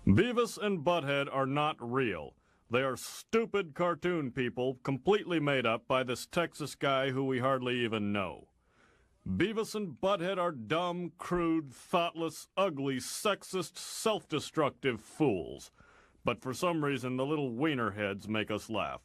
Beavis and Butthead are not real. They are stupid cartoon people completely made up by this Texas guy who we hardly even know. Beavis and Butthead are dumb, crude, thoughtless, ugly, sexist, self-destructive fools. But for some reason, the little wiener heads make us laugh.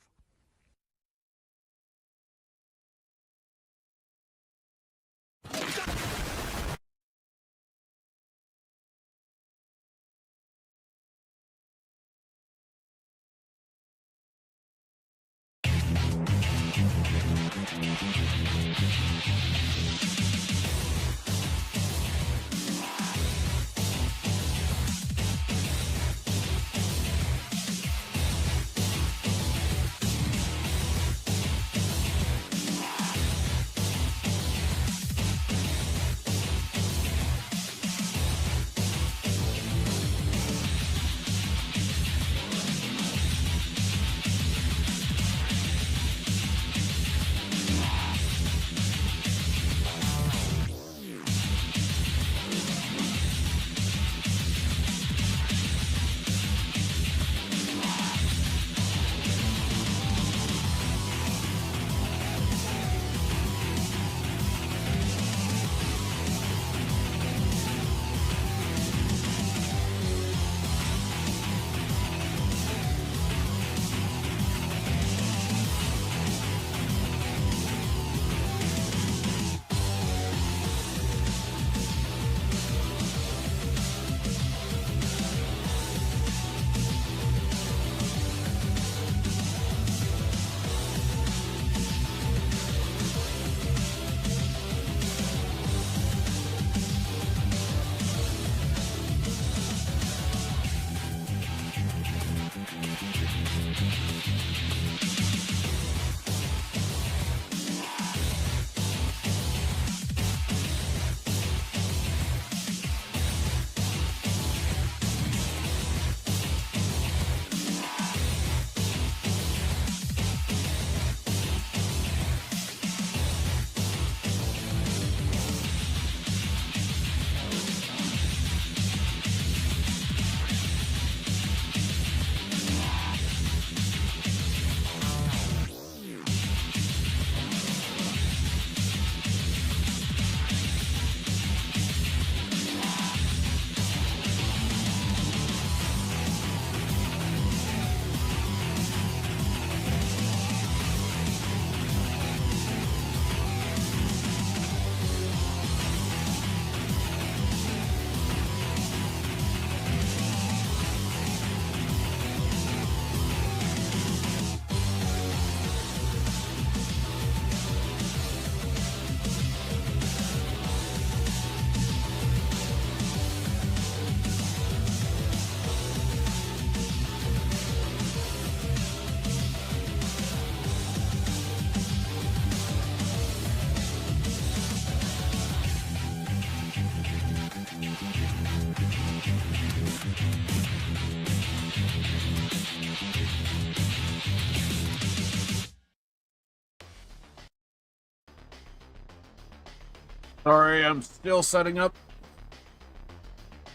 Sorry, I'm still setting up.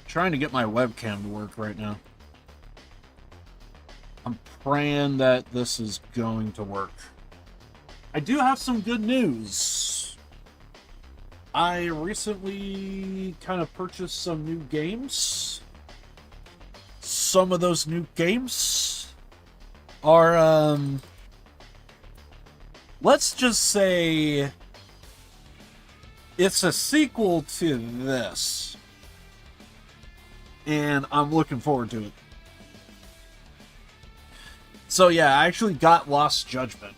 Trying to get my webcam to work right now. I'm praying that this is going to work. I do have some good news. I recently kind of purchased some new games. Some of those new games are, let's just say it's a sequel to this. And I'm looking forward to it. So yeah, I actually got Lost Judgment.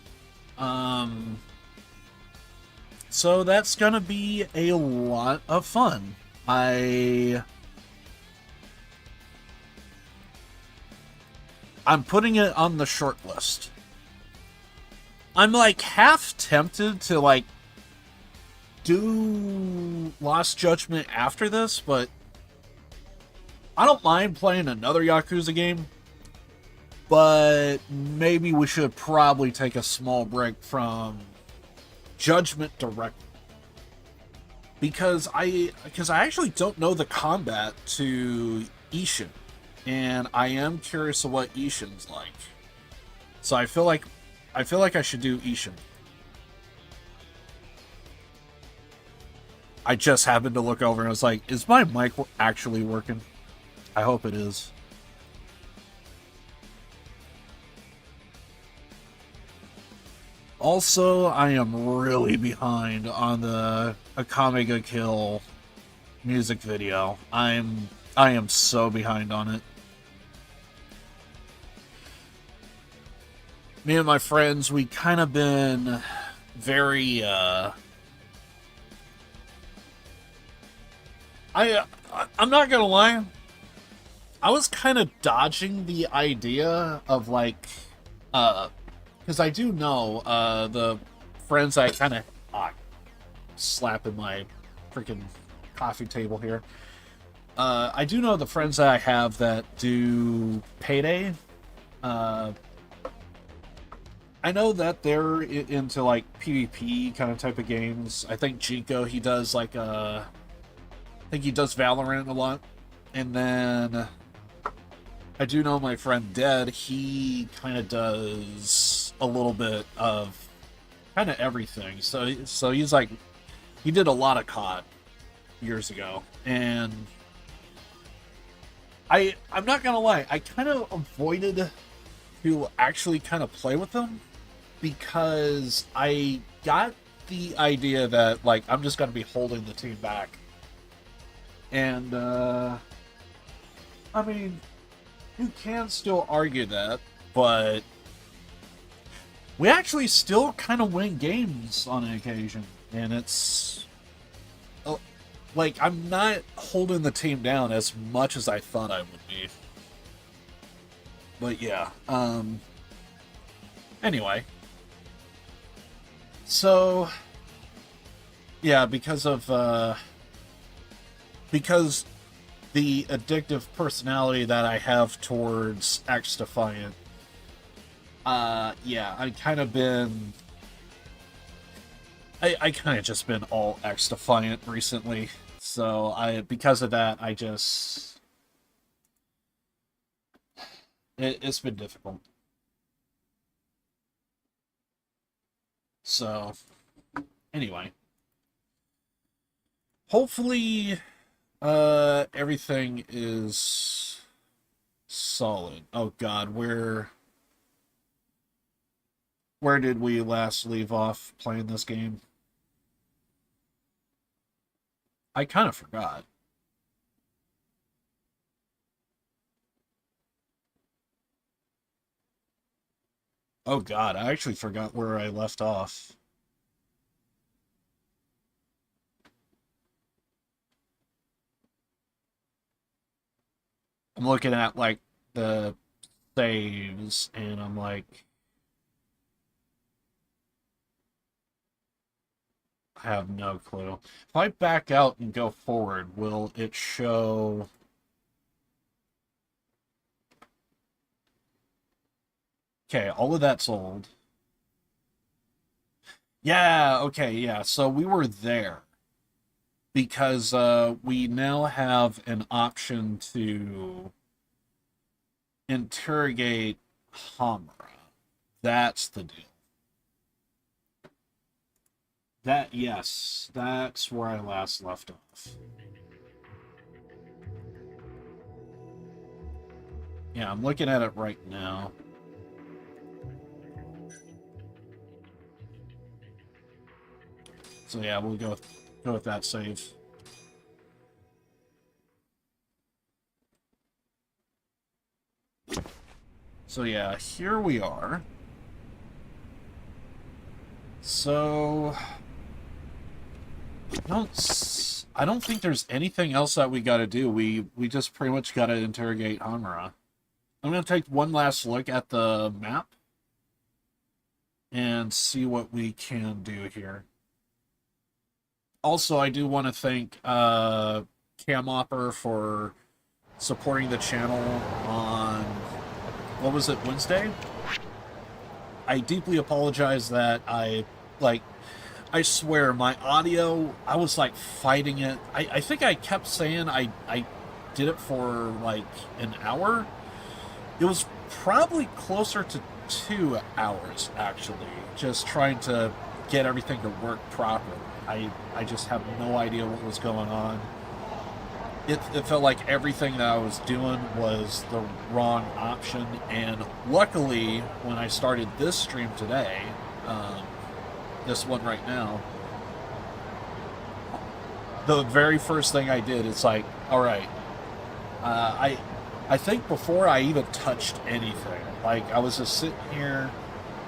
So that's gonna be a lot of fun. I'm putting it on the short list. I'm like half tempted to like do Lost Judgment after this, but I don't mind playing another Yakuza game, but maybe we should probably take a small break from Judgment directly. Because I actually don't know the combat to Ishin. and I am curious of what Ishin's like. So I feel like I should do Ishin. I just happened to look over and I was like, is my mic actually working? I hope it is. Also, I am really behind on the Akame ga Kill music video. I am so behind on it. Me and my friends, we kind of been very I'm not gonna lie, I was kind of dodging the idea of like because I do know the friends I kind of slapping my freaking coffee table here. I do know the friends that I have that do Payday. I know that they're into like PvP kind of type of games. I think Jinko, he does like I think he does Valorant a lot. And then I do know my friend Dead, he kind of does a little bit of kind of everything. So he's like, he did a lot of COD years ago. And I'm not gonna lie, I kind of avoided to actually kind of play with them because I got the idea that like I'm just gonna be holding the team back. And I mean, you can still argue that, but we actually still kind of win games on an occasion, and it's like I'm not holding the team down as much as I thought I would be. But yeah, anyway, so yeah, because the addictive personality that I have towards X Defiant, yeah, I kind of been, I kind of just been all X Defiant recently. So because of that, I just, it's been difficult. So, anyway, hopefully, everything is solid. Oh God, where did we last leave off playing this game? I kind of forgot. Oh God, I actually forgot where I left off. I'm looking at like the saves and I'm like, I have no clue. If I back out and go forward, will it show? Okay, all of that's old. Yeah, okay, yeah. So we were there because we now have an option to interrogate Hamura. That's the deal. Yes, that's where I last left off. Yeah, I'm looking at it right now. So yeah, we'll go with that save. So yeah, here we are. So I don't think there's anything else that we got to do. We just pretty much got to interrogate Hamura. I'm going to take one last look at the map and see what we can do here. Also, I do want to thank Kamoper for supporting the channel on, what was it, Wednesday? I deeply apologize that I swear, my audio, I was like fighting it. I think I kept saying I did it for like an hour. It was probably closer to 2 hours, actually, just trying to get everything to work properly. I just have no idea what was going on. It felt like everything that I was doing was the wrong option, and luckily, when I started this stream today, this one right now, the very first thing I did is like, all right, I think before I even touched anything, like I was just sitting here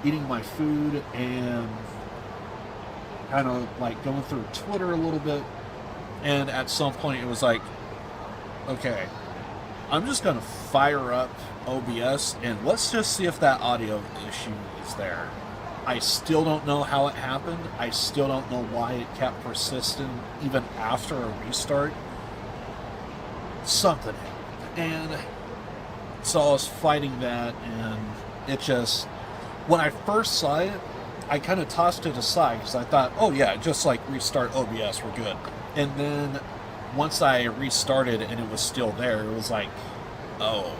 eating my food and kind of like going through Twitter a little bit, and at some point it was like, okay, I'm just going to fire up OBS and let's just see if that audio issue is there. I still don't know how it happened. I still don't know why it kept persisting even after a restart. Something happened. And so I was fighting that, and it just, when I first saw it, I kind of tossed it aside because I thought, oh yeah, just like restart OBS, we're good. And then once I restarted and it was still there, it was like, oh.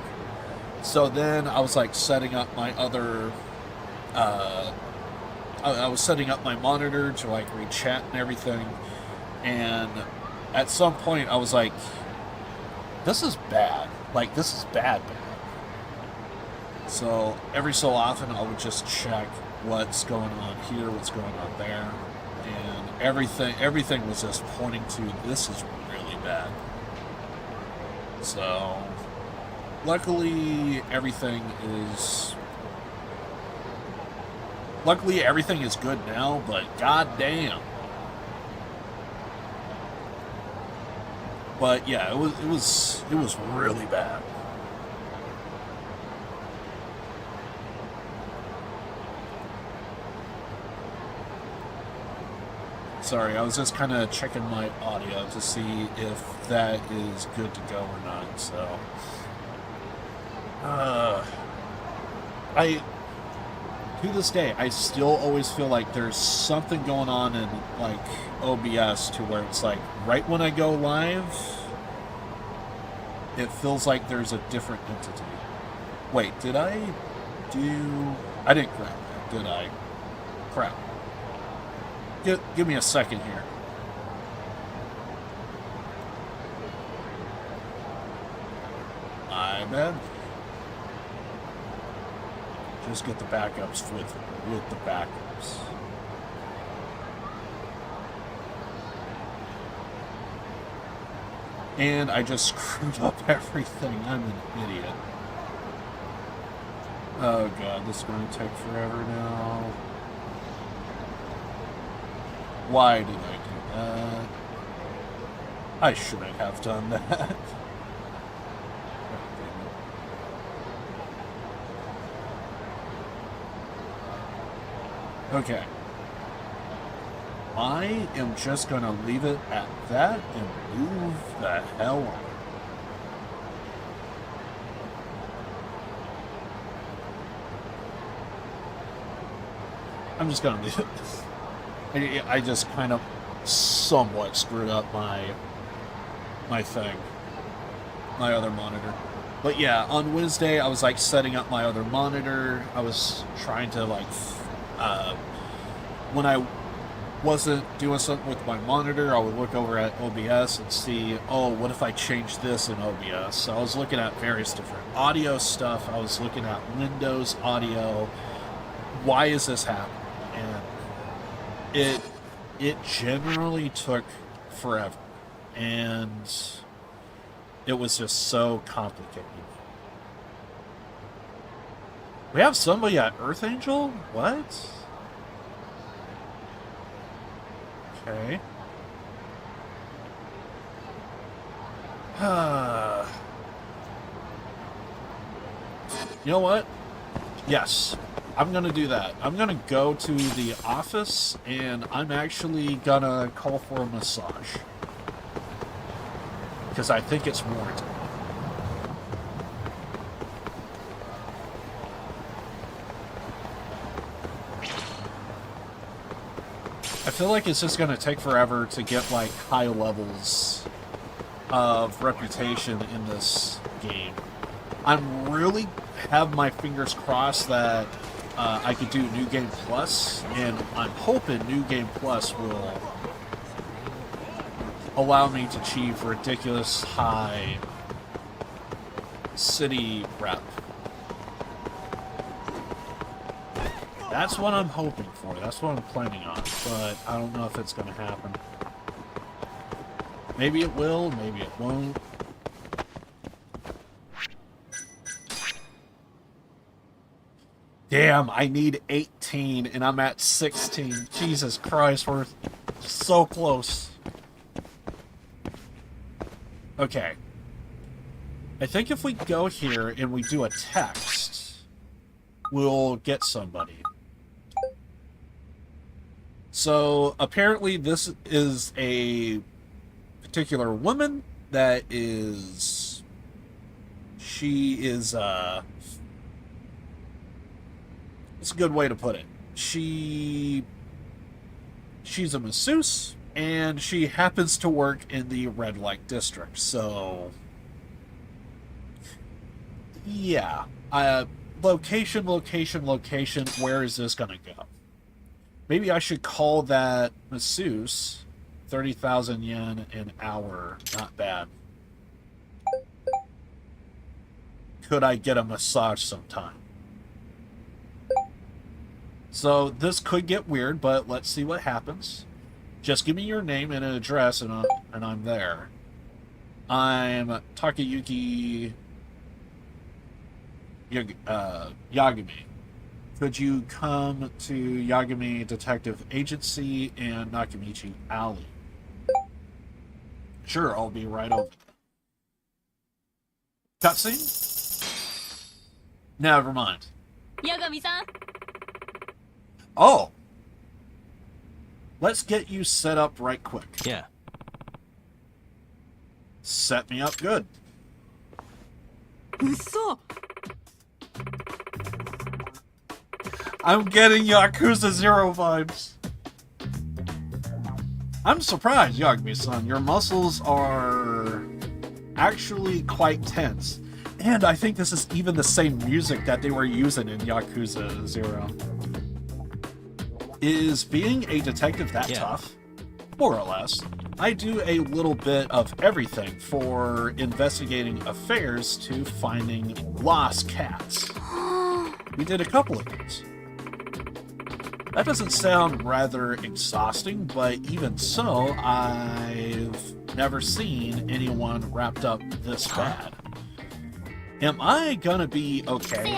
So then I was like setting up my other, I was setting up my monitor to like read chat and everything. And at some point I was like, this is bad. Like, this is bad. So every so often I would just check what's going on here, what's going on there. And everything was just pointing to this is really bad. So luckily everything is good now, but goddamn. But yeah, it was really bad. Sorry, I was just kind of checking my audio to see if that is good to go or not, so. To this day, I still always feel like there's something going on in, like, OBS to where it's like, right when I go live, it feels like there's a different entity. Wait, I didn't grab that, did I? Crap. Give me a second here. My bad. Just get the backups with the backups. And I just screwed up everything. I'm an idiot. Oh god, this is going to take forever now. Why did I do that? I shouldn't have done that. Okay. I am just going to leave it at that and move the hell on. I'm just going to leave it. I just kind of somewhat screwed up my thing, my other monitor. But yeah, on Wednesday I was like setting up my other monitor. I was trying to like, when I wasn't doing something with my monitor, I would look over at OBS and see, oh, what if I change this in OBS? So I was looking at various different audio stuff. I was looking at Windows audio. Why is this happening? And it generally took forever, and it was just so complicated. We have somebody at Earth Angel? What? Okay. You know what? Yes. I'm going to do that. I'm going to go to the office, and I'm actually going to call for a massage. Because I think it's warranted. I feel like it's just going to take forever to get, like, high levels of reputation in this game. I'm really have my fingers crossed that I could do New Game Plus, and I'm hoping New Game Plus will allow me to achieve ridiculous high city rep. That's what I'm hoping for. That's what I'm planning on, but I don't know if it's going to happen. Maybe it will, maybe it won't. Damn, I need 18 and I'm at 16. Jesus Christ, we're so close. Okay. I think if we go here and we do a text, we'll get somebody. So apparently this is a particular woman that is... She is, it's a good way to put it. She's a masseuse, and she happens to work in the red light district. So, yeah. Location. Where is this gonna go? Maybe I should call that masseuse 30,000 yen an hour. Not bad. Could I get a massage sometime? So this could get weird, but let's see what happens. Just give me your name and an address, and I'm there. I'm Takayuki Yagami. Could you come to Yagami Detective Agency and Nakamichi Alley? Sure, I'll be right over there. Cutscene? Never mind. Yagami-san. Oh! Let's get you set up right quick. Yeah. Set me up good. Uso. I'm getting Yakuza 0 vibes. I'm surprised, Yagami-san. Your muscles are actually quite tense. And I think this is even the same music that they were using in Yakuza 0. Is being a detective that tough? More or less. I do a little bit of everything, for investigating affairs to finding lost cats. We did a couple of these. That doesn't sound rather exhausting, but even so, I've never seen anyone wrapped up this bad. Am I gonna be okay?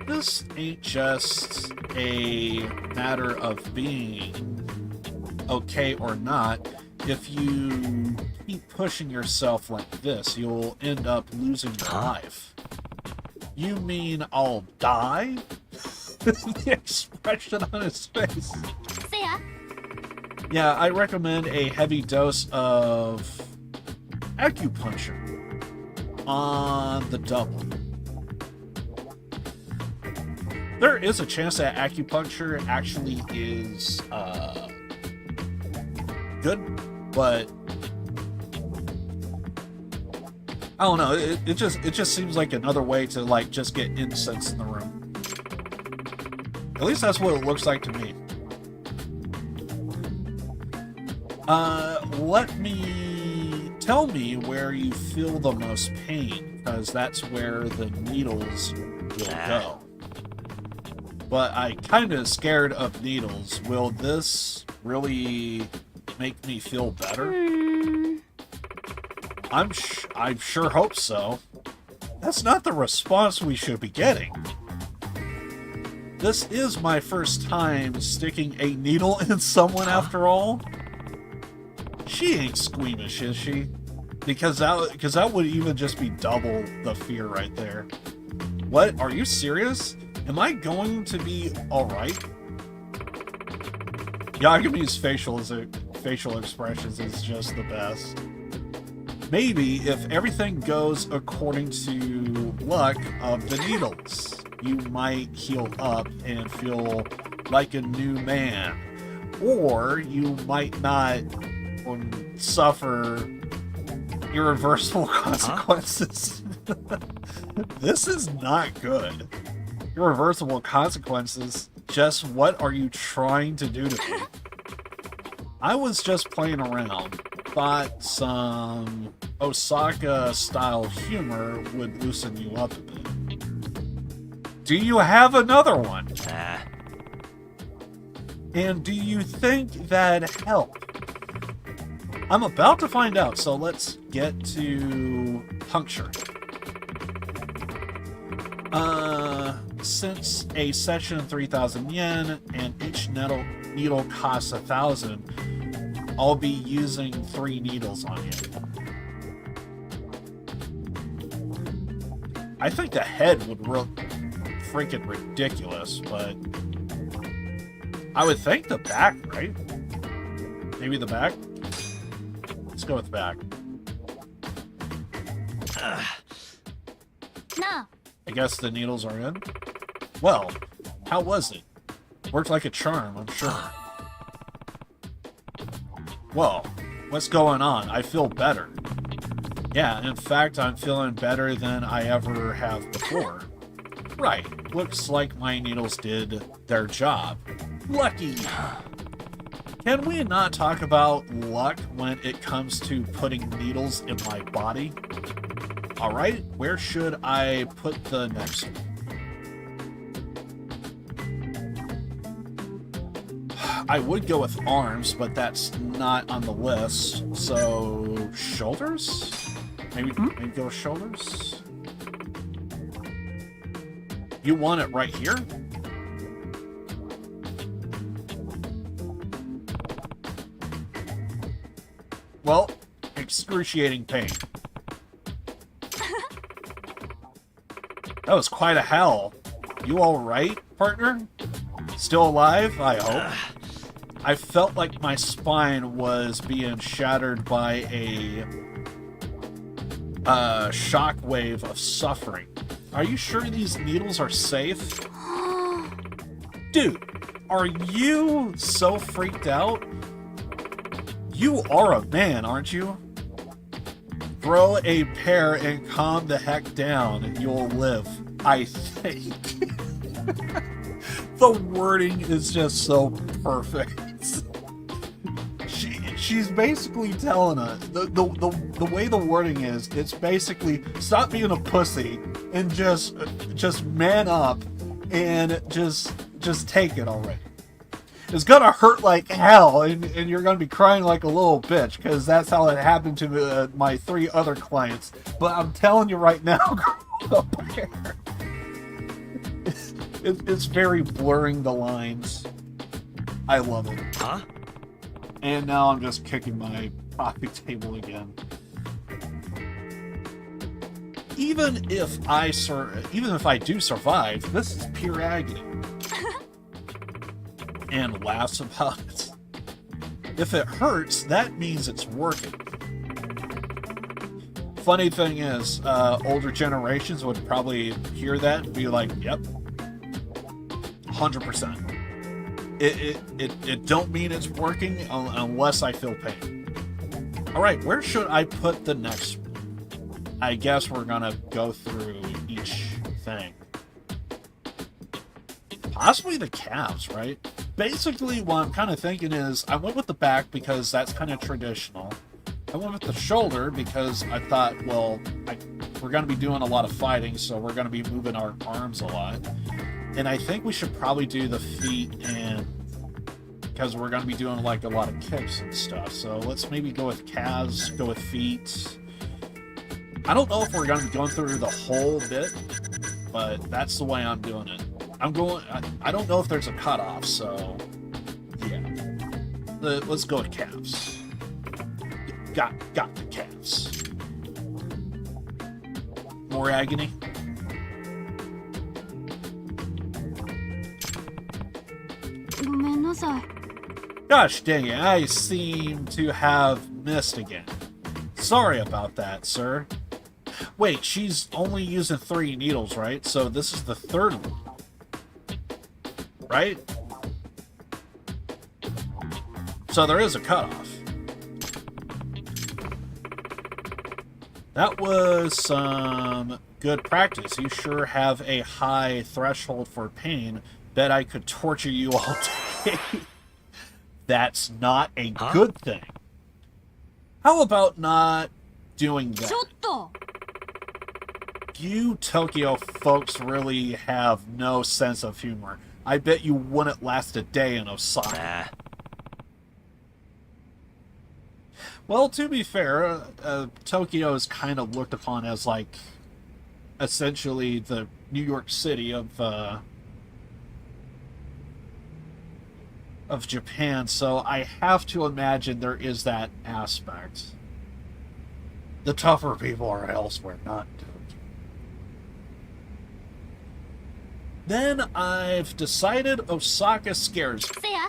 This ain't just a matter of being okay or not. If you keep pushing yourself like this, you'll end up losing your life. You mean I'll die? The expression on his face. Yeah, I recommend a heavy dose of acupuncture on the double. There is a chance that acupuncture actually is good, but I don't know. It just seems like another way to like just get incense in the room. At least that's what it looks like to me. Tell me where you feel the most pain, because that's where the needles will go. But I kind of scared of needles. Will this really make me feel better? I sure hope so. That's not the response we should be getting. This is my first time sticking a needle in someone after all. She ain't squeamish, is she? Because that would even just be double the fear right there. What? Are you serious? Am I going to be alright? Yagami's facial expressions is just the best. Maybe if everything goes according to luck of the needles, you might heal up and feel like a new man. Or you might not suffer Irreversible consequences. This is not good. Irreversible consequences. Just what are you trying to do to me? I was just playing around. Thought some Osaka-style humor would loosen you up a bit. Do you have another one? And do you think that'd help? I'm about to find out, so let's get to puncture. Since a session 3,000 yen and each needle costs 1,000, I'll be using 3 needles on you. I think the head would look freaking ridiculous, but I would think the back, right? Maybe the back? Let's go with the back. No. I guess the needles are in. Well, how was it? Worked like a charm, I'm sure. Well, what's going on? I feel better. Yeah, in fact, I'm feeling better than I ever have before. Right, looks like my needles did their job. Lucky! Can we not talk about luck when it comes to putting needles in my body? Alright, where should I put the next one? I would go with arms, but that's not on the list. So, shoulders? Maybe go with shoulders? You want it right here? Well, excruciating pain. That was quite a howl. You alright, partner? Still alive, I hope. I felt like my spine was being shattered by a shockwave of suffering. Are you sure these needles are safe? Dude, are you so freaked out? You are a man, aren't you? Throw a pair and calm the heck down. You'll live, I think. The wording is just so perfect. She's basically telling us, the way the wording is, it's basically, stop being a pussy and just man up and just take it already. It's gonna hurt like hell, and you're gonna be crying like a little bitch, because that's how it happened to my 3 other clients. But I'm telling you right now, grow a pair. It's very blurring the lines. I love it. Huh? And now I'm just kicking my coffee table again. Even if I do survive, this is pure agony. And laughs about it. If it hurts, that means it's working. Funny thing is, older generations would probably hear that and be like, yep, 100%. It don't mean it's working unless I feel pain. Alright, where should I put the next one? I guess we're gonna go through each thing. Possibly the calves, right? Basically, what I'm kind of thinking is, I went with the back because that's kind of traditional. I went with the shoulder because I thought, well, we're going to be doing a lot of fighting, so we're going to be moving our arms a lot. And I think we should probably do the feet, and because we're going to be doing like a lot of kicks and stuff. So let's maybe go with calves, go with feet. I don't know if we're going to be going through the whole bit, but that's the way I'm doing it. I don't know if there's a cutoff, so yeah. Let's go with calves. Got the calves. More agony. Gosh dang it, I seem to have missed again. Sorry about that, sir. Wait, she's only using 3 needles, right? So this is the 3rd one. Right? So there is a cutoff. That was some good practice. You sure have a high threshold for pain. Bet I could torture you all day. That's not a good thing. How about not doing that? ちょっと You Tokyo folks really have no sense of humor. I bet you wouldn't last a day in Osaka. Well, to be fair, Tokyo is kind of looked upon as, like, essentially the New York City of Japan, so I have to imagine there is that aspect. The tougher people are elsewhere, not Tokyo. Then I've decided Osaka scares me. せや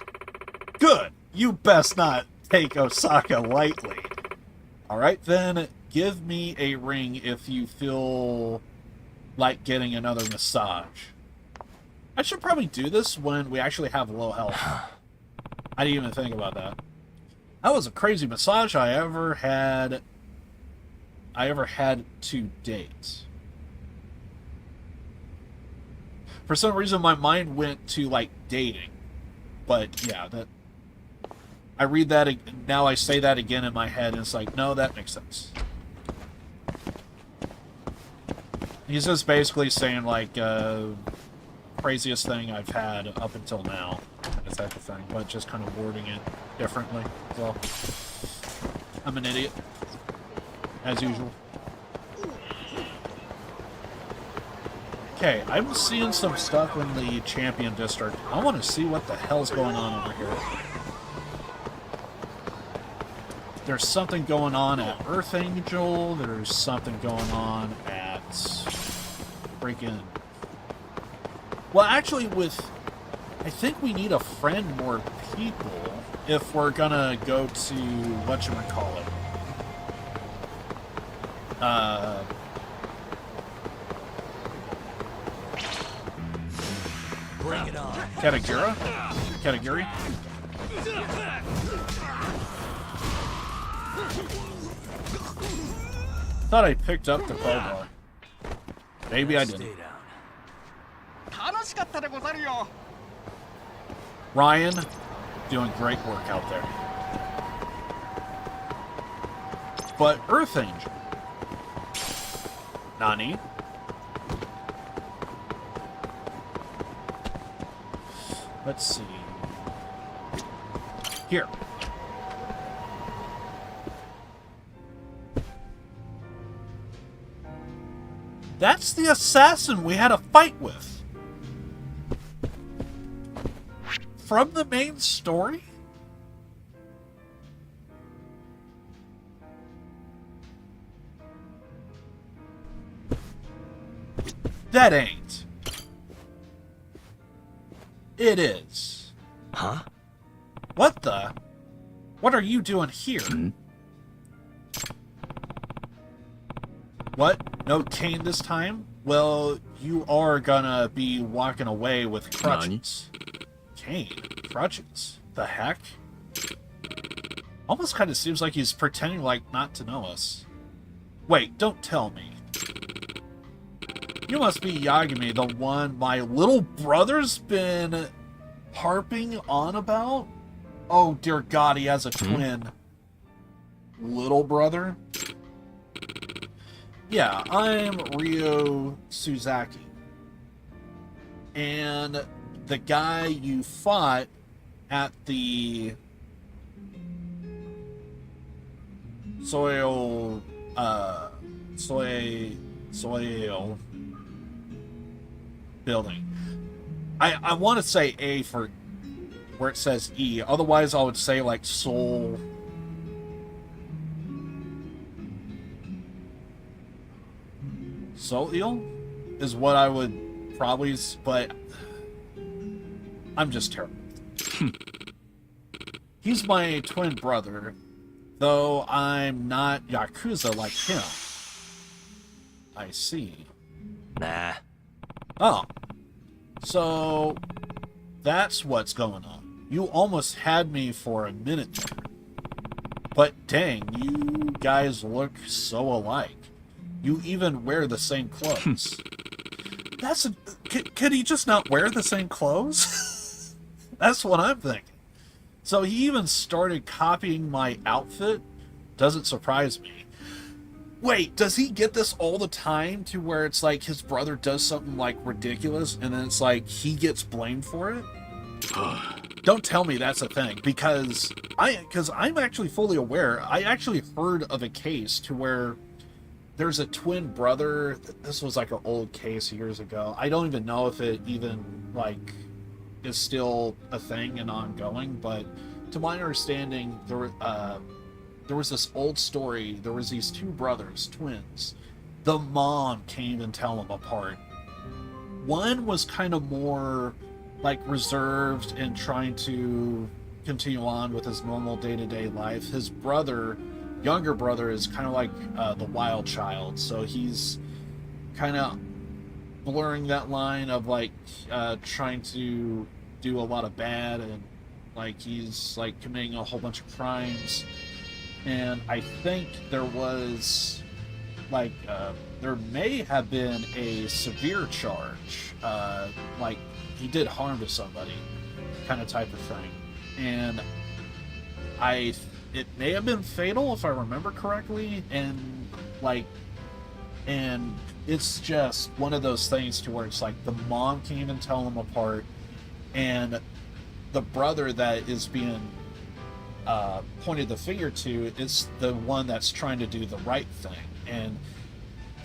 Good! You best not take Osaka lightly. Alright then, give me a ring if you feel like getting another massage. I should probably do this when we actually have low health. I didn't even think about that. That was a crazy massage I ever had to date. For some reason, my mind went to, like, dating. But, yeah, that... I read that, now I say that again in my head, and it's like, no, that makes sense. He's just basically saying, like, craziest thing I've had up until now, that type of thing, but just kind of wording it differently, so... I'm an idiot. As usual. Okay, I'm seeing some stuff in the Champion District. I want to see what the hell's going on over here. There's something going on at Earth Angel. There's something going on at... freaking... Well, actually, with... I think we need to friend more people if we're gonna go to... whatchamacallit? Bring it on. Katagura? Kataguri? Thought I picked up the crowbar. Maybe I didn't. Stay down. 楽しかったでござるよ Ryan, doing great work out there. But Earth Angel. Nani? Let's see. Here. That's the assassin we had a fight with. From the main story? That ain't. It is. Huh? What the? What are you doing here? What? No cane this time? Well, you are gonna be walking away with crutches. Cane? Crutches? The heck? Almost kind of seems like he's pretending like not to know us. Wait, don't tell me. You must be Yagami, the one my little brother's been harping on about? Oh, dear God, he has a twin. Little brother? Yeah, I'm Ryo Suzaki. And the guy you fought at the Soil building. I want to say A for where it says E. Otherwise, I would say like Soul. Soil is what I would probably, but I'm just terrible. He's my twin brother, though I'm not Yakuza like him. I see. Nah. Oh. So, that's what's going on. You almost had me for a minute there. But dang, you guys look so alike. You even wear the same clothes. Could he just not wear the same clothes? That's what I'm thinking. So he even started copying my outfit. Doesn't surprise me. Wait, does he get this all the time to where it's like his brother does something like ridiculous and then it's like he gets blamed for it? Don't tell me that's a thing, because I'm actually fully aware. I actually heard of a case to where there's a twin brother. This was like an old case years ago. I don't even know if it even like is still a thing and ongoing, but to my understanding, there was this old story. There was these two brothers, twins. The mom came and tell them apart. One was kind of more like reserved and trying to continue on with his normal day-to-day life. His brother, younger brother, is kind of like the wild child, so he's kind of blurring that line of like trying to do a lot of bad, and like he's like committing a whole bunch of crimes. And I think there was like there may have been a severe charge, like he did harm to somebody, kind of type of thing. And it may have been fatal if I remember correctly, and it's just one of those things to where it's like the mom can't even tell them apart, and the brother that is being pointed the finger to is the one that's trying to do the right thing, and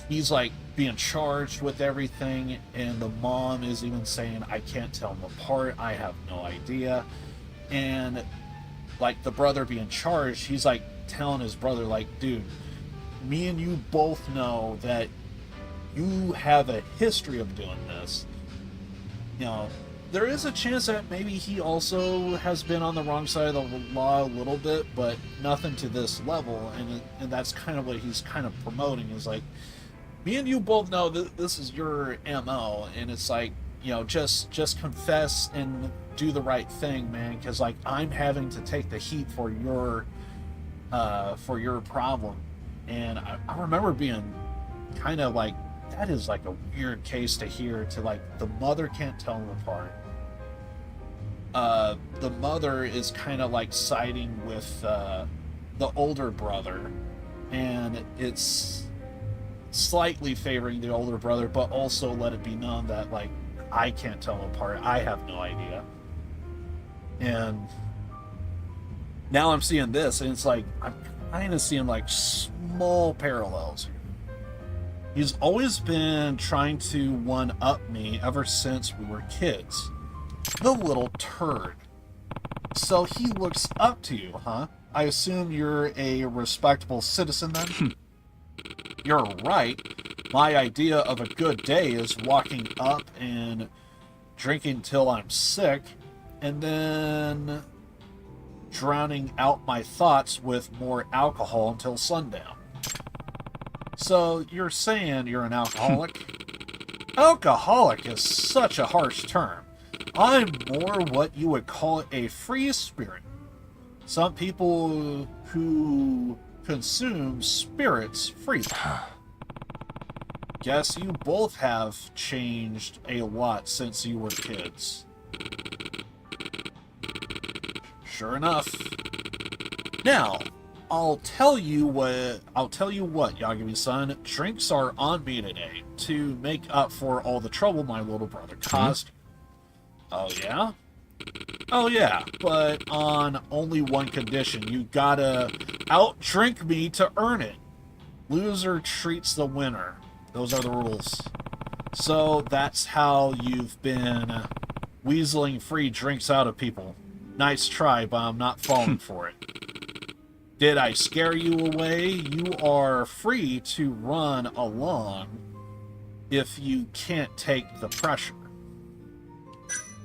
he's like being charged with everything, and the mom is even saying, I can't tell them apart, I have no idea. And like the brother being charged, he's like telling his brother, like, dude, me and you both know that you have a history of doing this. You know, there is a chance that maybe he also has been on the wrong side of the law a little bit, but nothing to this level. And that's kind of what he's kind of promoting, is like, me and you both know that this is your MO, and it's like, you know, just confess and do the right thing, man, because like I'm having to take the heat for your problem. And I remember being kind of like, that is like a weird case to hear, to like the mother can't tell them apart. The mother is kind of like siding with the older brother, and it's slightly favoring the older brother, but also let it be known that like I can't tell them apart, I have no idea. And now I'm seeing this, and it's like I'm kind of seeing like small parallels here. He's always been trying to one-up me ever since we were kids. The little turd. So he looks up to you, huh? I assume you're a respectable citizen then? You're right. My idea of a good day is walking up and drinking till I'm sick, and then drowning out my thoughts with more alcohol until sundown. So you're saying you're an alcoholic? Alcoholic is such a harsh term. I'm more what you would call a free spirit. Some people who consume spirits freely. Guess you both have changed a lot since you were kids. Sure enough. Now, I'll tell you what, Yagami-san. Drinks are on me today to make up for all the trouble my little brother caused. Oh yeah? Oh yeah, but on only one condition. You gotta outdrink me to earn it. Loser treats the winner. Those are the rules. So that's how you've been weaseling free drinks out of people. Nice try, but I'm not falling for it. Did I scare you away? You are free to run along if you can't take the pressure.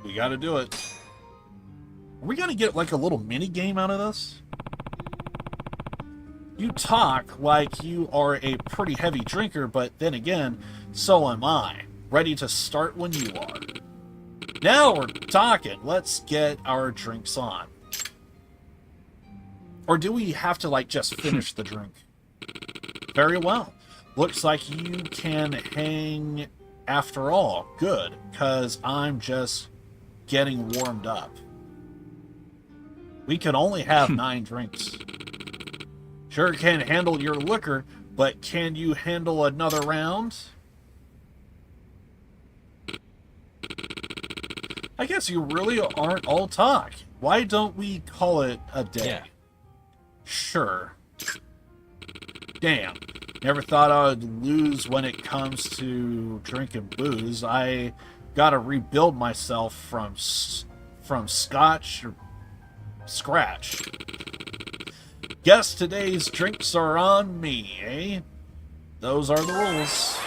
We gotta do it. Are we gonna get like a little mini game out of this? You talk like you are a pretty heavy drinker, but then again, so am I. Ready to start when you are. Now we're talking. Let's get our drinks on. Or do we have to, like, just finish the drink? Very well. Looks like you can hang after all. Good, because I'm just getting warmed up. We can only have 9 drinks. Sure can handle your liquor, but can you handle another round? I guess you really aren't all talk. Why don't we call it a day? Yeah. Sure. Damn. Never thought I would lose when it comes to drinking booze. I gotta rebuild myself from scotch or scratch. Guess today's drinks are on me, eh? Those are the rules.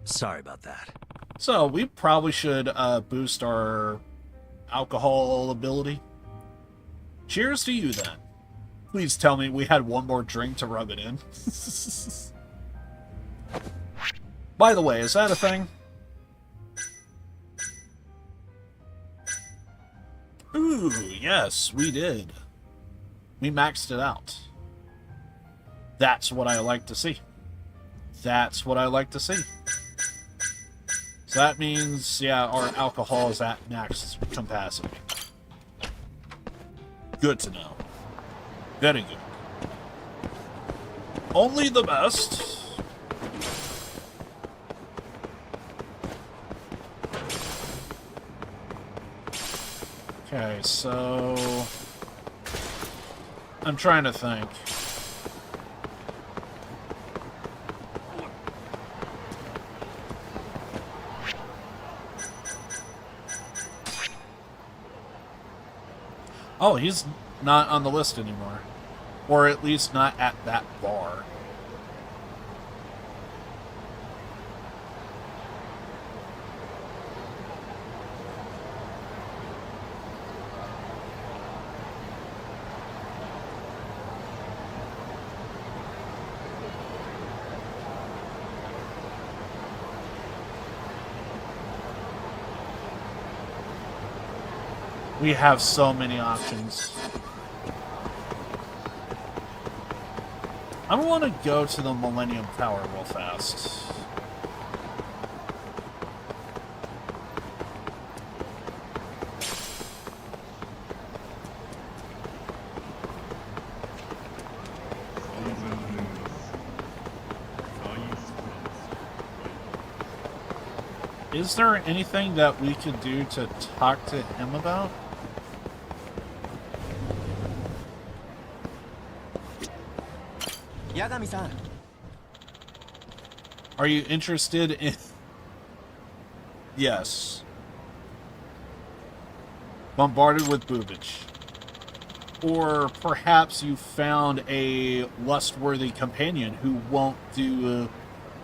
Sorry about that. So, we probably should boost our alcohol ability. Cheers to you, then. Please tell me we had one more drink to rub it in. By the way, is that a thing? Ooh, yes, we did. We maxed it out. That's what I like to see. That's what I like to see. So that means, yeah, our alcohol is at max capacity. Good to know. Very good. Only the best. Okay, so... I'm trying to think. Oh, he's not on the list anymore. Or at least not at that bar. We have so many options. I want to go to the Millennium Tower real fast. Is there anything that we could do to talk to him about? Yagami-san. Are you interested in... Yes. Bombarded with boobage. Or perhaps you found a lustworthy companion who won't do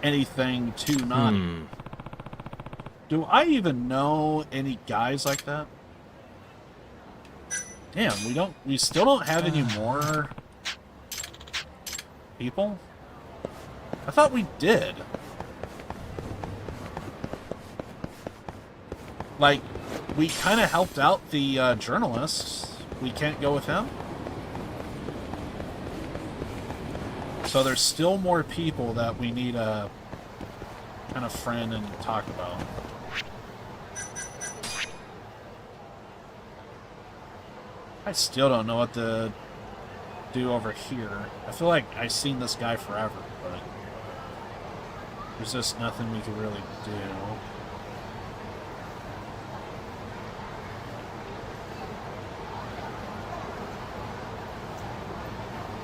anything too naughty. Do I even know any guys like that? Damn, we still don't have any more people? I thought we did. Like, we kind of helped out the journalist. We can't go with him? So there's still more people that we need to kind of friend and talk about. I still don't know what to do over here. I feel like I've seen this guy forever, but there's just nothing we can really do.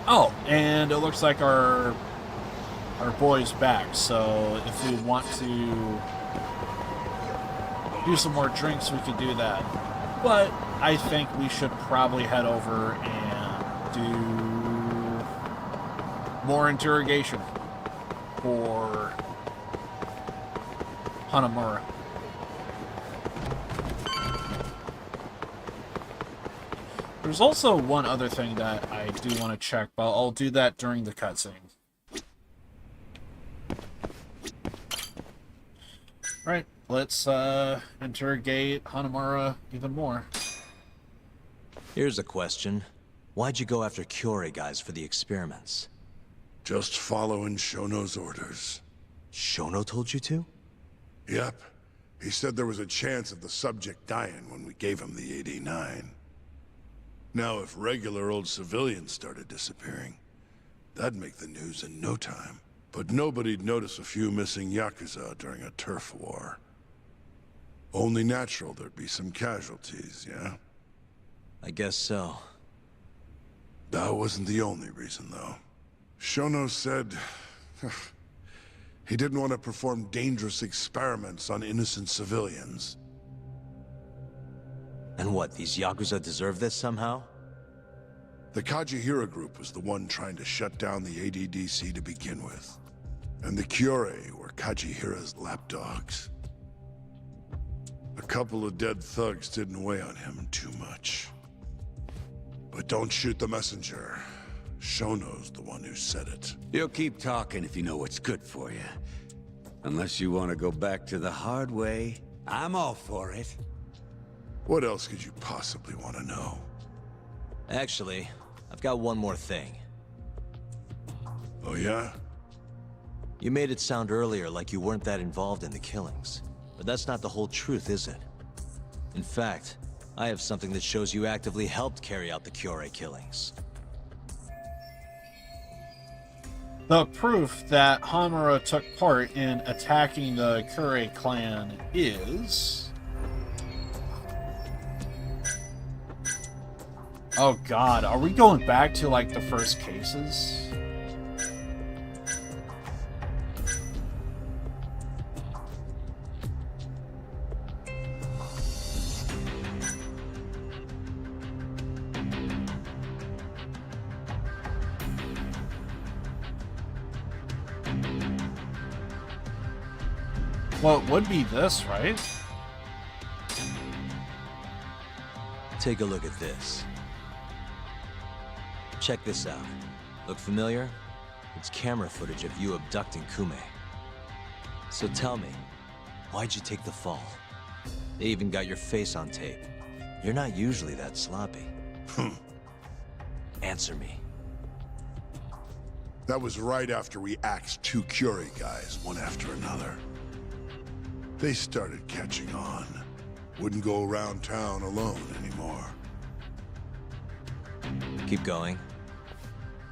Oh, and it looks like our boy's back, so if we want to do some more drinks, we could do that. But I think we should probably head over and do more interrogation for Hanamura. There's also one other thing that I do want to check, but I'll do that during the cutscene. Right, let's interrogate Hanamura even more. Here's a question. Why'd you go after Kyorei guys for the experiments? Just following Shono's orders. Shono told you to? Yep. He said there was a chance of the subject dying when we gave him the AD-9. Now, if regular old civilians started disappearing, that'd make the news in no time. But nobody'd notice a few missing Yakuza during a turf war. Only natural there'd be some casualties, yeah? I guess so. That wasn't the only reason, though. Shono said... he didn't want to perform dangerous experiments on innocent civilians. And what, these Yakuza deserve this somehow? The Kajihira group was the one trying to shut down the ADDC to begin with. And the Kyorei were Kajihira's lapdogs. A couple of dead thugs didn't weigh on him too much. But don't shoot the messenger. Shono's the one who said it. You'll keep talking if you know what's good for you. Unless you want to go back to the hard way, I'm all for it. What else could you possibly want to know? Actually, I've got one more thing. Oh yeah? You made it sound earlier like you weren't that involved in the killings. But that's not the whole truth, is it? In fact, I have something that shows you actively helped carry out the Kyorei killings. The proof that Hamura took part in attacking the Kyorei clan is... Oh god, are we going back to like the first cases? Well, it would be this, right? Take a look at this. Check this out. Look familiar? It's camera footage of you abducting Kume. So tell me, why'd you take the fall? They even got your face on tape. You're not usually that sloppy. Answer me. That was right after we axed two Kyorei guys, one after another. They started catching on. Wouldn't go around town alone anymore. Keep going.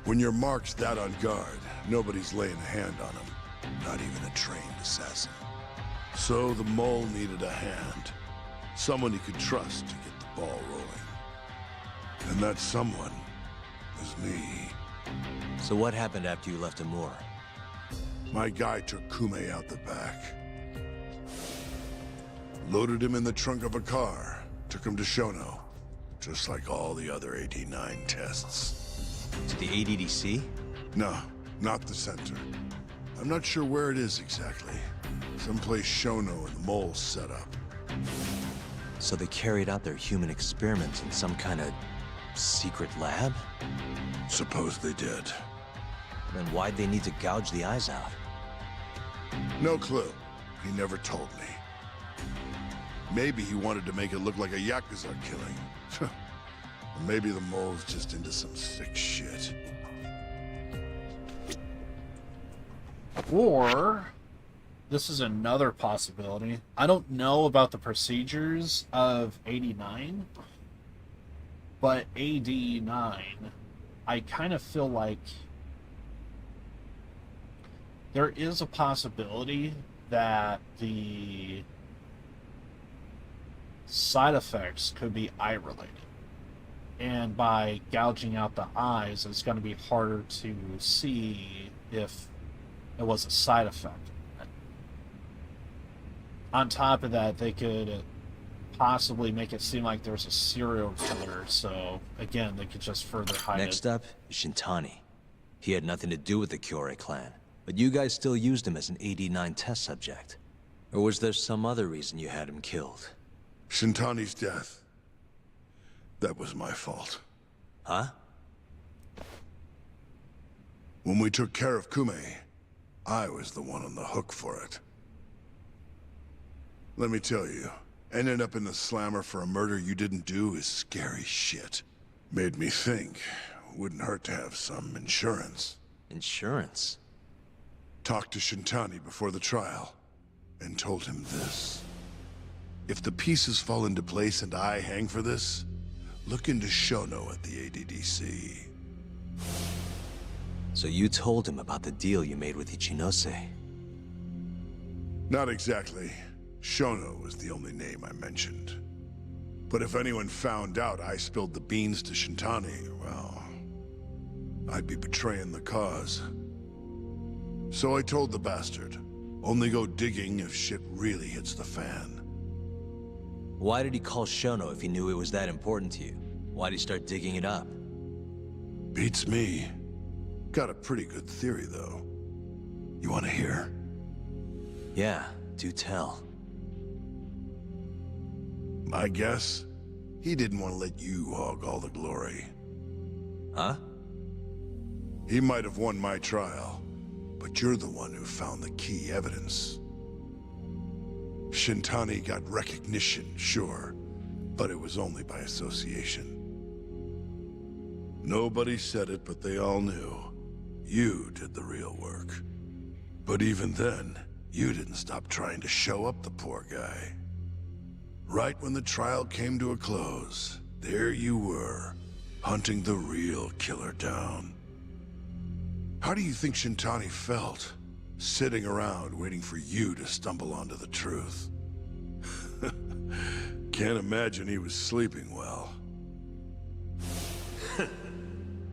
When your mark's that on guard, nobody's laying a hand on them. Not even a trained assassin. So the mole needed a hand. Someone he could trust to get the ball rolling. And that someone was me. So what happened after you left Amur? My guy took Kume out the back. Loaded him in the trunk of a car. Took him to Shono. Just like all the other AD-9 tests. To the ADDC? No, not the center. I'm not sure where it is exactly. Someplace Shono and the moles set up. So they carried out their human experiments in some kind of secret lab? Suppose they did. Then why'd they need to gouge the eyes out? No clue. He never told me. Maybe he wanted to make it look like a Yakuza killing. Or maybe the mole's just into some sick shit. Or, this is another possibility. I don't know about the procedures of 89, but AD9, I kind of feel like there is a possibility that the side effects could be eye related. And by gouging out the eyes, it's going to be harder to see if it was a side effect. On top of that, they could possibly make it seem like there's a serial killer, so again, they could just further hide Next it. up is Shintani. He had nothing to do with the Kyorei clan, but you guys still used him as an AD-9 test subject. Or was there some other reason you had him killed? Shintani's death. That was my fault. Huh? When we took care of Kume, I was the one on the hook for it. Let me tell you, Ending up in the slammer for a murder you didn't do is scary shit. Made me think, wouldn't hurt to have some insurance. Insurance? Talked to Shintani before the trial, and told him this. If the pieces fall into place and I hang for this, look into Shono at the ADDC. So you told him about the deal you made with Ichinose? Not exactly. Shono was the only name I mentioned. But if anyone found out I spilled the beans to Shintani, well, I'd be betraying the cause. So I told the bastard, only go digging if shit really hits the fan. Why did he call Shono if he knew it was that important to you? Why'd he start digging it up? Beats me. Got a pretty good theory, though. You want to hear? Yeah, do tell. My guess? He didn't want to let you hog all the glory. Huh? He might have won my trial, but you're the one who found the key evidence. Shintani got recognition, sure, but it was only by association. Nobody said it, but they all knew. You did the real work. But even then, you didn't stop trying to show up the poor guy. Right when the trial came to a close, there you were, hunting the real killer down. How do you think Shintani felt, sitting around waiting for you to stumble onto the truth? Can't imagine he was sleeping well.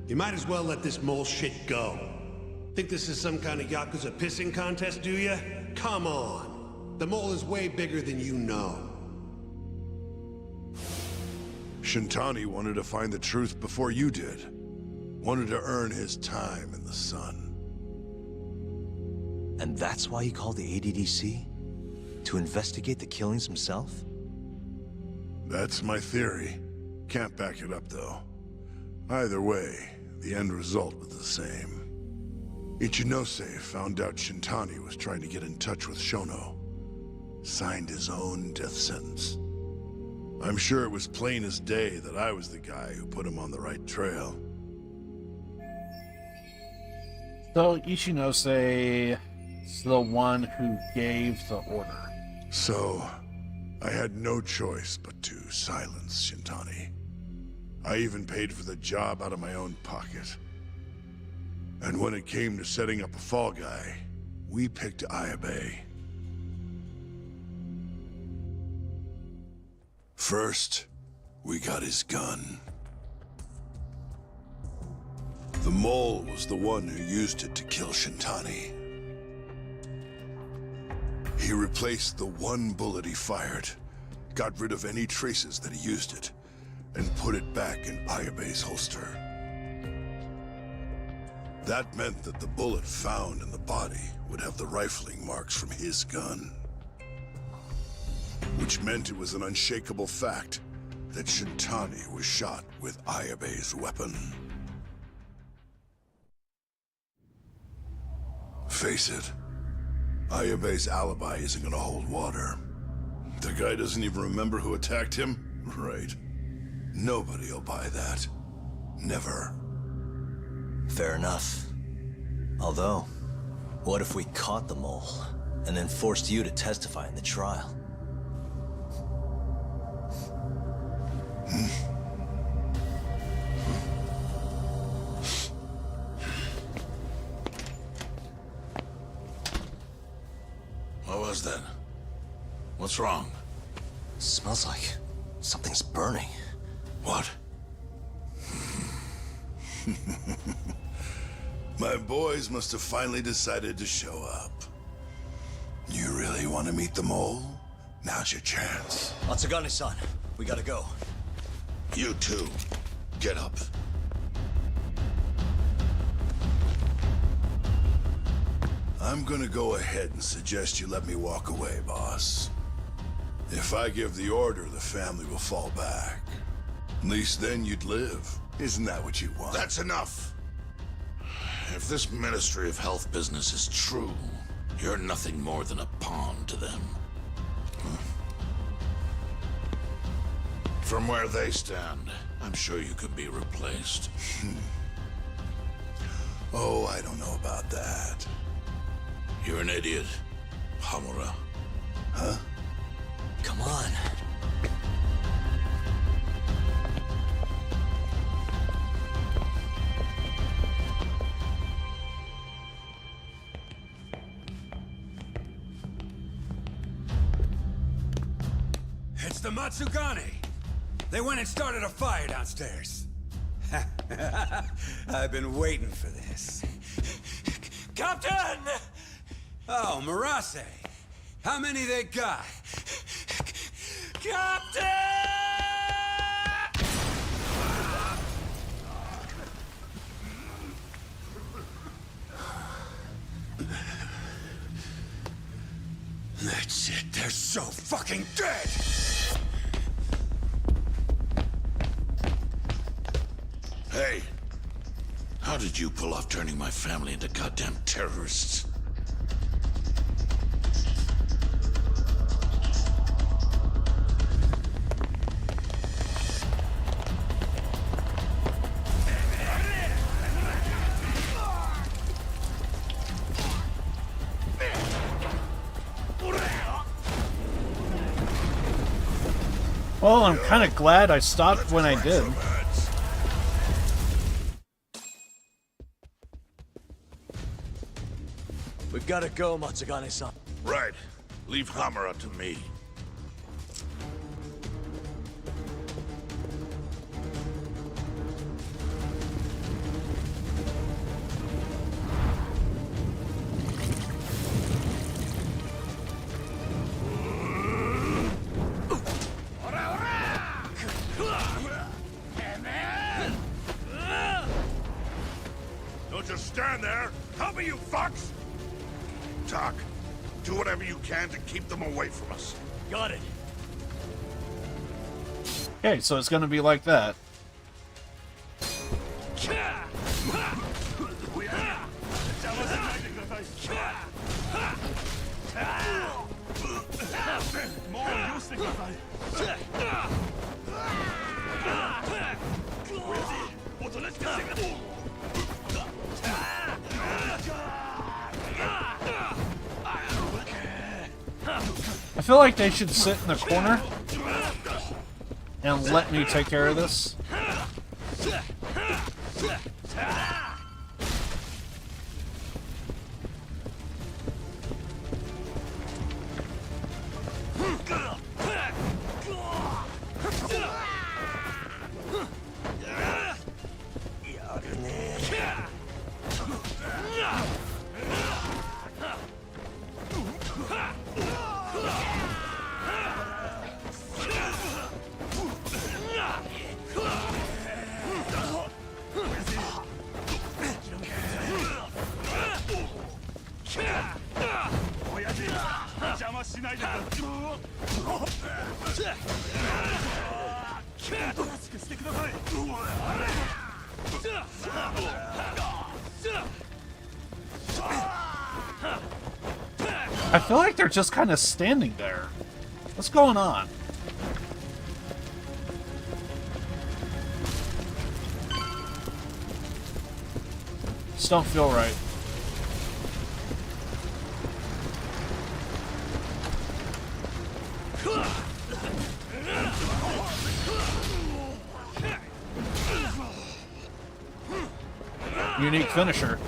You might as well let this mole shit go. Think this is some kind of Yakuza pissing contest, do ya? Come on. The mole is way bigger than you know. Shintani wanted to find the truth before you did. Wanted to earn his time in the sun. And that's why he called the ADDC? To investigate the killings himself? That's my theory. Can't back it up, though. Either way, the end result was the same. Ichinose found out Shintani was trying to get in touch with Shono. Signed his own death sentence. I'm sure it was plain as day that I was the guy who put him on the right trail. So Ichinose is the one who gave the order. So, I had no choice but to silence Shintani. I even paid for the job out of my own pocket. And when it came to setting up a fall guy, we picked Ayabe. First, we got his gun. The mole was the one who used it to kill Shintani. He replaced the one bullet he fired, got rid of any traces that he used it, and put it back in Ayabe's holster. That meant that the bullet found in the body would have the rifling marks from his gun. Which meant it was an unshakable fact that Shintani was shot with Ayabe's weapon. Face it, Ayabe's alibi isn't gonna hold water. The guy doesn't even remember who attacked him? Right. Nobody'll buy that. Never. Fair enough. Although, what if we caught the mole, and then forced you to testify in the trial? What was that? What's wrong? Smells like something's burning. What? My boys must have finally decided to show up. You really want to meet the mole? Now's your chance. Atsugane-san, we gotta go. You too. Get up. I'm gonna go ahead and suggest you let me walk away, boss. If I give the order, the family will fall back. At least then you'd live. Isn't that what you want? That's enough. If this Ministry of Health business is true, you're nothing more than a pawn to them. From where they stand, I'm sure you could be replaced. Oh, I don't know about that. You're an idiot, Hamura. Huh? Come on. It's the Matsugane. They went and started a fire downstairs. I've been waiting for this. Captain! Oh, Marase. How many they got? Captain! That's it. They're so fucking dead! Hey, how did you pull off turning my family into goddamn terrorists? Well, I'm kind of glad I stopped when I did. We gotta go, Matsugane-san. Right. Leave Hamura to me. Don't just stand there! Help me, you fucks! Talk. Do whatever you can to keep them away from us. Got it. Okay, so it's gonna be like that. I feel like they should sit in the corner and let me take care of this. I feel like they're just kind of standing there. What's going on? Just don't feel right. Unique finisher.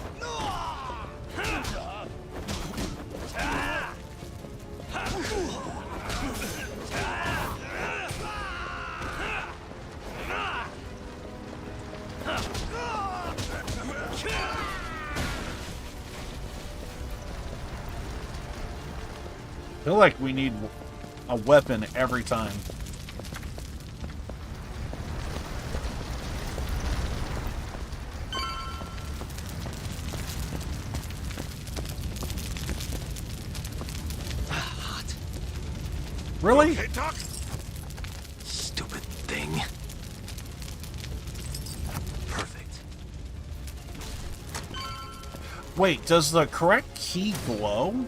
I feel like we need a weapon every time. Really? Okay, Doc? Stupid thing. Perfect. Wait, does the correct key glow?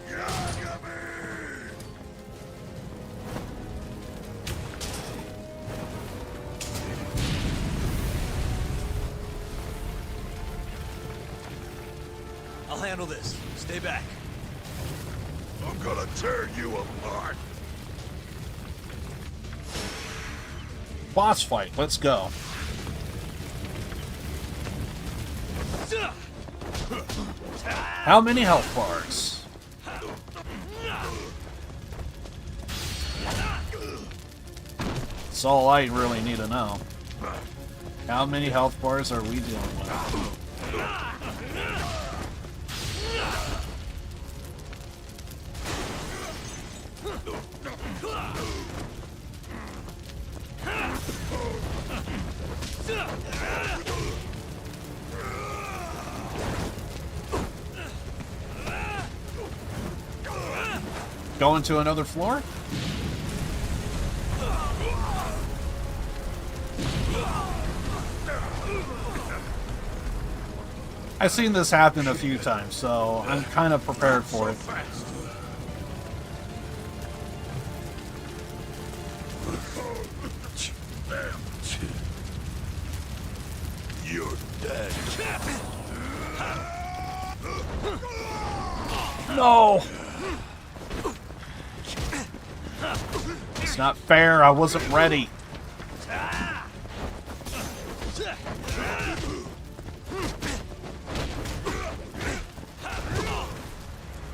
I'll handle this. Stay back. I'm gonna tear you apart. Boss fight, let's go. How many health bars? That's all I really need to know. How many health bars are we dealing with? Going to another floor? I've seen this happen a few times, so I'm kind of prepared for it. You're dead. No! It's not fair, I wasn't ready.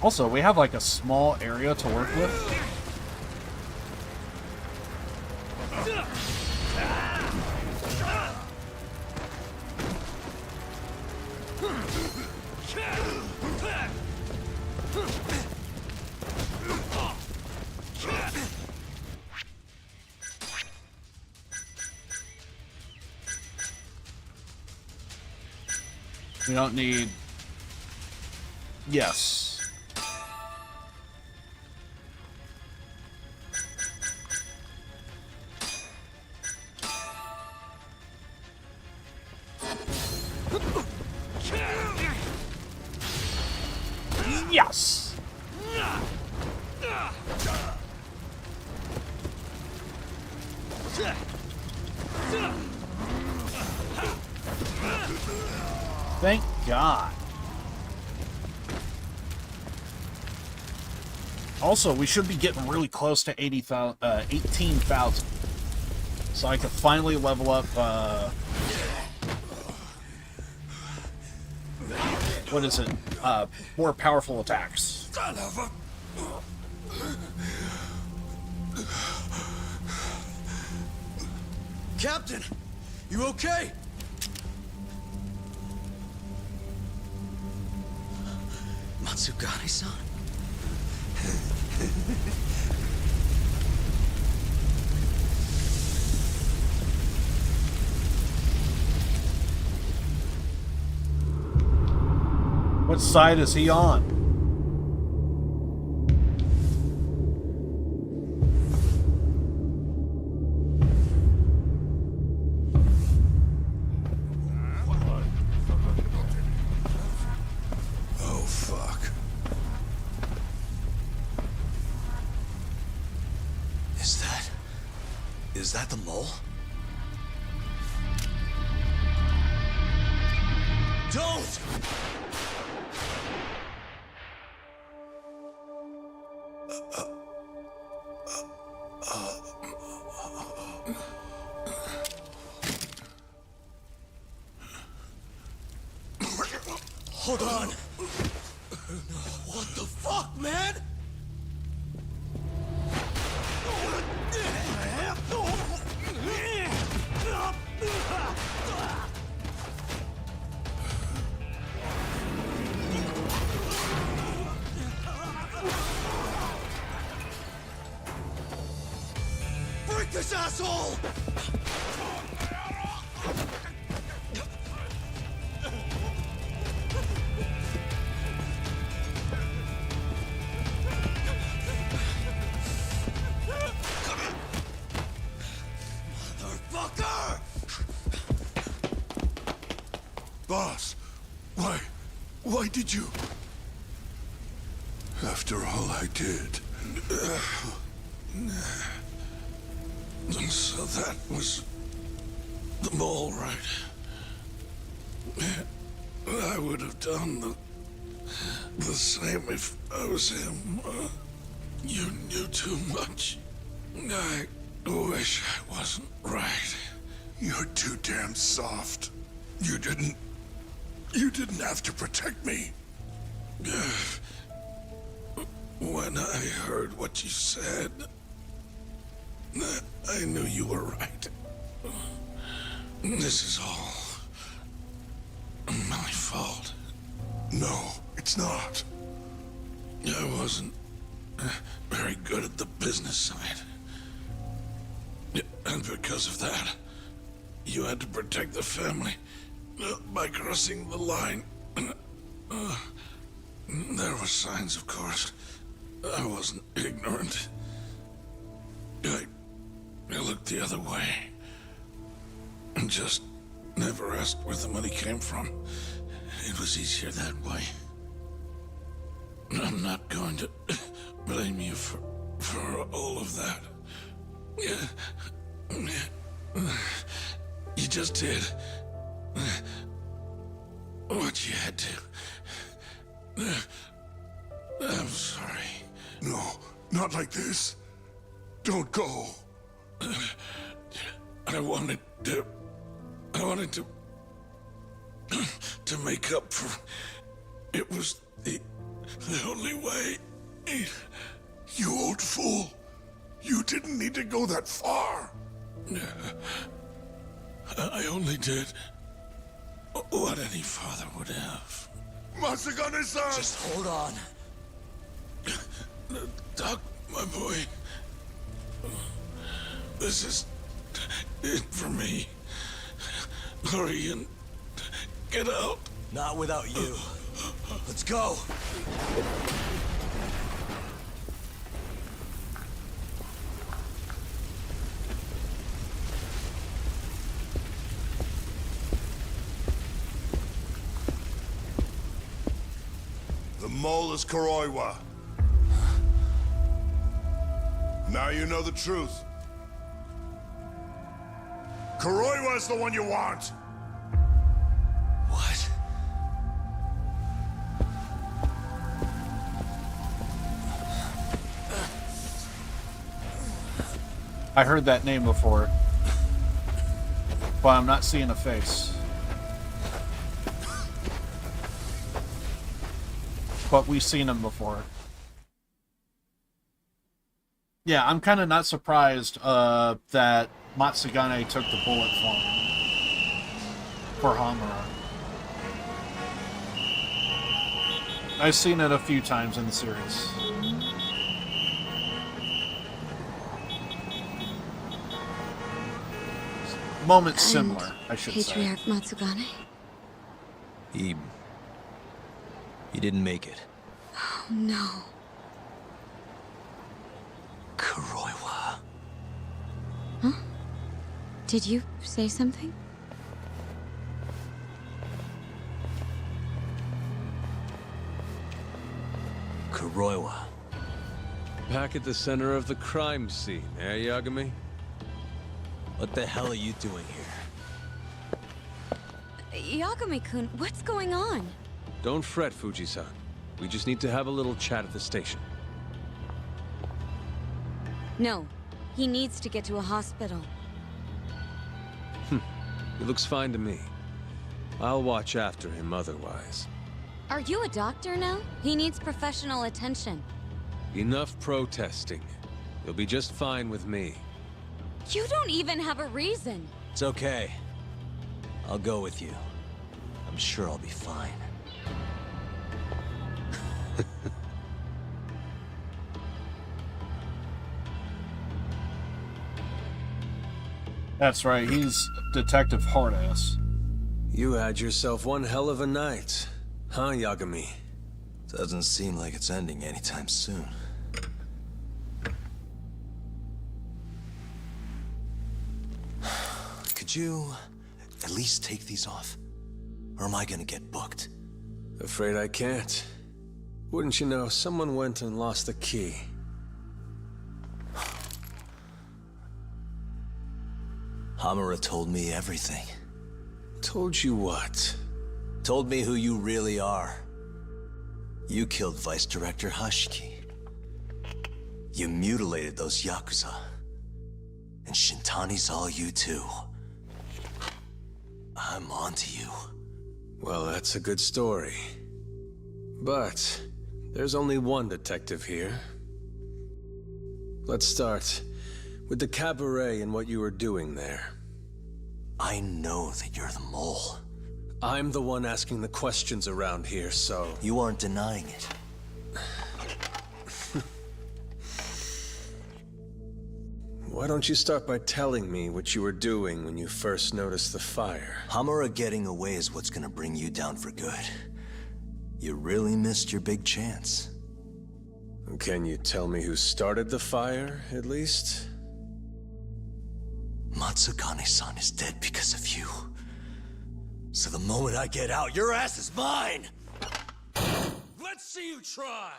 Also, we have like a small area to work with. We don't need... Yes. Yes! Thank God. Also, we should be getting really close to 18,000. So I can finally level up, what is it? More powerful attacks. Son of a... Captain, you okay? Matsugane-san? What side is he on? Oh, fuck. Is that the mole? Don't! Hold on. What the fuck, man? Break this asshole! Motherfucker! Boss, why did you... After all I did... So that was the mole, right? I would have done the same if I was him. You knew too much. I wish I wasn't right. You're too damn soft. You didn't have to protect me. When I heard what you said, I knew you were right. This is all my fault. No, it's not. I wasn't very good at the business side. And because of that, you had to protect the family by crossing the line. There were signs, of course. I wasn't ignorant. I looked the other way. And just never asked where the money came from. It was easier that way. I'm not going to blame you for all of that. You just did what you had to. I'm sorry. No, not like this. Don't go. I wanted to make up for. It was the only way. You old fool. You didn't need to go that far. I only did what any father would have. Masagane-san! Just hold on. Doc, my boy. This is it for me. Hurry and get out. Not without you. Let's go. The mole is Kuroiwa. Now you know the truth. Kuroiwa is the one you want. What? I heard that name before, but I'm not seeing a face. But we've seen him before. Yeah, I'm kind of not surprised that Matsugane took the bullet for Hamura. I've seen it a few times in the series. Moments similar, I should say. Patriarch Matsugane? He didn't make it. Oh, no. Kuroiwa. Huh? Did you say something? Kuroiwa. Back at the center of the crime scene, eh, Yagami? What the hell are you doing here? Yagami-kun, what's going on? Don't fret, Fuji-san. We just need to have a little chat at the station. No, he needs to get to a hospital. He looks fine to me. I'll watch after him otherwise. Are you a doctor now? He needs professional attention. Enough protesting. He'll be just fine with me. You don't even have a reason. It's okay. I'll go with you. I'm sure I'll be fine. That's right, he's Detective Hardass. You had yourself one hell of a night, huh, Yagami? Doesn't seem like it's ending anytime soon. Could you at least take these off? Or am I gonna get booked? Afraid I can't. Wouldn't you know, someone went and lost the key. Hamura told me everything. Told you what? Told me who you really are. You killed Vice Director Hashiki. You mutilated those Yakuza. And Shintani's all you too. I'm on to you. Well, that's a good story. But there's only one detective here. Let's start with the cabaret and what you were doing there. I know that you're the mole. I'm the one asking the questions around here, so... You aren't denying it. Why don't you start by telling me what you were doing when you first noticed the fire? Hamura getting away is what's gonna bring you down for good. You really missed your big chance. Can you tell me who started the fire, at least? Matsugane-san is dead because of you. So the moment I get out, your ass is mine! Let's see you try!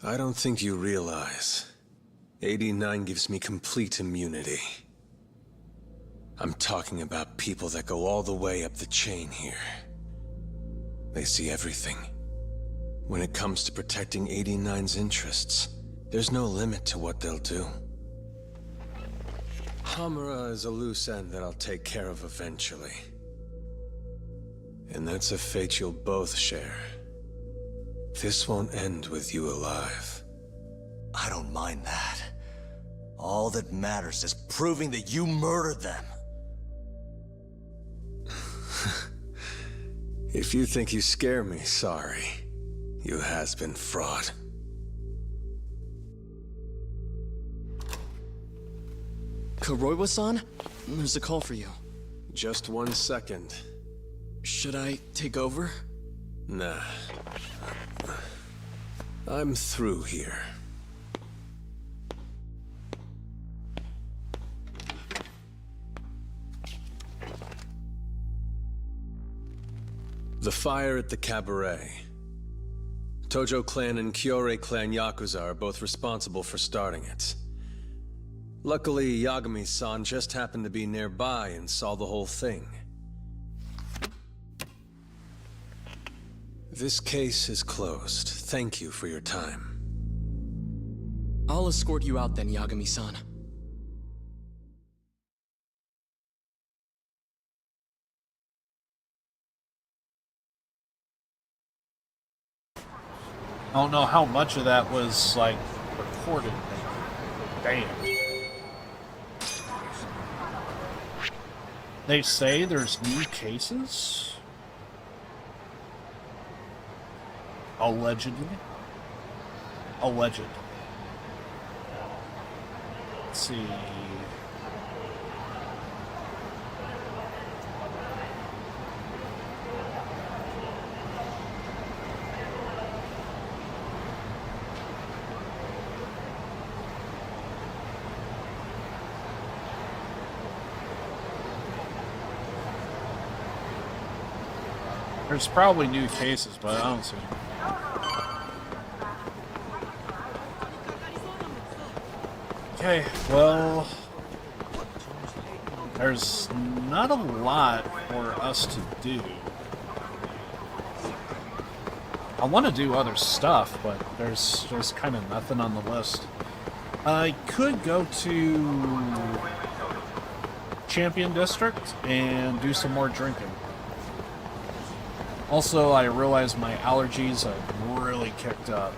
I don't think you realize. 89 gives me complete immunity. I'm talking about people that go all the way up the chain here. They see everything. When it comes to protecting 89's interests, there's no limit to what they'll do. Hamura is a loose end that I'll take care of eventually. And that's a fate you'll both share. This won't end with you alive. I don't mind that. All that matters is proving that you murdered them. If you think you scare me, sorry. You has-been fraud. Kuroiwa-san? There's a call for you. Just 1 second. Should I take over? Nah. I'm through here. The fire at the cabaret. Tojo clan and Kyorei clan Yakuza are both responsible for starting it. Luckily, Yagami-san just happened to be nearby and saw the whole thing. This case is closed. Thank you for your time. I'll escort you out then, Yagami-san. I don't know how much of that was, like, recorded. Damn. They say there's new cases? Allegedly. Alleged. Let's see. There's probably new cases, but I don't see them. Okay, well, there's not a lot for us to do. I want to do other stuff, but there's kind of nothing on the list. I could go to Champion District and do some more drinking. Also, I realize my allergies have really kicked up.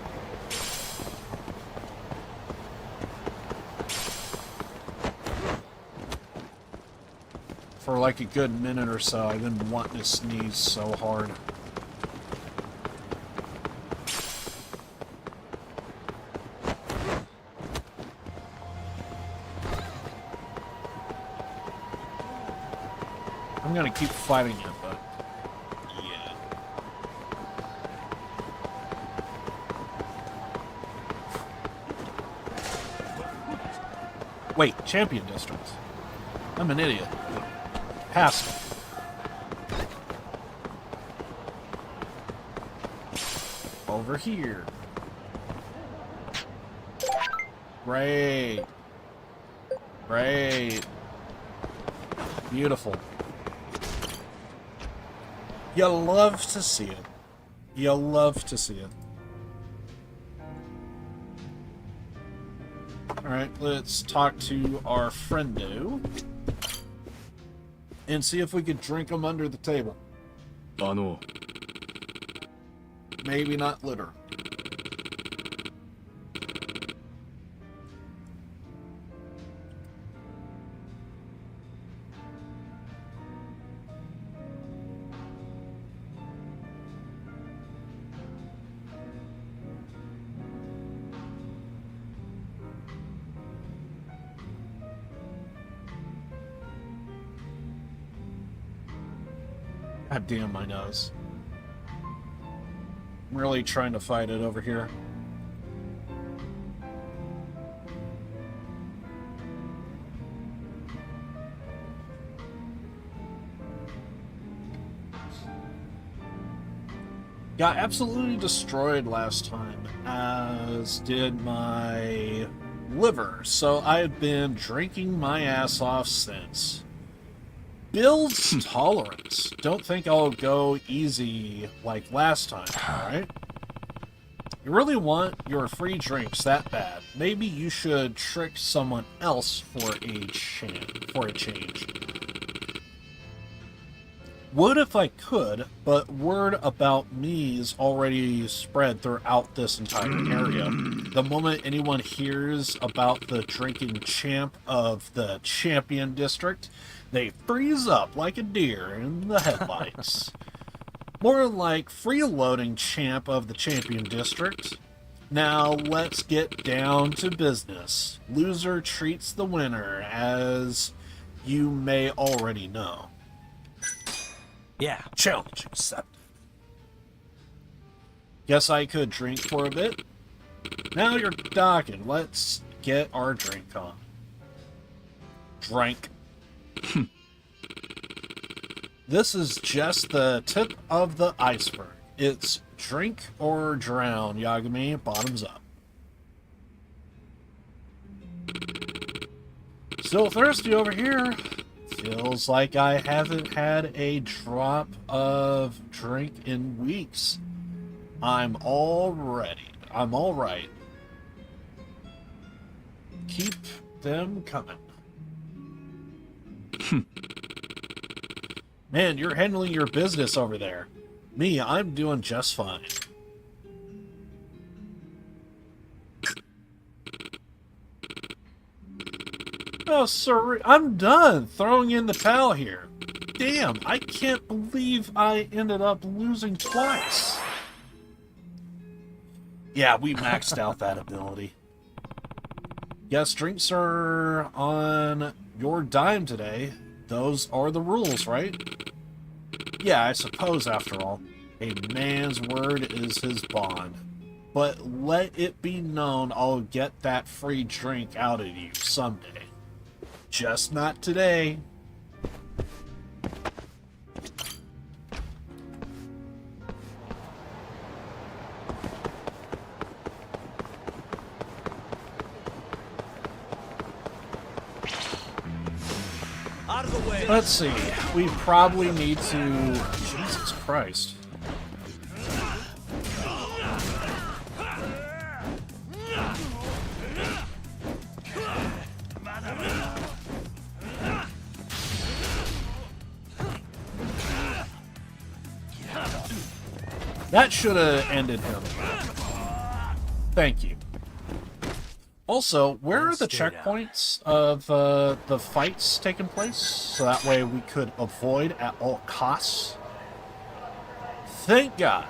For like a good minute or so, I've been wanting to sneeze so hard. I'm gonna keep fighting it, but... yeah. Wait, Champion District. I'm an idiot. Past it. Over here. Great. Great. Beautiful. You love to see it. You love to see it. Alright, let's talk to our friendo and see if we could drink them under the table. Maybe not litter. God damn my nose. I'm really trying to fight it over here. Got absolutely destroyed last time, as did my liver, so I've been drinking my ass off since. Builds tolerance. Don't think I'll go easy like last time, alright? You really want your free drinks that bad. Maybe you should trick someone else for a change. Would if I could, but word about me is already spread throughout this entire area. The moment anyone hears about the drinking champ of the Champion District, they freeze up like a deer in the headlights. More like freeloading champ of the Champion District. Now let's get down to business. Loser treats the winner, as you may already know. Yeah. Challenge accepted. Guess I could drink for a bit. Now you're talking. Let's get our drink on. Drink. This is just the tip of the iceberg. It's drink or drown, Yagami. Bottoms up. Still thirsty over here. Feels like I haven't had a drop of drink in weeks. I'm all ready. I'm all right. Keep them coming. Man, you're handling your business over there. Me, I'm doing just fine. Oh, sorry. I'm done throwing in the towel here. Damn, I can't believe I ended up losing twice. Yeah, we maxed out that ability. Yes, drinks are on your dime today. Those are the rules, right? Yeah, I suppose, after all, a man's word is his bond. But let it be known I'll get that free drink out of you someday. Just not today. Out of the way. Let's see. We probably need to... Jesus Christ. That should have ended him. Thank you. Also, where are the checkpoints of the fights taking place? So that way we could avoid at all costs. Thank God.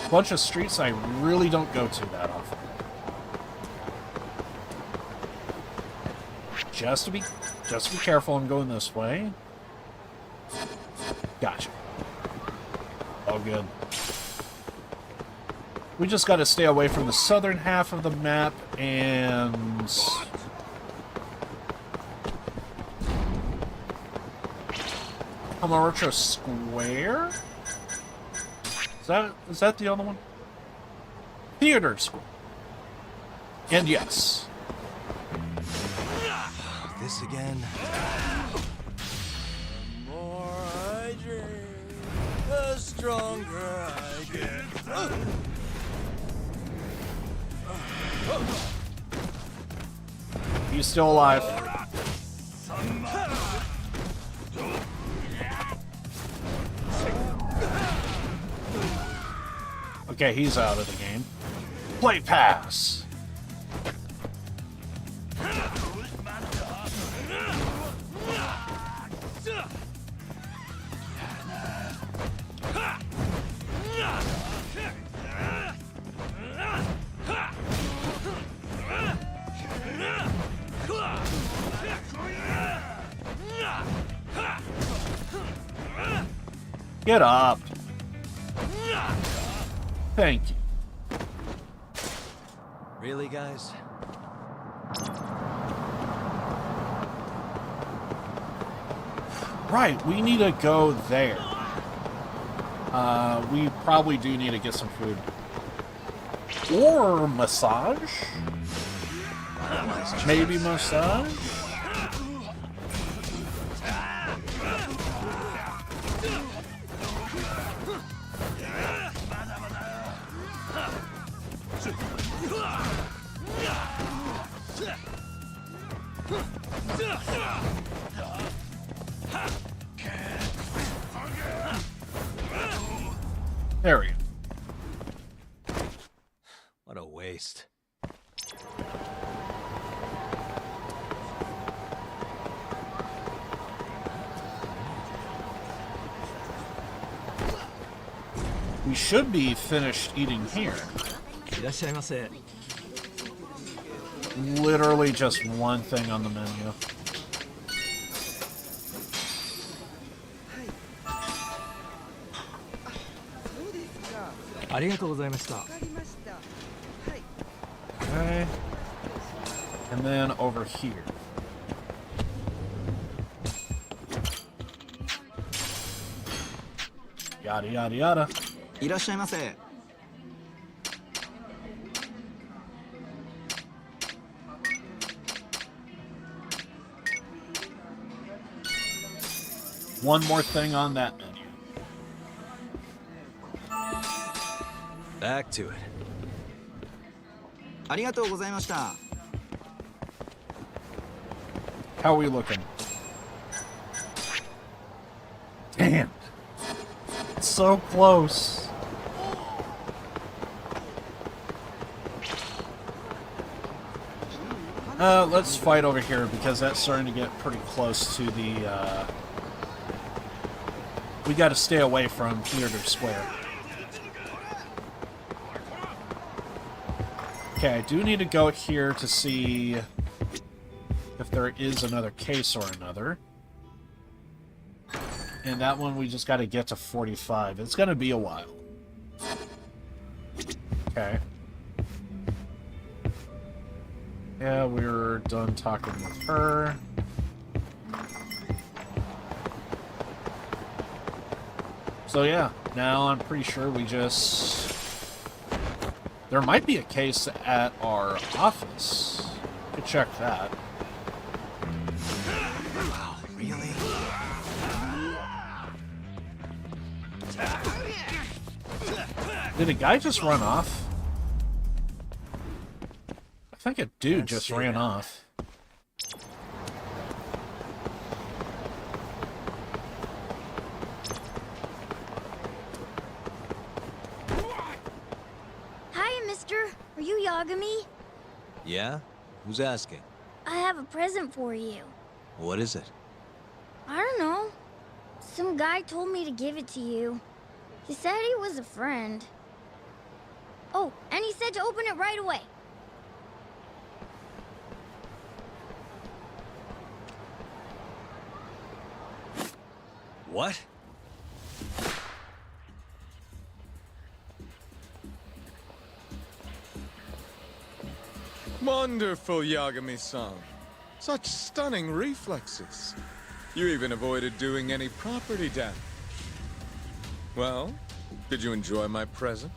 Bunch of streets I really don't go to that often. Just to be careful, I'm going this way. Gotcha. All good. We just got to stay away from the southern half of the map and... Kamoper Square? Is that the other one? Theater Square. And yes. This again. The more I drink. the stronger I get. He's still alive. Okay, he's out of the game. Play pass. Get up. Thank you. Really, guys? Right, we need to go there. We probably do need to get some food. Or massage? Maybe massage? There we go. What a waste. We should be finished eating here. Literally just one thing on the menu. Okay. And then over here. Yada yada yada. いらっしゃいませ。 One more thing on that menu. Back to it. ありがとうございました。 How are we looking? Damn. It's so close. Let's fight over here because that's starting to get pretty close to the, we gotta stay away from Theater Square. Okay, I do need to go here to see if there is another case or another. And that one we just gotta get to 45. It's gonna be a while. Okay. Yeah, we're done talking with her. So yeah, now I'm pretty sure we just... There might be a case at our office. Could check that. Wow, really? Did a guy just run off? I think a dude just ran off. Hi, mister. Are you Yagami? Yeah? Who's asking? I have a present for you. What is it? I don't know. Some guy told me to give it to you. He said he was a friend. Oh, and he said to open it right away. What? Wonderful, Yagami-san. Such stunning reflexes. You even avoided doing any property damage. Well, did you enjoy my present?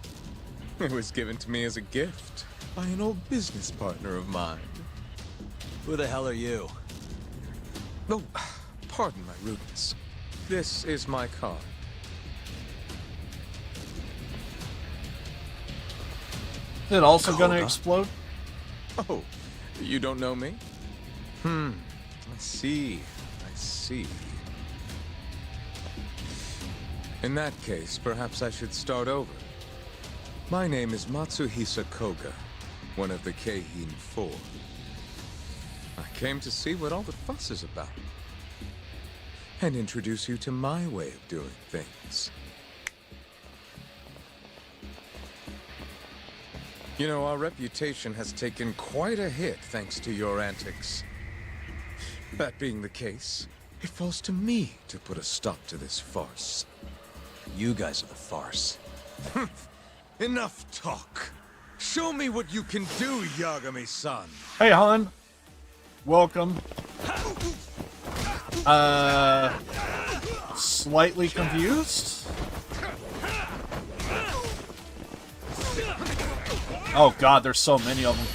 It was given to me as a gift by an old business partner of mine. Who the hell are you? Oh, pardon my rudeness. This is my card. it also gonna Koga? explode? Oh, you don't know me? I see. I see. In that case, perhaps I should start over. My name is Matsuhisa Koga, one of the Keihin Four. I came to see what all the fuss is about, and introduce you to my way of doing things. You know, our reputation has taken quite a hit thanks to your antics. That being the case, it falls to me to put a stop to this farce. You guys are the farce. Enough talk. Show me what you can do, Yagami-san. Hey, hon. Welcome. Slightly confused? Oh god, there's so many of them.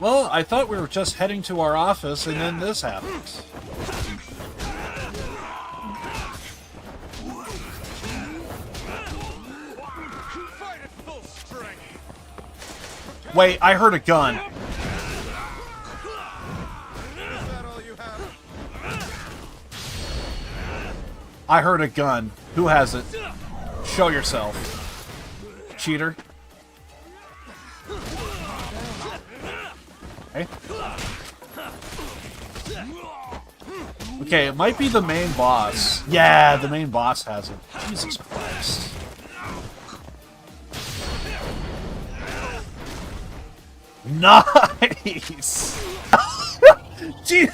Well, I thought we were just heading to our office and then this happens. Wait, I heard a gun. I heard a gun. Who has it? Show yourself. Cheater. Okay. Okay, it might be the main boss. Yeah, the main boss has it. Jesus Christ. Nice! Gee,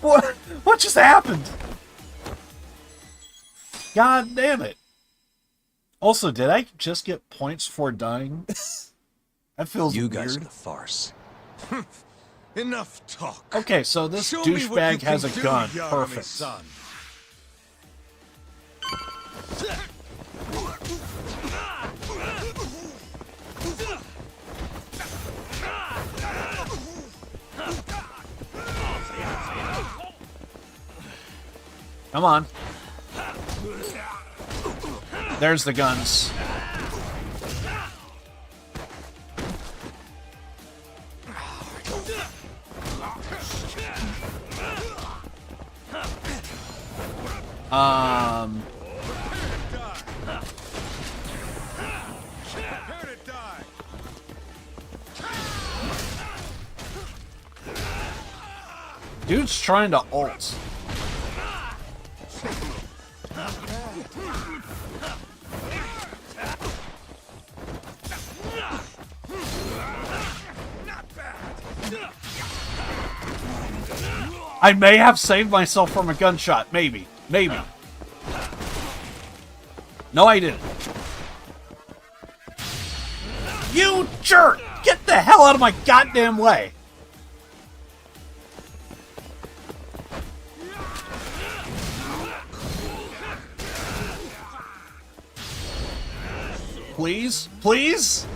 what just happened? God damn it. Also, did I just get points for dying? That feels You weird. guys are the farce. Enough talk. Okay, so this Show me what douchebag you has can a gun. do, Perfect. Yagami-san. Come on. There's the guns. Dude's trying to ult. I may have saved myself from a gunshot. Maybe. Maybe. No, I didn't. You jerk! Get the hell out of my goddamn way! Please? Please?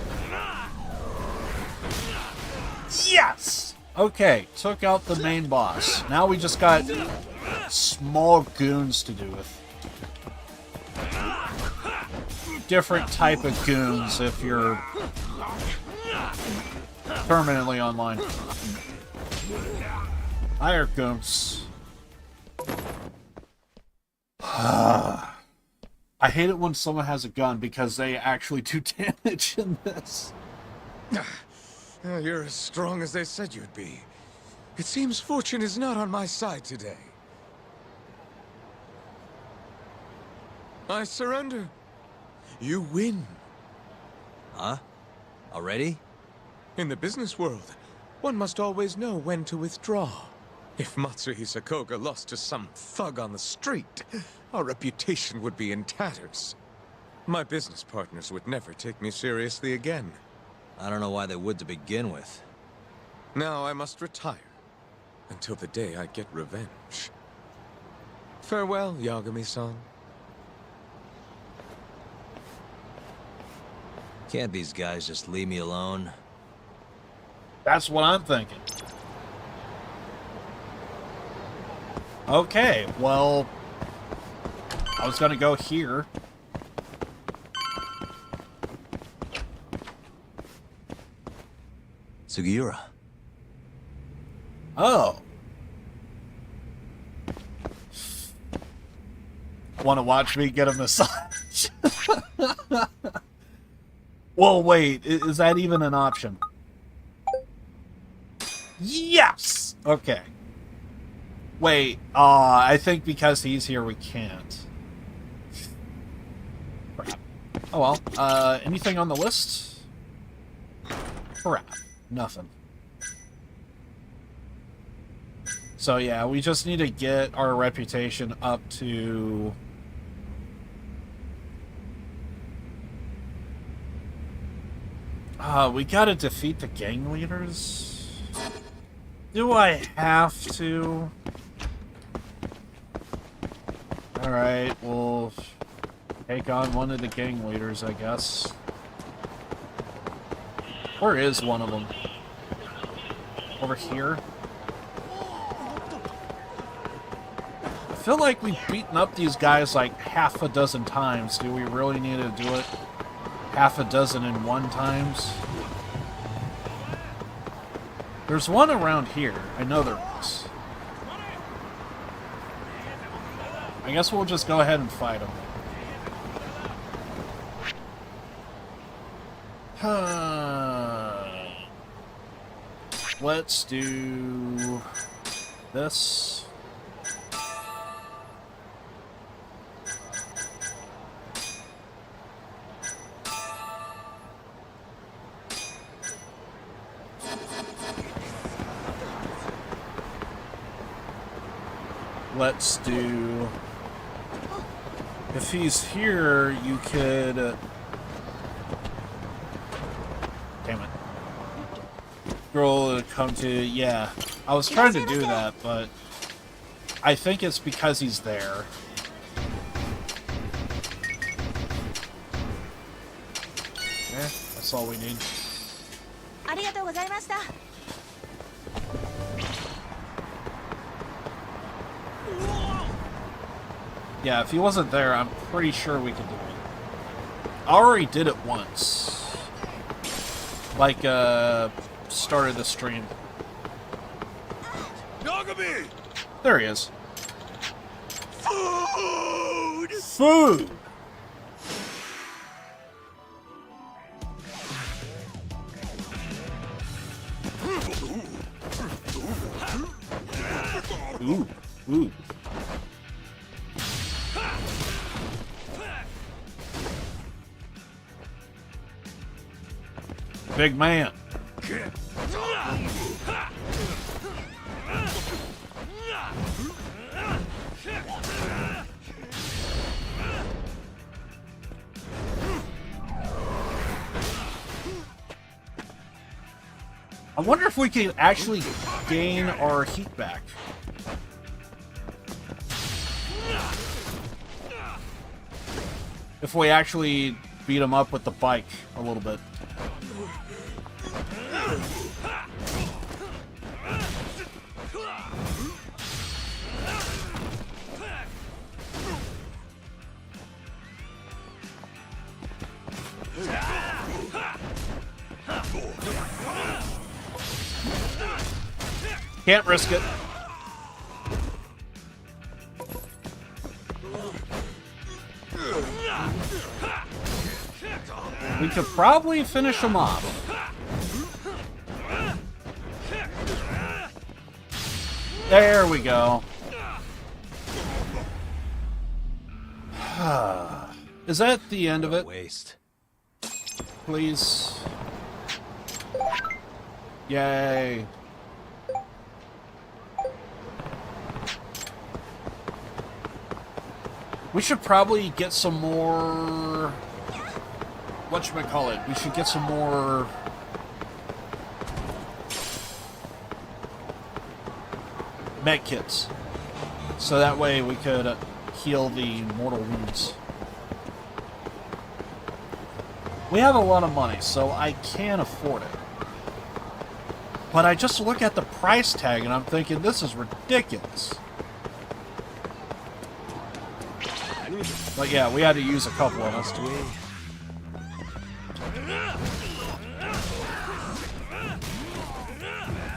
Yes! Okay, took out the main boss. Now we just got small goons to do with. Different type of goons if you're permanently online. Higher goons. I hate it when someone has a gun because they actually do damage in this. You're as strong as they said you'd be. It seems fortune is not on my side today. I surrender. You win. Huh? Already? In the business world, one must always know when to withdraw. If Matsuhisa Koga lost to some thug on the street, our reputation would be in tatters. My business partners would never take me seriously again. I don't know why they would to begin with. Now I must retire, until the day I get revenge. Farewell, Yagami-san. Can't these guys just leave me alone? That's what I'm thinking. Okay, well, I was gonna go here. Sugiura. Oh. Want to watch me get a massage? Well, wait. Is that even an option? Yes! Okay. Wait. I think because he's here we can't. Crap. Oh well. Anything on the list? Crap. Nothing. So yeah, we just need to get our reputation up to... we gotta defeat the gang leaders? Do I have to? Alright, we'll take on one of the gang leaders, I guess. Where is one of them? Over here? I feel like we've beaten up these guys like half a dozen times. Do we really need to do it half a dozen in one times? There's one around here. I know there is. I guess we'll just go ahead and fight him. Let's do this. Let's do... If he's here, you could... Damn it. Girl come to... Yeah. I was trying to do that, but... I think it's because he's there. Yeah, that's all we need. Yeah, if he wasn't there, I'm pretty sure we could do it. I already did it once. Like, started the stream. Yagami! There he is. Food! Food! Ooh, ooh. Big man. I wonder if we can actually gain our heat back. If we actually beat him up with the bike a little bit. Can't risk it. We could probably finish him off. There we go. Is that the end of it? Waste. Please. Yay. We should probably get some more... Whatchamacallit? We should get some more... med kits. So that way we could heal the mortal wounds. We have a lot of money, so I can afford it. But I just look at the price tag and I'm thinking, this is ridiculous. But yeah, we had to use a couple of us.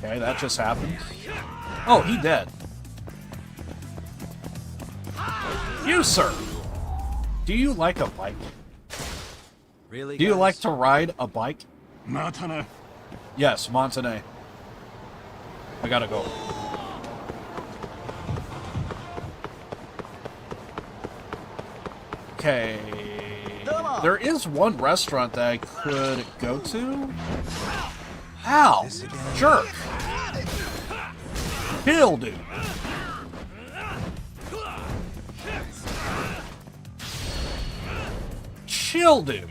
Okay, that just happened. Oh, he dead. You, sir! Do you like a bike? Really? Do you guys? like to ride a bike? Matane. Yes, Montane. I gotta go. Okay. There is one restaurant that I could go to. Ow! Jerk! Kill, dude! Chill, dude!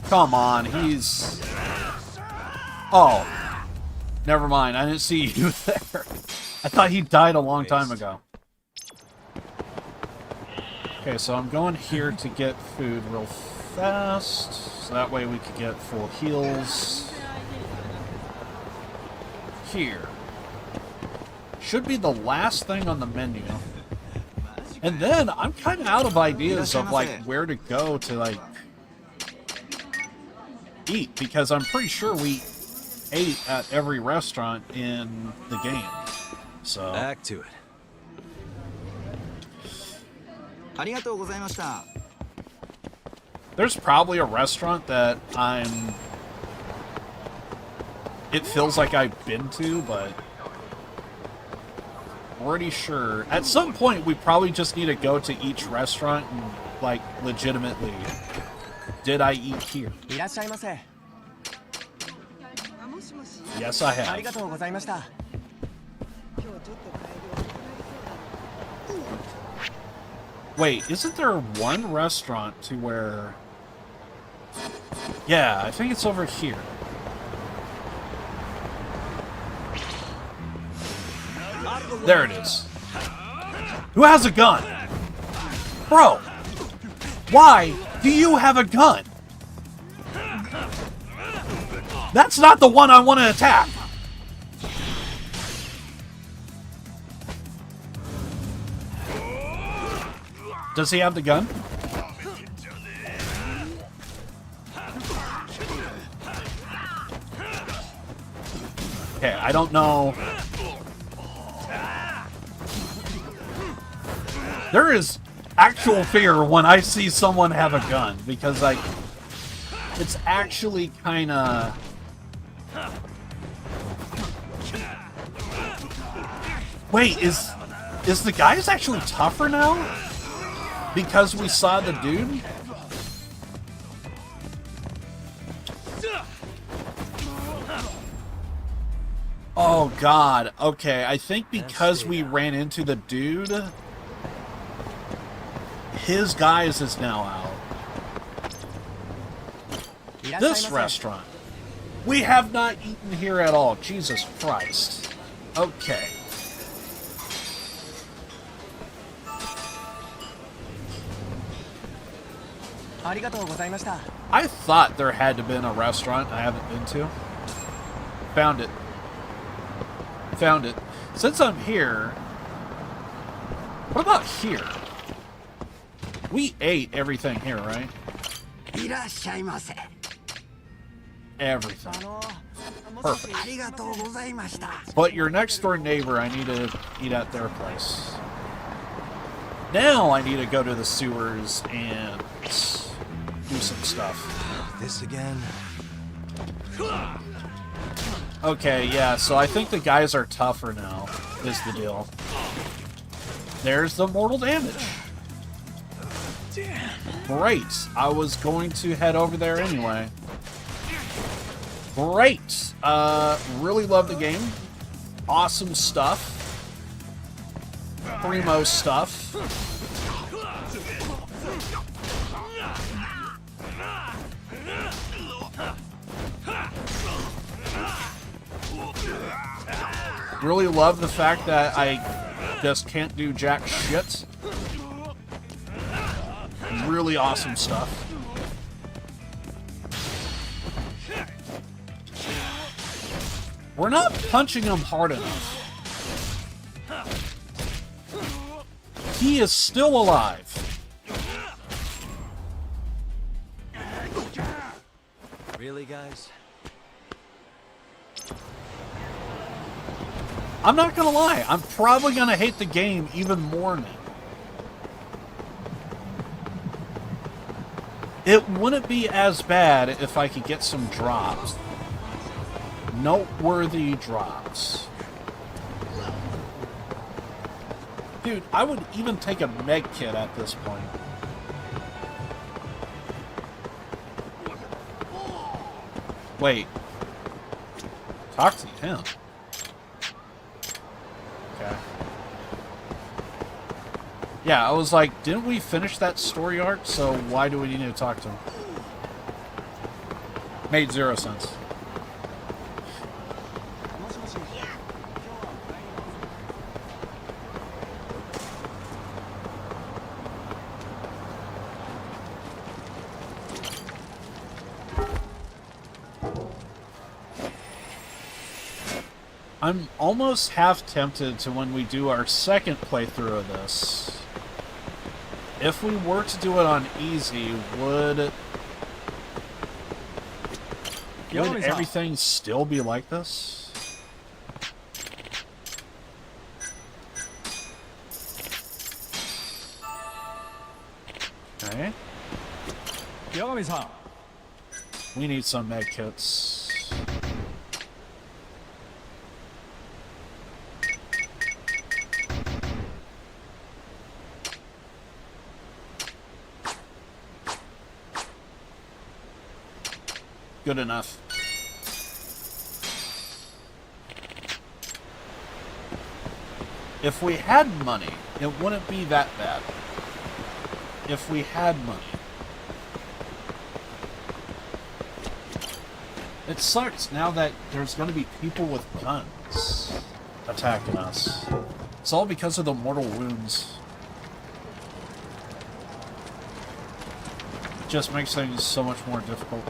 Come on, he's... Oh. Never mind, I didn't see you there. I thought he died a long time ago. Okay, so I'm going here to get food real fast. So that way we can get full heals. Here. Should be the last thing on the menu. And then I'm kind of out of ideas of like where to go to like eat, because I'm pretty sure we ate at every restaurant in the game. So back to it. ありがとうございました。 there's probably a restaurant that it feels like I've been to, but pretty sure at some point we probably just need to go to each restaurant and like legitimately, did I eat here? いらっしゃいませ。 Yes, I ありが have. とうございました。 Wait, isn't there one restaurant to where... Yeah, I think it's over here. There it is. Who has a gun? Bro, why do you have a gun? That's not the one I want to attack. Does he have the gun? Okay, I don't know. There is actual fear when I see someone have a gun, because like it's actually kind of... Wait, is the guys actually tougher now? Because we saw the dude? Oh god, okay, I think because we ran into the dude, his guys is now out. This restaurant. We have not eaten here at all, Jesus Christ. Okay. I thought there had to have been a restaurant I haven't been to. Found it. Found it. Since I'm here... What about here? We ate everything here, right? Everything. Perfect. But your next door neighbor, I need to eat at their place. Now I need to go to the sewers and do some stuff. This again? Okay, yeah, so I think the guys are tougher now, is the deal. There's the mortal damage. Damn. Great. I was going to head over there anyway. Great. Really love the game. Awesome stuff. Primo stuff. Really love the fact that I just can't do jack shit. Really awesome stuff. We're not punching him hard enough. He is still alive. Really, guys? I'm not gonna lie, I'm probably gonna hate the game even more now. It wouldn't be as bad if I could get some drops. Noteworthy drops. Dude, I would even take a med kit at this point. Wait. Talk to him. Okay. Yeah, I was like, didn't we finish that story arc? So why do we need to talk to him? Made 0 sense. I'm almost half tempted to, when we do our second playthrough of this, if we were to do it on easy, would everything still be like this? Okay. We need some med kits. Good enough. If we had money, it wouldn't be that bad. If we had money. It sucks now that there's going to be people with guns attacking us. It's all because of the mortal wounds. It just makes things so much more difficult.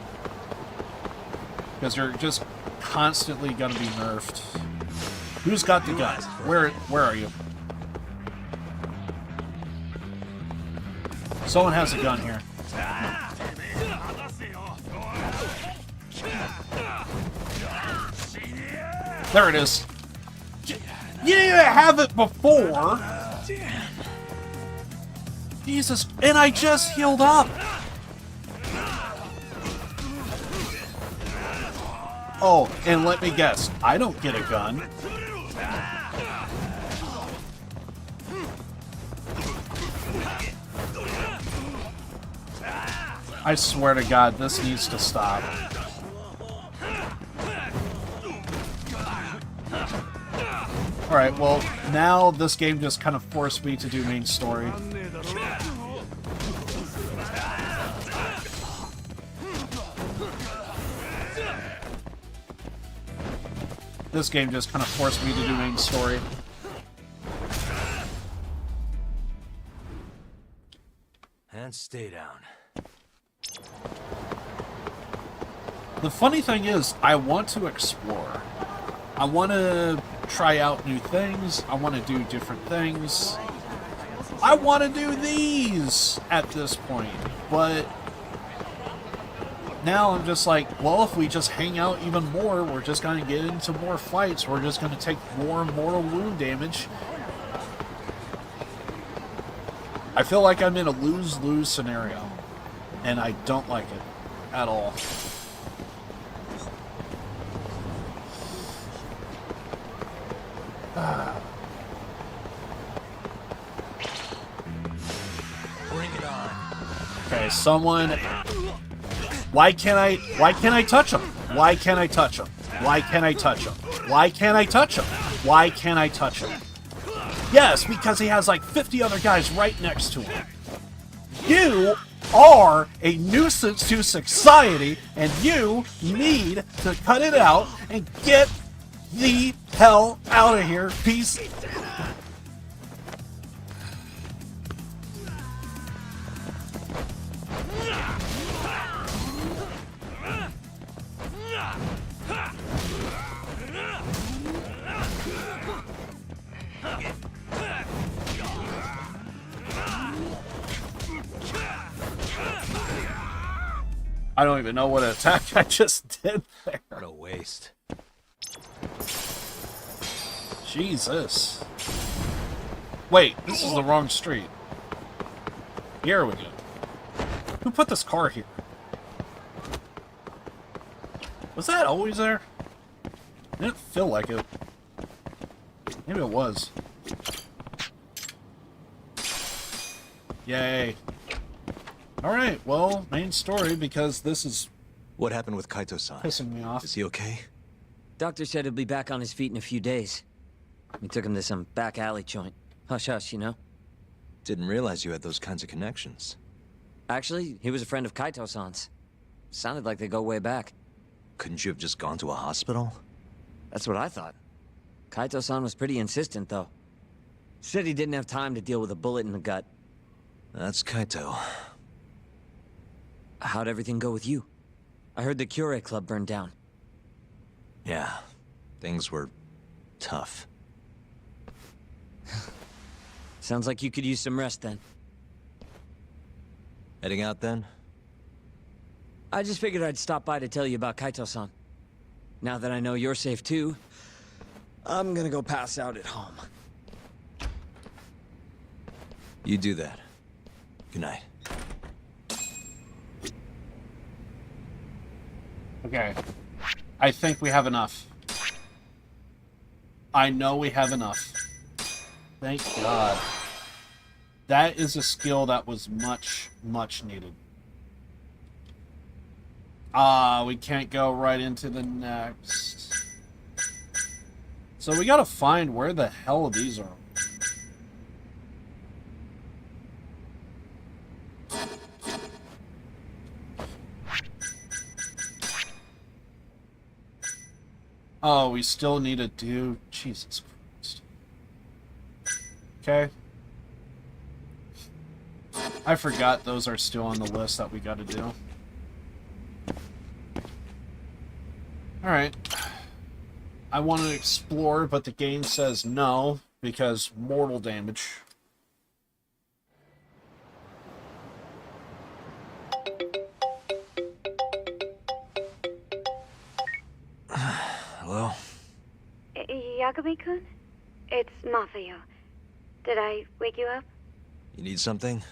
Because you're just constantly gonna be nerfed. Who's got the gun? Where are you? Someone has a gun here. There it is. You didn't have it before. Jesus, and I just healed up. Oh, and let me guess, I don't get a gun. I swear to God, this needs to stop. Alright, well, now this game just kind of forced me to do main story. This game just kind of forced me to do main story. And stay down. The funny thing is, I want to explore. I want to try out new things. I want to do different things. I want to do these at this point, but now I'm just like, well, if we just hang out even more, we're just going to get into more fights. We're just going to take more mortal wound damage. I feel like I'm in a lose-lose scenario, and I don't like it at all. Bring it on. Okay, someone. Why can't I touch him? Why can't I touch him? Why can't I touch him? Why can't I touch him? Why can't I touch him? Yes, because he has like 50 other guys right next to him. You are a nuisance to society, and you need to cut it out and get the hell out of here. Peace. I don't even know what attack I just did there. What a waste. Jesus. Wait, this is the wrong street. Here we go. Who put this car here? Was that always there? It didn't feel like it. Maybe it was. Yay. Alright, well, main story, because this is What happened with Kaito-san? pissing me off. Is he okay? Doctor said he'll be back on his feet in a few days. We took him to some back alley joint. Hush hush, you know? Didn't realize you had those kinds of connections. Actually, he was a friend of Kaito-san's. Sounded like they go way back. Couldn't you have just gone to a hospital? That's what I thought. Kaito-san was pretty insistent, though. Said he didn't have time to deal with a bullet in the gut. That's Kaito. How'd everything go with you? I heard the Cure Club burned down. Yeah, things were tough. Sounds like you could use some rest then. Heading out then? I just figured I'd stop by to tell you about Kaito-san. Now that I know you're safe too, I'm gonna go pass out at home. You do that. Good night. Okay. I think we have enough. I know we have enough. Thank God. That is a skill that was much, much needed. We can't go right into the next. So we gotta find where the hell these are. Oh, we still need to do... Jesus Christ. Okay. I forgot those are still on the list that we gotta do. Alright. I want to explore, but the game says no, because mortal damage. Hello? Yagami-kun? It's Mafuyu. Did I wake you up? You need something?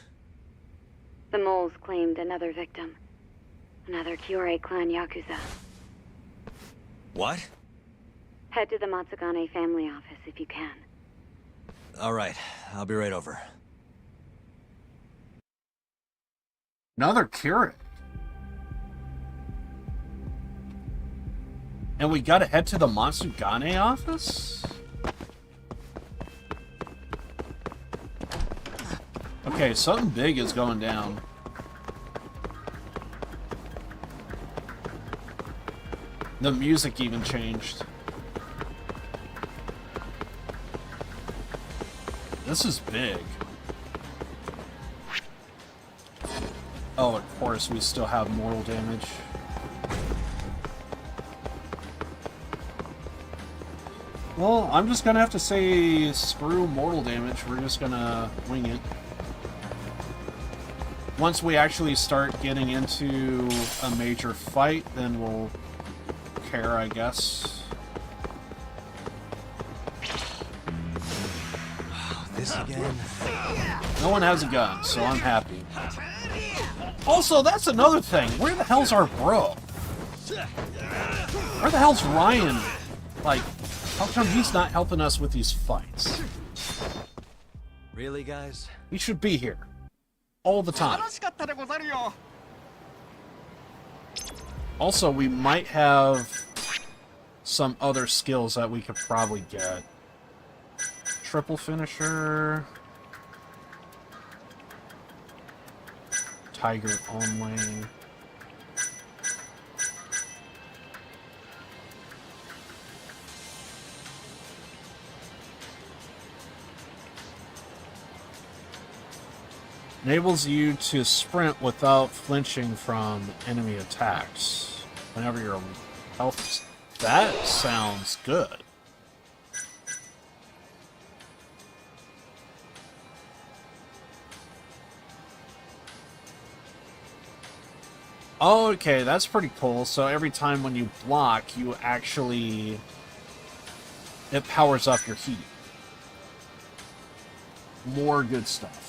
The moles claimed another victim. Another Kyorei clan Yakuza. What? Head to the Matsugane family office if you can. Alright, I'll be right over. Another Keurig. And we gotta head to the Matsugane office? Okay, something big is going down. The music even changed. This is big. Oh, of course, we still have mortal damage. Well, I'm just gonna have to say screw mortal damage. We're just gonna wing it. Once we actually start getting into a major fight, then we'll care, I guess. This again? No one has a gun, so I'm happy. Also, that's another thing. Where the hell's our bro? Where the hell's Ryan? Like, how come he's not helping us with these fights? Really, guys? He should be here. All the time. Also, we might have some other skills that we could probably get. Triple finisher. Tiger only. Enables you to sprint without flinching from enemy attacks. Whenever your health... That sounds good. Oh, okay, that's pretty cool. So every time when you block, you actually... it powers up your heat. More good stuff.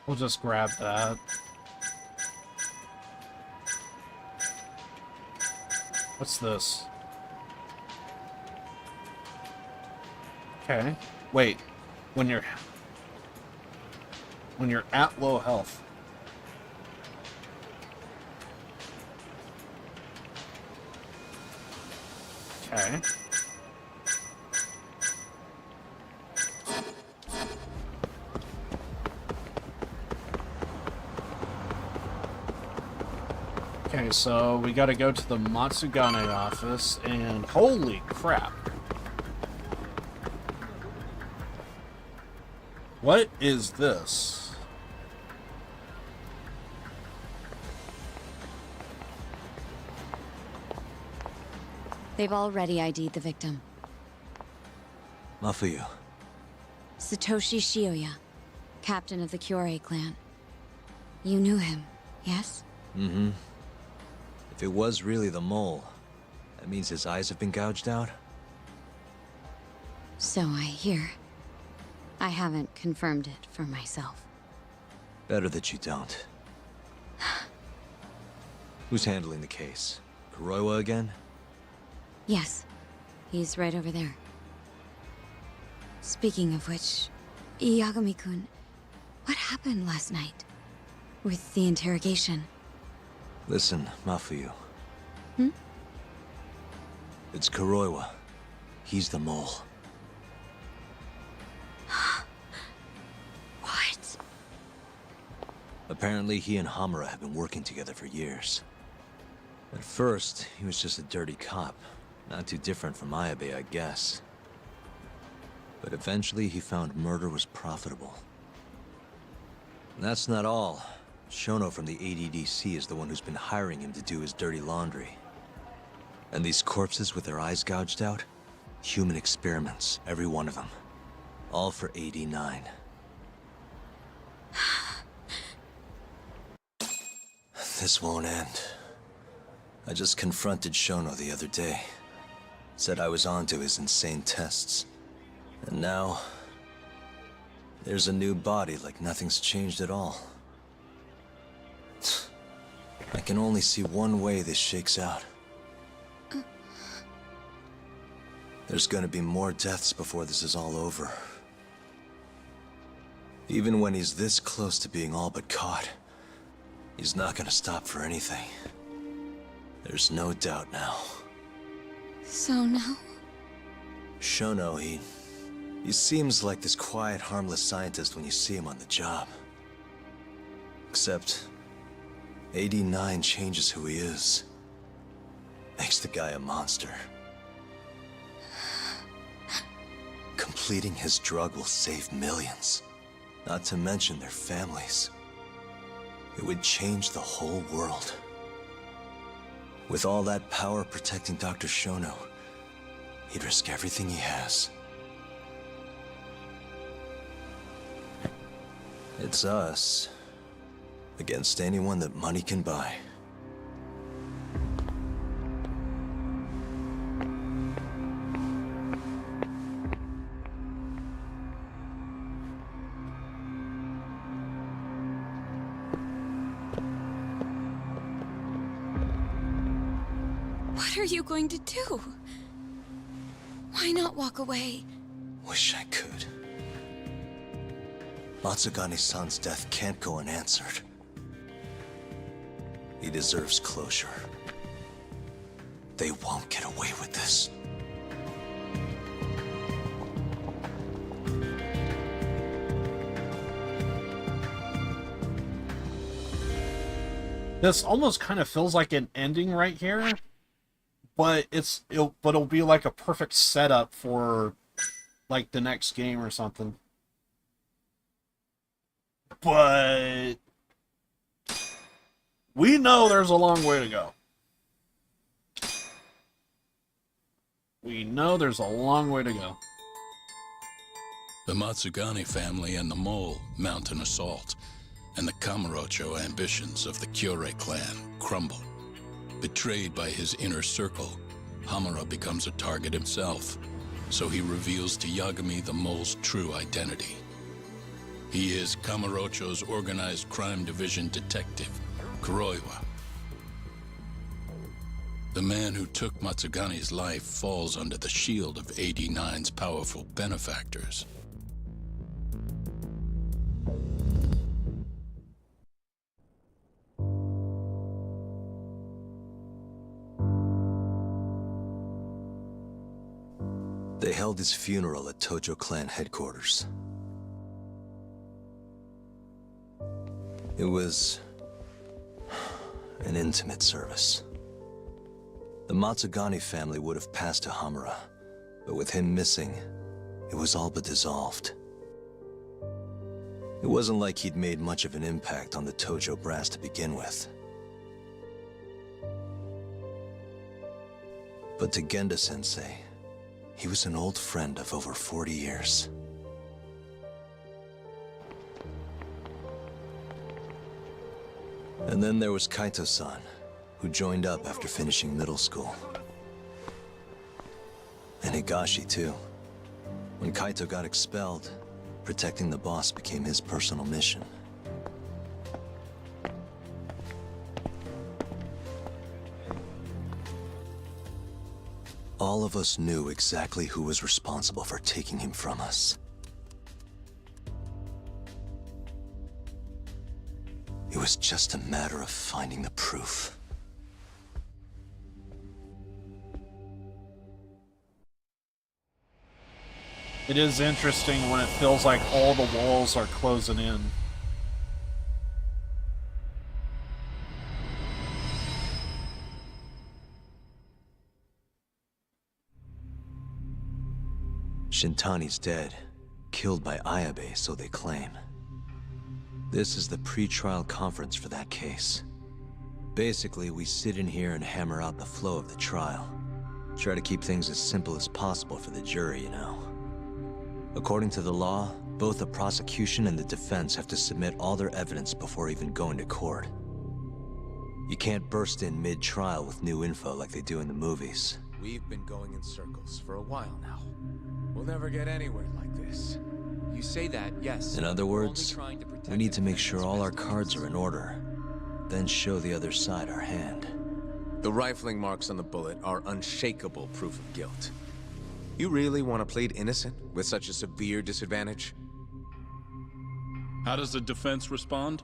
We'll just grab that. What's this? Okay. Wait. When you're at low health. Okay. Okay, so we gotta go to the Matsugane office, and holy crap. What is this? They've already ID'd the victim. Mafuyu. Satoshi Shioya, captain of the Kyorei clan. You knew him, yes? Mm-hmm. If it was really the mole, that means his eyes have been gouged out? So I hear. I haven't confirmed it for myself. Better that you don't. Who's handling the case? Kuroiwa again? Yes. He's right over there. Speaking of which, Yagami-kun, what happened last night? With the interrogation? Listen, Mafuyu. Hmm? It's Kuroiwa. He's the mole. What? Apparently he and Hamura have been working together for years. At first, he was just a dirty cop. Not too different from Ayabe, I guess. But eventually he found murder was profitable. And that's not all. Shono from the ADDC is the one who's been hiring him to do his dirty laundry. And these corpses with their eyes gouged out? Human experiments, every one of them. All for 89. This won't end. I just confronted Shono the other day. Said I was onto his insane tests. And now... there's a new body like nothing's changed at all. I can only see one way this shakes out. There's gonna be more deaths before this is all over. Even when he's this close to being all but caught, he's not gonna stop for anything. There's no doubt now. So now? Shono, he seems like this quiet, harmless scientist when you see him on the job. Except, 89 changes who he is. Makes the guy a monster. Completing his drug will save millions. Not to mention their families. It would change the whole world. With all that power protecting Dr. Shono, he'd risk everything he has. It's us against anyone that money can buy. What are you going to do? Why not walk away? Wish I could. Matsugane-san's death can't go unanswered. He deserves closure. They won't get away with this. This almost kind of feels like an ending right here, but it'll be like a perfect setup for like the next game or something. But we know there's a long way to go. We know there's a long way to go. The Matsugane family and the Mole mount an assault, and the Kamurocho ambitions of the Kyorei clan crumble. Betrayed by his inner circle, Hamura becomes a target himself, so he reveals to Yagami the Mole's true identity. He is Kamurocho's organized crime division detective, Kuroiwa. The man who took Matsugane's life falls under the shield of 89's powerful benefactors. They held his funeral at Tojo clan headquarters. It was an intimate service. The Matsugane family would have passed to Hamura, but with him missing, it was all but dissolved. It wasn't like he'd made much of an impact on the Tojo brass to begin with. But to Genda-sensei, he was an old friend of over 40 years. And then there was Kaito-san, who joined up after finishing middle school. And Higashi, too. When Kaito got expelled, protecting the boss became his personal mission. All of us knew exactly who was responsible for taking him from us. It was just a matter of finding the proof. It is interesting when it feels like all the walls are closing in. Shintani's dead, killed by Ayabe, so they claim. This is the pre-trial conference for that case. Basically, we sit in here and hammer out the flow of the trial. Try to keep things as simple as possible for the jury, you know. According to the law, both the prosecution and the defense have to submit all their evidence before even going to court. You can't burst in mid-trial with new info like they do in the movies. We've been going in circles for a while now. We'll never get anywhere like this. You say that, yes. In other words, we need to make sure all our cards are in order, then show the other side our hand. The rifling marks on the bullet are unshakable proof of guilt. You really want to plead innocent with such a severe disadvantage? How does the defense respond?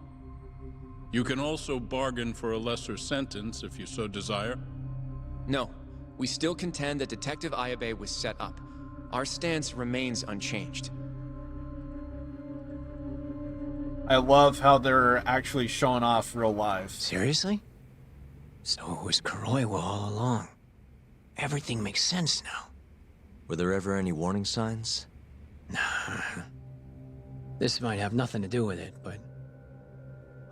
You can also bargain for a lesser sentence if you so desire. No, we still contend that Detective Ayabe was set up. Our stance remains unchanged. I love how they're actually showing off real life. Seriously? So it was Kuroiwa all along. Everything makes sense now. Were there ever any warning signs? Nah. This might have nothing to do with it, but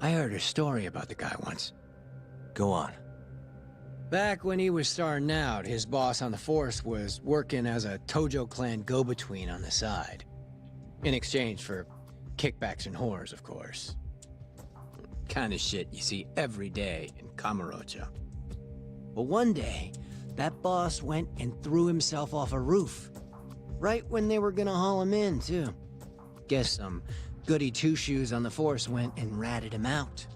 I heard a story about the guy once. Go on. Back when he was starting out, his boss on the force was working as a Tojo clan go-between on the side. In exchange for kickbacks and whores, of course. Kind of shit you see every day in Kamurocho. But one day, that boss went and threw himself off a roof. Right when they were gonna haul him in, too. Guess some goody two-shoes on the force went and ratted him out.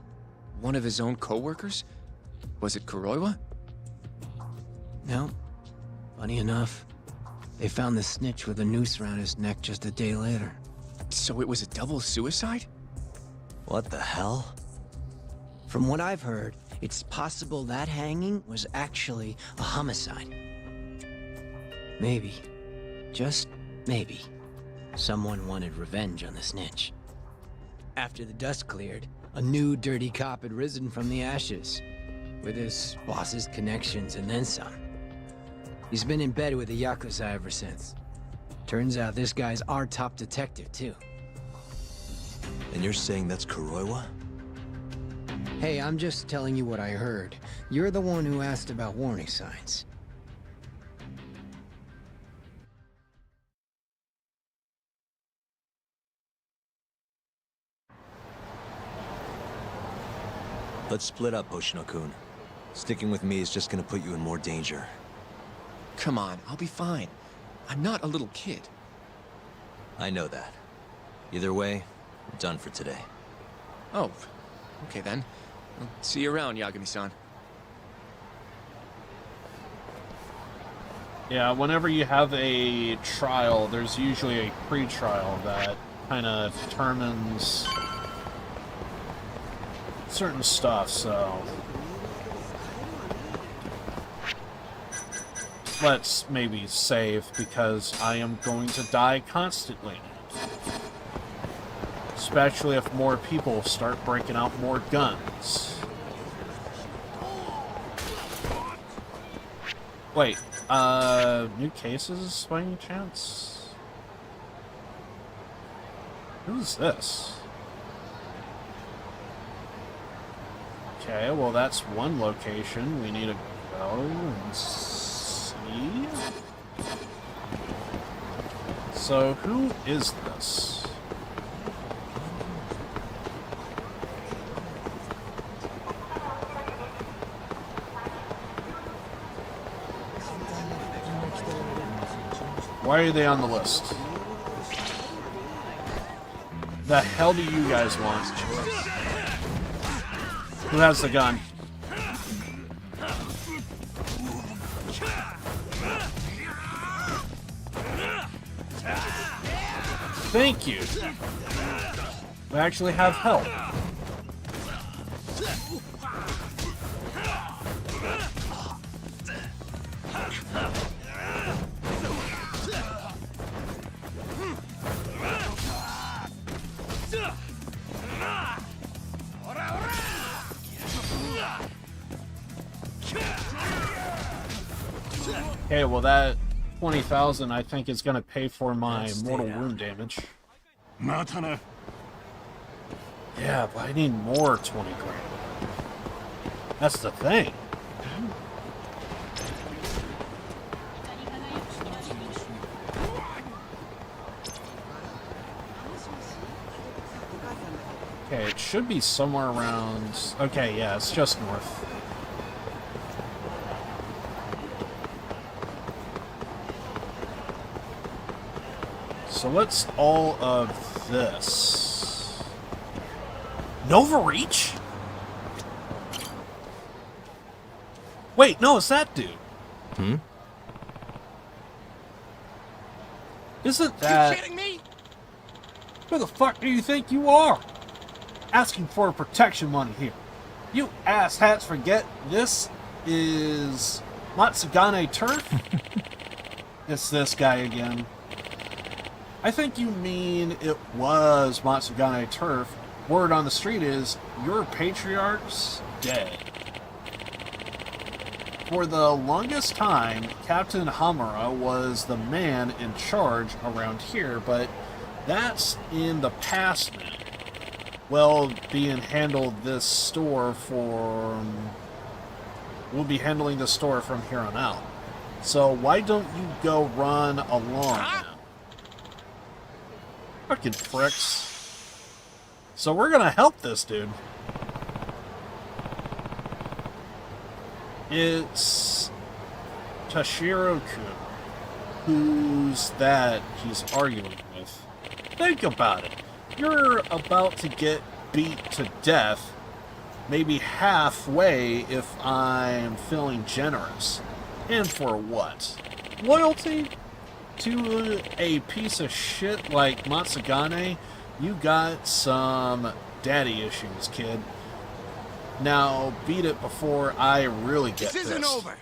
One of his own co-workers? Was it Kuroiwa? No. Funny enough, they found the snitch with a noose around his neck just a day later. So it was a double suicide? What the hell? From what I've heard, it's possible that hanging was actually a homicide. Maybe, just maybe, someone wanted revenge on the snitch. After the dust cleared, a new dirty cop had risen from the ashes, with his boss's connections and then some. He's been in bed with the Yakuza ever since. Turns out this guy's our top detective, too. And you're saying that's Kuroiwa? Hey, I'm just telling you what I heard. You're the one who asked about warning signs. Let's split up, Hoshino-kun. Sticking with me is just gonna put you in more danger. Come on, I'll be fine. I'm not a little kid. I know that. Either way, I'm done for today. Oh, okay then. I'll see you around, Yagami-san. Yeah, whenever you have a trial, there's usually a pre-trial that kind of determines certain stuff, so let's maybe save, because I am going to die constantly. Especially if more people start breaking out more guns. Wait, new cases by any chance? Who's this? Okay, well that's one location we need to go and see. So who is this? Why are they on the list? The hell do you guys want? Who has the gun? Thank you. We actually have help. Okay, well that 20,000 I think is going to pay for my mortal wound damage. Yeah, but I need more 20 grand. That's the thing. Okay, it should be somewhere around... Okay, yeah, it's just north. So what's all of this? Nova Reach? Wait, no, it's that dude. Hmm? Isn't that... You kidding me? Who the fuck do you think you are? Asking for protection money here. You asshats forget this is Matsugane turf? It's this guy again. I think you mean it was Matsugane turf. Word on the street is your patriarch's dead. For the longest time, Captain Hamura was the man in charge around here, but that's in the past now. Well, being handled this store for... We'll be handling the store from here on out. So why don't you go run along now? Fucking fricks. So we're gonna help this dude. It's Tashiro-kun. Who's that he's arguing with? Think about it. You're about to get beat to death, maybe halfway if I'm feeling generous. And for what? Loyalty? To a piece of shit like Matsugane? You got some daddy issues, kid. Now, beat it before I really get This isn't pissed. over.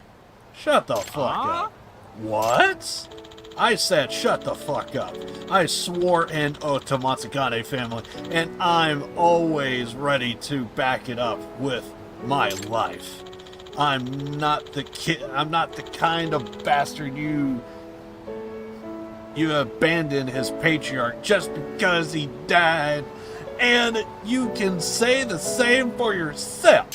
Shut the fuck up. What? I said shut the fuck up. I swore an oath to Matsugane family, and I'm always ready to back it up with my life. I'm not the kind of bastard you you abandoned his patriarch just because he died, and you can say the same for yourself.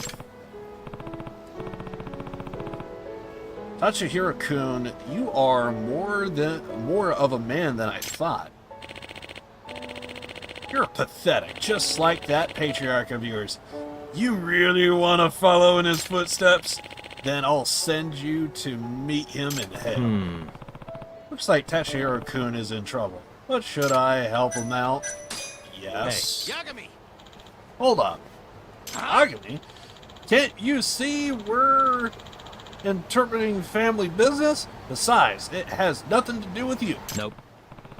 Tachihiro-kun, you are more of a man than I thought. You're pathetic, just like that patriarch of yours. You really want to follow in his footsteps? Then I'll send you to meet him in hell. Looks like Tachihiro-kun is in trouble. But should I help him out? Yes. Hey, Yagami! Hold up. Yagami? Can't you see we're interpreting family business? Besides, it has nothing to do with you. Nope.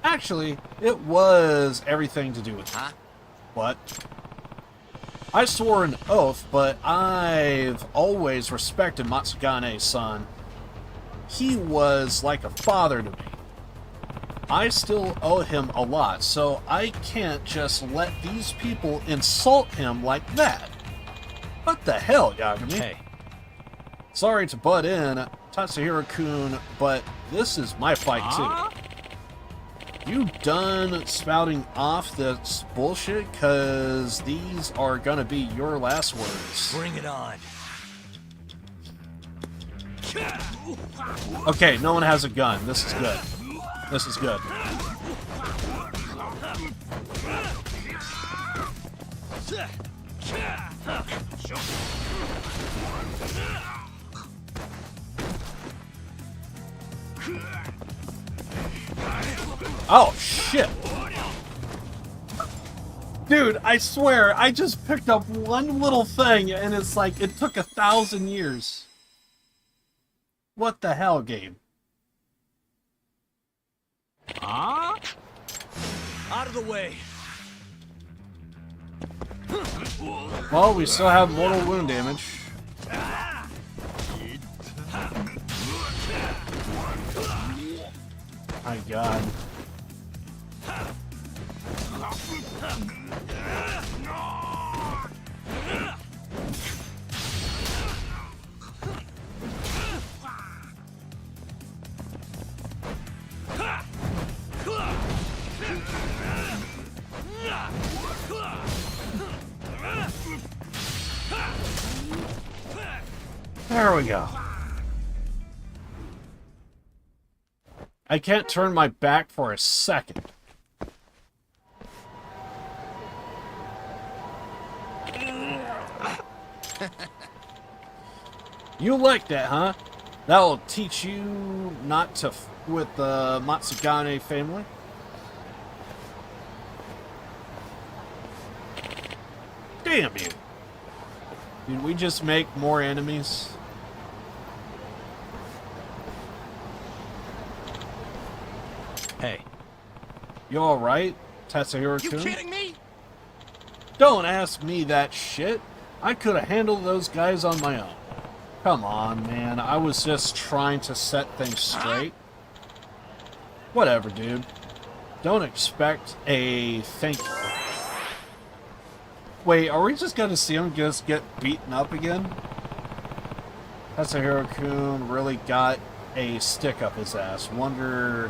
Actually, it was everything to do with you. What? I swore an oath, but I've always respected Matsugane-san. He was like a father to me. I still owe him a lot, so I can't just let these people insult him like that. What the hell, Yagami? Hey. Sorry to butt in, Tatsuhiro-kun, but this is my fight too. You done spouting off this bullshit? Cause these are gonna be your last words. Bring it on. Okay, no one has a gun. This is good. This is good. Oh, shit. Dude, I swear, I just picked up one little thing, and it's like, it took 1,000 years. What the hell, game? Out of the way. Well, we still have mortal wound damage. My God. There we go. I can't turn my back for a second. You like that, huh? That'll teach you not to f with the Matsugane family? Damn you. Did we just make more enemies? Hey. You alright, Tatsuhiro-kun? You kidding me? Don't ask me that shit. I could have handled those guys on my own. Come on, man. I was just trying to set things straight. Whatever, dude. Don't expect a thank you. Wait, are we just gonna see him just get beaten up again? Tatsuhiro-kun really got a stick up his ass. Wonder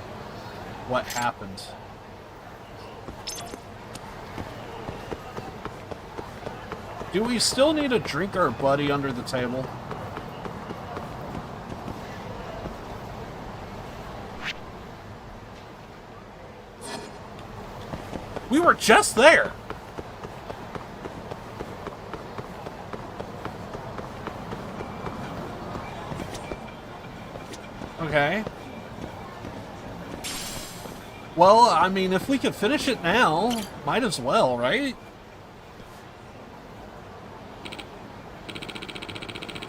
what happened. Do we still need to drink our buddy under the table? We were just there! Okay. Well, I mean, if we could finish it now, might as well, right?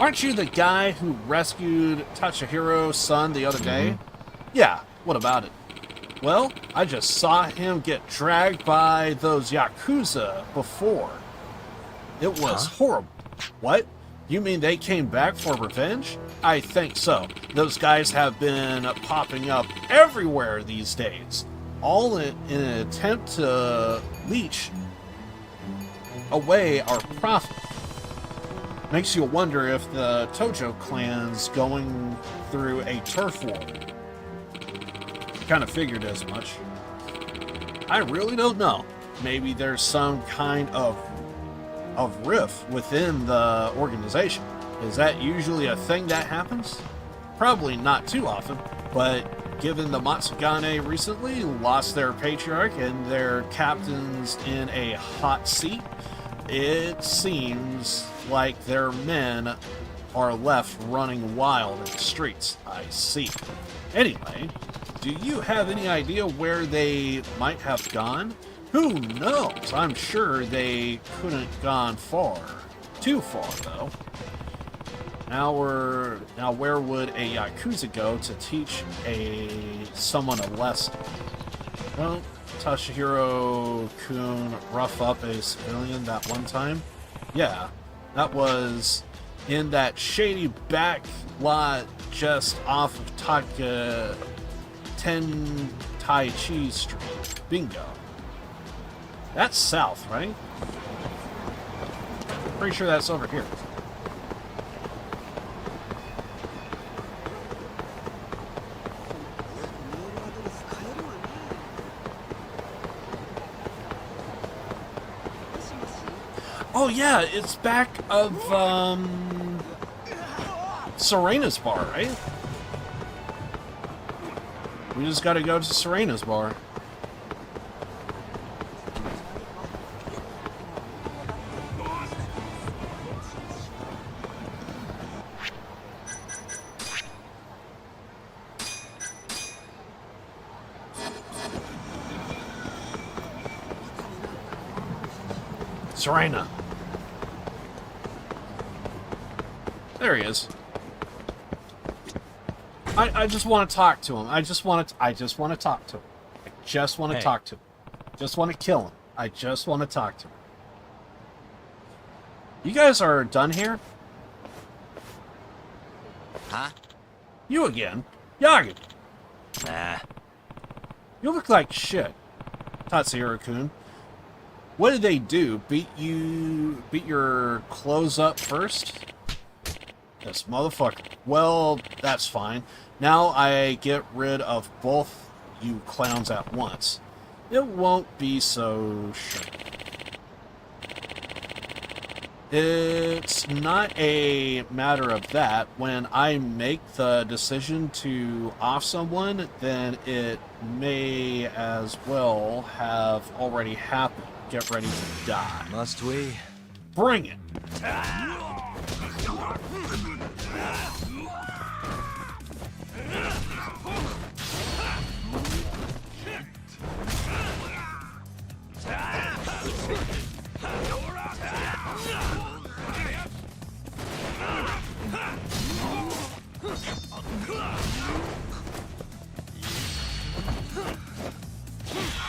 Aren't you the guy who rescued Tachihiro's son the other day? Yeah, what about it? Well, I just saw him get dragged by those Yakuza before. It was horrible. What? You mean they came back for revenge? I think so. Those guys have been popping up everywhere these days. All in an attempt to leech away our profit. Makes you wonder if the Tojo clan's going through a turf war. kind of figured as much. I really don't know. Maybe there's some kind of rift within the organization. Is that usually a thing that happens? Probably not too often, but given the Matsugane recently lost their patriarch and their captains in a hot seat, it seems like their men are left running wild in the streets. I see. Anyway, do you have any idea where they might have gone? Who knows? I'm sure they couldn't gone far. Too far, though. Now where would a Yakuza go to teach someone a lesson? Well, Toshihiro-kun rough up a civilian that one time? Yeah, that was in that shady back lot just off of Tentaichi Street. Bingo. That's south, right? Pretty sure that's over here. Oh yeah, it's back of Serena's bar, right? We just gotta go to Serena's bar. Serena. There he is. I just want to talk to him. I just want to talk to him. I just want to talk to him. Just want to kill him. I just want to talk to him. You guys are done here? Huh? You again. Yagi. Nah. You look like shit. Tatsuhiro-kun. What did they do? Beat your clothes up first? This motherfucker. Well, that's fine. Now I get rid of both you clowns at once. It won't be so sure. It's not a matter of that. When I make the decision to off someone, then it may as well have already happened. Get ready to die. Must we? Bring it!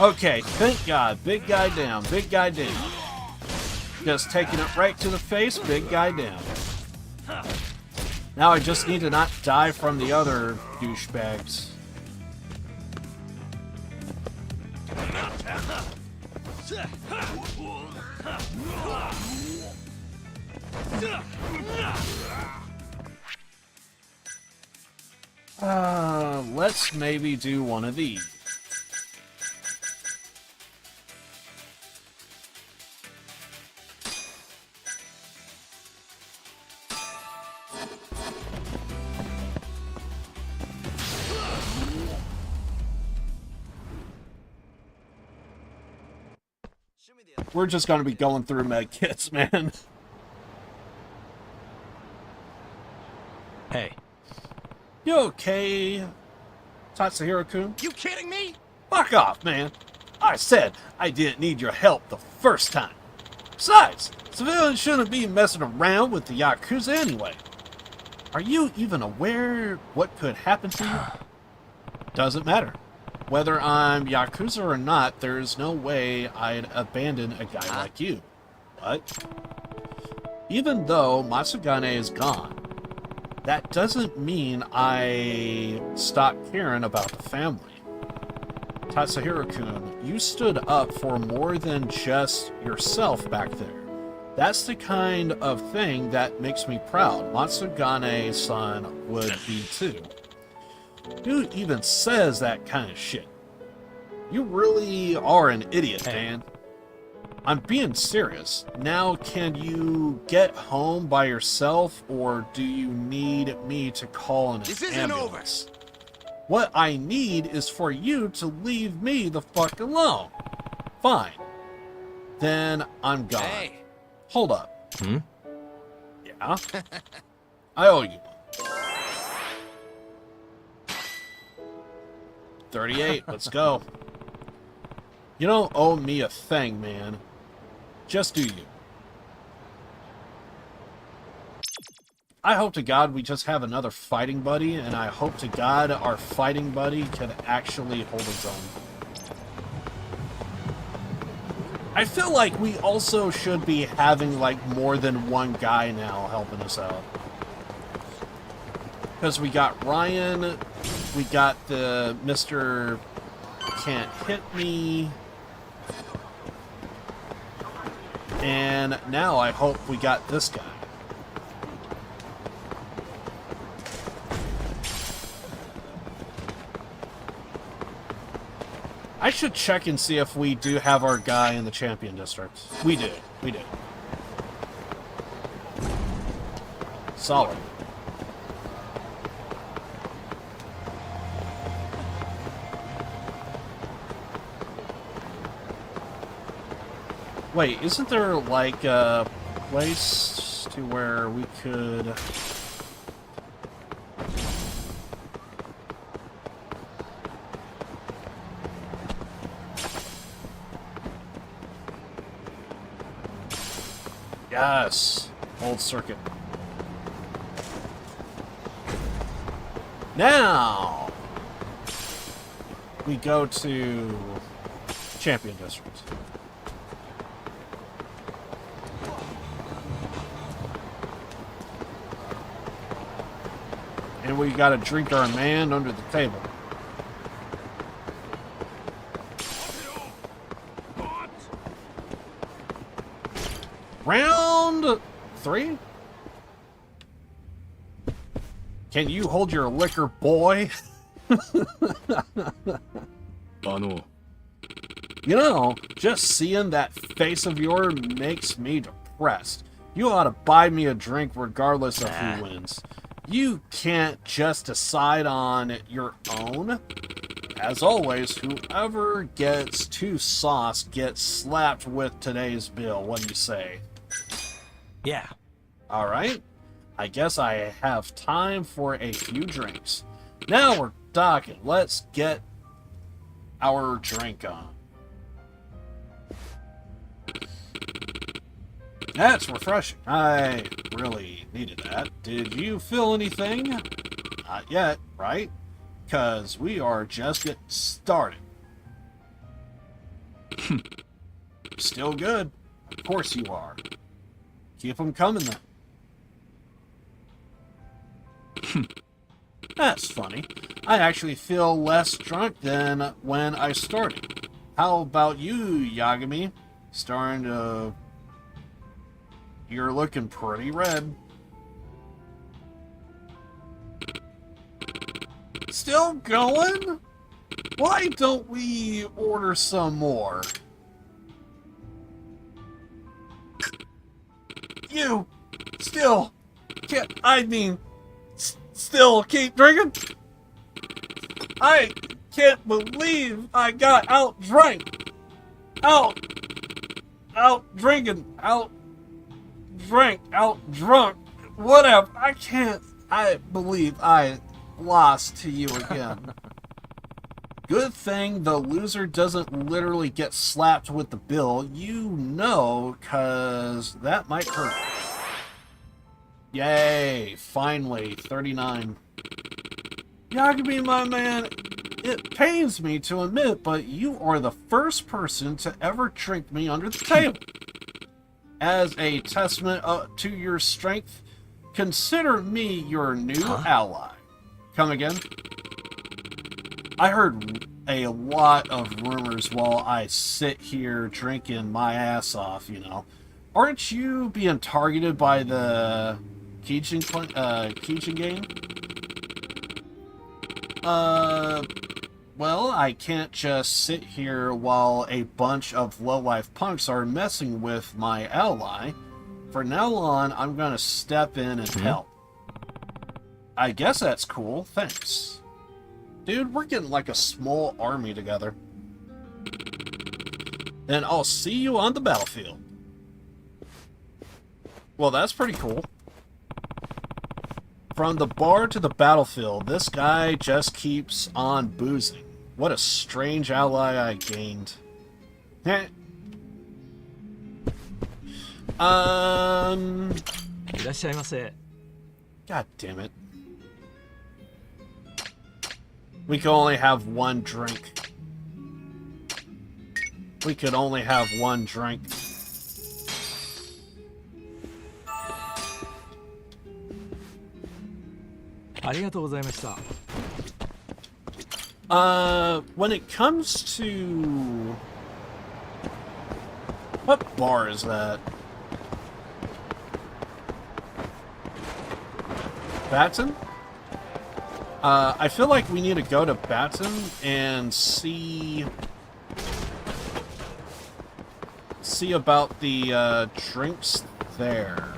Okay, thank God. Big guy down, big guy down. Just taking it right to the face, big guy down. Now I just need to not die from the other douchebags. Let's maybe do one of these. We're just gonna be going through med kits, man. Hey. You okay, Tatsuhiro-kun? You kidding me? Fuck off, man. I said I didn't need your help the first time. Besides, civilians shouldn't be messing around with the Yakuza anyway. Are you even aware what could happen to you? Doesn't matter. Whether I'm Yakuza or not, there's no way I'd abandon a guy like you. But even though Matsugane is gone, that doesn't mean I stop caring about the family. Tatsuhiro-kun, you stood up for more than just yourself back there. That's the kind of thing that makes me proud. Matsugane-san would be too. Who even says that kind of shit? You really are an idiot, Dan. I'm being serious. Now, can you get home by yourself, or do you need me to call an ambulance? What I need is for you to leave me the fuck alone. Fine. Then I'm gone. Hey. Hold up. Yeah? I owe you. 38, let's go. You don't owe me a thing, man. Just do you. I hope to God we just have another fighting buddy, and I hope to God our fighting buddy can actually hold his own. I feel like we also should be having, like, more than one guy now helping us out. Because we got Ryan, we got the Mr. Can't Hit Me, and now I hope we got this guy. I should check and see if we do have our guy in the Champion District. We do. We do. Solid. Wait, isn't there, like, a place to where we could... Yes! Old circuit. Now! We go to Champion District. And we gotta drink our man under the table. Round 3? Can you hold your liquor, boy? You know, just seeing that face of yours makes me depressed. You ought to buy me a drink regardless of who wins. You can't just decide on your own. As always, whoever gets too sauce gets slapped with today's bill. What do you say? Yeah. Alright. I guess I have time for a few drinks. Now we're talking. Let's get our drink on. That's refreshing. I really needed that. Did you feel anything? Not yet, right? Because we are just getting started. Still good. Of course you are. Keep them coming then. That's funny. I actually feel less drunk than when I started. How about you, Yagami? Starting to... You're looking pretty red. Still going? Why don't we order some more? You still can't, still keep drinking? I can't believe I got out drank. Out drinking. Out drunk. Whatever. I believe I lost to you again. Good thing the loser doesn't literally get slapped with the bill, you know, cause that might hurt. Yay, finally, 39. Yagami, my man, it pains me to admit, but you are the first person to ever drink me under the table. As a testament to your strength, consider me your new ally. Come again? I heard a lot of rumors while I sit here drinking my ass off, you know. Aren't you being targeted by the Keijin game? Well, I can't just sit here while a bunch of lowlife punks are messing with my ally. For now on, I'm gonna step in and help. I guess that's cool, thanks. Dude, we're getting like a small army together. And I'll see you on the battlefield. Well, that's pretty cool. From the bar to the battlefield, this guy just keeps on boozing. What a strange ally I gained. God damn it. We can only have one drink. We could only have one drink. When it comes to... What bar is that? Baton? I feel like we need to go to Baton and see about the drinks there.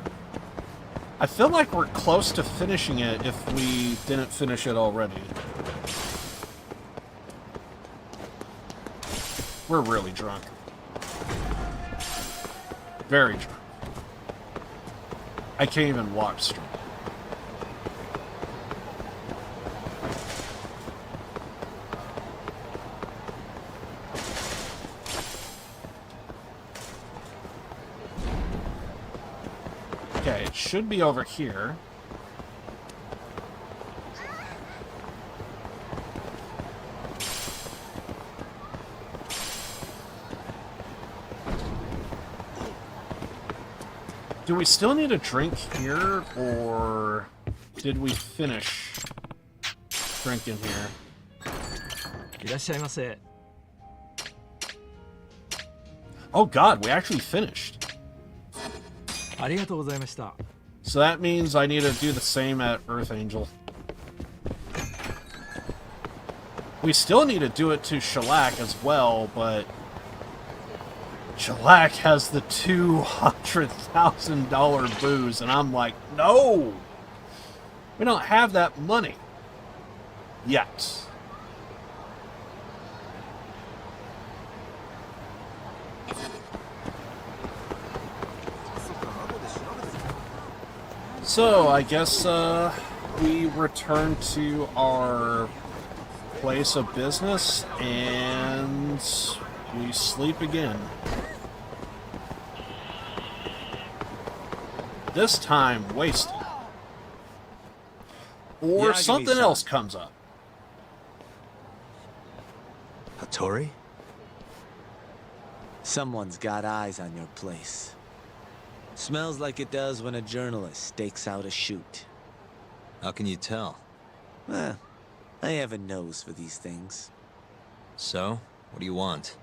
I feel like we're close to finishing it if we didn't finish it already. We're really drunk. Very drunk. I can't even walk straight. Okay, it should be over here. Do we still need a drink here, or did we finish drinking here? Oh god, we actually finished. So that means I need to do the same at Earth Angel. We still need to do it to Shellac as well, but Shellac has the $200,000 booze, and I'm like, no! We don't have that money. Yet. So, I guess, we return to our place of business, and we sleep again. This time, wasted. Or something else comes up. Hattori? Someone's got eyes on your place. Smells like it does when a journalist stakes out a shoot. How can you tell? I have a nose for these things. So, what do you want?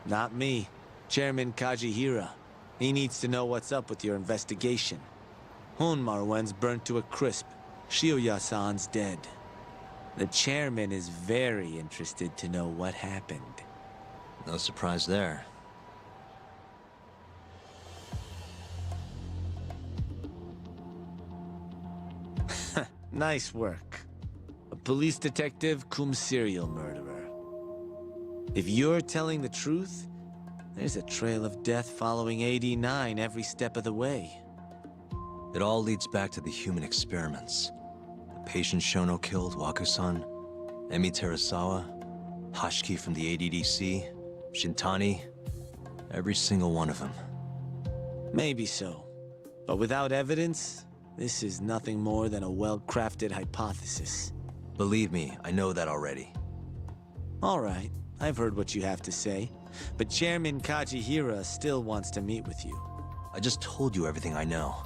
Not me. Chairman Kajihira. He needs to know what's up with your investigation. Honmarwen's burnt to a crisp. Shioya-san's dead. The chairman is very interested to know what happened. No surprise there. Nice work. A police detective cum serial murderer. If you're telling the truth, there's a trail of death following AD-9 every step of the way. It all leads back to the human experiments. The patient Shono killed, Waku-san, Emi Terasawa, Hashiki from the ADDC, Shintani, every single one of them. Maybe so. But without evidence, this is nothing more than a well-crafted hypothesis. Believe me, I know that already. All right, I've heard what you have to say. But Chairman Kajihira still wants to meet with you. I just told you everything I know.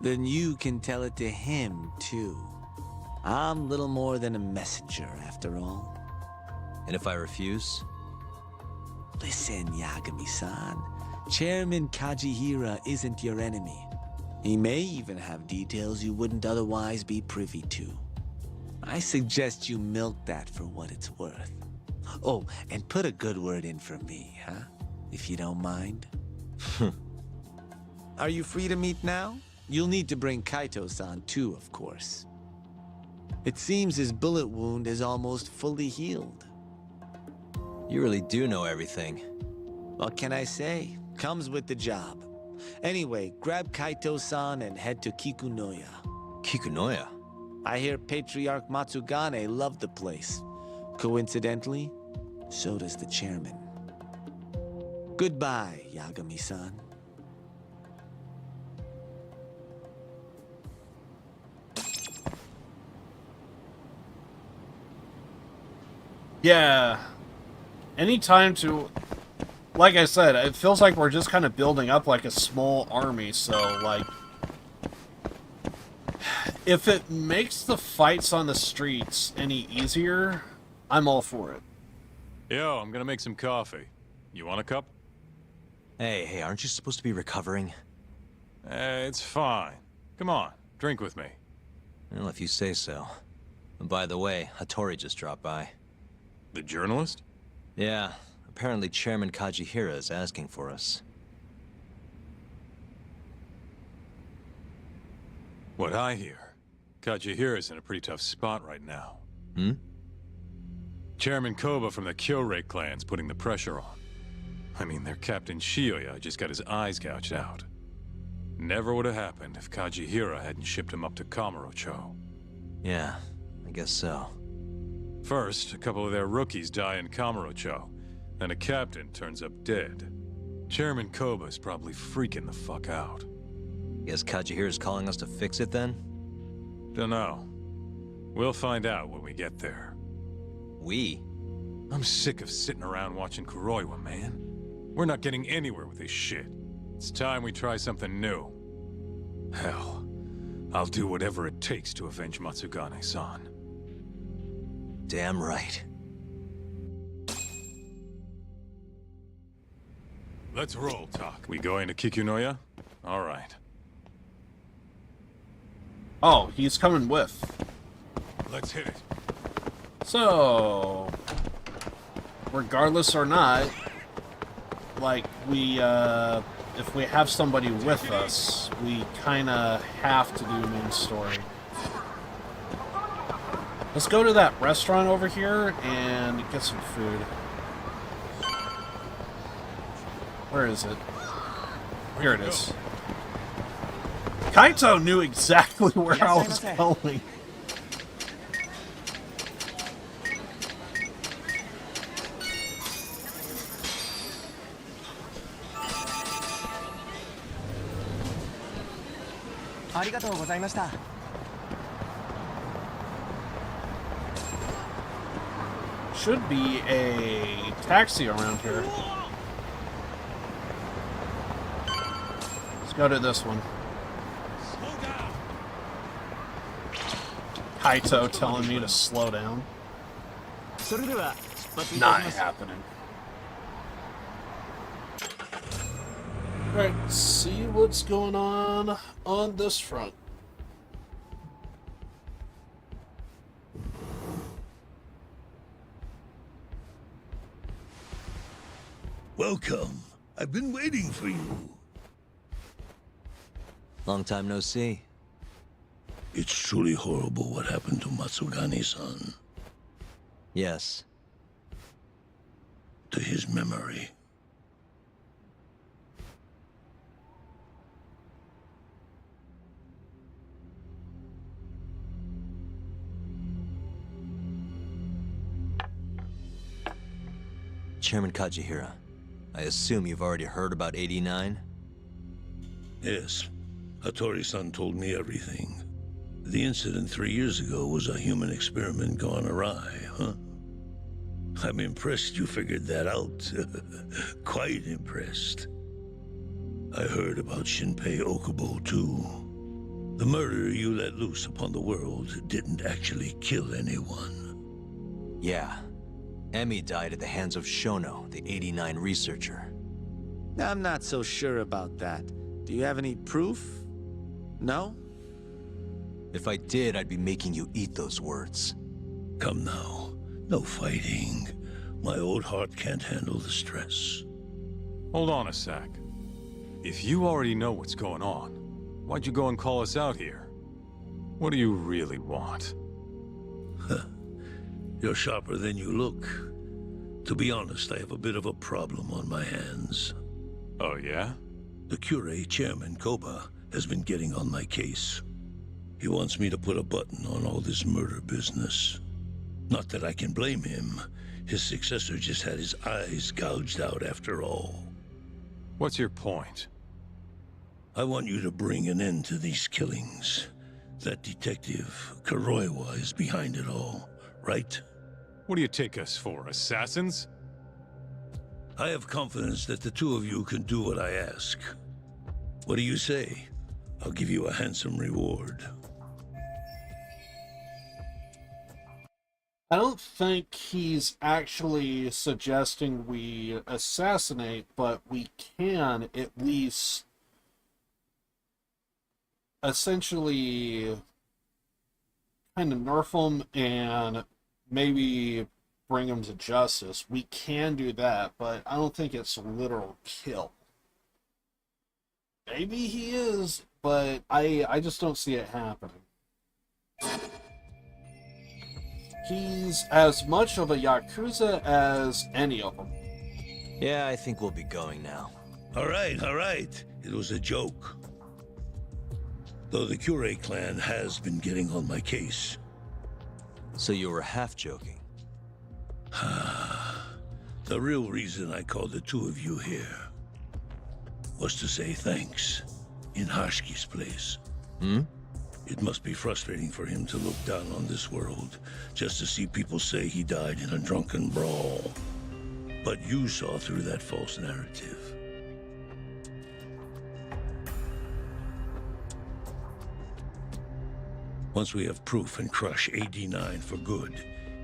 Then you can tell it to him, too. I'm little more than a messenger, after all. And if I refuse? Listen, Yagami-san. Chairman Kajihira isn't your enemy. He may even have details you wouldn't otherwise be privy to. I suggest you milk that for what it's worth. Oh, and put a good word in for me, huh? If you don't mind. Are you free to meet now? You'll need to bring Kaito-san too, of course. It seems his bullet wound is almost fully healed. You really do know everything. What can I say? Comes with the job. Anyway, grab Kaito-san and head to Kikunoya. Kikunoya? I hear Patriarch Matsugane loved the place. Coincidentally, so does the chairman. Goodbye, Yagami-san. Yeah. Anytime to... Like I said, it feels like we're just kind of building up like a small army, so, like... If it makes the fights on the streets any easier, I'm all for it. Yo, I'm gonna make some coffee. You want a cup? Hey, aren't you supposed to be recovering? It's fine. Come on, drink with me. Well, if you say so. And by the way, Hattori just dropped by. The journalist? Yeah, apparently Chairman Kajihira is asking for us. What I hear, Kajihira's in a pretty tough spot right now. Hmm? Chairman Koba from the Kyorei clan's putting the pressure on. I mean, their Captain Shioya just got his eyes gouged out. Never would have happened if Kajihira hadn't shipped him up to Kamurocho. Yeah, I guess so. First, a couple of their rookies die in Kamurocho, then a captain turns up dead. Chairman Koba's probably freaking the fuck out. Guess Kajihira's calling us to fix it then? Dunno. We'll find out when we get there. We? I'm sick of sitting around watching Kuroiwa, man. We're not getting anywhere with this shit. It's time we try something new. Hell, I'll do whatever it takes to avenge Matsugane-san. Damn right. Let's roll, Tak. We going to Kikunoya? All right. Oh, he's coming with. Let's hit it. So, regardless or not, like, if we have somebody with us, we kinda have to do main story. Let's go to that restaurant over here and get some food. Where is it? Here it is. Kaito knew exactly where I was going. Should be a taxi around here. Let's go to this one. Kaito telling me to slow down. Not happening. Alright, let's see what's going on this front. Welcome. I've been waiting for you. Long time no see. It's truly horrible what happened to Matsugane-san. Yes. To his memory. Chairman Kajihira, I assume you've already heard about 89? Yes. Hattori-san told me everything. The incident 3 years ago was a human experiment gone awry, huh? I'm impressed you figured that out. Quite impressed. I heard about Shinpei Okubo, too. The murder you let loose upon the world didn't actually kill anyone. Yeah. Emmy died at the hands of Shono, the 89 researcher. I'm not so sure about that. Do you have any proof? No? If I did, I'd be making you eat those words. Come now. No fighting. My old heart can't handle the stress. Hold on a sec. If you already know what's going on, why'd you go and call us out here? What do you really want? You're sharper than you look. To be honest, I have a bit of a problem on my hands. Oh, yeah? The Cure chairman, Koba, has been getting on my case. He wants me to put a button on all this murder business. Not that I can blame him. His successor just had his eyes gouged out after all. What's your point? I want you to bring an end to these killings. That detective, Karoiwa, is behind it all, right? What do you take us for, assassins? I have confidence that the two of you can do what I ask. What do you say? I'll give you a handsome reward. I don't think he's actually suggesting we assassinate, but we can at least essentially kind of nerf him and maybe bring him to justice. We can do that, but I don't think it's a literal kill. Maybe he is, but I just don't see it happening. He's as much of a Yakuza as any of them. Yeah, I think we'll be going now. All right. It was a joke. Though the Cure clan has been getting on my case. So you were half joking? The real reason I called the two of you here was to say thanks in Hashki's place. It must be frustrating for him to look down on this world, just to see people say he died in a drunken brawl. But you saw through that false narrative. Once we have proof and crush AD9 for good,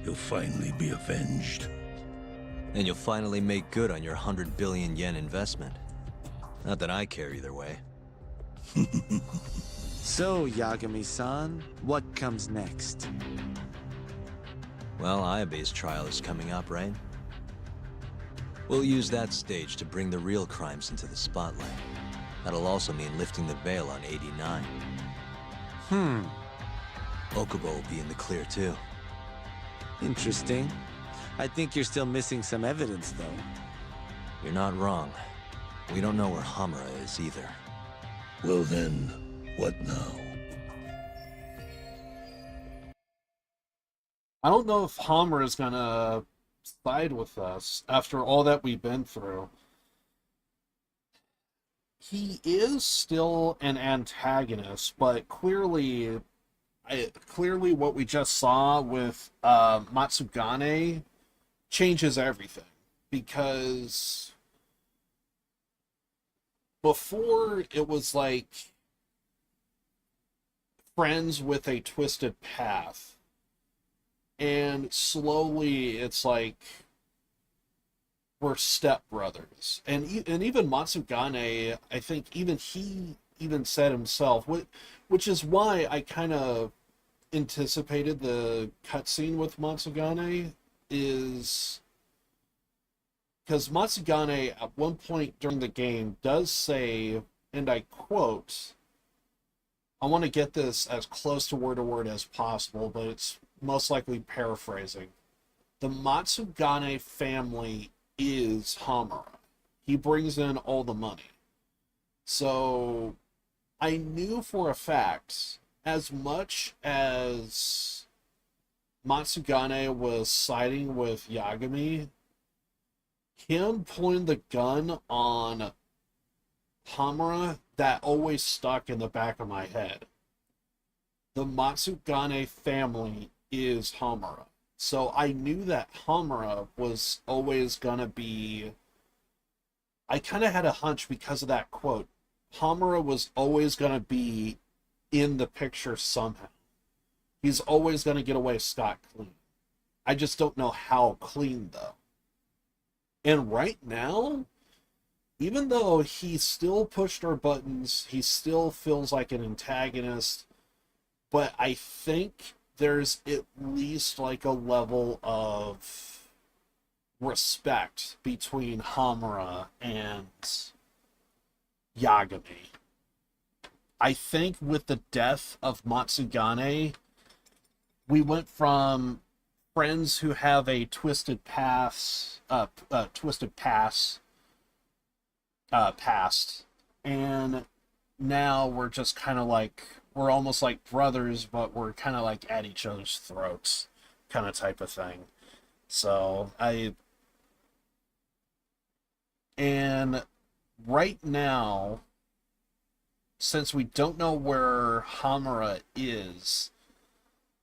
he'll finally be avenged. And you'll finally make good on your 100 billion yen investment. Not that I care either way. So, Yagami-san, what comes next? Well, Ayabe's trial is coming up, right? We'll use that stage to bring the real crimes into the spotlight. That'll also mean lifting the veil on 89. Okubo will be in the clear, too. Interesting. I think you're still missing some evidence, though. You're not wrong. We don't know where Hamura is, either. Well then, what now? I don't know if Hamura is gonna side with us after all that we've been through. He is still an antagonist, but clearly what we just saw with Matsugane changes everything. Because before it was like friends with a twisted path, and slowly it's like we're stepbrothers. And even Matsugane, I think even he even said himself, which is why I kind of anticipated the cutscene with Matsugane, is because Matsugane at one point during the game does say, and I quote, I want to get this as close to word as possible, but it's most likely paraphrasing. The Matsugane family is Hamura. He brings in all the money. So I knew for a fact, as much as Matsugane was siding with Yagami, him pulling the gun on Hamura, that always stuck in the back of my head. The Matsugane family is Hamura. So I knew that Hamura was always gonna be... I kind of had a hunch because of that quote. Hamura was always gonna be in the picture somehow. He's always gonna get away scot-clean. I just don't know how clean, though. And right now, even though he still pushed our buttons, he still feels like an antagonist, but I think there's at least like a level of respect between Hamura and Yagami. I think with the death of Matsugane, we went from friends who have a twisted past, and now we're just kind of like, we're almost like brothers, but we're kind of like at each other's throats, kind of type of thing. So and right now, since we don't know where Hamura is,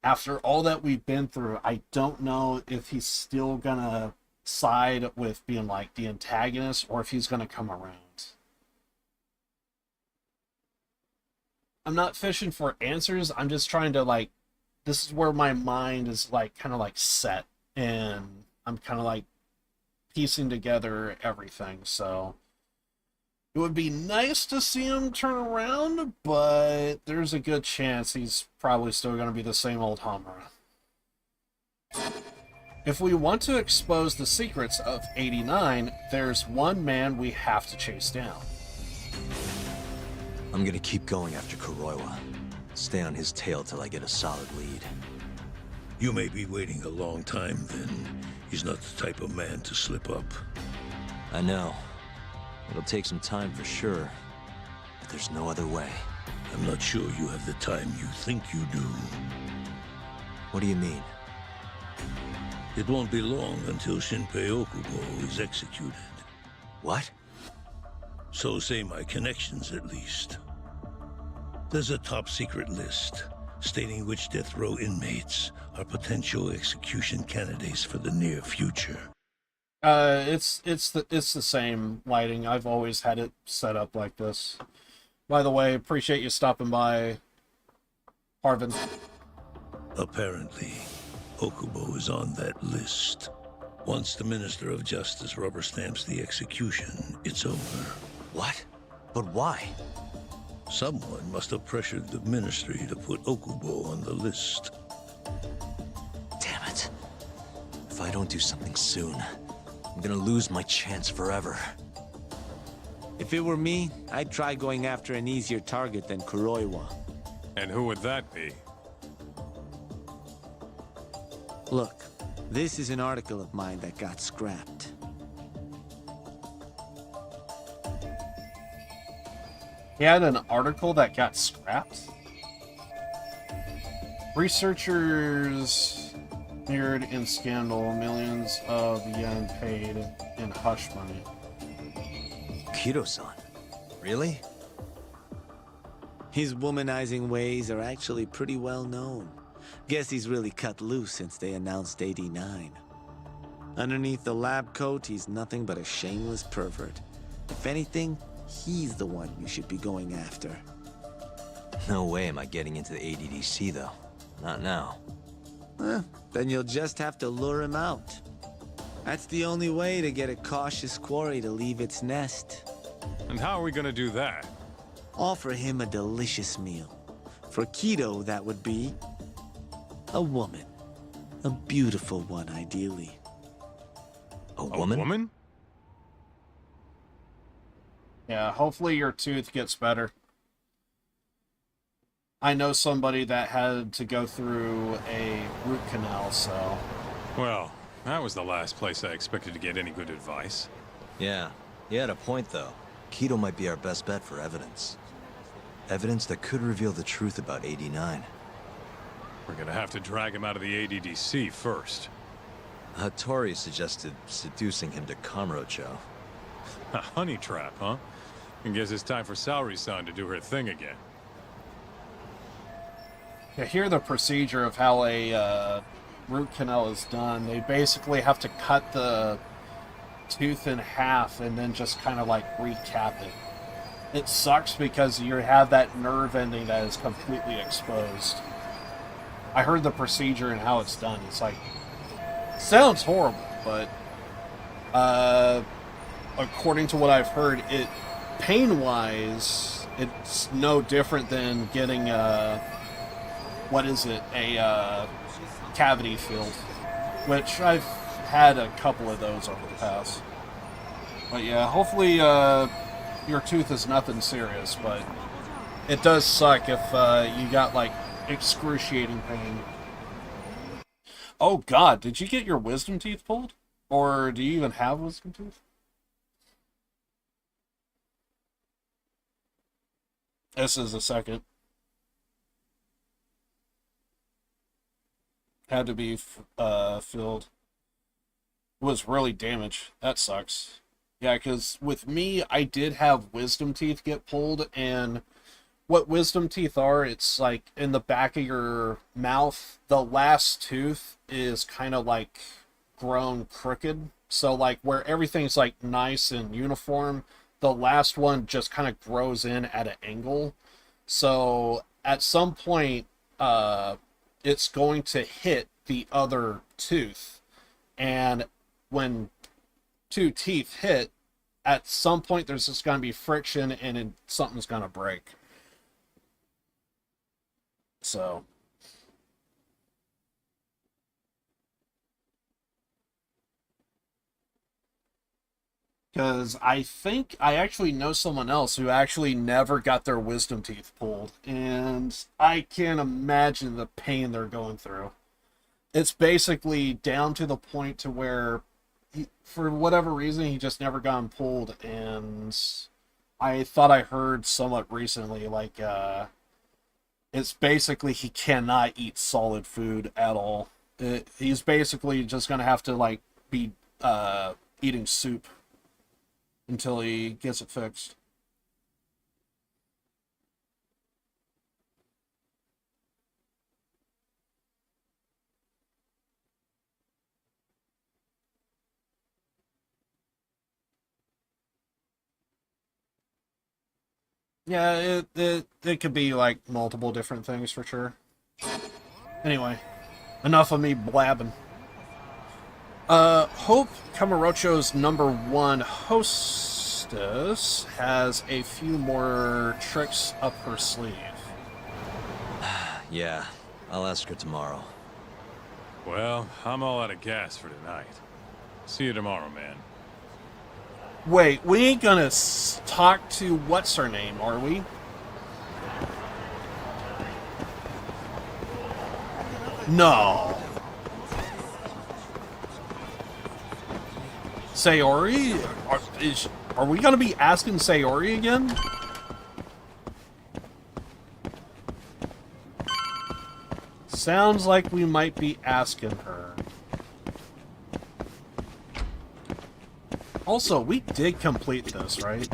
after all that we've been through, I don't know if he's still gonna side with being like the antagonist or if he's gonna come around. I'm not fishing for answers. I'm just trying to like, this is where my mind is like kind of like set, and I'm kind of like piecing together everything. So it would be nice to see him turn around, but there's a good chance he's probably still going to be the same old Hamura. If we want to expose the secrets of 89, there's one man we have to chase down. I'm gonna keep going after Kuroiwa. Stay on his tail till I get a solid lead. You may be waiting a long time, then. He's not the type of man to slip up. I know. It'll take some time for sure, but there's no other way. I'm not sure you have the time you think you do. What do you mean? It won't be long until Shinpei Okubo is executed. What? So say my connections, at least. There's a top-secret list stating which death row inmates are potential execution candidates for the near future. It's the same lighting. I've always had it set up like this. By the way, appreciate you stopping by, Harvin. Apparently, Okubo is on that list. Once the Minister of Justice rubber stamps the execution, it's over. What? But why? Someone must have pressured the Ministry to put Okubo on the list. Damn it. If I don't do something soon, I'm gonna lose my chance forever. If it were me, I'd try going after an easier target than Kuroiwa. And who would that be? Look, this is an article of mine that got scrapped. He had an article that got scrapped? Researchers mirrored in scandal, millions of yen paid in hush money. Kido-san? Really? His womanizing ways are actually pretty well known. Guess he's really cut loose since they announced 89. Underneath the lab coat, he's nothing but a shameless pervert. If anything, he's the one you should be going after. No way am I getting into the ADDC, though. Not now. Then you'll just have to lure him out. That's the only way to get a cautious quarry to leave its nest. And how are we gonna do that? Offer him a delicious meal. For Kido, that would be a woman. A beautiful one, ideally. A woman? A woman? Yeah, hopefully your tooth gets better. I know somebody that had to go through a root canal, so... Well, that was the last place I expected to get any good advice. Yeah, he had a point, though. Kido might be our best bet for evidence. Evidence that could reveal the truth about 89. We're gonna have to drag him out of the ADDC first. Hattori suggested seducing him to Kamurocho. A honey trap, huh? I guess it's time for Saori-san to do her thing again. To hear the procedure of how a root canal is done, they basically have to cut the tooth in half and then just kind of like recap it. It sucks because you have that nerve ending that is completely exposed. I heard the procedure and how it's done. It's like, sounds horrible, but according to what I've heard, it pain-wise, it's no different than getting what is it, a cavity filled, which I've had a couple of those over the past. But yeah, hopefully your tooth is nothing serious, but it does suck if you got like excruciating pain. Oh god, did you get your wisdom teeth pulled? Or do you even have wisdom teeth? This is a second. Had to be filled. Was really damaged. That sucks. Yeah, because with me, I did have wisdom teeth get pulled, and what wisdom teeth are, it's like in the back of your mouth, the last tooth is kind of like grown crooked. So like where everything's like nice and uniform, the last one just kind of grows in at an angle. So at some point, it's going to hit the other tooth. And when two teeth hit, at some point there's just going to be friction and something's going to break. So because I think I actually know someone else who actually never got their wisdom teeth pulled, and I can't imagine the pain they're going through. It's basically down to the point to where for whatever reason he just never got them pulled, and I thought I heard somewhat recently like it's basically he cannot eat solid food at all. He's basically just gonna have to like be eating soup until he gets it fixed. Yeah, it could be like multiple different things for sure. Anyway, enough of me blabbing. Hope Kamurocho's #1 hostess has a few more tricks up her sleeve. Yeah, I'll ask her tomorrow. Well, I'm all out of gas for tonight. See you tomorrow, man. Wait, we ain't gonna talk to what's her name, are we? No. Sayori? Are we gonna be asking Sayori again? Sounds like we might be asking her. Also, we did complete this, right?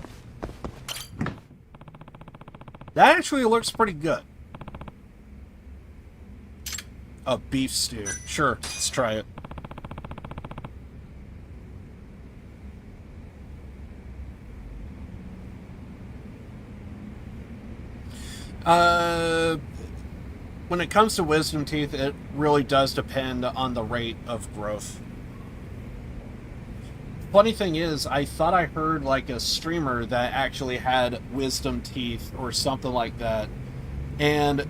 That actually looks pretty good. A beef stew. Sure, let's try it. When it comes to wisdom teeth, it really does depend on the rate of growth. Funny thing is, I thought I heard like a streamer that actually had wisdom teeth or something like that, and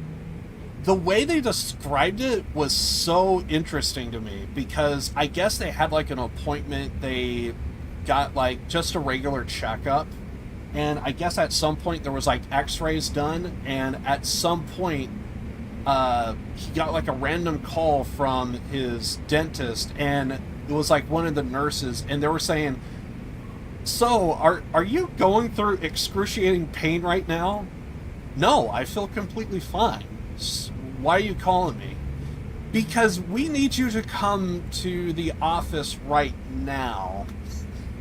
the way they described it was so interesting to me, because I guess they had like an appointment, they got like just a regular checkup, and I guess at some point there was like x-rays done, and at some point he got like a random call from his dentist, and it was like one of the nurses, and they were saying, so are you going through excruciating pain right now? No, I feel completely fine. Why are you calling me? Because we need you to come to the office right now.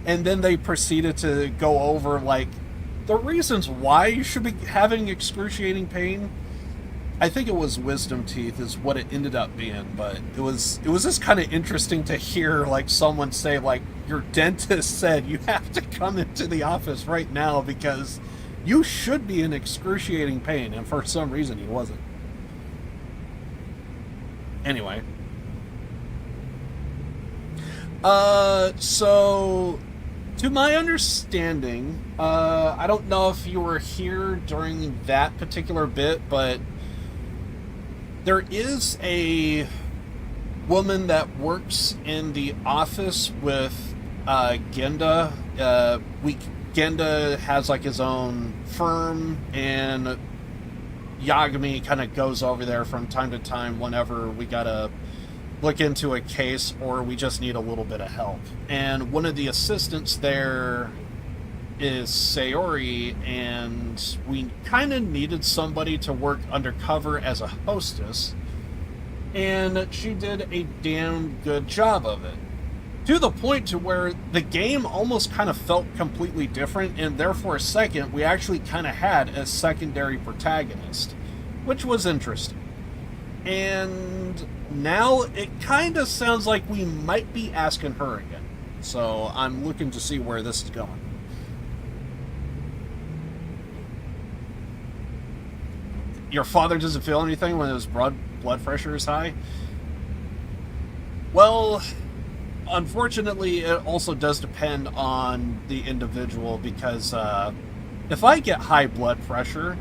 And then they proceeded to go over like the reasons why you should be having excruciating pain. I think it was wisdom teeth is what it ended up being, but it was just kind of interesting to hear like someone say like, your dentist said you have to come into the office right now because you should be in excruciating pain, and for some reason he wasn't. Anyway. So to my understanding, I don't know if you were here during that particular bit, but There is a woman that works in the office with Genda. Genda has like his own firm, and Yagami kind of goes over there from time to time whenever we gotta look into a case or we just need a little bit of help. And one of the assistants there is Sayori, and we kind of needed somebody to work undercover as a hostess, and she did a damn good job of it. To the point to where the game almost kind of felt completely different, and there for a second we actually kind of had a secondary protagonist, which was interesting. And now it kind of sounds like we might be asking her again. So I'm looking to see where this is going. Your father doesn't feel anything when his blood pressure is high? Well, unfortunately, it also does depend on the individual, because if I get high blood pressure,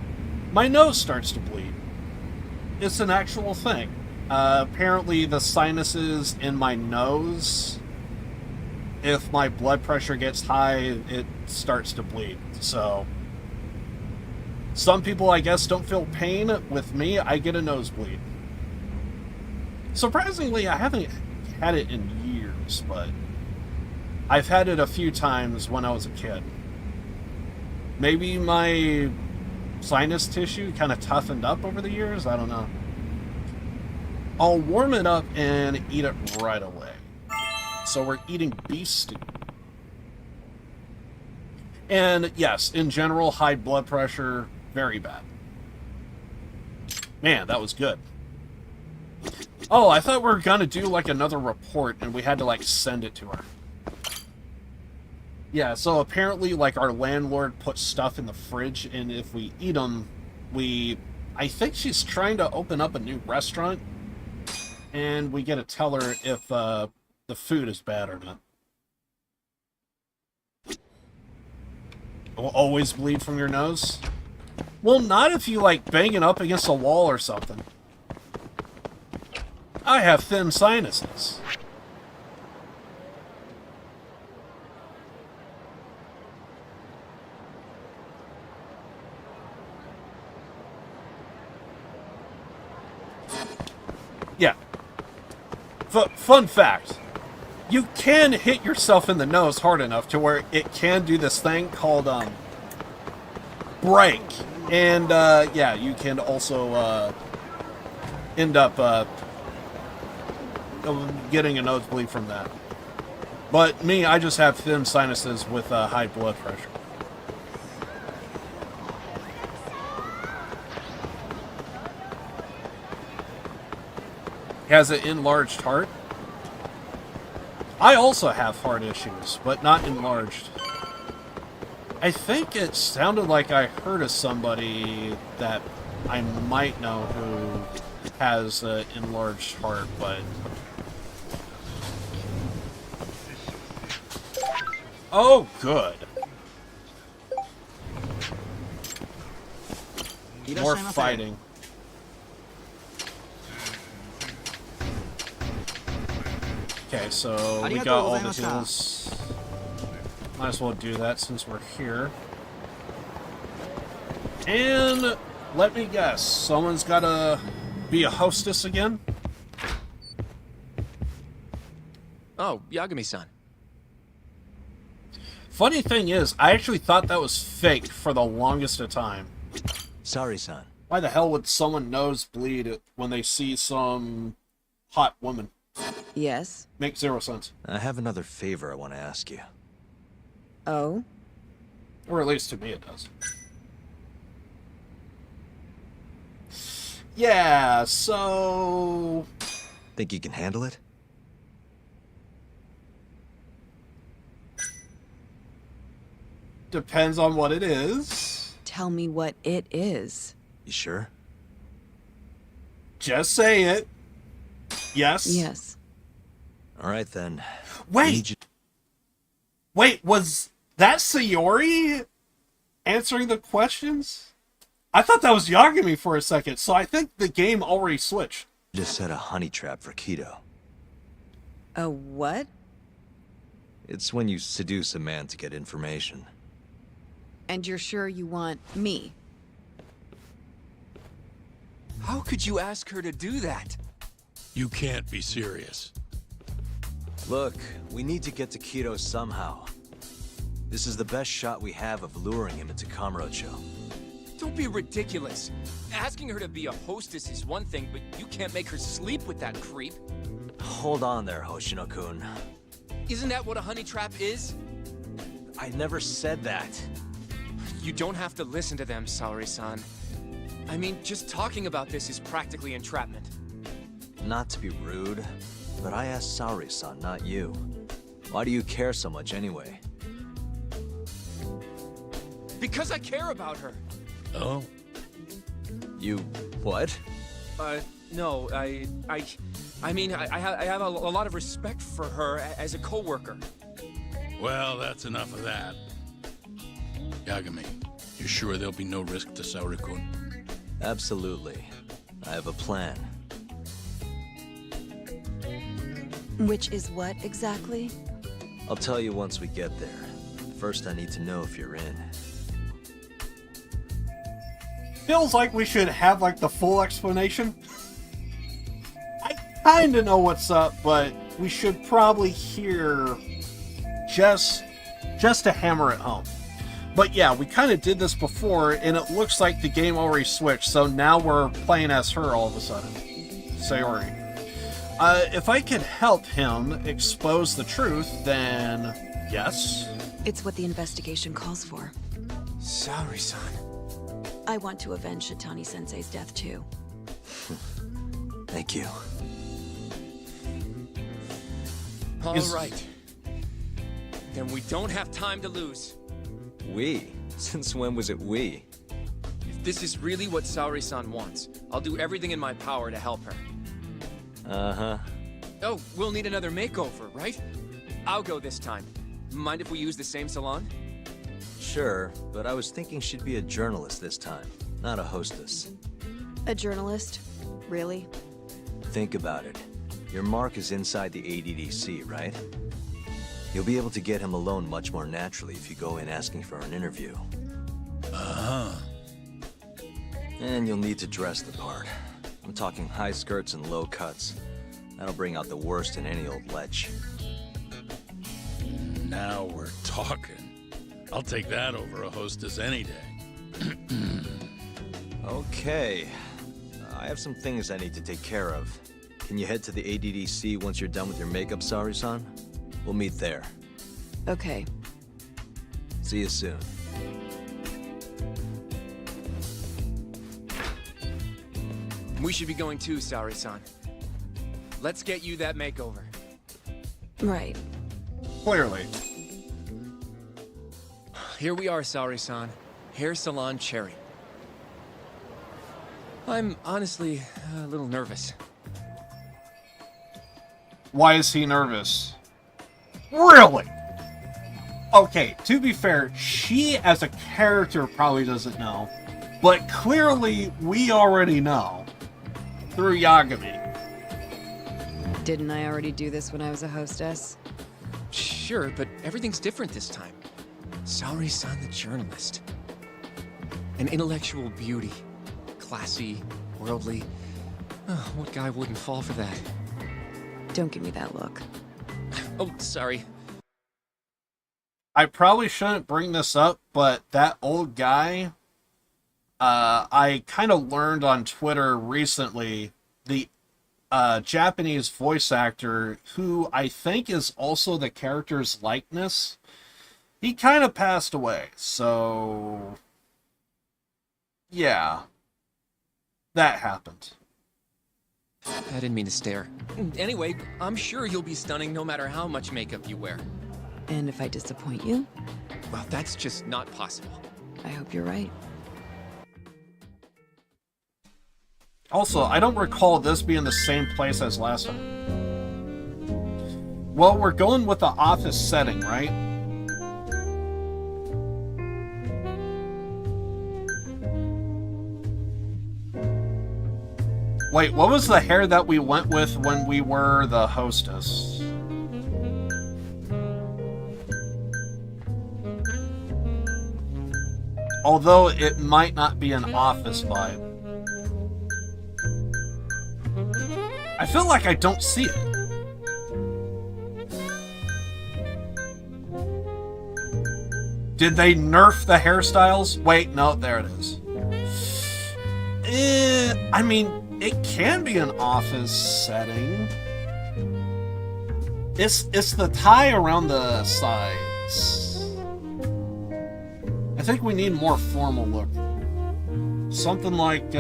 my nose starts to bleed. It's an actual thing. Apparently, the sinuses in my nose, if my blood pressure gets high, it starts to bleed. So some people, I guess, don't feel pain. With me, I get a nosebleed. Surprisingly, I haven't had it in years, but I've had it a few times when I was a kid. Maybe my sinus tissue kind of toughened up over the years, I don't know. I'll warm it up and eat it right away. So we're eating beef stew. And yes, in general, high blood pressure, very bad. Man, that was good. Oh, I thought we were gonna do like another report and we had to like send it to her. Yeah, so apparently like our landlord puts stuff in the fridge, and if we eat them, I think she's trying to open up a new restaurant, and we get to tell her if the food is bad or not. Will always bleed from your nose? Well, not if you like bang it up against a wall or something. I have thin sinuses. Yeah. Fun fact. You can hit yourself in the nose hard enough to where it can do this thing called break. And yeah, you can also end up getting a nosebleed from that. But me, I just have thin sinuses with high blood pressure. Has an enlarged heart. I also have heart issues, but not enlarged. I think it sounded like I heard of somebody that I might know who has an enlarged heart, but... Oh, good. More fighting. Okay, so we got all the heals. Might as well do that since we're here. And let me guess, someone's gotta be a hostess again? Oh, Yagami-san. Funny thing is, I actually thought that was fake for the longest of time. Sorry, son. Why the hell would someone nosebleed when they see some hot woman? Yes? Makes zero sense. I have another favor I want to ask you. Oh? Or at least to me it does. Yeah, so... Think you can handle it? Depends on what it is. Tell me what it is. You sure? Just say it. Yes? Yes. All right, then. Wait! Wait, was that Sayori answering the questions? I thought that was Yagami for a second, so I think the game already switched. Just set a honey trap for Keto. A what? It's when you seduce a man to get information. And you're sure you want me? How could you ask her to do that? You can't be serious. Look, we need to get to Keto somehow. This is the best shot we have of luring him into Kamurocho. Don't be ridiculous. Asking her to be a hostess is one thing, but you can't make her sleep with that creep. Hold on there, Hoshino-kun. Isn't that what a honey trap is? I never said that. You don't have to listen to them, Saori-san. I mean, just talking about this is practically entrapment. Not to be rude, but I asked Saori-san, not you. Why do you care so much anyway? Because I care about her. Oh? You... what? No, I mean, I have a lot of respect for her as a co-worker. Well, that's enough of that. Yagami, you sure there'll be no risk to Saori-kun? Absolutely. I have a plan. Which is what, exactly? I'll tell you once we get there. First, I need to know if you're in. Feels like we should have, like, the full explanation. I kinda know what's up, but we should probably hear just to hammer it home. But yeah, we kind of did this before, and it looks like the game already switched, so now we're playing as her all of a sudden. Sayori. If I could help him expose the truth, then yes. It's what the investigation calls for. Saori-san. I want to avenge Shitani-sensei's death, too. Thank you. All right. Then we don't have time to lose. We? Since when was it we? If this is really what Saori-san wants, I'll do everything in my power to help her. Uh-huh. Oh, we'll need another makeover, right? I'll go this time. Mind if we use the same salon? Sure, but I was thinking she'd be a journalist this time, not a hostess. A journalist? Really? Think about it. Your mark is inside the ADDC, right? You'll be able to get him alone much more naturally if you go in asking for an interview. Uh-huh. And you'll need to dress the part. I'm talking high skirts and low cuts. That'll bring out the worst in any old lech. Now we're talking. I'll take that over a hostess any day. Okay. I have some things I need to take care of. Can you head to the ADDC once you're done with your makeup, Saori-san? We'll meet there. Okay. See you soon. We should be going too, Saori-san. Let's get you that makeover. Right. Clearly. Here we are, Saori-san. Hair Salon Cherry. I'm honestly a little nervous. Why is he nervous? Really? Okay, to be fair, she as a character probably doesn't know, but clearly we already know through Yagami. Didn't I already do this when I was a hostess? Sure, but everything's different this time. Saori-san the journalist. An intellectual beauty. Classy, worldly. Oh, what guy wouldn't fall for that? Don't give me that look. Oh, sorry. I probably shouldn't bring this up, but that old guy, I kind of learned on Twitter recently, the Japanese voice actor, who I think is also the character's likeness, he kind of passed away, so yeah, that happened. I didn't mean to stare. Anyway, I'm sure you'll be stunning no matter how much makeup you wear. And if I disappoint you? Well, that's just not possible. I hope you're right. Also, I don't recall this being the same place as last time. Well, we're going with the office setting, right? Wait, what was the hair that we went with when we were the hostess? Although it might not be an office vibe. I feel like I don't see it. Did they nerf the hairstyles? Wait, no, there it is. I mean, it can be an office setting. It's the tie around the sides. I think we need more formal look. Something like,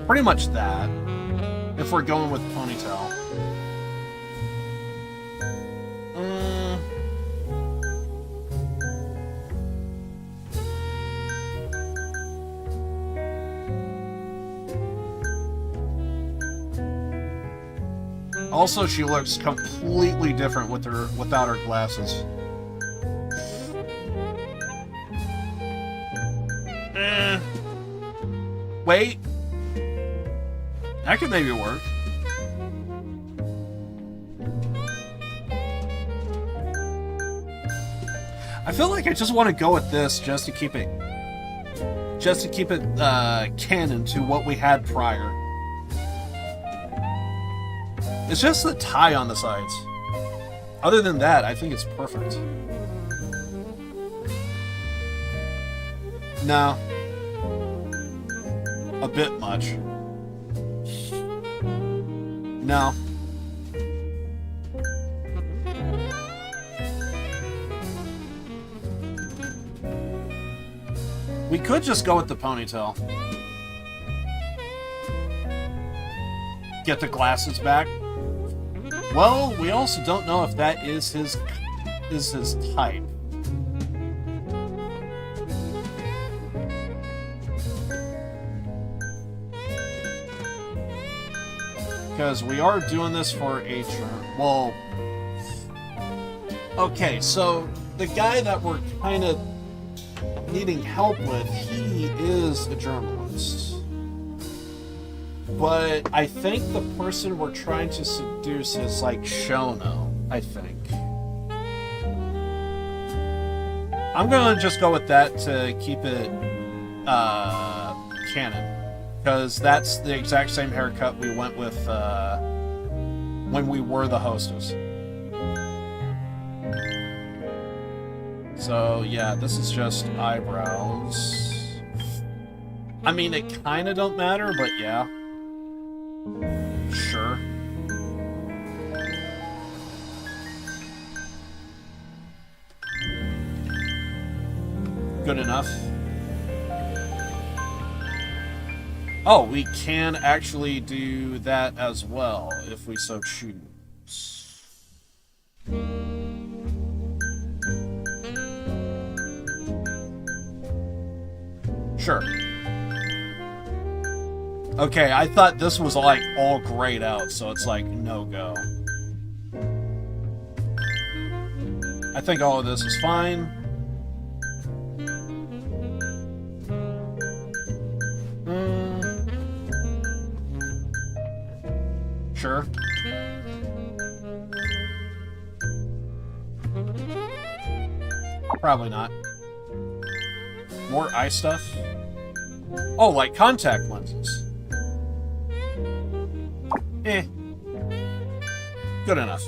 pretty much that. If we're going with ponytail. Also, she looks completely different with her without her glasses. Wait. That could maybe work. I feel like I just want to go with this just to keep it canon to what we had prior. It's just the tie on the sides. Other than that, I think it's perfect. No. A bit much. No. We could just go with the ponytail. Get the glasses back. Well, we also don't know if that is his type. Because we are doing this for a well, okay, so the guy that we're kind of needing help with, he is a journalist. But I think the person we're trying to seduce is like Shono, I think. I'm gonna just go with that to keep it canon. Because that's the exact same haircut we went with when we were the hostess. So yeah, this is just eyebrows. I mean, it kind of don't matter, but yeah. Sure. Good enough. Oh, we can actually do that as well, if we so choose. Sure. Okay, I thought this was like all grayed out, so it's like no go. I think all of this is fine. Sure. Probably not. More eye stuff? Oh, like contact lenses. Eh. Good enough.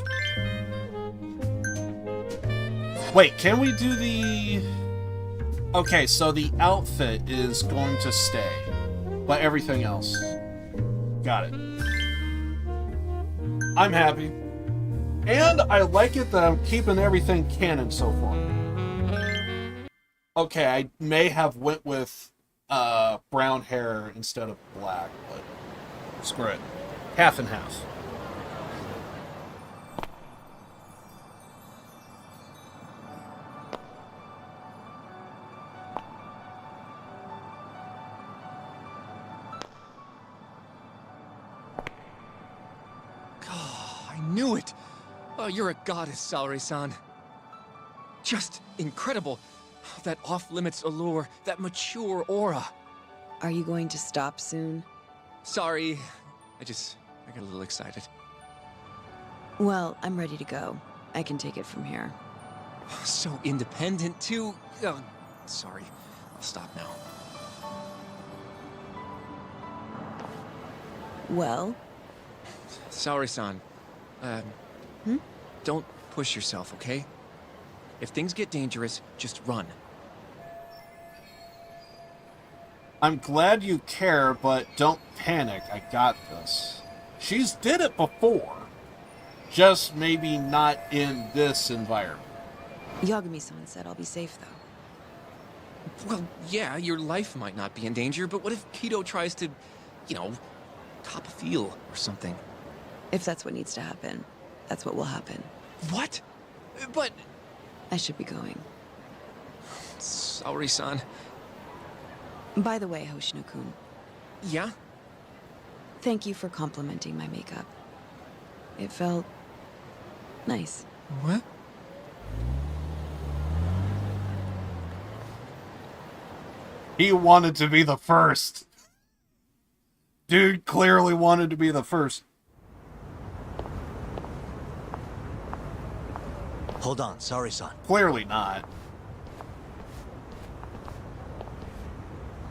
Wait, can we do the... Okay, so the outfit is going to stay, but everything else. Got it. I'm happy. And I like it that I'm keeping everything canon so far. Okay, I may have went with brown hair instead of black, but screw it. Half and half. I knew it! Oh, you're a goddess, Saori-san. Just incredible. That off-limits allure, that mature aura. Are you going to stop soon? Sorry. I got a little excited. Well, I'm ready to go. I can take it from here. So independent, too. Oh, sorry. I'll stop now. Well? Saori-san. Don't push yourself, okay? If things get dangerous, just run. I'm glad you care, but don't panic. I got this. She's did it before. Just maybe not in this environment. Yagami-san said I'll be safe, though. Well, yeah, your life might not be in danger, but what if Kido tries to, top a field or something? If that's what needs to happen, that's what will happen. What? But... I should be going. Saori-san. By the way, Hoshino-kun. Yeah? Thank you for complimenting my makeup. It felt... nice. What? He wanted to be the first. Dude clearly wanted to be the first. Hold on, Saori-san. Clearly not.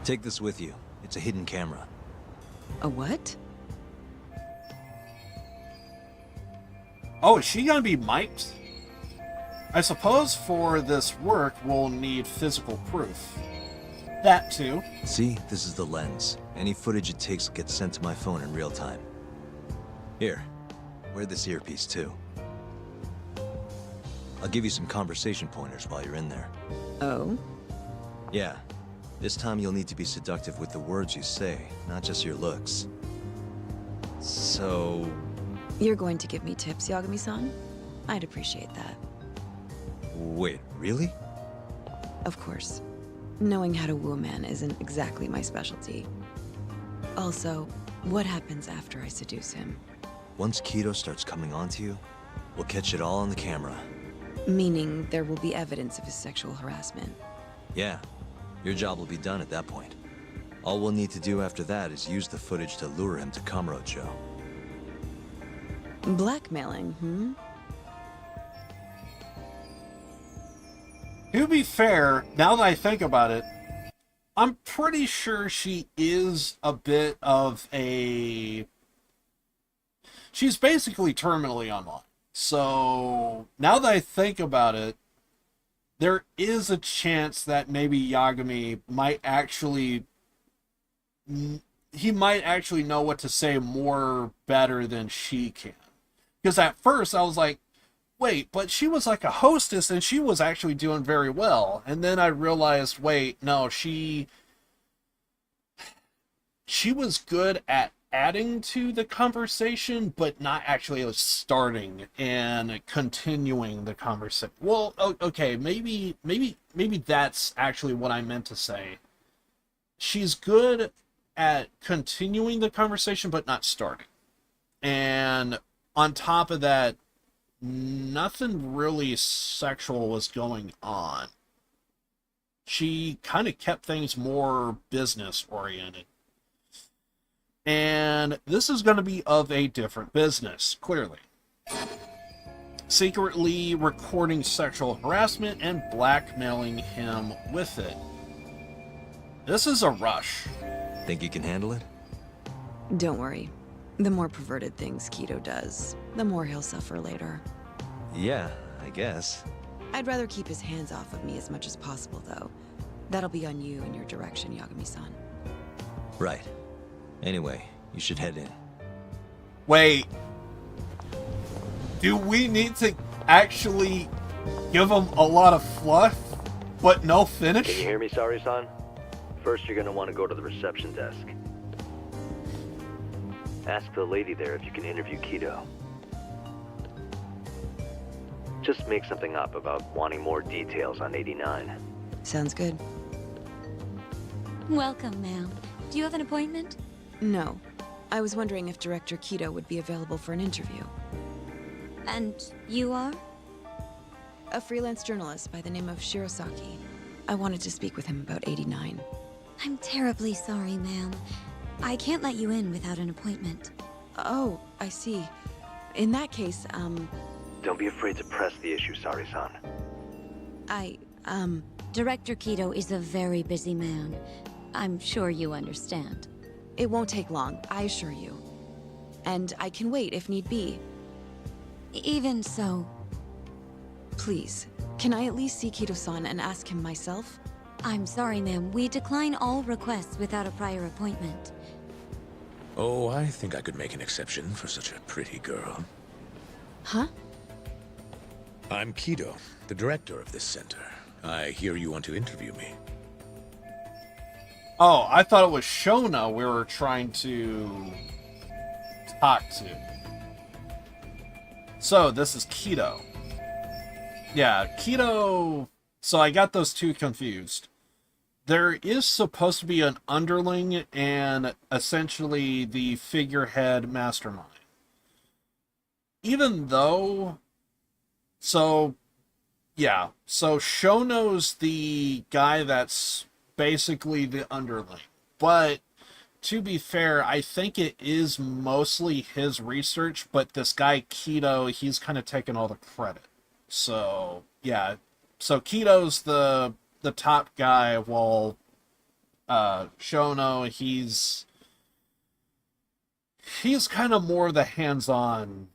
Take this with you. It's a hidden camera. A what? Oh, is she gonna be mic'd? I suppose for this work, we'll need physical proof. That too. See, this is the lens. Any footage it takes gets sent to my phone in real time. Here, wear this earpiece too. I'll give you some conversation pointers while you're in there. Oh? Yeah. This time you'll need to be seductive with the words you say, not just your looks. So... You're going to give me tips, Yagami-san? I'd appreciate that. Wait, really? Of course. Knowing how to woo a man isn't exactly my specialty. Also, what happens after I seduce him? Once Kido starts coming onto you, we'll catch it all on the camera. Meaning there will be evidence of his sexual harassment. Yeah. Your job will be done at that point. All we'll need to do after that is use the footage to lure him to Kamurocho. Blackmailing, To be fair, now that I think about it, I'm pretty sure she is a bit of a... She's basically terminally online. So, now that I think about it, there is a chance that maybe Yagami might actually... He might actually know what to say more better than she can. Because at first I was like, wait, but she was like a hostess and she was actually doing very well. And then I realized, wait, no, she was good at adding to the conversation, but not actually starting and continuing the conversation. Well, okay, maybe that's actually what I meant to say. She's good at continuing the conversation, but not starting. And on top of that, nothing really sexual was going on. She kind of kept things more business-oriented. And this is going to be of a different business, clearly. Secretly recording sexual harassment and blackmailing him with it. This is a rush. Think you can handle it? Don't worry. The more perverted things Kido does, the more he'll suffer later. Yeah, I guess. I'd rather keep his hands off of me as much as possible, though. That'll be on you and your direction, Yagami-san. Right. Anyway, you should head in. Wait. Do we need to actually give him a lot of fluff, but no finish? Can you hear me, Saori-san? First, you're gonna want to go to the reception desk. Ask the lady there if you can interview Kido. Just make something up about wanting more details on 89. Sounds good. Welcome, ma'am. Do you have an appointment? No. I was wondering if Director Kido would be available for an interview. And you are? A freelance journalist by the name of Shirosaki. I wanted to speak with him about 89. I'm terribly sorry, ma'am. I can't let you in without an appointment. Oh, I see. In that case, Don't be afraid to press the issue, Sari-san. Director Kido is a very busy man. I'm sure you understand. It won't take long, I assure you. And I can wait if need be. Even so... Please, can I at least see Kido-san and ask him myself? I'm sorry, ma'am. We decline all requests without a prior appointment. Oh, I think I could make an exception for such a pretty girl. Huh? I'm Kido, the director of this center. I hear you want to interview me. Oh, I thought it was Shona we were trying to talk to. So, this is Kido. Yeah, Kido... So I got those two confused. There is supposed to be an underling and essentially the figurehead mastermind. Even though... So, yeah. So Shono's the guy that's basically the underling. But, to be fair, I think it is mostly his research, but this guy Kido, he's kind of taking all the credit. So, yeah. So Kido's the top guy, while Shono, he's kind of more the hands-on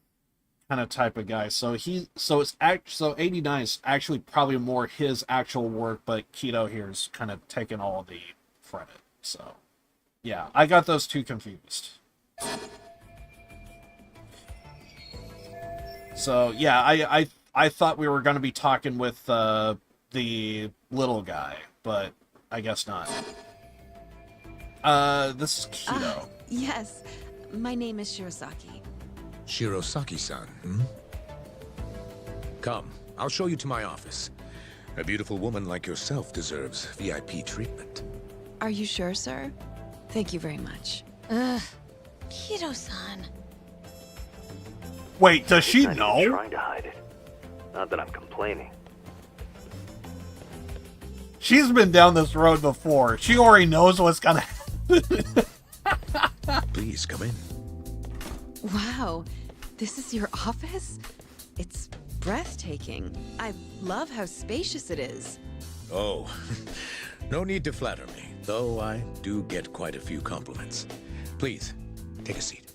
kind of type of guy. So 89 is actually probably more his actual work, but Kido here is kind of taking all the credit. So, yeah, I got those two confused. So, yeah, I thought we were going to be talking with the little guy, but I guess not. This is Kido. Yes. My name is Shirosaki. Shirosaki-san, hmm? Come, I'll show you to my office. A beautiful woman like yourself deserves VIP treatment. Are you sure, sir? Thank you very much. Ugh. Kido-san. Wait, does she I'm know? trying to hide it. Not that I'm complaining. She's been down this road before. She already knows what's gonna happen. Please, come in. Wow. This is your office? It's breathtaking. I love how spacious it is. Oh, no need to flatter me, though I do get quite a few compliments. Please, take a seat.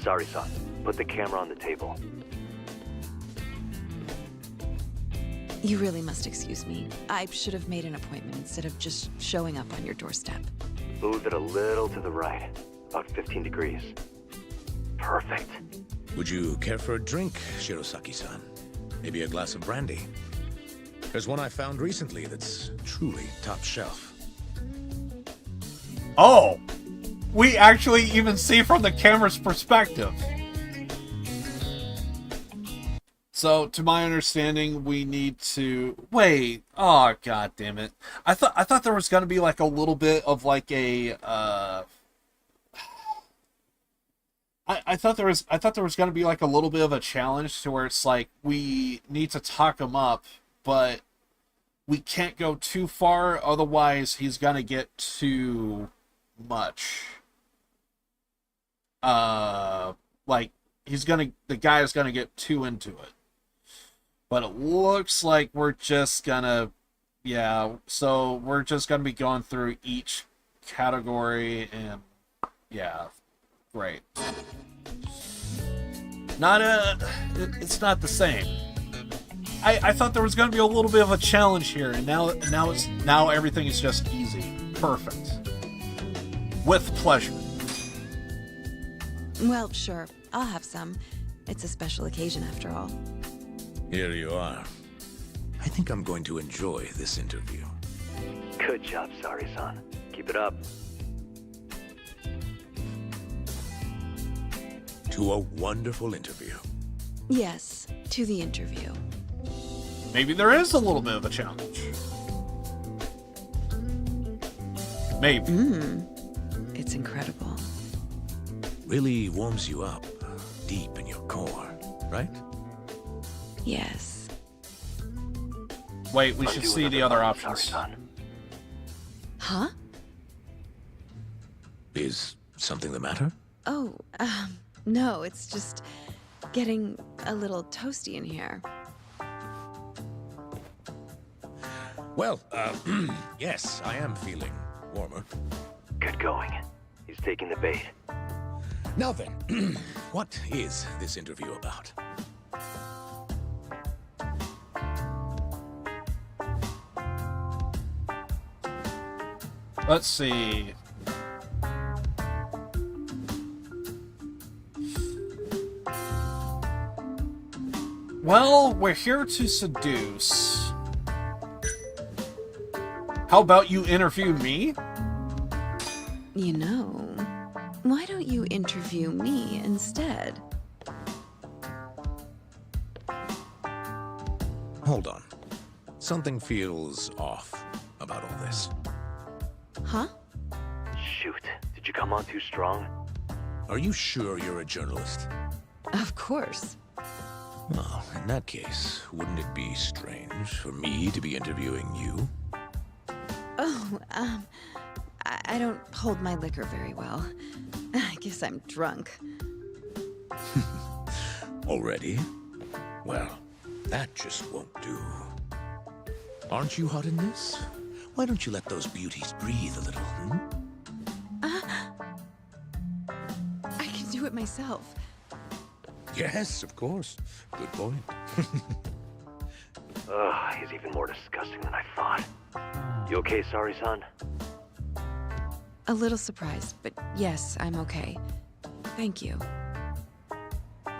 Sorry, son. Put the camera on the table. You really must excuse me. I should have made an appointment instead of just showing up on your doorstep. Move it a little to the right. About 15 degrees. Perfect. Would you care for a drink, Shirosaki-san? Maybe a glass of brandy? There's one I found recently that's truly top shelf. Oh! We actually even see from the camera's perspective. So, to my understanding, we need to... Wait. Oh, god damn it. I thought there was going to be like a little bit of like a... I thought there was going to be like a little bit of a challenge to where it's like we need to talk him up, but we can't go too far, otherwise he's going to get too much. Like the guy is going to get too into it. But it looks like we're just going to so we're just going to be going through each category and yeah. Great. It's not the same. I thought there was going to be a little bit of a challenge here, and now everything is just easy. Perfect. With pleasure. Well, sure. I'll have some. It's a special occasion after all. Here you are. I think I'm going to enjoy this interview. Good job, Sari-san. Keep it up. To a wonderful interview. Yes, to the interview. Maybe there is a little bit of a challenge. Maybe. It's incredible. Really warms you up deep in your core, right? Yes. Wait, we should see the other options. Huh? Is something the matter? Oh, no, it's just getting a little toasty in here. Well, yes, I am feeling warmer. Good going. He's taking the bait. Now then, what is this interview about? Let's see. Well, we're here to seduce. How about you interview me? You know, why don't you interview me instead? Hold on. Something feels off about all this. Huh? Shoot. Did you come on too strong? Are you sure you're a journalist? Of course. Well, in that case, wouldn't it be strange for me to be interviewing you? Oh, I don't hold my liquor very well. I guess I'm drunk. Already? Well, that just won't do. Aren't you hot in this? Why don't you let those beauties breathe a little, hmm? I can do it myself. Yes, of course. Good point. Ugh, he's even more disgusting than I thought. You okay, Sari-san? A little surprised, but yes, I'm okay. Thank you.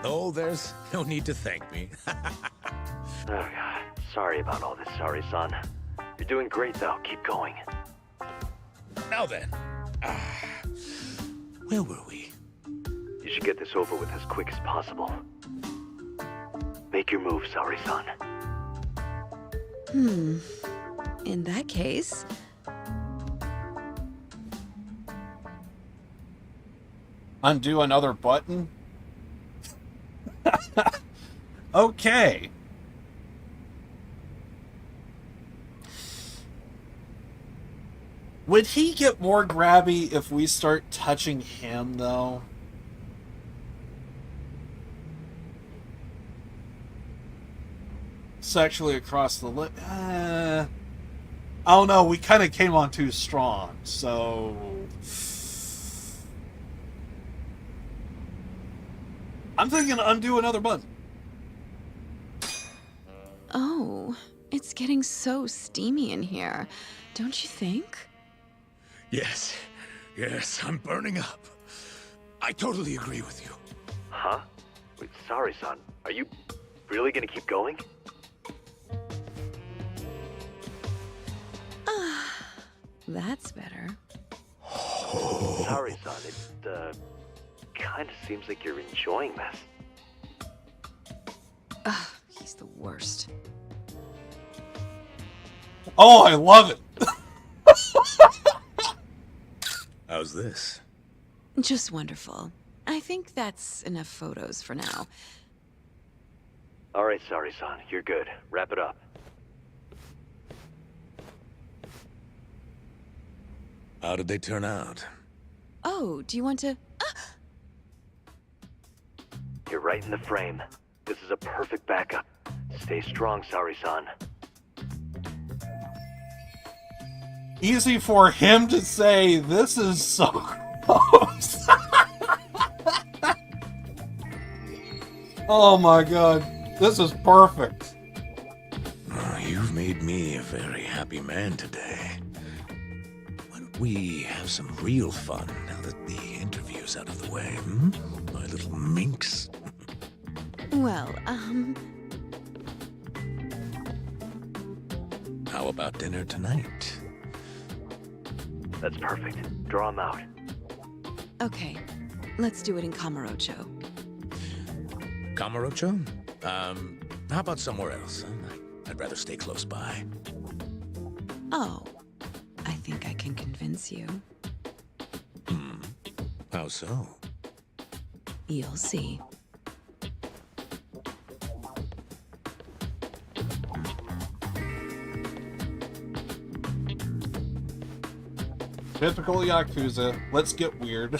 Oh, there's no need to thank me. Oh, God. Sorry about all this, Sari-san. You're doing great, though. Keep going. Now then. Where were we? You should get this over with as quick as possible. Make your move, Sari-san. In that case... Undo another button? Okay. Would he get more grabby if we start touching him, though? Sexually across the lip? I don't know. We kind of came on too strong, so... I'm thinking undo another button. Oh, it's getting so steamy in here, don't you think? Yes. Yes, I'm burning up. I totally agree with you. Huh? Wait, Sari-san, are you really gonna keep going? That's better. Sari-san, it, kinda seems like you're enjoying this. Ugh, he's the worst. Oh, I love it! How's this? Just wonderful. I think that's enough photos for now. Alright, Sari-san, you're good. Wrap it up. How did they turn out? Oh, do you want to... You're right in the frame. This is a perfect backup. Stay strong, Sari-san. Easy for him to say, this is so close. Oh my god, this is perfect. You've made me a very happy man today. Why don't we have some real fun now that the interview's out of the way, hmm? My little minx. Well, How about dinner tonight? That's perfect. Draw him out. Okay, let's do it in Kamurocho. Kamurocho? How about somewhere else? I'd rather stay close by. Oh, I think I can convince you. How so? You'll see. Typical Yakuza. Let's get weird.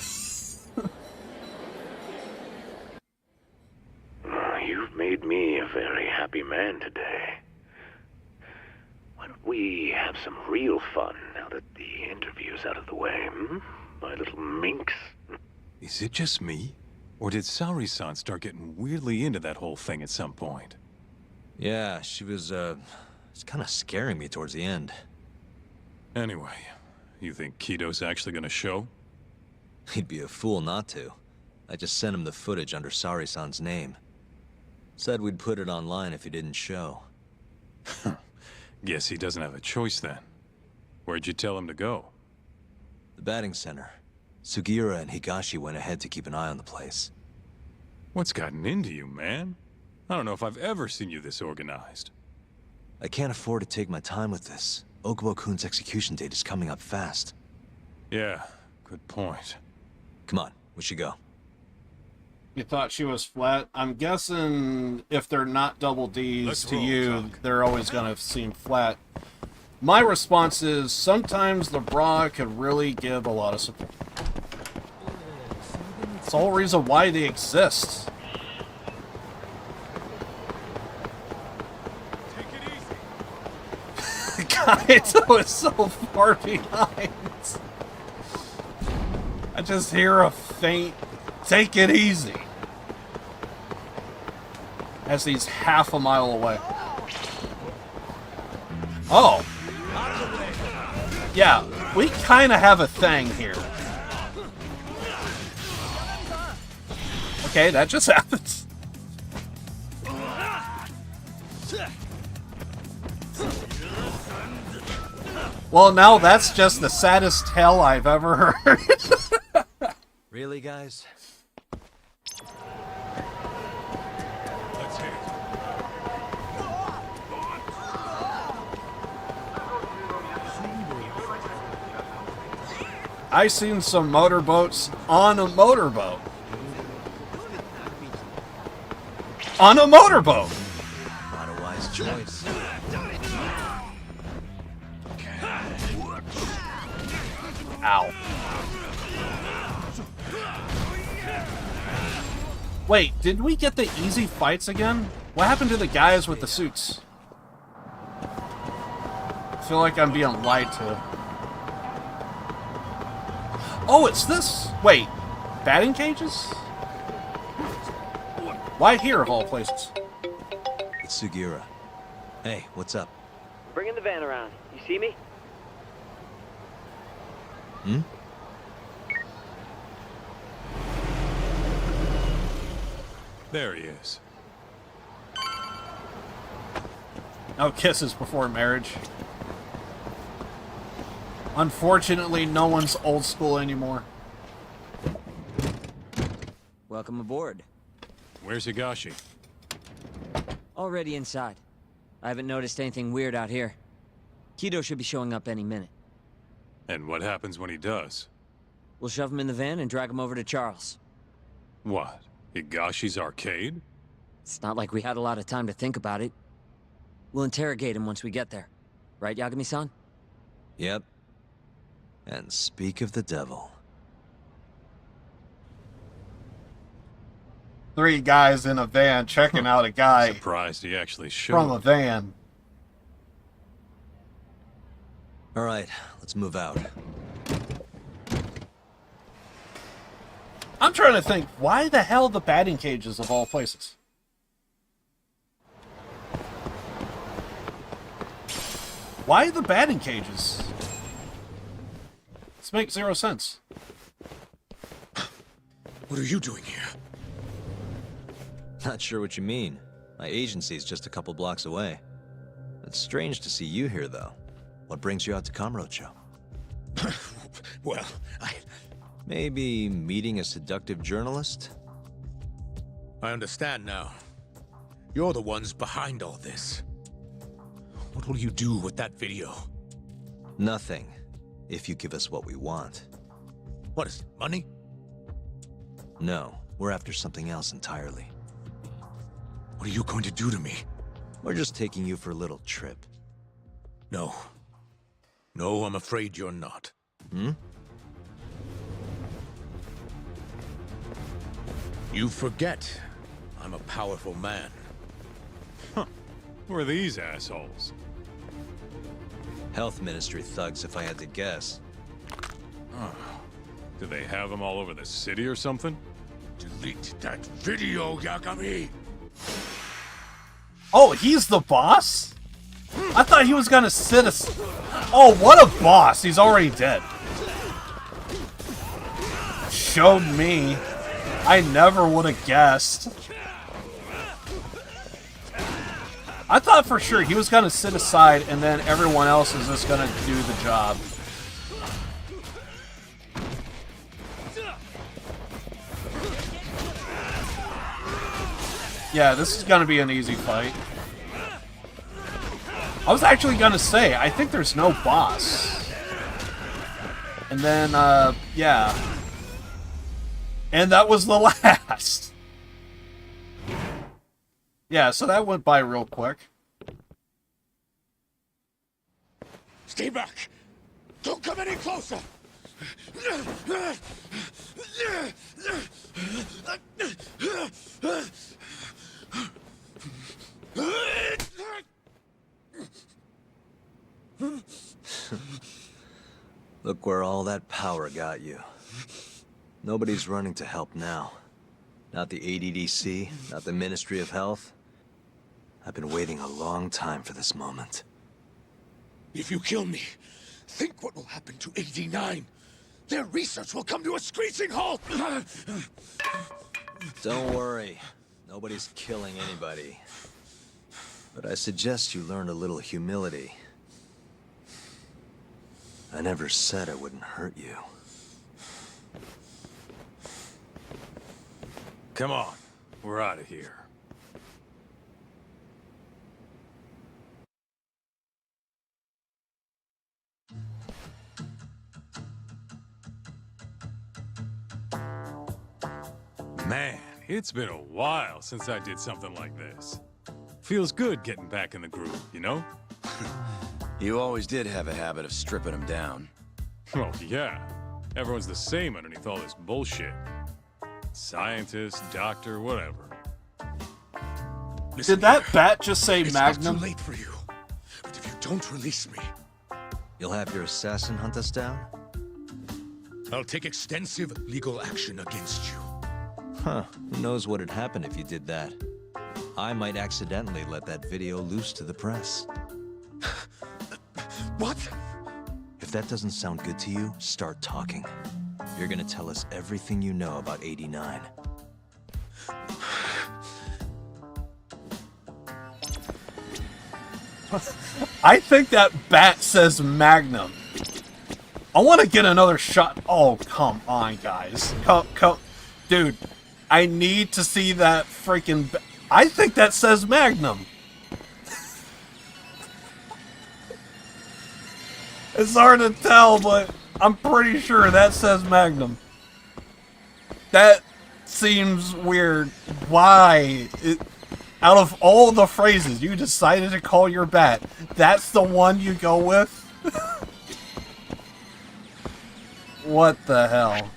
You've made me a very happy man today. Why don't we have some real fun now that the interview's out of the way, my little minx? Is it just me? Or did Saori-san start getting weirdly into that whole thing at some point? Yeah, she was, it's kind of scaring me towards the end. Anyway, you think Kito's actually gonna show? He'd be a fool not to. I just sent him the footage under Saori-san's name. Said we'd put it online if he didn't show. Guess he doesn't have a choice then. Where'd you tell him to go? The batting center. Sugiura and Higashi went ahead to keep an eye on the place. What's gotten into you, man? I don't know if I've ever seen you this organized. I can't afford to take my time with this. Okubo-kun's execution date is coming up fast. Yeah, good point. Come on, we should go. You thought she was flat? I'm guessing if they're not double Ds to you, they're always going to seem flat. My response is, sometimes the bra could really give a lot of support. It's the whole reason why they exist. Kaito is so far behind. I just hear a faint, "Take it easy," as he's half a mile away. Oh. Yeah, we kind of have a thing here. Okay, that just happened. Well, now that's just the saddest tale I've ever heard. Really, guys? Let's hit it. I seen some motorboats on a motorboat. On a motorboat! Not a wise choice. Ow. Wait, did we get the easy fights again? What happened to the guys with the suits? I feel like I'm being lied to. Oh, it's this! Wait, batting cages? Why here, of all places? It's Sugiura. Hey, what's up? Bringing the van around. You see me? Hmm? There he is. No kisses before marriage. Unfortunately, no one's old school anymore. Welcome aboard. Where's Higashi? Already inside. I haven't noticed anything weird out here. Kito should be showing up any minute. And what happens when he does? We'll shove him in the van and drag him over to Charles. What? Higashi's arcade? It's not like we had a lot of time to think about it. We'll interrogate him once we get there. Right, Yagami-san? Yep. And speak of the devil. 3 guys in a van checking out a guy Surprised he actually showed. from a van. All right, let's move out. I'm trying to think, why the hell the batting cages of all places? Why the batting cages? This makes 0 sense. What are you doing here? Not sure what you mean. My agency's just a couple blocks away. It's strange to see you here, though. What brings you out to Kamurocho? Well, Maybe meeting a seductive journalist? I understand now. You're the ones behind all this. What will you do with that video? Nothing, if you give us what we want. What is it, money? No, we're after something else entirely. What are you going to do to me? We're just taking you for a little trip. No. No, I'm afraid you're not. Hmm? You forget. I'm a powerful man. Huh. Who are these assholes? Health Ministry thugs, if I had to guess. Oh. Do they have them all over the city or something? Delete that video, Yagami! Oh, he's the boss? I thought he was gonna sit us. Oh, what a boss! He's already dead. Showed me. I never would have guessed. I thought for sure he was gonna sit aside and then everyone else is just gonna do the job. Yeah, this is gonna be an easy fight. I was actually gonna say, I think there's no boss. And then, yeah. And that was the last. Yeah, so that went by real quick. Stay back! Don't come any closer! Look where all that power got you. Nobody's running to help now. Not the ADDC, not the Ministry of Health. I've been waiting a long time for this moment. If you kill me, think what will happen to 89. Their research will come to a screeching halt! Don't worry. Nobody's killing anybody. But I suggest you learn a little humility. I never said I wouldn't hurt you. Come on, we're out of here. Man, it's been a while since I did something like this. Feels good getting back in the groove, you know? You always did have a habit of stripping them down. Oh, yeah. Everyone's the same underneath all this bullshit. Scientist, doctor, whatever. Did that bat just say it's Magnum? Not too late for you. But if you don't release me, You'll have your assassin hunt us down? I'll take extensive legal action against you. Huh. Who knows what'd happen if you did that? I might accidentally let that video loose to the press. What? If that doesn't sound good to you, start talking. You're gonna tell us everything you know about 89. I think that bat says Magnum. I want to get another shot. Oh, come on, guys. Dude, I need to see that freaking... I think that says Magnum. It's hard to tell, but I'm pretty sure that says Magnum. That seems weird. Why? Out of all the phrases you decided to call your bat, that's the one you go with? What the hell?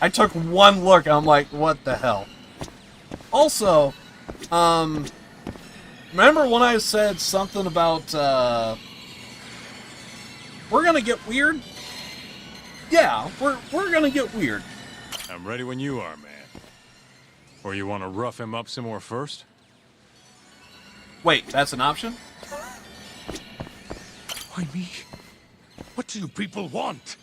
I took one look and I'm like, what the hell? Also, remember when I said something about, we're gonna get weird? Yeah, we're gonna get weird. I'm ready when you are, man. Or you want to rough him up some more first? Wait, that's an option? Why me? What do you people want?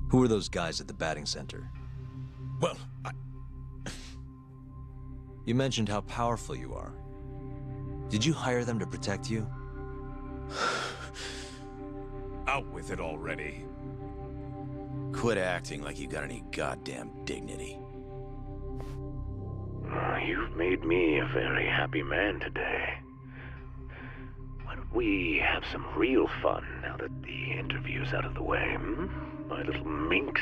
Who are those guys at the batting center? Well, You mentioned how powerful you are. Did you hire them to protect you? Out with it already. Quit acting like you got any goddamn dignity. You've made me a very happy man today. Why don't we have some real fun now that the interview's out of the way, hmm? My little minx.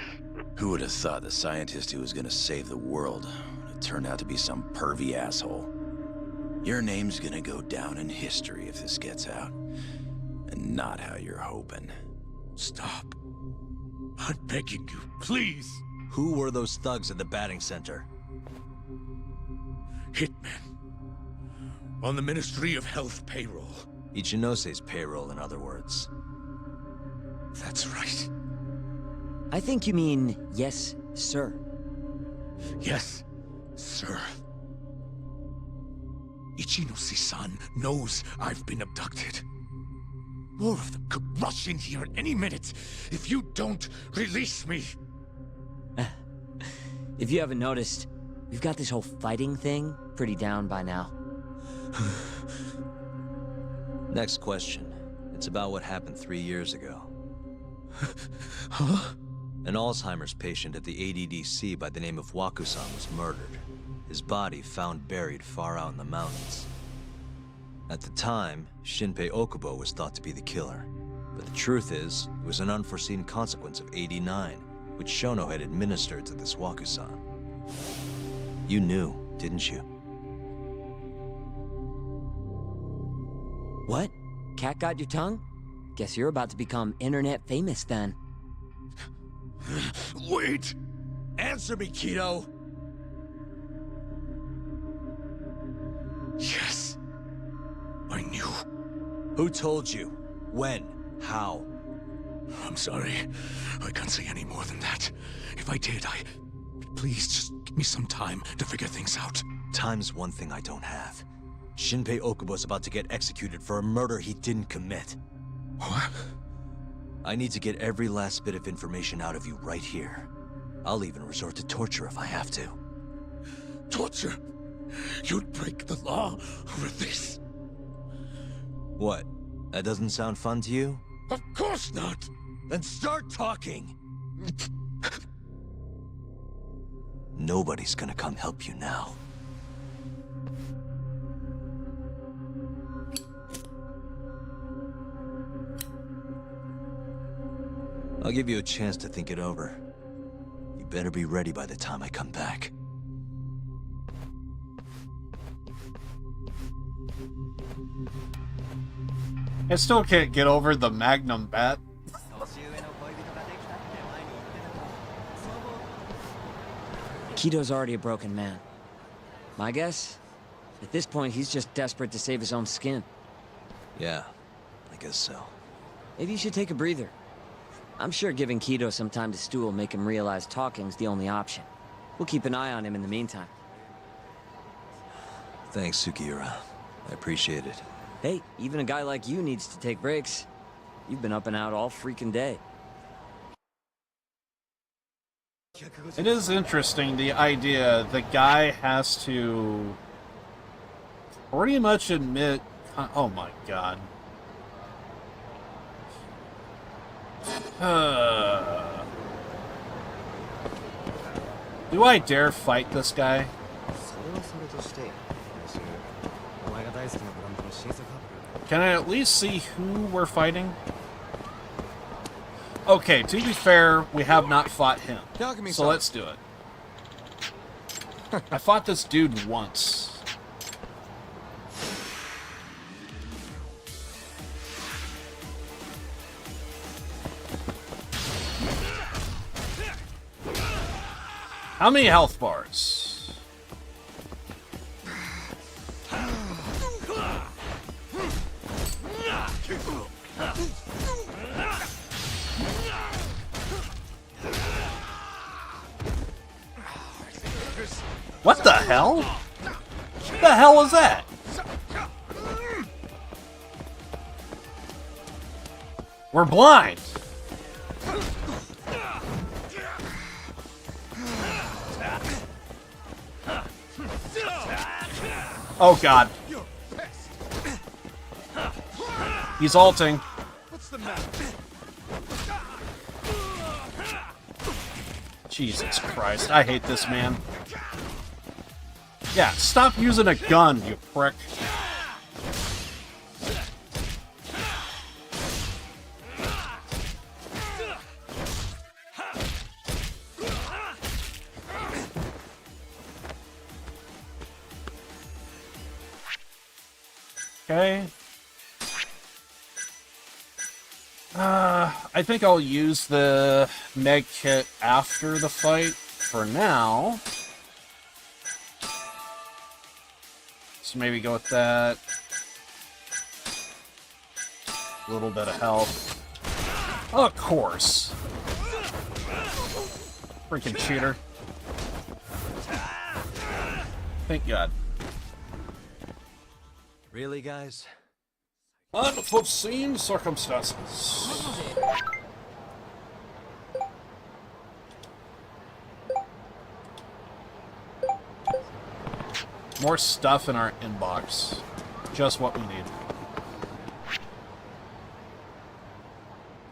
Who would have thought the scientist who was gonna save the world would turn out to be some pervy asshole? Your name's gonna go down in history if this gets out. And not how you're hoping. Stop. I'm begging you, please. Who were those thugs at the batting center? Hitmen. On the Ministry of Health payroll. Ichinose's payroll, in other words. That's right. I think you mean, yes, sir. Yes, sir. Ichinose-san knows I've been abducted. More of them could rush in here at any minute if you don't release me. If you haven't noticed, we've got this whole fighting thing pretty down by now. Next question. It's about what happened 3 years ago. Huh? An Alzheimer's patient at the ADDC by the name of Waku-san was murdered. His body found buried far out in the mountains. At the time, Shinpei Okubo was thought to be the killer. But the truth is, it was an unforeseen consequence of 89, which Shono had administered to this Waku-san. You knew, didn't you? What? Cat got your tongue? Guess you're about to become internet famous then. Wait! Answer me, Kido! Yes. I knew. Who told you? When? How? I'm sorry. I can't say any more than that. If I did, Please, just give me some time to figure things out. Time's one thing I don't have. Shinpei Okubo's about to get executed for a murder he didn't commit. What? I need to get every last bit of information out of you right here. I'll even resort to torture if I have to. Torture? You'd break the law over this? What? That doesn't sound fun to you? Of course not! Then start talking! Nobody's gonna come help you now. I'll give you a chance to think it over. You better be ready by the time I come back. I still can't get over the Magnum bat. Kido's already a broken man. My guess? At this point, he's just desperate to save his own skin. Yeah, I guess so. Maybe you should take a breather. I'm sure giving Kido some time to stew will make him realize talking's the only option. We'll keep an eye on him in the meantime. Thanks, Sugiura. I appreciate it. Hey, even a guy like you needs to take breaks. You've been up and out all freaking day. It is interesting, the idea the guy has to pretty much admit... Oh my god. Do I dare fight this guy? Can I at least see who we're fighting? Okay, to be fair, we have not fought him. So let's do it. I fought this dude once. How many health bars? What the hell? What the hell is that? We're blind. Oh god. He's ulting. Jesus Christ, I hate this man. Yeah, stop using a gun, you prick. Okay. I think I'll use the med kit after the fight for now. So maybe go with that. A little bit of health. Of course. Freaking cheater. Thank God. Really, guys? Unforeseen circumstances. More stuff in our inbox. Just what we need.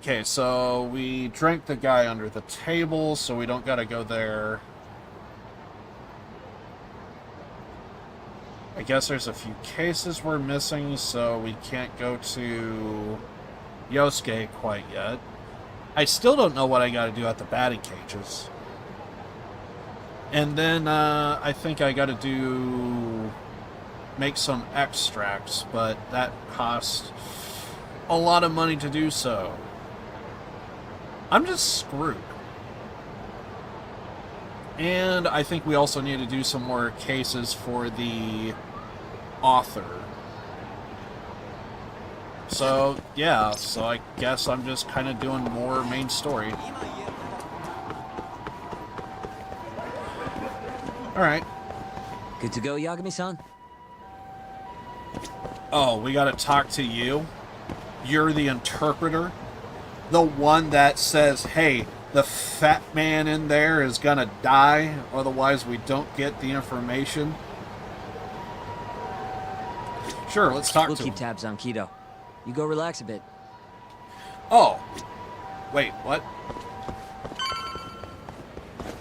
Okay, so we drank the guy under the table, so we don't gotta go there. I guess there's a few cases we're missing, so we can't go to Yosuke quite yet. I still don't know what I gotta do at the batting cages. And then, I think I gotta make some extracts, but that costs a lot of money to do so. I'm just screwed. And I think we also need to do some more cases for the author. So, yeah, so I guess I'm just kind of doing more main story. Alright. Good to go, Yagami-san? Oh, we gotta talk to you? You're the interpreter? The one that says, hey, the fat man in there is gonna die, otherwise we don't get the information? Sure, let's talk to him. We'll keep tabs on Kido. You go relax a bit. Oh. Wait, what?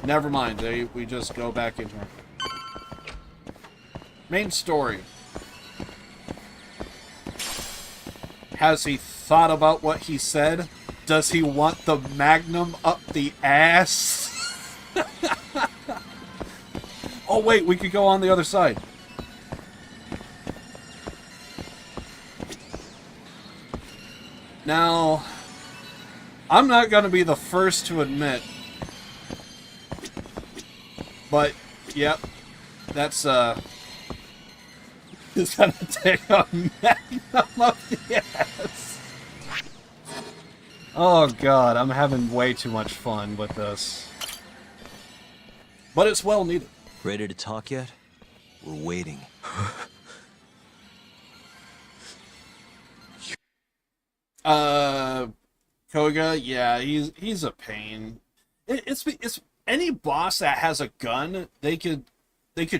Never mind, we just go back in here. Main story. Has he thought about what he said? Does he want the magnum up the ass? Oh wait, we could go on the other side. Now, I'm not going to be the first to admit, but, yep, that's, it's going to take a magnum up the ass. Oh god, I'm having way too much fun with this. But it's well needed. Ready to talk yet? We're waiting. Koga, yeah, he's a pain. It's any boss that has a gun, they could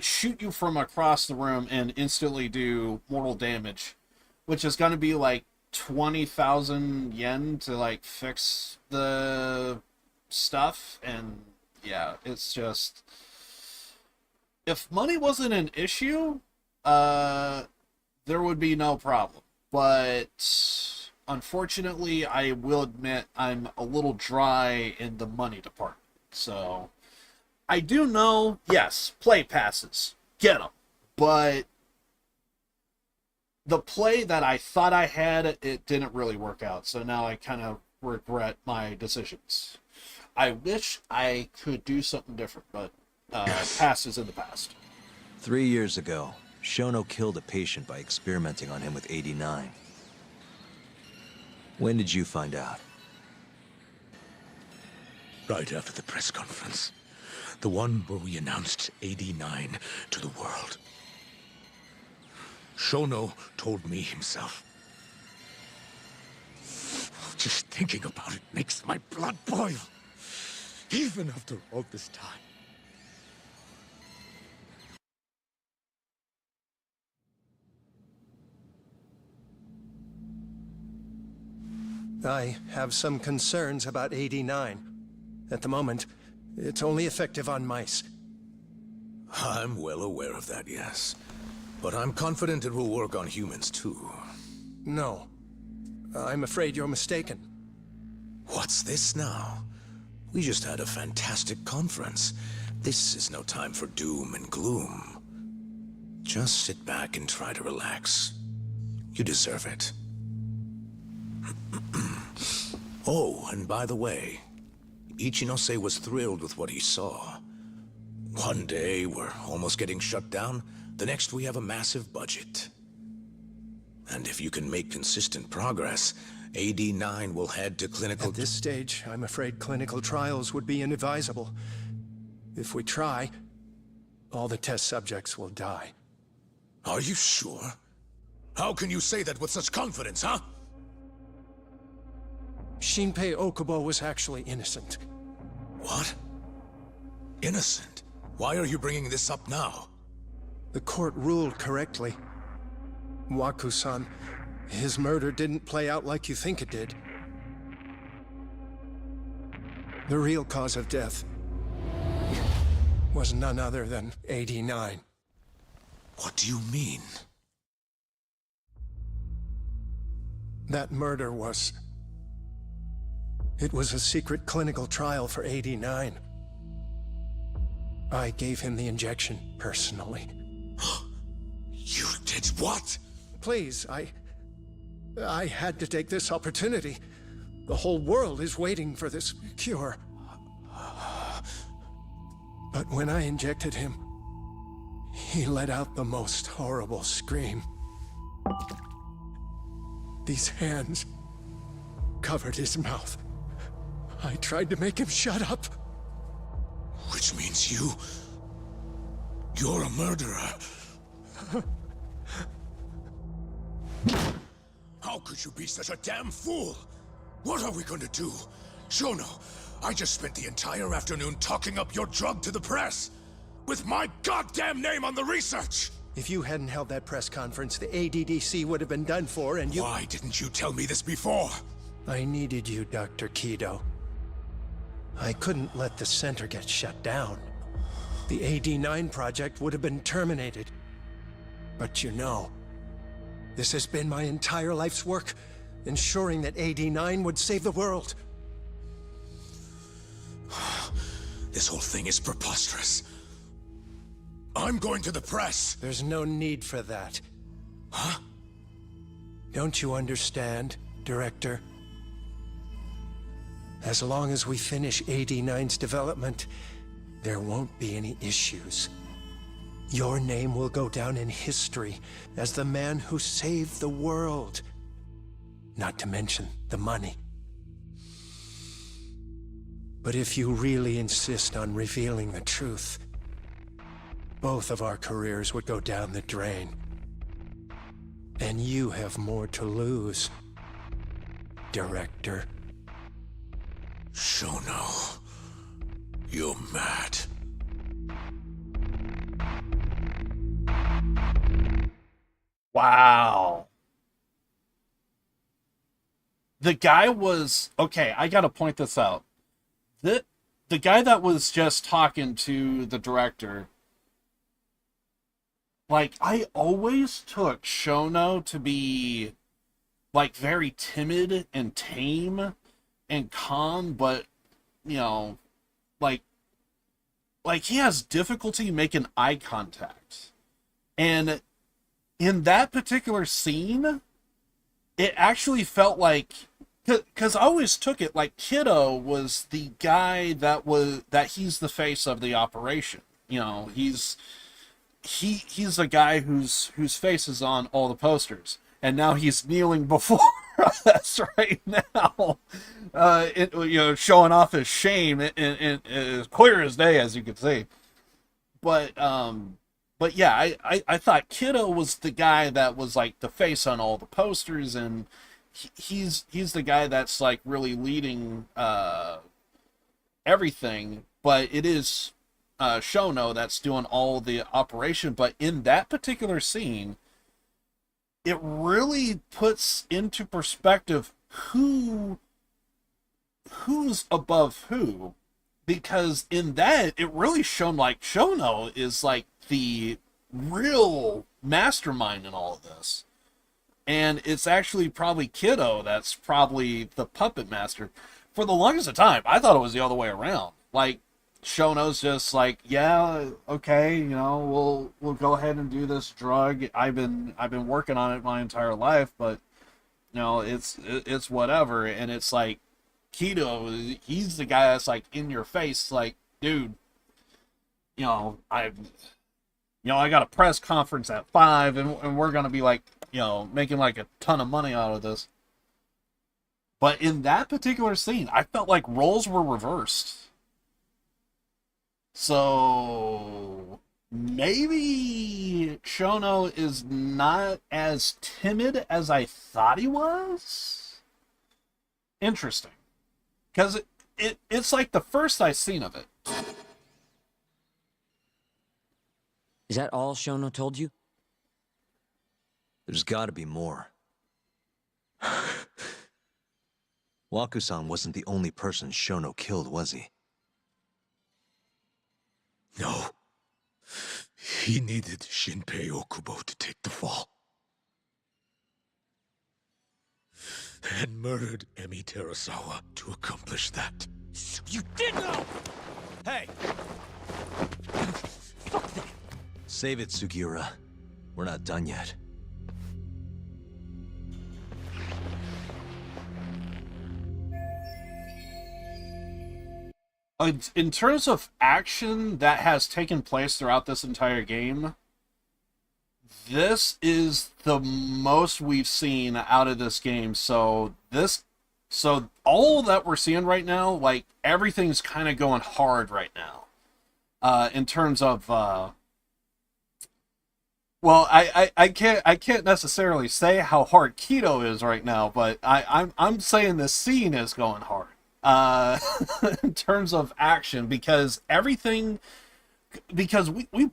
shoot you from across the room and instantly do mortal damage, which is going to be like 20,000 yen to like fix the stuff, and yeah, it's just, if money wasn't an issue, there would be no problem. But unfortunately, I will admit I'm a little dry in the money department. So I do know, yes, play passes, get them, but the play that I thought I had, it didn't really work out. So now I kind of regret my decisions. I wish I could do something different, but past is in the past. 3 years ago, Shono killed a patient by experimenting on him with 89. When did you find out? Right after the press conference. The one where we announced 89 to the world. Shono told me himself. Just thinking about it makes my blood boil. Even after all this time. I have some concerns about 89. At the moment, it's only effective on mice. I'm well aware of that, yes. But I'm confident it will work on humans, too. No. I'm afraid you're mistaken. What's this now? We just had a fantastic conference. This is no time for doom and gloom. Just sit back and try to relax. You deserve it. Oh, and by the way, Ichinose was thrilled with what he saw. One day, we're almost getting shut down. The next, we have a massive budget. And if you can make consistent progress, AD9 will head to clinical... At this stage, I'm afraid clinical trials would be inadvisable. If we try, all the test subjects will die. Are you sure? How can you say that with such confidence, huh? Shinpei Okubo was actually innocent. What? Innocent? Why are you bringing this up now? The court ruled correctly. Waku-san, his murder didn't play out like you think it did. The real cause of death was none other than AD9. What do you mean? That murder was... It was a secret clinical trial for AD9. I gave him the injection, personally. You did what? Please, I had to take this opportunity. The whole world is waiting for this cure. But when I injected him, he let out the most horrible scream. These hands covered his mouth. I tried to make him shut up. Which means you're a murderer. How could you be such a damn fool? What are we going to do? Shono, I just spent the entire afternoon talking up your drug to the press, with my goddamn name on the research! If you hadn't held that press conference, the ADDC would have been done for, and you... Why didn't you tell me this before? I needed you, Dr. Kido. I couldn't let the center get shut down. The AD9 project would have been terminated. But you know, this has been my entire life's work, ensuring that AD9 would save the world. This whole thing is preposterous. I'm going to the press. There's no need for that. Huh? Don't you understand, Director? As long as we finish AD9's development, there won't be any issues. Your name will go down in history as the man who saved the world. Not to mention the money. But if you really insist on revealing the truth, both of our careers would go down the drain. And you have more to lose, Director. Shono, you're mad. Wow. The guy was... Okay, I gotta point this out. The guy that was just talking to the director... Like, I always took Shono to be, like, very timid and tame and calm, but, you know, like he has difficulty making eye contact. And in that particular scene, it actually felt like, because I always took it like Kiddo was the guy that he's the face of the operation. You know, he's the guy whose face is on all the posters, and now he's kneeling before us right now, showing off his shame and as clear as day, as you can see. But yeah, I thought Kiddo was the guy that was like the face on all the posters, and he's the guy that's like really leading everything. But it is Shono that's doing all the operation. But in that particular scene, it really puts into perspective who's above who, because in that it really shown like Shono is like the real mastermind in all of this, and it's actually probably Kiddo that's probably the puppet master. For the longest of time, I thought it was the other way around. Like, Shono's just like, yeah, okay, you know, we'll go ahead and do this drug. I've been working on it my entire life, but you know, it's whatever. And it's like Kido, he's the guy that's like in your face, like, dude, you know, I got a press conference at 5, and we're gonna be like, you know, making like a ton of money out of this. But in that particular scene, I felt like roles were reversed. So maybe Shono is not as timid as I thought he was. Interesting. Because it's like the first I've seen of it. Is that all Shono told you? There's gotta be more. Waku-san wasn't the only person Shono killed, was he? No. He needed Shinpei Okubo to take the fall. And murdered Emi Terasawa to accomplish that. So you did know! Hey! Fuck that! Save it, Sugiura. We're not done yet. In terms of action that has taken place throughout this entire game, this is the most we've seen out of this game. So all that we're seeing right now, like, everything's kind of going hard right now. In terms of, well, I can't necessarily say how hard Kido is right now, but I'm saying the scene is going hard. In terms of action, because we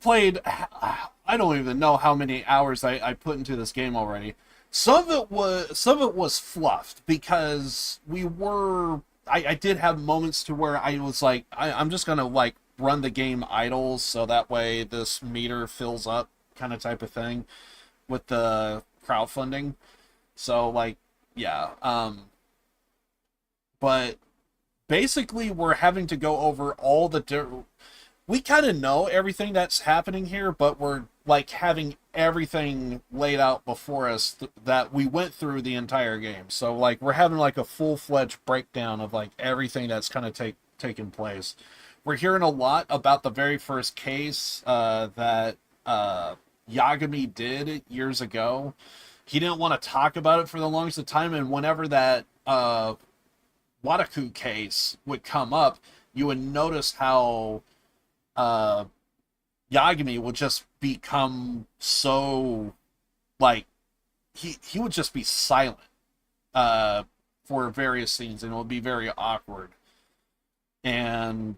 played, I don't even know how many hours I put into this game already. Some of it was fluffed, because I did have moments to where I was like, I'm just gonna like run the game idle so that way this meter fills up, kind of type of thing, with the crowdfunding. So like, yeah, but basically, we're having to go over all the we kind of know everything that's happening here, but we're like having everything laid out before us that we went through the entire game. So like we're having like a full-fledged breakdown of like everything that's kind of taking place. We're hearing a lot about the very first case that Yagami did years ago. He didn't want to talk about it for the longest of time, and whenever that Wataku case would come up, you would notice how Yagami would just become so, like, he would just be silent for various scenes, and it would be very awkward. And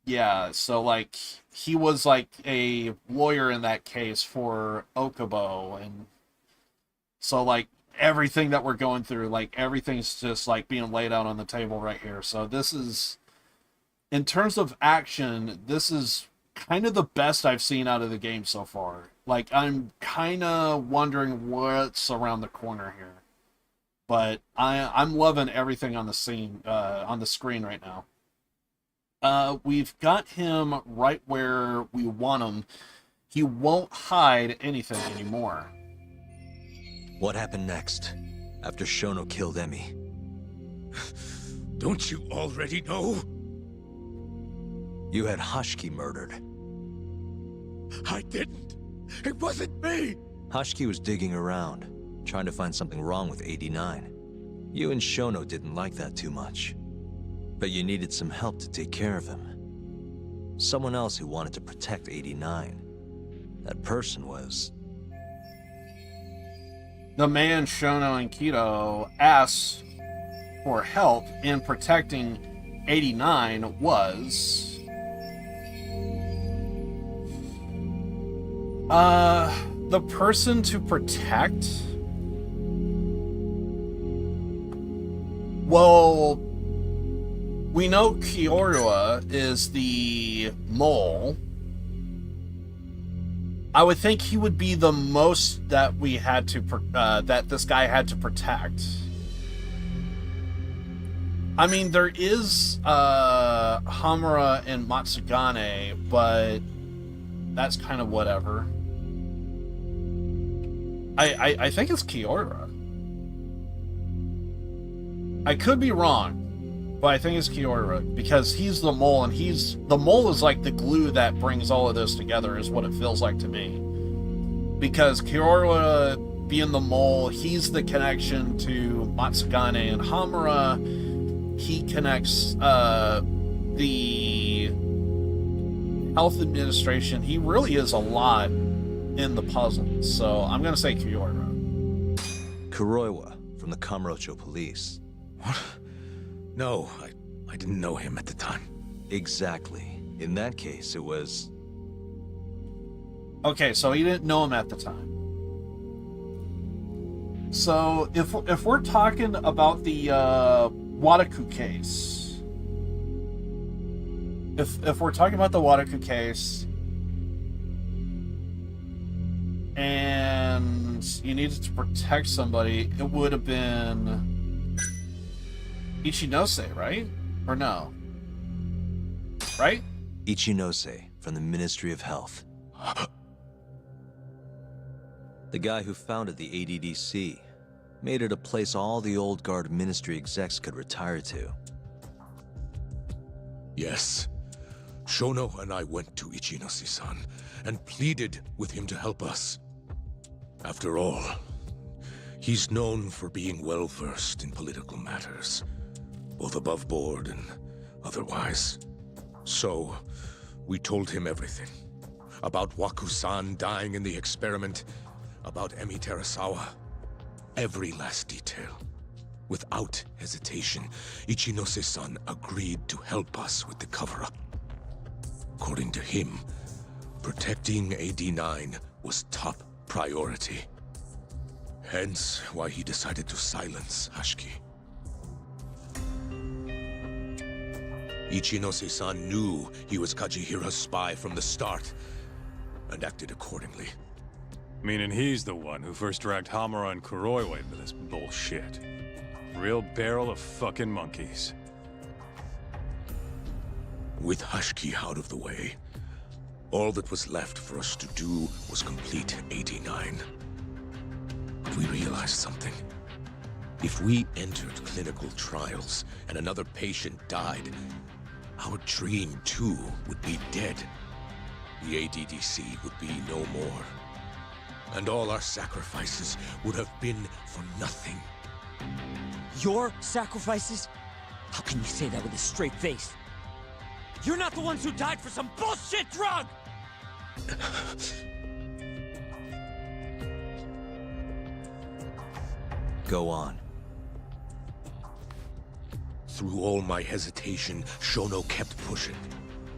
yeah, so like he was like a lawyer in that case for Okubo, and so like everything that we're going through, like everything's just like being laid out on the table right here. So this is, in terms of action, this is kind of the best I've seen out of the game so far. Like, I'm kind of wondering what's around the corner here, but I'm loving everything on the scene, on the screen right now. We've got him right where we want him. He won't hide anything anymore. What happened next, after Shono killed Emi? Don't you already know? You had Hashiki murdered. I didn't. It wasn't me. Hashiki was digging around, trying to find something wrong with 89. You and Shono didn't like that too much. But you needed some help to take care of him. Someone else who wanted to protect 89. That person was... The man Shono and Kido asked for help in protecting 89 was... the person to protect? Well, we know Kyorua is the mole. I would think he would be the most that we had to, that this guy had to protect. I mean, there is Hamura and Matsugane, but that's kind of whatever. I think it's Kiora. I could be wrong, but I think it's Kiora because he's the mole, and the mole is like the glue that brings all of this together, is what it feels like to me. Because Kiora being the mole, he's the connection to Matsugane and Hamura. He connects the health administration. He really is a lot in the puzzle. So I'm going to say Kiora. Kuroiwa from the Kamurocho police. What? No, I didn't know him at the time. Exactly. In that case, it was... Okay, so he didn't know him at the time. So if we're talking about the Wataku case, if we're talking about the Wataku case, and you needed to protect somebody, it would have been Ichinose, right? Or no? Right? Ichinose from the Ministry of Health. The guy who founded the ADDC made it a place all the old guard ministry execs could retire to. Yes. Shono and I went to Ichinose-san and pleaded with him to help us. After all, he's known for being well-versed in political matters, both above board and otherwise. So, we told him everything. About Waku-san dying in the experiment, about Emi Terasawa. Every last detail. Without hesitation, Ichinose-san agreed to help us with the cover-up. According to him, protecting AD-9 was top priority. Hence why he decided to silence Hashiki. Ichinose-san knew he was Kajihira's spy from the start, and acted accordingly. Meaning he's the one who first dragged Hamura and Kuroiwa into this bullshit. Real barrel of fucking monkeys. With Hashiki out of the way, all that was left for us to do was complete AD-9. But we realized something. If we entered clinical trials and another patient died, our dream too would be dead. The ADDC would be no more. And all our sacrifices would have been for nothing. Your sacrifices? How can you say that with a straight face? You're not the ones who died for some bullshit drug! Go on. Through all my hesitation, Shono kept pushing.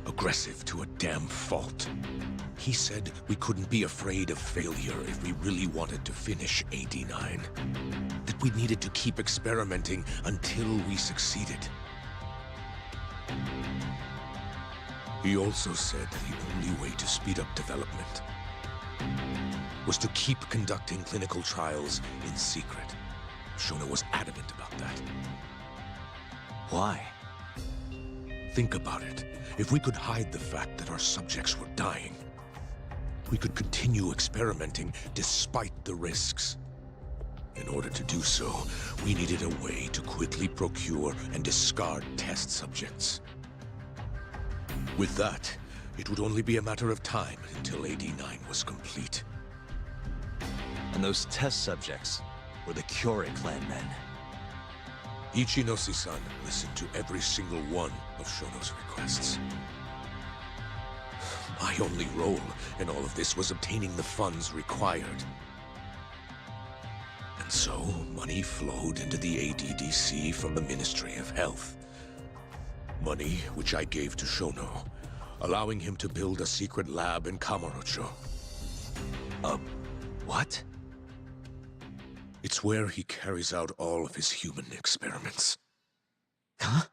Aggressive to a damn fault. He said we couldn't be afraid of failure if we really wanted to finish AD-9. That we needed to keep experimenting until we succeeded. He also said that the only way to speed up development was to keep conducting clinical trials in secret. Shono was adamant about that. Why? Think about it. If we could hide the fact that our subjects were dying, we could continue experimenting despite the risks. In order to do so, we needed a way to quickly procure and discard test subjects. With that, it would only be a matter of time until AD-9 was complete. And those test subjects were the Kyorei clan men. Ichinose-san listened to every single one of Shono's requests. My only role in all of this was obtaining the funds required. And so, money flowed into the ADDC from the Ministry of Health. Money which I gave to Shono, allowing him to build a secret lab in Kamurocho. What? It's where he carries out all of his human experiments. Huh?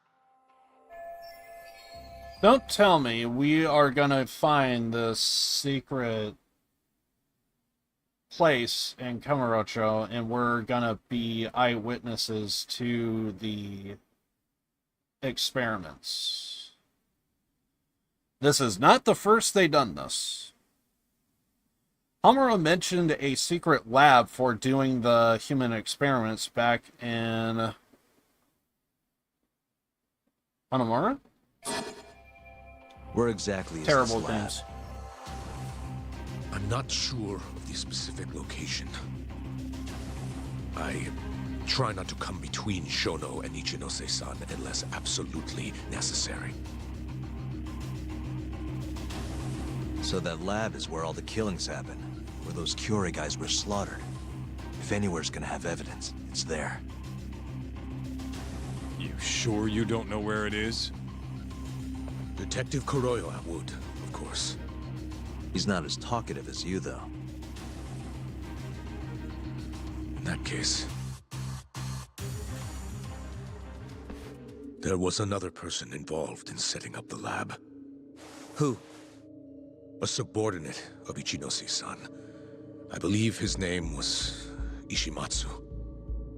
Don't tell me we are gonna find this secret place in Kamurocho and we're gonna be eyewitnesses to the experiments. This is not the first they done this. Hamura mentioned a secret lab for doing the human experiments back in Hanamura? Where exactly is Terrible this lab? names. I'm not sure of the specific location. I try not to come between Shono and Ichinose-san unless absolutely necessary. So that lab is where all the killings happen, where those Curie guys were slaughtered. If anywhere's gonna have evidence, it's there. You sure you don't know where it is? Detective Kuroyo would, of course. He's not as talkative as you, though. In that case... there was another person involved in setting up the lab. Who? A subordinate of Ichinose-san. I believe his name was Ishimatsu.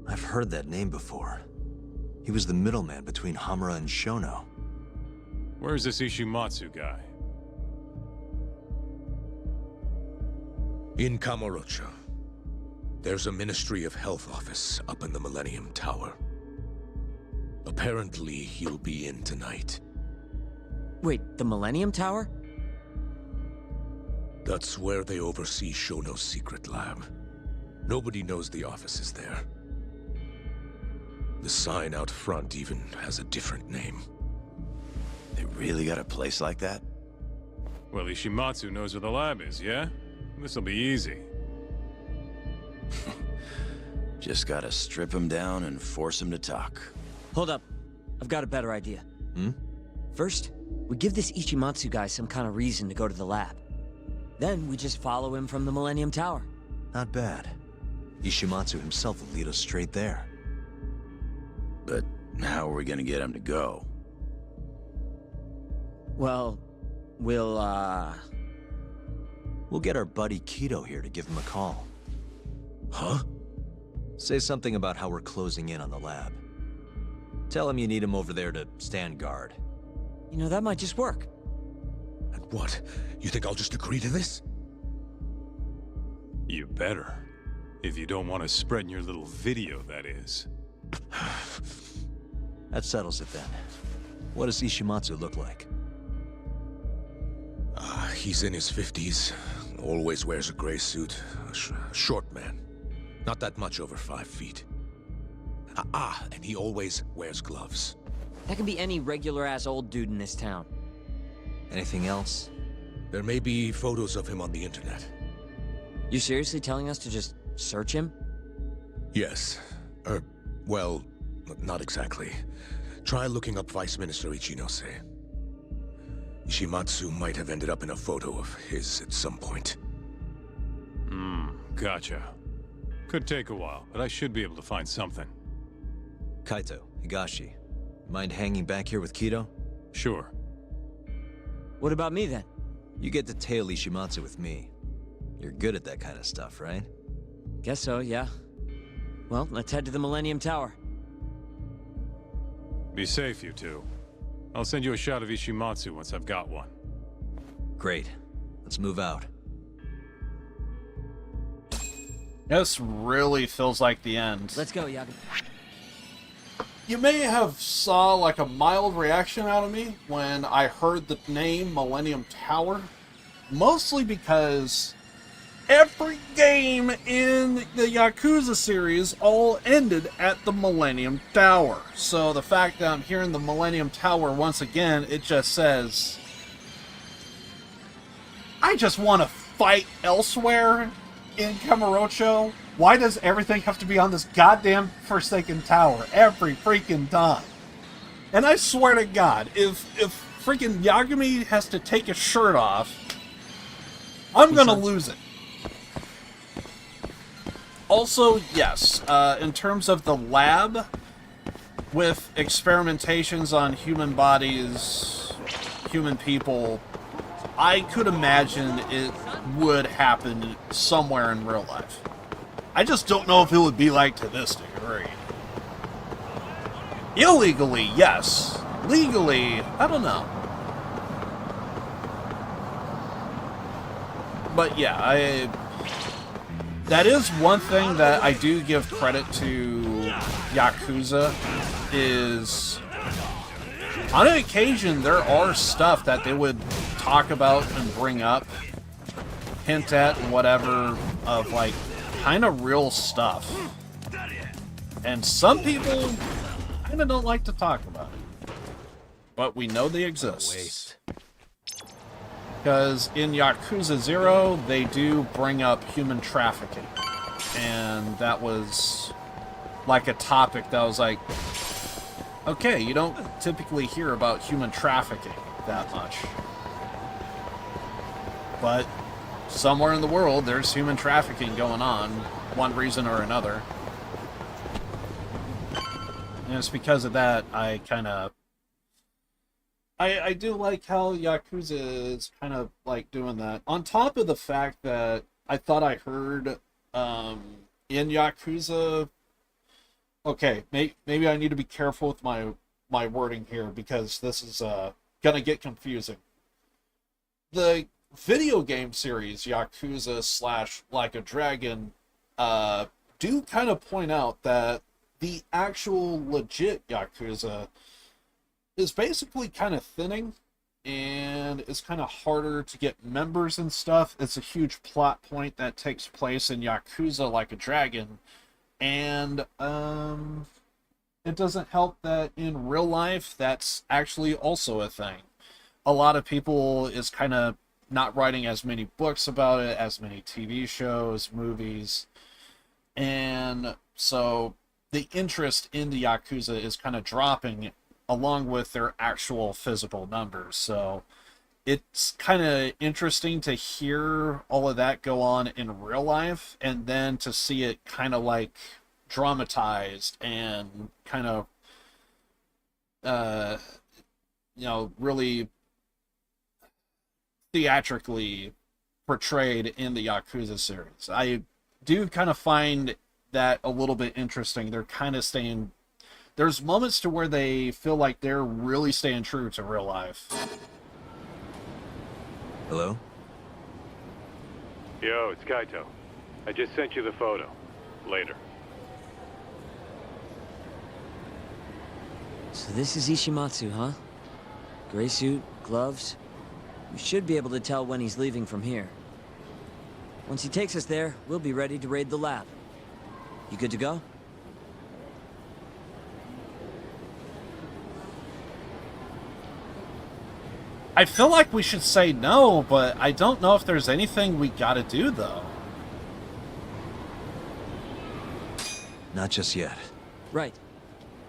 I've heard that name before. He was the middleman between Hamura and Shono. Where's this Ishimatsu guy? In Kamurocho. There's a Ministry of Health office up in the Millennium Tower. Apparently, he'll be in tonight. Wait, the Millennium Tower? That's where they oversee Shono's secret lab. Nobody knows the office is there. The sign out front even has a different name. They really got a place like that? Well, Ishimatsu knows where the lab is, yeah? This'll be easy. Just gotta strip him down and force him to talk. Hold up. I've got a better idea. First, we give this Ichimatsu guy some kind of reason to go to the lab. Then we just follow him from the Millennium Tower. Not bad. Ishimatsu himself will lead us straight there. But how are we gonna get him to go? Well, we'll get our buddy Kido here to give him a call. Huh? Say something about how we're closing in on the lab. Tell him you need him over there to stand guard. You know, that might just work. And what? You think I'll just agree to this? You better. If you don't want to spread in your little video, that is. That settles it then. What does Ishimatsu look like? He's in his 50s. Always wears a gray suit. A short man. Not that much over 5 feet. And he always wears gloves. That could be any regular-ass old dude in this town. Anything else? There may be photos of him on the internet. You seriously telling us to just search him? Yes. Well, not exactly. Try looking up Vice Minister Ichinose. Ishimatsu might have ended up in a photo of his at some point. Gotcha. Could take a while, but I should be able to find something. Kaito, Higashi, mind hanging back here with Kido? Sure. What about me then? You get to tail Ishimatsu with me. You're good at that kind of stuff, right? Guess so, yeah. Well, let's head to the Millennium Tower. Be safe, you two. I'll send you a shot of Ishimatsu once I've got one. Great. Let's move out. This really feels like the end. Let's go, Yaga. You may have saw like a mild reaction out of me when I heard the name Millennium Tower. Mostly because every game in the Yakuza series all ended at the Millennium Tower. So the fact that I'm hearing the Millennium Tower once again, it just says, I just want to fight elsewhere in Kamurocho. Why does everything have to be on this goddamn Forsaken Tower every freaking time? And I swear to God, if freaking Yagami has to take his shirt off, I'm gonna lose it. Also, yes, in terms of the lab, with experimentations on human bodies, human people, I could imagine it would happen somewhere in real life. I just don't know if it would be like to this degree. Illegally, yes. legally, I don't know. But yeah, that is one thing that I do give credit to Yakuza, is on an occasion there are stuff that they would talk about and bring up, hint at and whatever, of like kind of real stuff. And some people kind of don't like to talk about it. But we know they exist. Because in Yakuza 0, they do bring up human trafficking. And that was like a topic that was like, okay, you don't typically hear about human trafficking that much. But somewhere in the world, there's human trafficking going on, one reason or another. And it's because of that I kind of... I do like how Yakuza is kind of like doing that. On top of the fact that I thought I heard in Yakuza... Okay, maybe I need to be careful with my wording here, because this is gonna get confusing. The video game series Yakuza / Like a Dragon do kind of point out that the actual legit Yakuza is basically kind of thinning, and it's kind of harder to get members and stuff. It's a huge plot point that takes place in Yakuza Like a Dragon, and it doesn't help that in real life that's actually also a thing. A lot of people is kind of not writing as many books about it, as many TV shows, movies, and so the interest in the Yakuza is kind of dropping along with their actual physical numbers. So it's kind of interesting to hear all of that go on in real life, and then to see it kind of like dramatized and kind of really theatrically portrayed in the Yakuza series. I do kind of find that a little bit interesting. They're kind of staying... There's moments to where they feel like they're really staying true to real life. Hello? Yo, it's Kaito. I just sent you the photo. Later. So this is Ishimatsu, huh? Gray suit, gloves. We should be able to tell when he's leaving from here. Once he takes us there, we'll be ready to raid the lab. You good to go? I feel like we should say no, but I don't know if there's anything we gotta do, though. Not just yet. Right.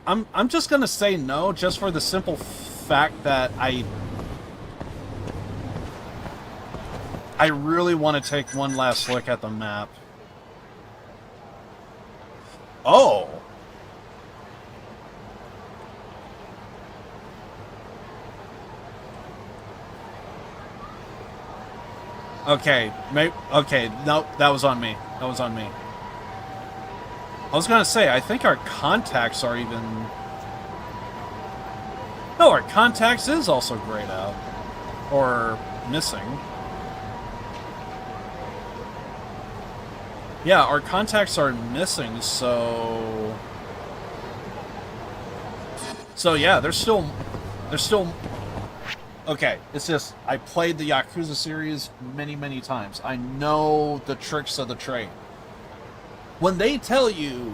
I'm just gonna say no, just for the simple fact that I really want to take one last look at the map. Oh! Okay, okay, no, that was on me. That was on me. I was gonna say, I think our contacts are even... No, our contacts is also grayed out. Or missing. Yeah, our contacts are missing, so... So yeah, they're still... Okay, it's just, I played the Yakuza series many, many times. I know the tricks of the trade. When they tell you,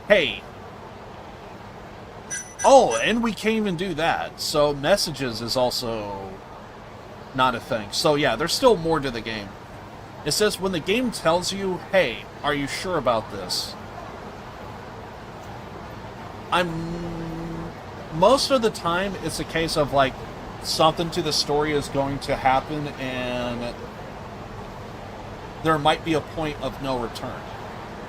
hey, oh, and we can't even do that, so messages is also not a thing. So yeah, there's still more to the game. It says when the game tells you, hey, are you sure about this? Most of the time, it's a case of like, something to the story is going to happen and there might be a point of no return.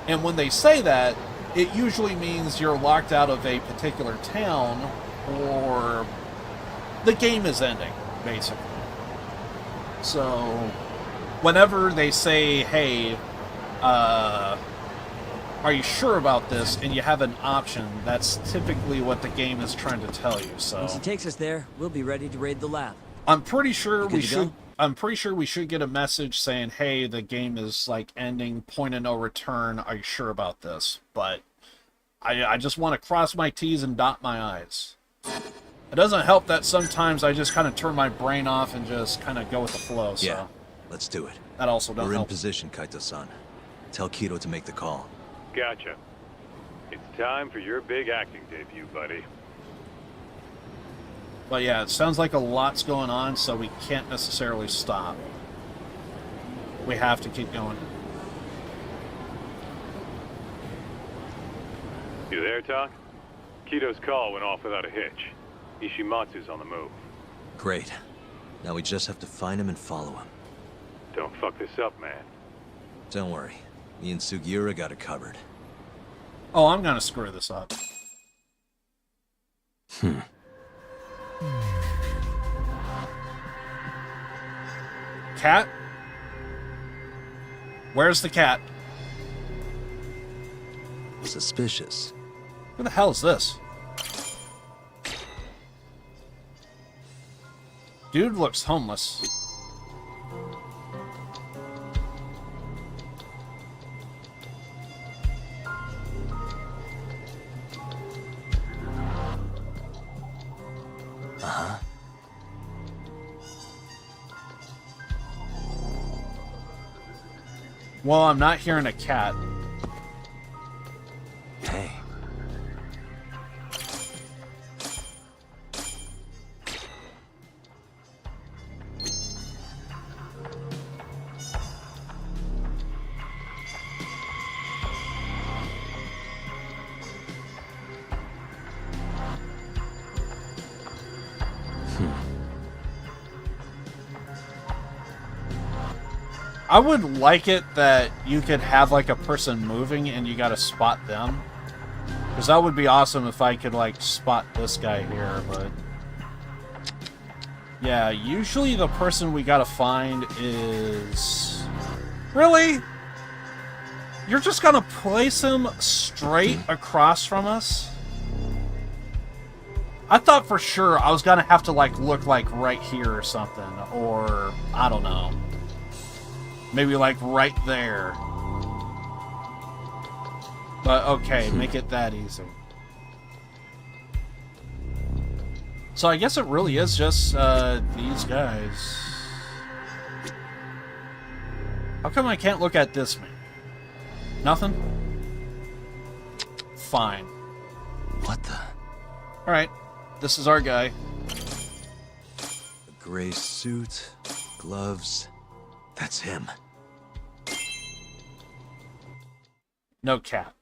And when they say that, it usually means you're locked out of a particular town or the game is ending, basically. So whenever they say, hey, are are you sure about this? And you have an option. That's typically what the game is trying to tell you. So once he takes us there, we'll be ready to raid the lab. I'm pretty sure we should. go? I'm pretty sure we should get a message saying, "Hey, the game is like ending, point of no return. Are you sure about this?" But I just want to cross my T's and dot my I's. It doesn't help that sometimes I just kind of turn my brain off and just kind of go with the flow. So Yeah, let's do it. that also don't We're in help. position, Kaito-san. Tell Kido to make the call. Gotcha. It's time for your big acting debut, buddy. But yeah, it sounds like a lot's going on, so we can't necessarily stop. We have to keep going. You there, Tak? Kido's call went off without a hitch. Ishimatsu's on the move. Great. Now we just have to find him and follow him. Don't fuck this up, man. Don't worry. Me and Sugiura got it covered. Oh, I'm gonna screw this up. Cat? Where's the cat? Suspicious. Who the hell is this? Dude looks homeless. Uh-huh. Well, I'm not hearing a cat. Hey. I would like it that you could have like a person moving and you gotta spot them. Because that would be awesome if I could like spot this guy here, but... yeah, usually the person we gotta find is... Really? You're just gonna place him straight across from us? I thought for sure I was gonna have to like look like right here or something, or I don't know. Maybe like right there. But okay, make it that easy. So I guess it really is just these guys. How come I can't look at this man? Nothing? Fine. What the? Alright, this is our guy. A gray suit, gloves. That's him. No cat.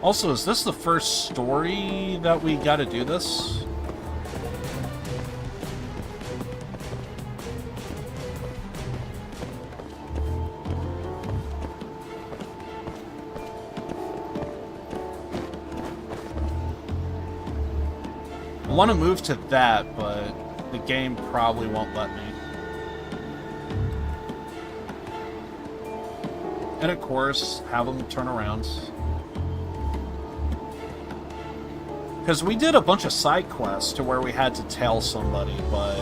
Also, is this the first story that we gotta do this? I want to move to that, but the game probably won't let me. And of course, have them turn around. Because we did a bunch of side quests to where we had to tell somebody, but...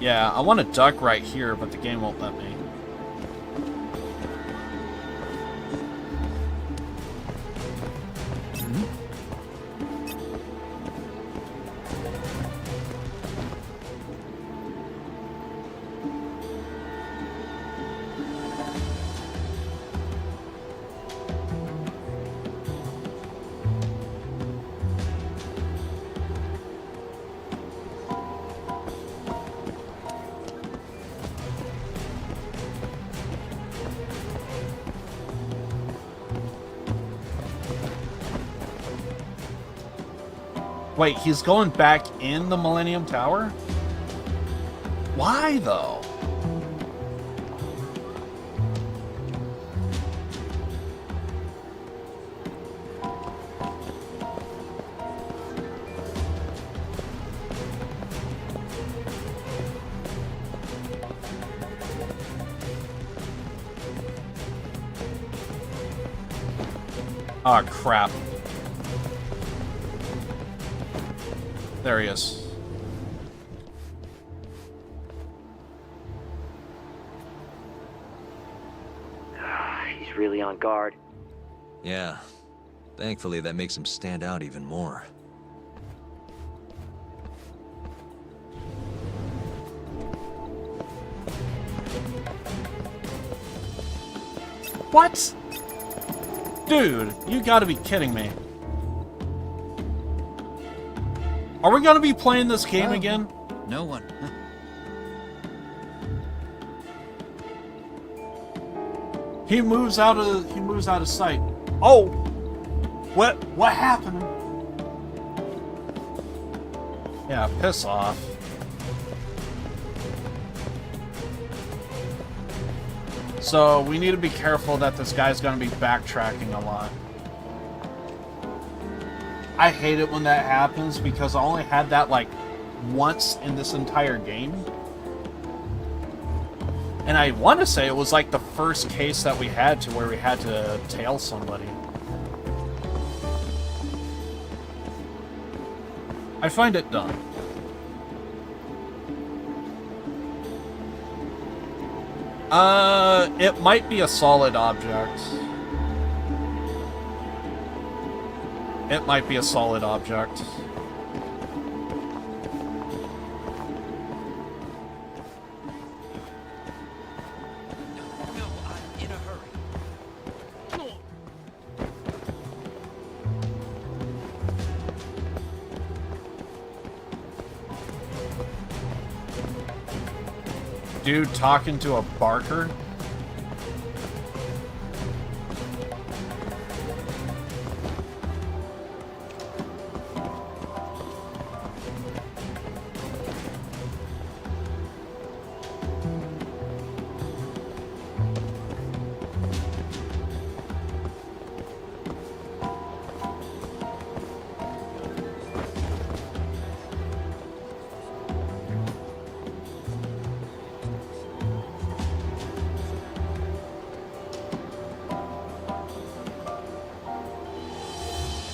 yeah, I want to duck right here, but the game won't let me. Wait, he's going back in the Millennium Tower? Why, though? Oh, crap. There he is. He's really on guard. Yeah. Thankfully, that makes him stand out even more. What? Dude, you gotta be kidding me. Are we gonna be playing this game again? No one. He moves out of sight. Oh! What happened? Yeah, piss off. So we need to be careful that this guy's gonna be backtracking a lot. I hate it when that happens because I only had that like once in this entire game. And I want to say it was like the first case that we had to where we had to tail somebody. I find it dumb. It might be a solid object. It might be a solid object. Dude talking to a barker?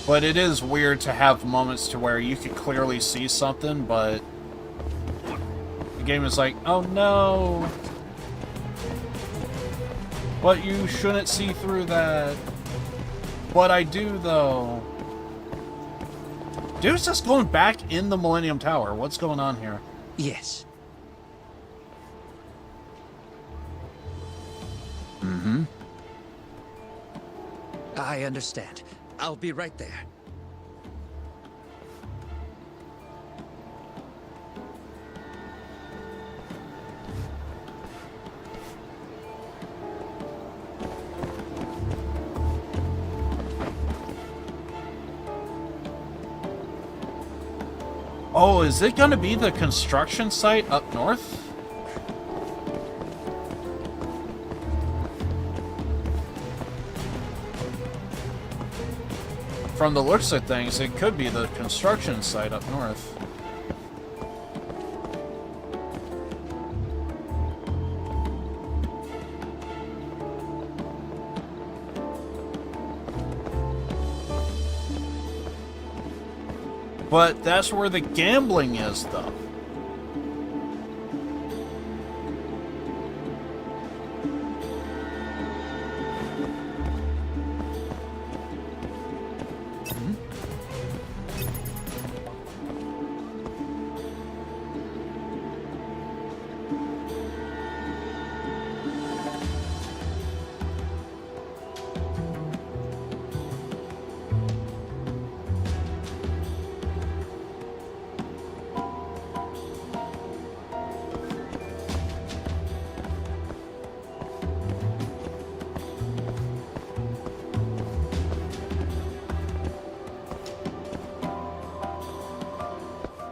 But it is weird to have moments to where you can clearly see something, but the game is like, oh no. But you shouldn't see through that. But I do, though. Dude's just going back in the Millennium Tower. What's going on here? Yes. Mm-hmm. I understand. I'll be right there. Oh, is it going to be the construction site up north? From the looks of things, it could be the construction site up north. But that's where the gambling is, though.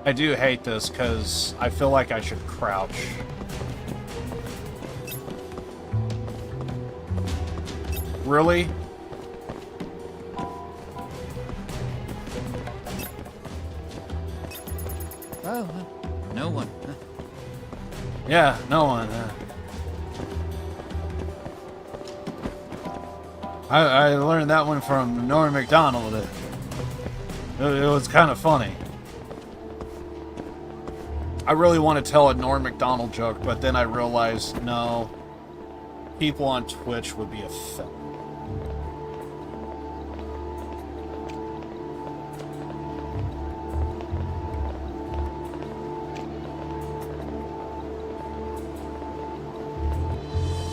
I do hate this because I feel like I should crouch. Really? Oh, no one. Yeah, no one. I learned that one from Norm Macdonald. It was kind of funny. I really want to tell a Norm Macdonald joke, but then I realized, no, people on Twitch would be offended.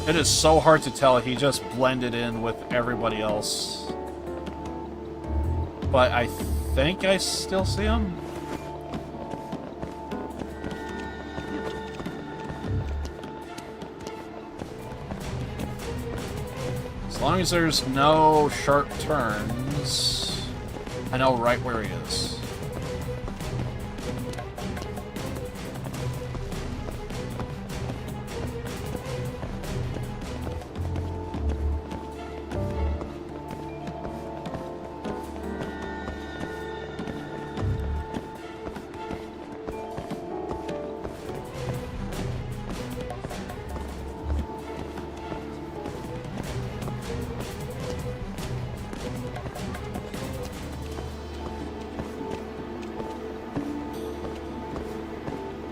It is so hard to tell. He just blended in with everybody else. But I think I still see him. As long as there's no sharp turns, I know right where he is.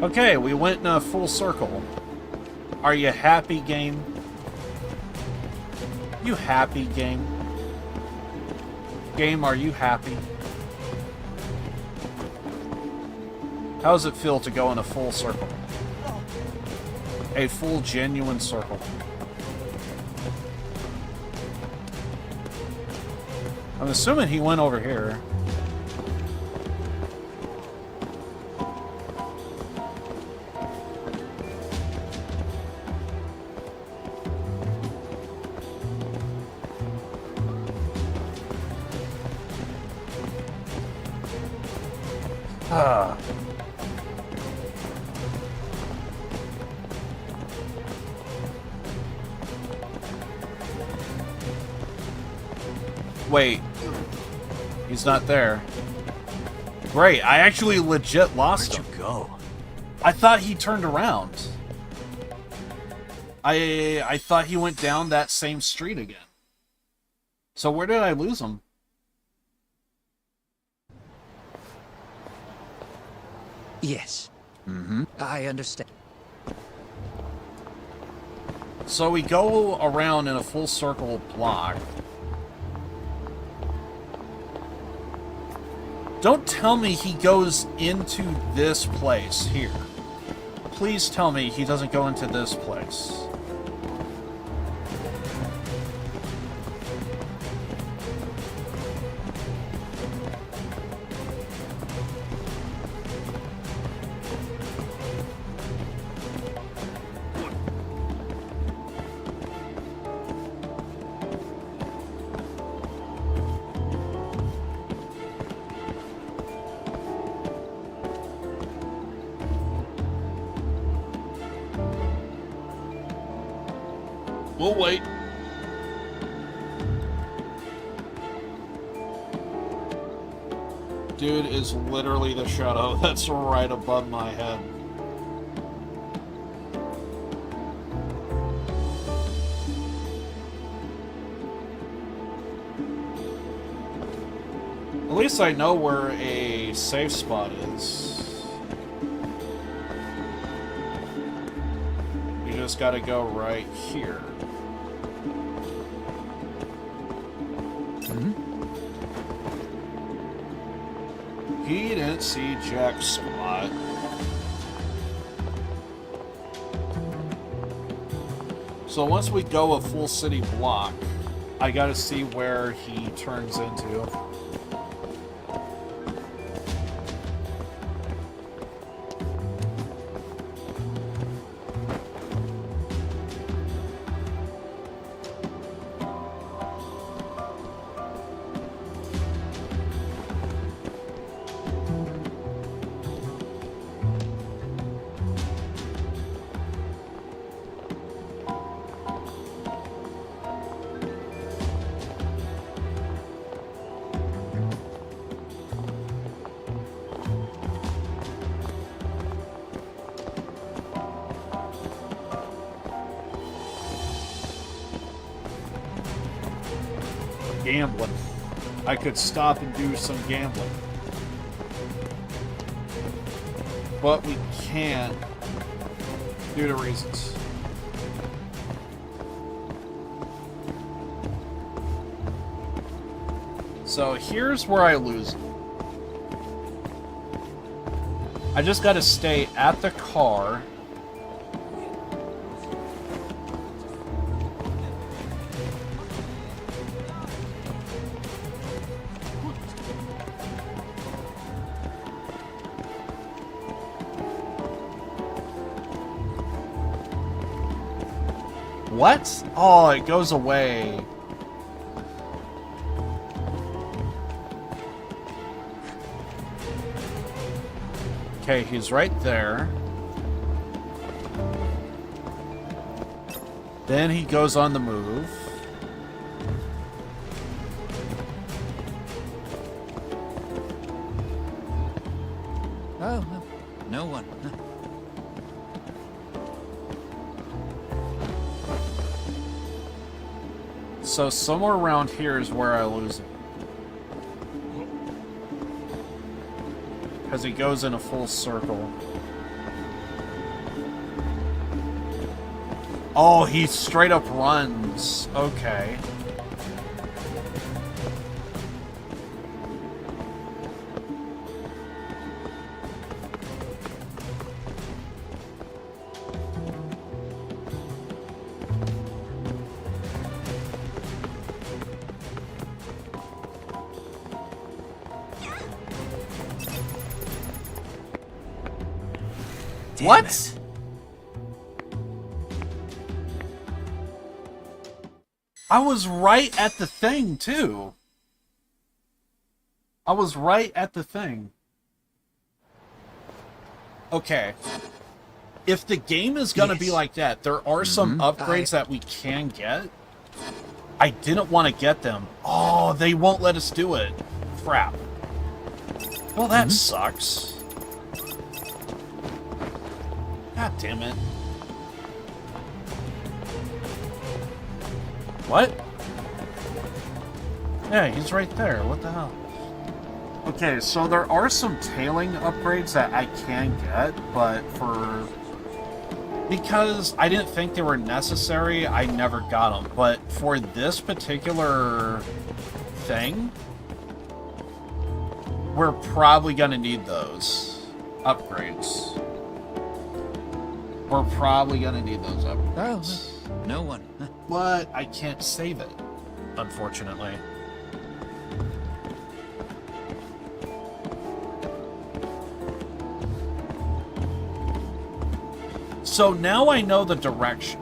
Okay, we went in a full circle. Are you happy, game? You happy, game? Game, are you happy? How does it feel to go in a full circle? A full, genuine circle. I'm assuming he went over here. Wait. He's not there. Great, I actually legit lost him. Where'd you go? I thought he turned around. I thought he went down that same street again. So where did I lose him? Yes. I understand. So we go around in a full circle block. Don't tell me he goes into this place here. Please tell me he doesn't go into this place. We'll wait. Dude is literally the shadow that's right above my head. At least I know where a safe spot is. You just gotta go right here. He didn't see Jack's spot. So once we go a full city block, I gotta see where he turns into. gambling. I could stop and do some gambling. But we can't due to reasons. So here's where I lose. I just gotta stay at the car. What? Oh, it goes away. Okay, he's right there. Then he goes on the move. Oh, no one. So somewhere around here is where I lose him. Because he goes in a full circle. Oh, he straight up runs. Okay. What? I was right at the thing, too. I was right at the thing. Okay. If the game is gonna be like that, there are some upgrades that we can get. I didn't want to get them. Oh, they won't let us do it. Crap. Well, that sucks. God damn it. What? Yeah, he's right there. What the hell? Okay, so there are some tailing upgrades that I can get, but because I didn't think they were necessary, I never got them. But for this particular thing, we're probably gonna need those upgrades. We're probably gonna need those upgrades. Oh, no one. But I can't save it, unfortunately. So now I know the direction.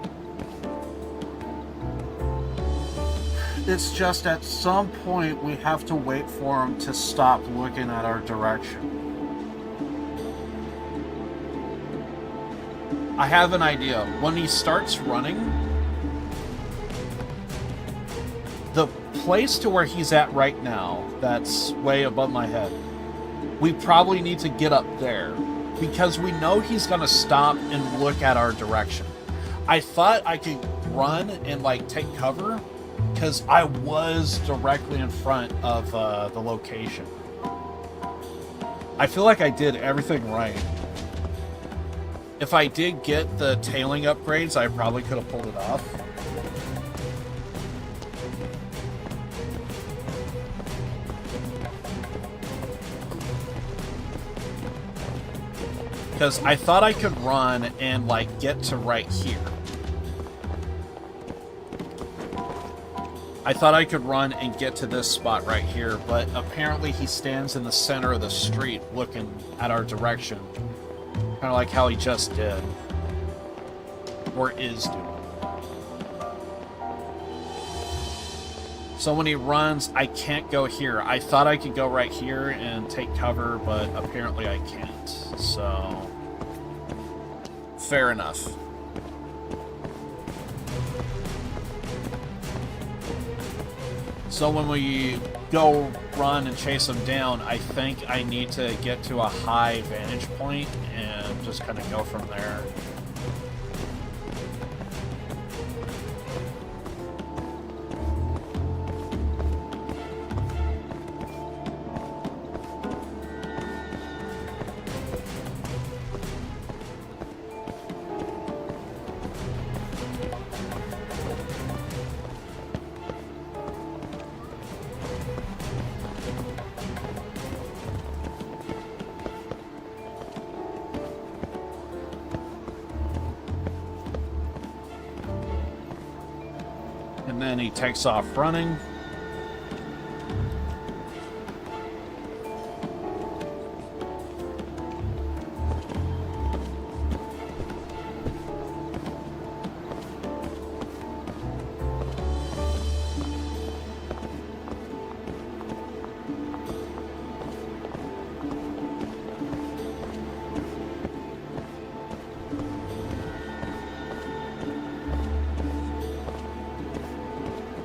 It's just at some point we have to wait for him to stop looking at our direction. I have an idea. When he starts running, the place to where he's at right now, that's way above my head, we probably need to get up there because we know he's going to stop and look at our direction. I thought I could run and like take cover because I was directly in front of the location. I feel like I did everything right. If I did get the tailing upgrades, I probably could have pulled it off. Because I thought I could run and, like, get to right here. I thought I could run and get to this spot right here, but apparently he stands in the center of the street looking at our direction. Kind of like how he just did. Or is doing. So when he runs, I can't go here. I thought I could go right here and take cover, but apparently I can't. So, fair enough. So when we go run and chase him down, I think I need to get to a high vantage point and just kind of go from there. And then he takes off running.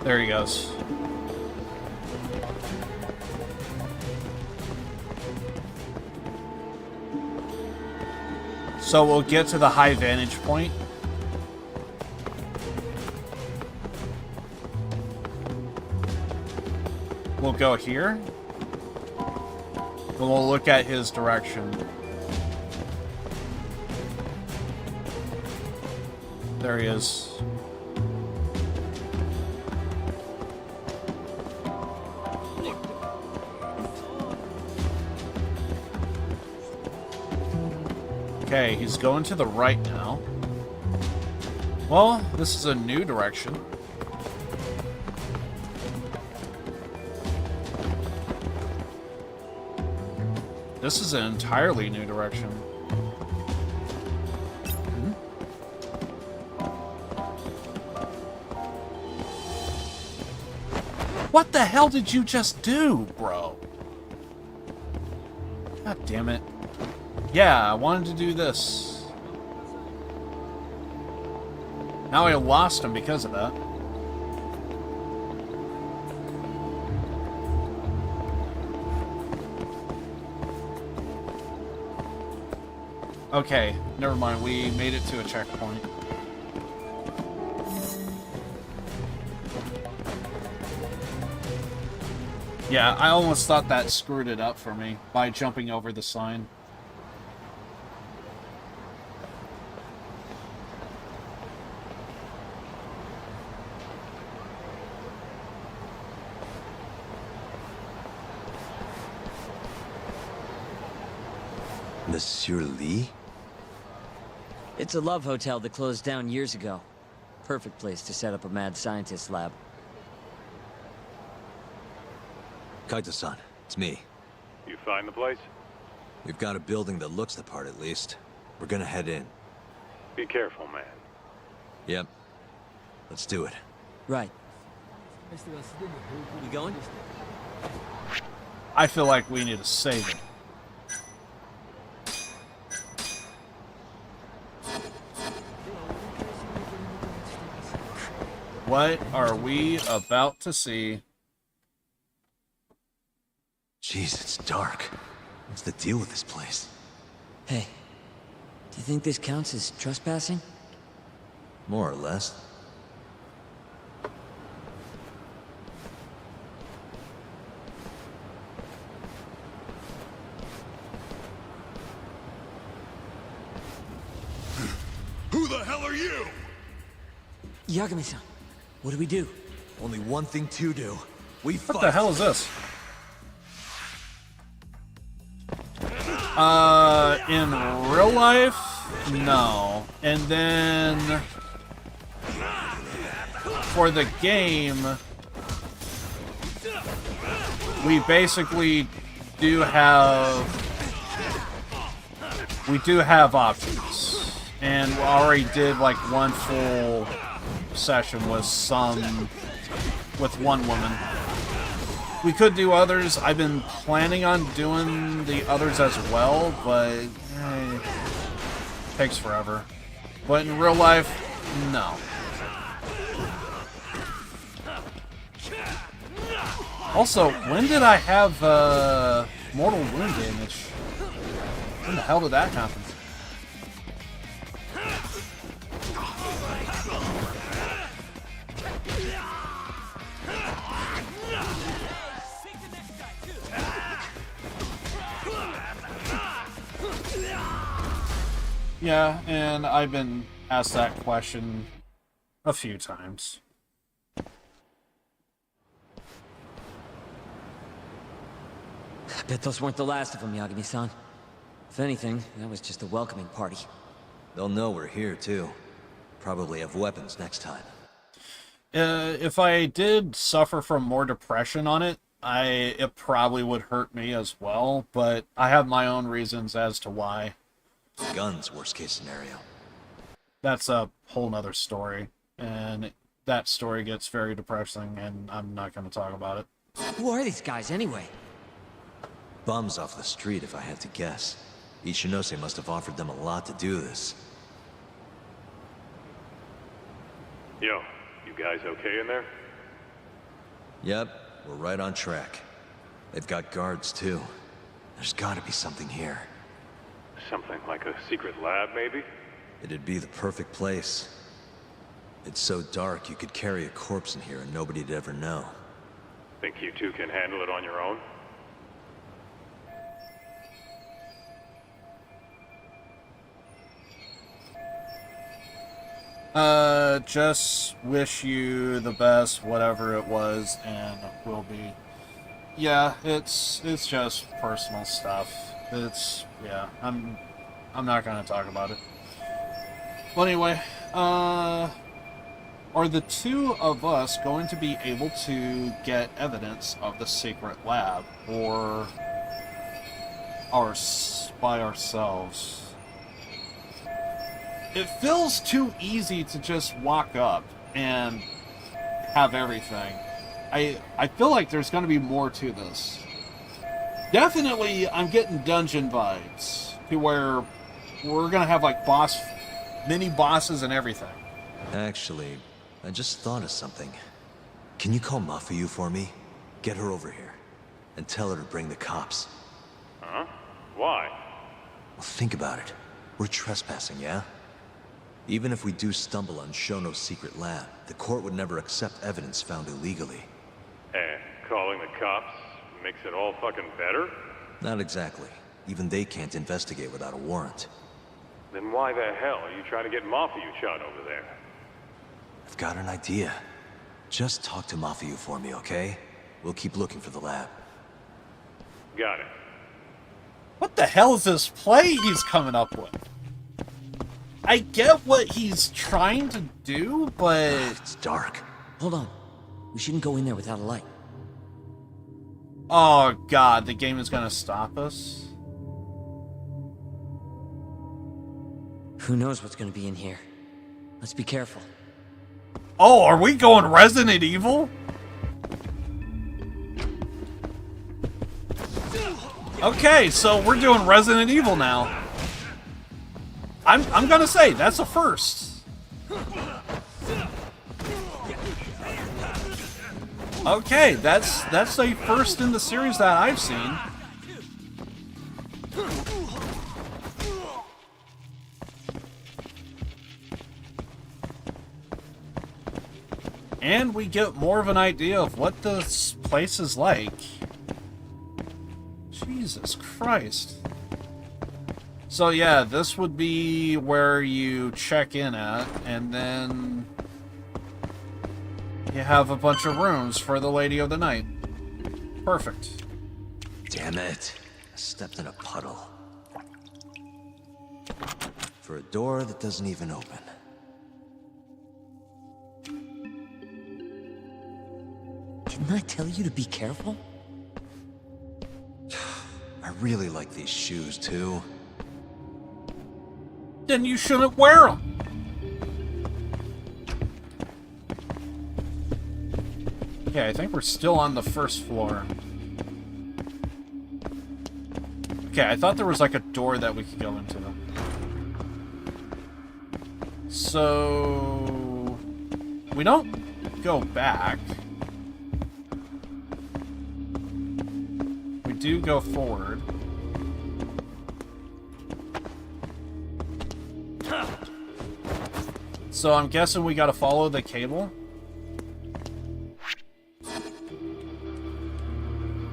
There he goes. So we'll get to the high vantage point. We'll go here. And we'll look at his direction. There he is. Okay, he's going to the right now. Well, this is a new direction. This is an entirely new direction. What the hell did you just do, bro? God damn it. Yeah, I wanted to do this. Now I lost him because of that. Okay, never mind. We made it to a checkpoint. Yeah, I almost thought that screwed it up for me by jumping over the sign. Monsieur Lee? It's a love hotel that closed down years ago. Perfect place to set up a mad scientist lab. Kaito-san, it's me. You find the place? We've got a building that looks the part at least. We're gonna head in. Be careful, man. Yep. Let's do it. Right. You going? I feel like we need to save it. What are we about to see? Jeez, it's dark. What's the deal with this place? Hey, do you think this counts as trespassing? More or less. Who the hell are you? Yagami-san, what do we do? Only one thing to do. We fight. What the hell is this? In real life, no. And then for the game, we basically do have options, and we already did like one full session with one woman. We could do others. I've been planning on doing the others as well, but it takes forever. But in real life, no. Also, when did I have mortal wound damage? When the hell did that happen? Yeah, and I've been asked that question a few times. I bet those weren't the last of them, Yagami-san. If anything, that was just a welcoming party. They'll know we're here, too. Probably have weapons next time. If I did suffer from more depression on it, it probably would hurt me as well, but I have my own reasons as to why. Guns, worst case scenario. That's a whole nother story, and that story gets very depressing, and I'm not going to talk about it. Who are these guys, anyway? Bums off the street, if I had to guess. Ichinose must have offered them a lot to do this. Yo, you guys okay in there? Yep, we're right on track. They've got guards, too. There's gotta be something here. Something like a secret lab, maybe? It'd be the perfect place. It's so dark you could carry a corpse in here and nobody'd ever know. Think you two can handle it on your own? Just wish you the best, whatever it was, and will be. Yeah, it's just personal stuff. Yeah, I'm not gonna talk about it. Well, anyway, are the two of us going to be able to get evidence of the secret lab, or by ourselves? It feels too easy to just walk up and have everything. I feel like there's going to be more to this. Definitely, I'm getting dungeon vibes, to where we're going to have like mini bosses and everything. Actually, I just thought of something. Can you call Mafuyu for me? Get her over here. And tell her to bring the cops. Huh? Why? Well, think about it. We're trespassing, yeah? Even if we do stumble on Shono's secret lab, the court would never accept evidence found illegally. And calling the cops makes it all fucking better? Not exactly. Even they can't investigate without a warrant. Then why the hell are you trying to get Mafuyu shot over there? I've got an idea. Just talk to Mafuyu for me, okay? We'll keep looking for the lab. Got it. What the hell is this play he's coming up with? I get what he's trying to do, but... It's dark. Hold on. We shouldn't go in there without a light. Oh god, the game is gonna stop us? Who knows what's gonna be in here? Let's be careful. Oh, are we going Resident Evil? Okay, so we're doing Resident Evil now. I'm gonna say, that's a first. Okay, that's a first in the series that I've seen. And we get more of an idea of what this place is like. Jesus Christ. So yeah, this would be where you check in at, and then you have a bunch of rooms for the Lady of the Night. Perfect. Damn it. I stepped in a puddle. For a door that doesn't even open. Didn't I tell you to be careful? I really like these shoes, too. Then you shouldn't wear them. Okay, I think we're still on the first floor. Okay, I thought there was like a door that we could go into. So... we don't go back. We do go forward. So I'm guessing we gotta follow the cable.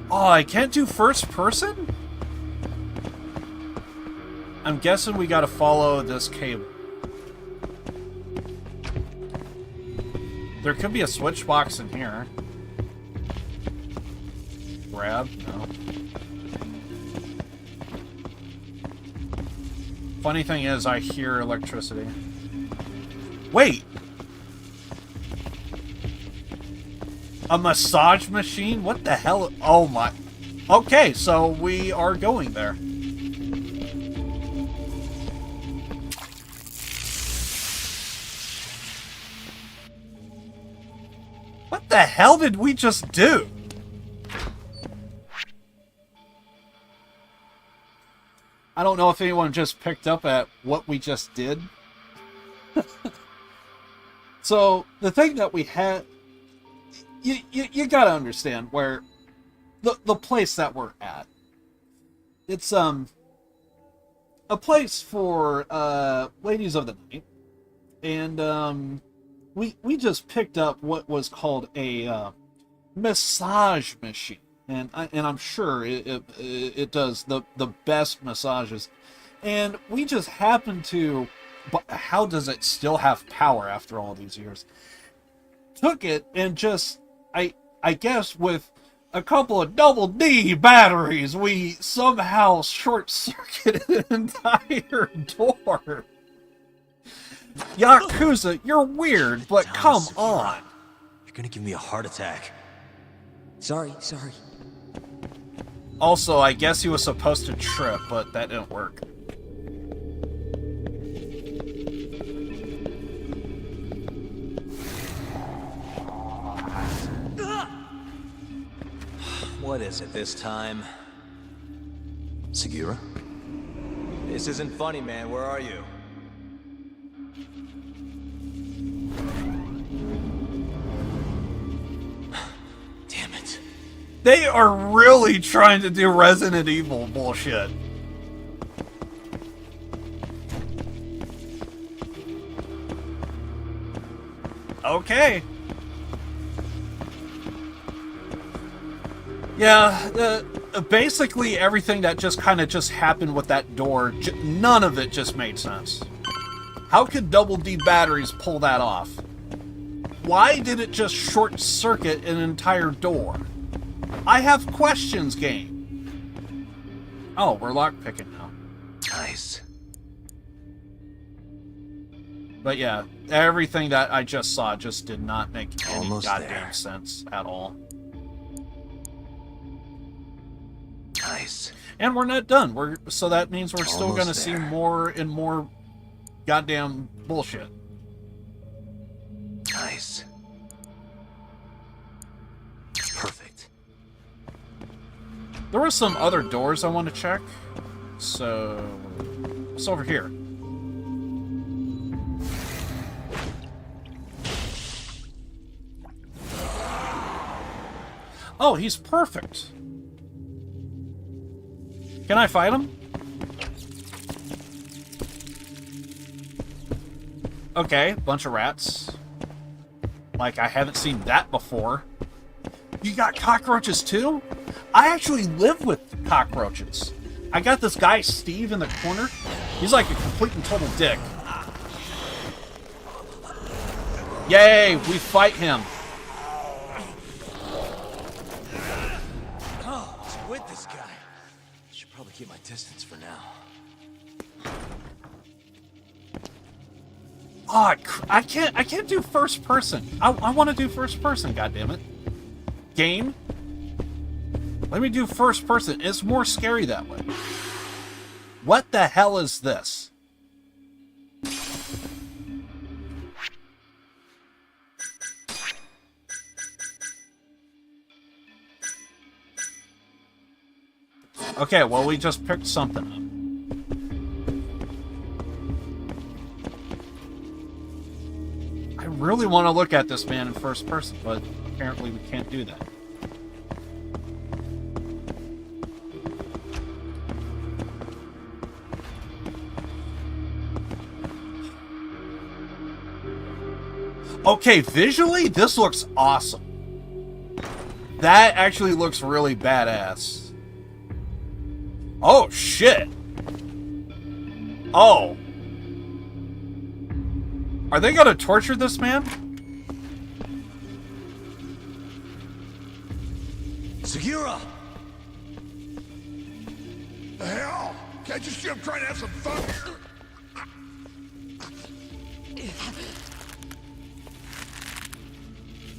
Oh, I can't do first person? I'm guessing we gotta follow this cable. There could be a switch box in here. Grab? No. Funny thing is, I hear electricity. Wait! A massage machine? What the hell? Oh my. Okay, so we are going there. What the hell did we just do? I don't know if anyone just picked up at what we just did. So, the thing that we had... You gotta understand where... The place that we're at. It's, a place for, ladies of the night. And, we just picked up what was called a, massage machine. And I'm sure it does the best massages. And we just happen to... But how does it still have power after all these years? Took it and just... I guess with a couple of double D batteries, we somehow short-circuited an entire door. Yakuza, you're weird, but come on. You're gonna give me a heart attack. Sorry. Also, I guess he was supposed to trip, but that didn't work. What is it this time? Segura? This isn't funny, man. Where are you? Damn it. They are really trying to do Resident Evil bullshit. Okay. Yeah, basically everything that just kind of just happened with that door, none of it just made sense. How could double D batteries pull that off? Why did it just short circuit an entire door? I have questions, game. Oh, we're lockpicking now. Nice. But yeah, everything that I just saw just did not make any Almost goddamn there. sense at all. Nice. And we're not done. So that means we're still Almost going to see there. more and more goddamn bullshit. Nice. Perfect. There were some other doors I want to check. So it's over here. Oh, he's perfect. Can I fight him? Okay, bunch of rats. Like, I haven't seen that before. You got cockroaches too? I actually live with cockroaches. I got this guy, Steve, in the corner. He's like a complete and total dick. Yay, we fight him. Oh, what's with this guy? Should probably keep my distance for now. Oh, I can't do first person. I want to do first person, goddammit. Game? Let me do first person. It's more scary that way. What the hell is this? Okay, well, we just picked something up. I really want to look at this man in first person, but apparently we can't do that. Okay, visually, this looks awesome. That actually looks really badass. Oh, shit. Oh. Are they gonna torture this man? Segura! The hell? Can't you see I'm trying to have some fun?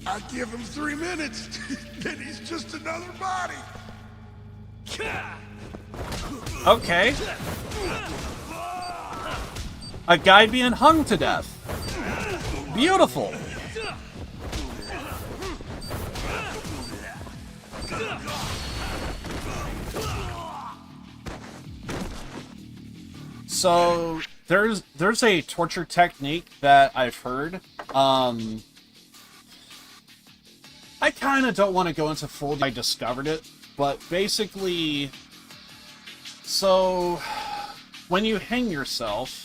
I give him 3 minutes, then he's just another body. Okay. A guy being hung to death. Beautiful. So there's a torture technique that I've heard. I kind of don't want to go into full. I discovered it, but basically, so when you hang yourself,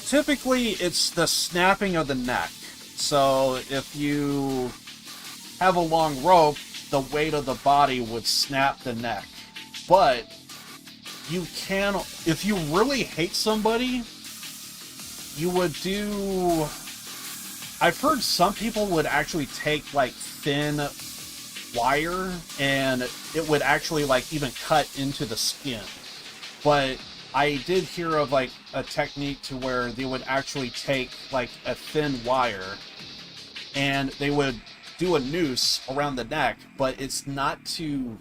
typically it's the snapping of the neck. So if you have a long rope, the weight of the body would snap the neck. But you can, if you really hate somebody, you would do, I've heard some people would actually take like thin wire and it would actually like even cut into the skin. But I did hear of like a technique to where they would actually take like a thin wire and they would do a noose around the neck, but it's not to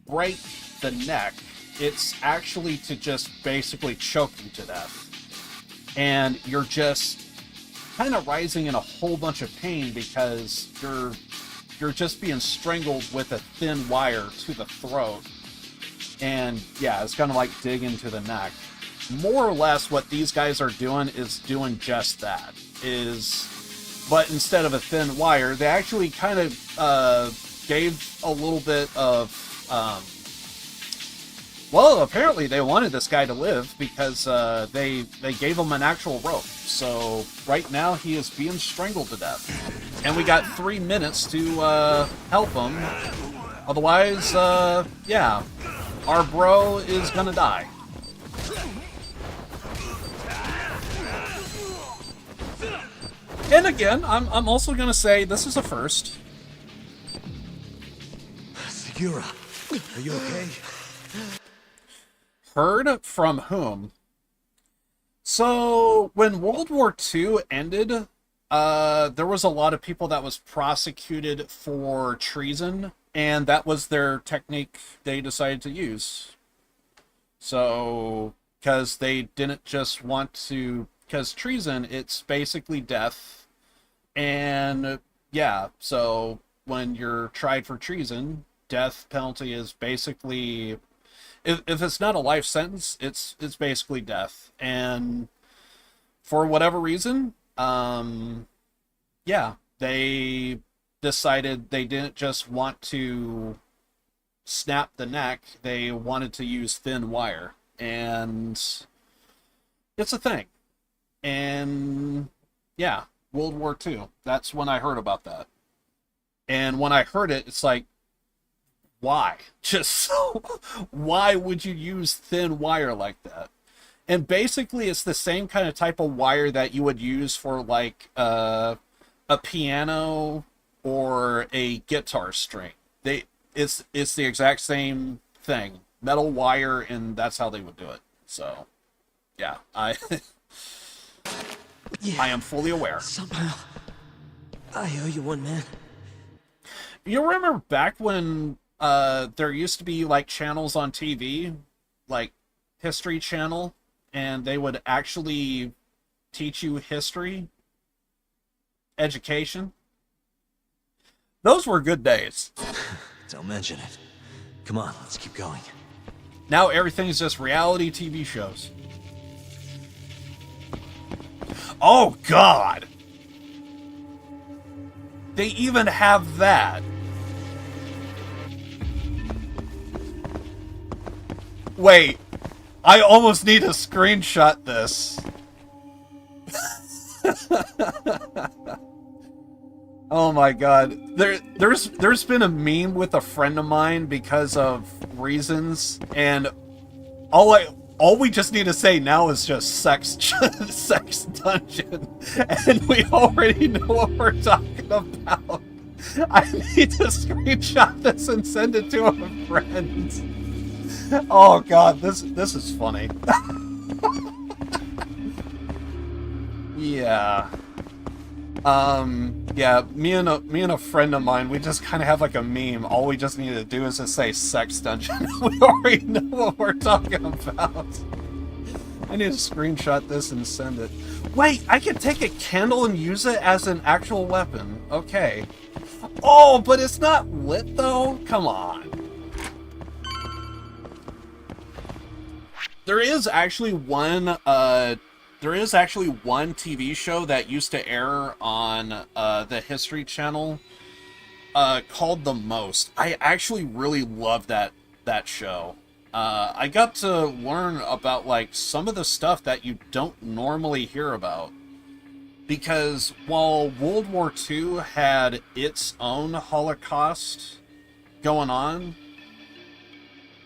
break the neck. It's actually to just basically choke you to death. And you're just kind of rising in a whole bunch of pain because you're just being strangled with a thin wire to the throat. And yeah, it's kind of like digging to the neck. More or less what these guys are doing is doing just that. But instead of a thin wire, they actually kind of gave a little bit of, well, apparently they wanted this guy to live because they gave him an actual rope. So right now he is being strangled to death. And we got 3 minutes to help him. Otherwise, yeah, our bro is gonna die. And again, I'm also gonna say this is a first. Segura, are you okay? Heard from whom? So, when World War II ended, there was a lot of people that was prosecuted for treason, and that was their technique they decided to use. So, because they didn't just want to, because treason, it's basically death. And yeah, so when you're tried for treason, death penalty is basically, if it's not a life sentence, it's basically death. And for whatever reason, yeah, they decided they didn't just want to snap the neck, they wanted to use thin wire. And it's a thing. And yeah, World War II. That's when I heard about that. And when I heard it, it's like, why? Just why would you use thin wire like that? And basically, it's the same kind of type of wire that you would use for like a piano or a guitar string. It's the exact same thing, metal wire, and that's how they would do it. So, yeah, I am fully aware. Somehow, I owe you one, man. You remember back when there used to be like channels on TV, like History Channel, and they would actually teach you history, education? Those were good days. Don't mention it. Come on, let's keep going. Now everything's just reality TV shows. Oh, God! They even have that. Wait, I almost need to screenshot this. Oh my God. There's been a meme with a friend of mine because of reasons, and all we just need to say now is just sex dungeon, and we already know what we're talking about. I need to screenshot this and send it to a friend. Oh God, this is funny. Yeah. Yeah, me and a friend of mine, we just kind of have like a meme. All we just need to do is just say sex dungeon. We already know what we're talking about. I need to screenshot this and send it. Wait, I can take a candle and use it as an actual weapon. Okay. Oh, but it's not lit though? Come on. There is actually one TV show that used to air on the History Channel called The Most. I actually really loved that show. I got to learn about like some of the stuff that you don't normally hear about. Because while World War II had its own Holocaust going on,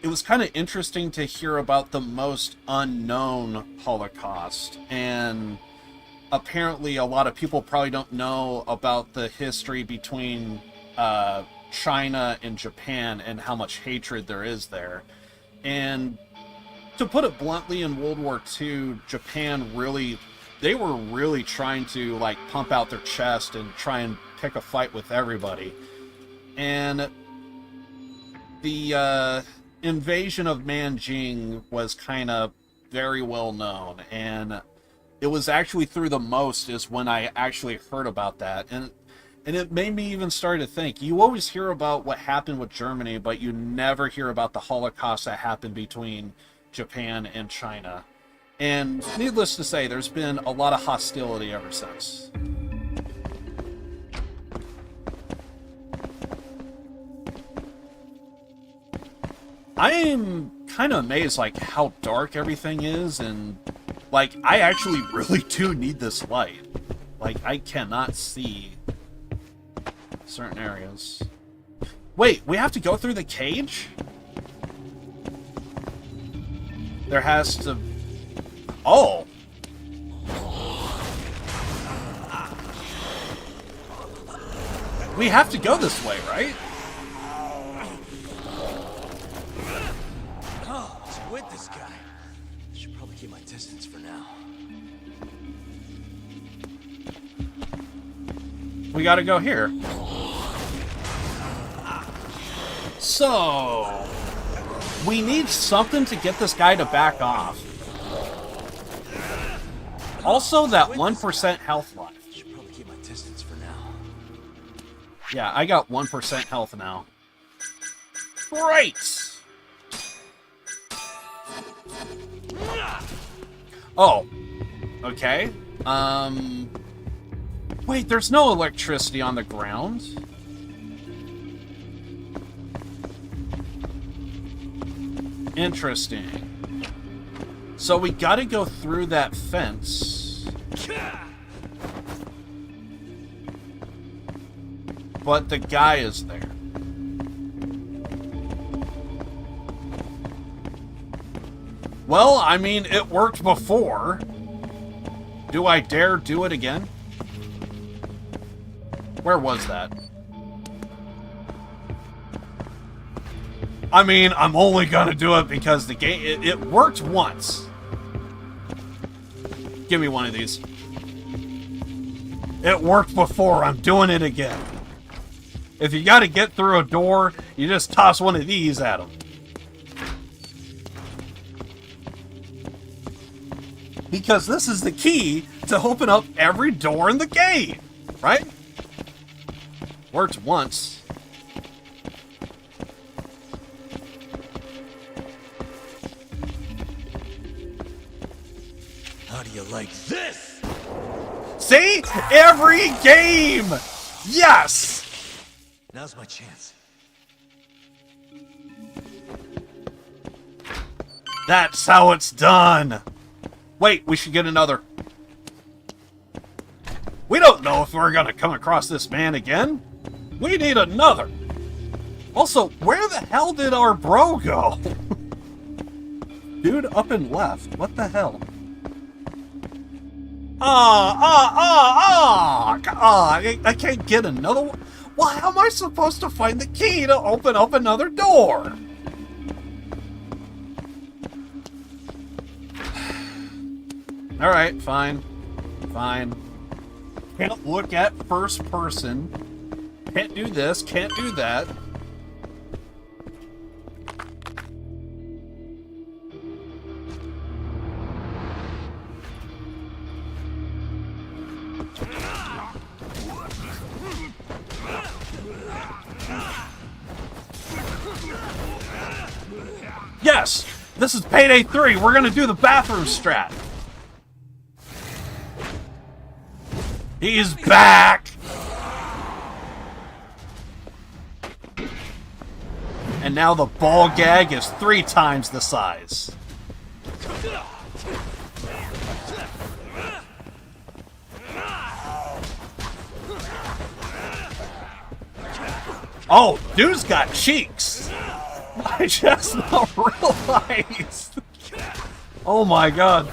it was kind of interesting to hear about the most unknown Holocaust. And apparently a lot of people probably don't know about the history between China and Japan and how much hatred there is there. And to put it bluntly, in World War II, Japan they were really trying to like pump out their chest and try and pick a fight with everybody. And the invasion of Nanjing was kind of very well known, and it was actually through The Most is when I actually heard about that. And it made me even start to think, you always hear about what happened with Germany, but you never hear about the Holocaust that happened between Japan and China. And needless to say, there's been a lot of hostility ever since. I'm kind of amazed, like, how dark everything is, and, like, I actually really do need this light. Like, I cannot see certain areas. Wait, we have to go through the cage? There has to... Oh! We have to go this way, right? Oh, what's with this guy? I should probably keep my distance for now. We gotta go here. So... we need something to get this guy to back off. Also, that 1% health life. Should probably keep my distance for now. Yeah, I got 1% health now. Great! Oh. Okay. Wait, there's no electricity on the ground? Interesting. So we gotta go through that fence. But the guy is there. Well, I mean, it worked before. Do I dare do it again? Where was that? I mean, I'm only gonna do it because the game... It worked once. Give me one of these. It worked before. I'm doing it again. If you gotta get through a door, you just toss one of these at them. Because this is the key to open up every door in the game, right? Worked once. How do you like this? See? Every game! Yes! Now's my chance. That's how it's done. Wait, we should get another. We don't know if we're gonna come across this man again. We need another. Also, where the hell did our bro go? Dude up and left. What the hell? I can't get another one. Well, how am I supposed to find the key to open up another door? Alright, fine. Fine. Can't look at first person. Can't do this, can't do that. Yes! This is Payday 3. We're gonna do the bathroom strat. He's back! And now the ball gag is 3 times the size. Oh, dude's got cheeks. I just now realized. Oh my god.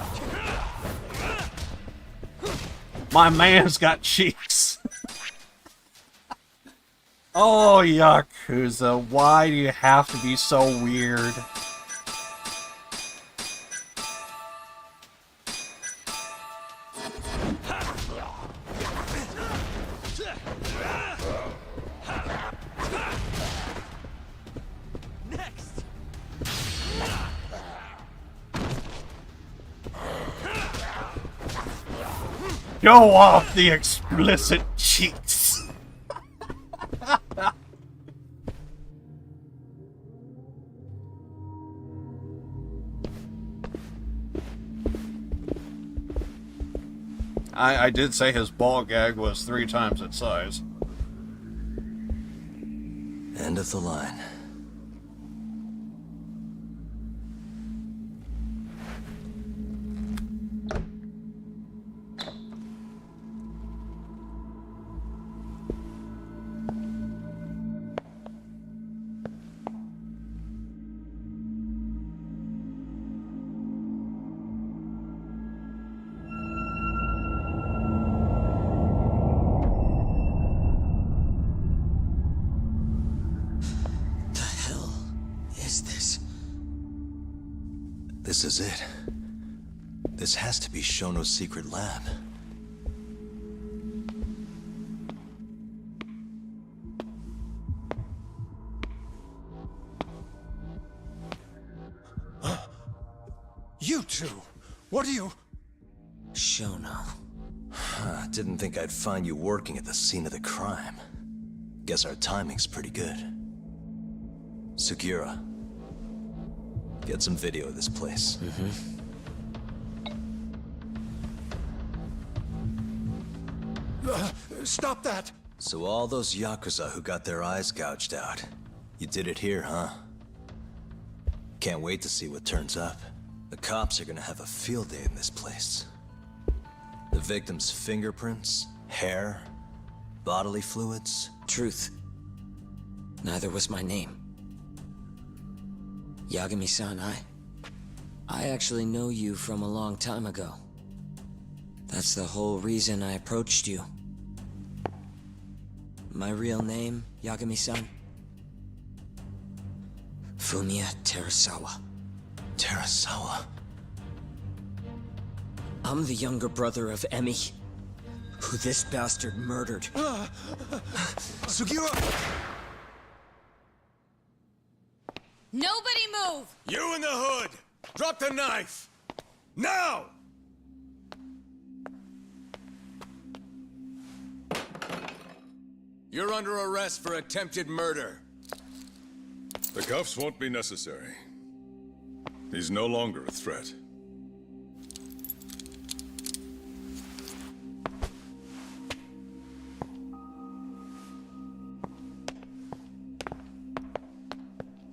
My man's got cheeks. Oh, Yakuza, why do you have to be so weird? Go off the explicit cheats. I did say his ball gag was 3 times its size. End of the line. This is it. This has to be Shono's secret lab. You two! What are you... Shono. Didn't think I'd find you working at the scene of the crime. Guess our timing's pretty good. Sugiura. Get some video of this place. Stop that! So all those Yakuza who got their eyes gouged out, you did it here, huh? Can't wait to see what turns up. The cops are gonna have a field day in this place. The victim's fingerprints, hair, bodily fluids. Truth. Neither was my name. Yagami-san, I actually know you from a long time ago. That's the whole reason I approached you. My real name, Yagami-san? Fumiya Terasawa. Terasawa? I'm the younger brother of Emi, who this bastard murdered. Sugiura! Nobody move! You in the hood! Drop the knife! Now! You're under arrest for attempted murder. The cuffs won't be necessary. He's no longer a threat.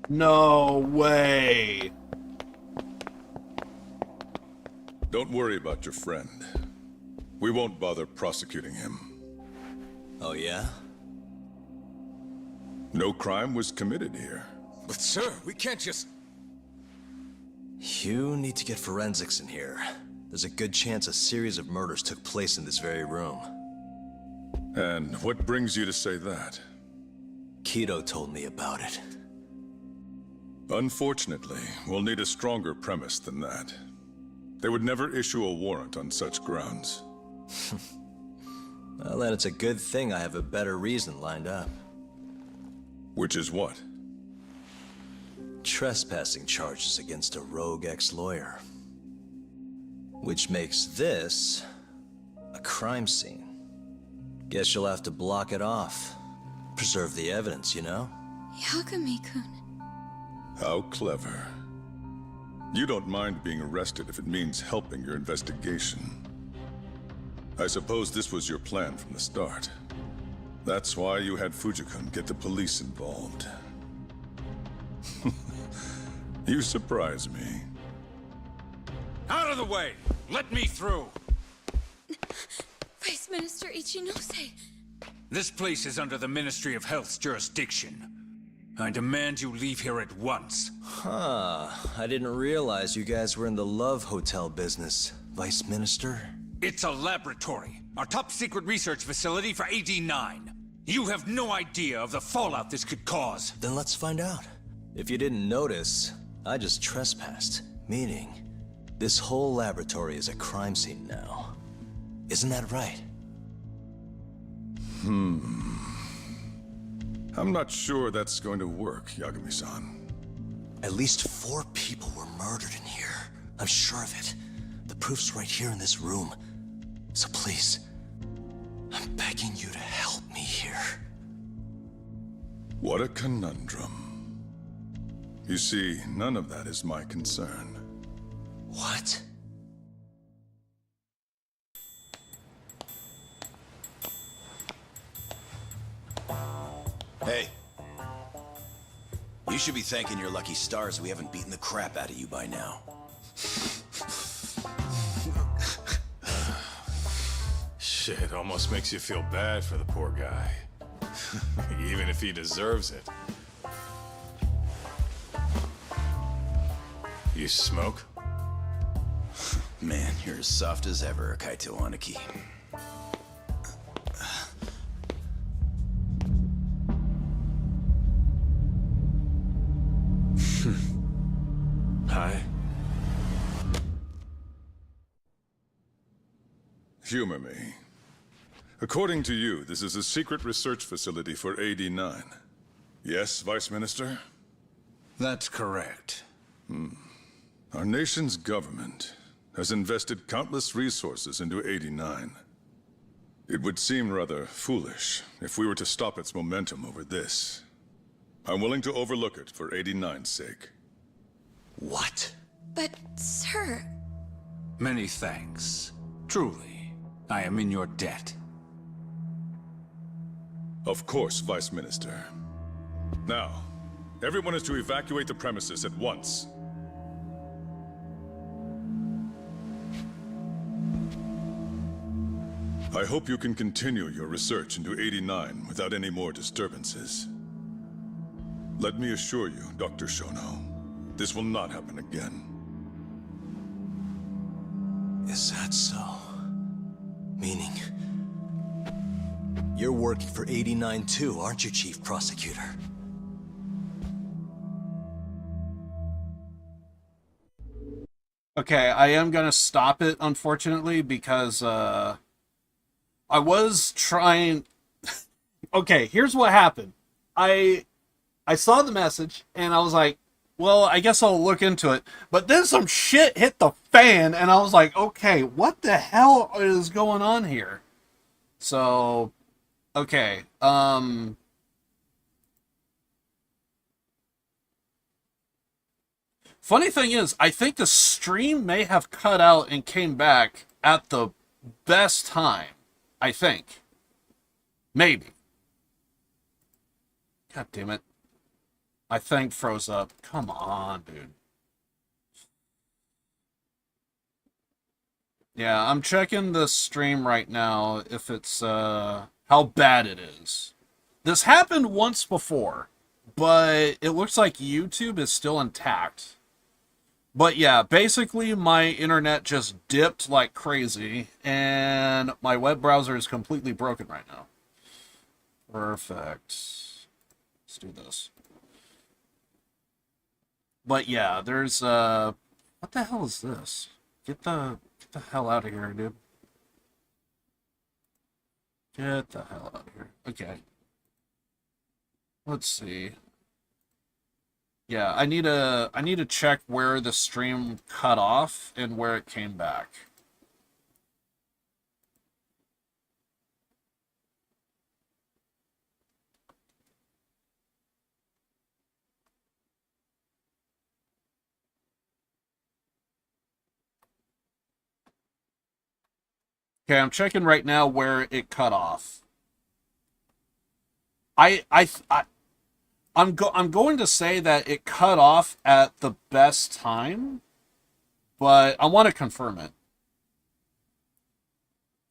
No way. Don't worry about your friend. We won't bother prosecuting him. Oh, yeah? No crime was committed here. But sir, we can't just... You need to get forensics in here. There's a good chance a series of murders took place in this very room. And what brings you to say that? Kido told me about it. Unfortunately, we'll need a stronger premise than that. They would never issue a warrant on such grounds. Well, then it's a good thing I have a better reason lined up. Which is what? Trespassing charges against a rogue ex-lawyer. Which makes this a crime scene. Guess you'll have to block it off. Preserve the evidence, you know? Yagami-kun. How clever. You don't mind being arrested if it means helping your investigation. I suppose this was your plan from the start. That's why you had Fujikun get the police involved. You surprise me. Out of the way! Let me through! Vice Minister Ichinose. This place is under the Ministry of Health's jurisdiction. I demand you leave here at once. Huh. I didn't realize you guys were in the love hotel business, Vice Minister. It's a laboratory. Our top secret research facility for AD9. You have no idea of the fallout this could cause. Then let's find out. If you didn't notice, I just trespassed. Meaning, this whole laboratory is a crime scene now. Isn't that right? I'm not sure that's going to work, Yagami-san. At least 4 people were murdered in here. I'm sure of it. The proof's right here in this room. So please, I'm begging you to help me here. What a conundrum. You see, none of that is my concern. What? Hey. You should be thanking your lucky stars we haven't beaten the crap out of you by now. Shit, almost makes you feel bad for the poor guy. Even if he deserves it. You smoke? Man, you're as soft as ever, Kaito Aniki. Hi. Humor me. According to you, this is a secret research facility for AD9. Yes, Vice Minister? That's correct. Our nation's government has invested countless resources into 89. It would seem rather foolish if we were to stop its momentum over this. I'm willing to overlook it for 89's sake. What? But, sir... Many thanks. Truly, I am in your debt. Of course, Vice Minister. Now, everyone is to evacuate the premises at once. I hope you can continue your research into 89 without any more disturbances. Let me assure you, Dr. Shono, this will not happen again. Is that so? Meaning... you're working for 89 too, aren't you, Chief Prosecutor? Okay, I am gonna stop it, unfortunately, because, I was trying... Okay, here's what happened. I saw the message, and I was like, well, I guess I'll look into it. But then some shit hit the fan, and I was like, okay, what the hell is going on here? So, okay, funny thing is, I think the stream may have cut out and came back at the best time. I think. Maybe. God damn it. My thing froze up. Come on, dude. Yeah, I'm checking the stream right now if it's, how bad it is. This happened once before, but it looks like YouTube is still intact. But yeah, basically my internet just dipped like crazy, and my web browser is completely broken right now. Perfect. Let's do this. But yeah, there's, what the hell is this? Get the hell out of here, dude. Get the hell out of here. Okay. Let's see. Yeah, I need to check where the stream cut off and where it came back. Okay, I'm checking right now where it cut off. I'm going to say that it cut off at the best time, but I want to confirm it.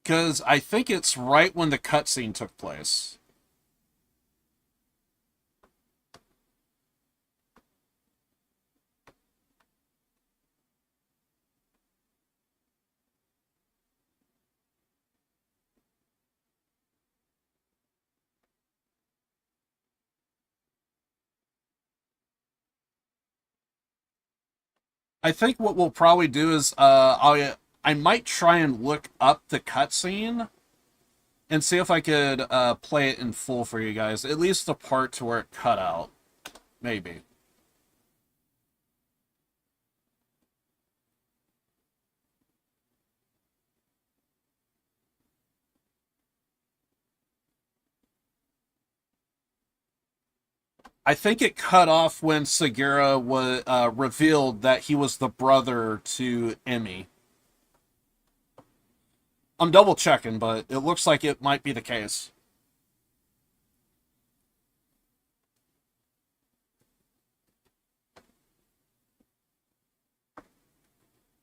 Because I think it's right when the cutscene took place. I think what we'll probably do is I might try and look up the cutscene and see if I could play it in full for you guys. At least the part to where it cut out. Maybe. I think it cut off when Segura was revealed that he was the brother to Emmy. I'm double checking, but it looks like it might be the case.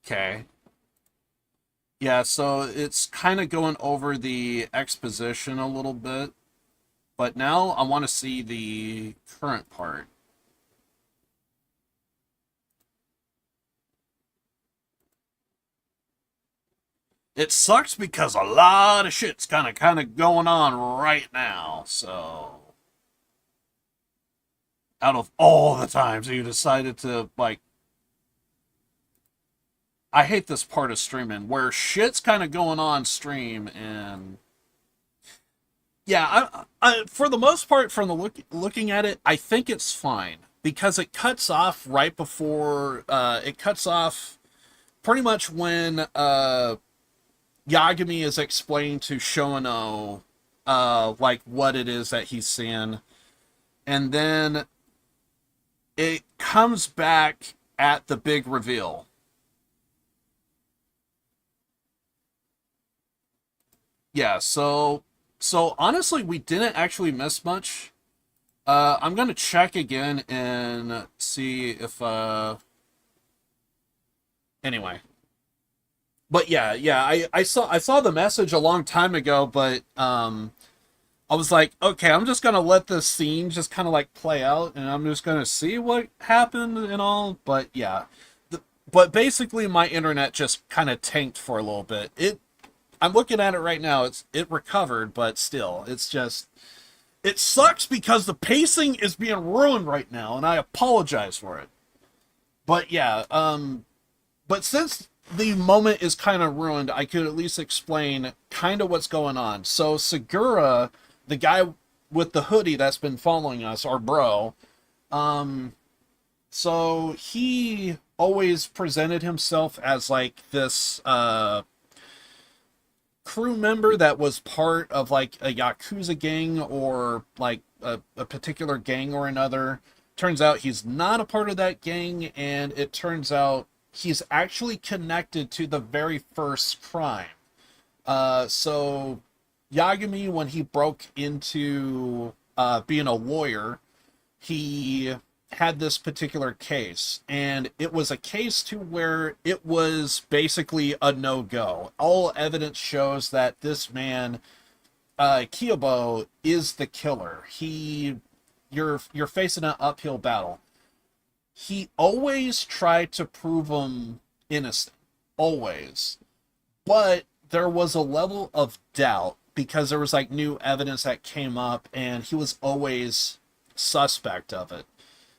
Okay. Yeah, so it's kind of going over the exposition a little bit. But now I want to see the current part. It sucks because a lot of shit's kind of going on right now, so... Out of all the times you decided to, like... I hate this part of streaming, where shit's kind of going on stream, and... Yeah, I for the most part, from the looking at it, I think it's fine. Because it cuts off right before... it cuts off pretty much when... Yagami is explaining to Shono, like, what it is that he's seeing. And then it comes back at the big reveal. Yeah, so honestly, we didn't actually miss much. I'm going to check again and see if, anyway. But yeah, I saw the message a long time ago, but I was like, okay, I'm just gonna let this scene just kind of like play out, and I'm just gonna see what happened and all. But yeah, but basically my internet just kind of tanked for a little bit. I'm looking at it right now. It recovered, but still, it's just it sucks because the pacing is being ruined right now, and I apologize for it. But yeah, but since the moment is kind of ruined, I could at least explain kind of what's going on. So Segura, the guy with the hoodie that's been following us, our bro, so he always presented himself as like this crew member that was part of like a Yakuza gang or like a particular gang or another. Turns out he's not a part of that gang, and it turns out he's actually connected to the very first crime. So Yagami, when he broke into being a lawyer, he had this particular case, and it was a case to where it was basically a no-go. All evidence shows that this man, Kiyobo, is the killer. You're facing an uphill battle. He always tried to prove him innocent. Always. But there was a level of doubt because there was like new evidence that came up, and he was always suspect of it.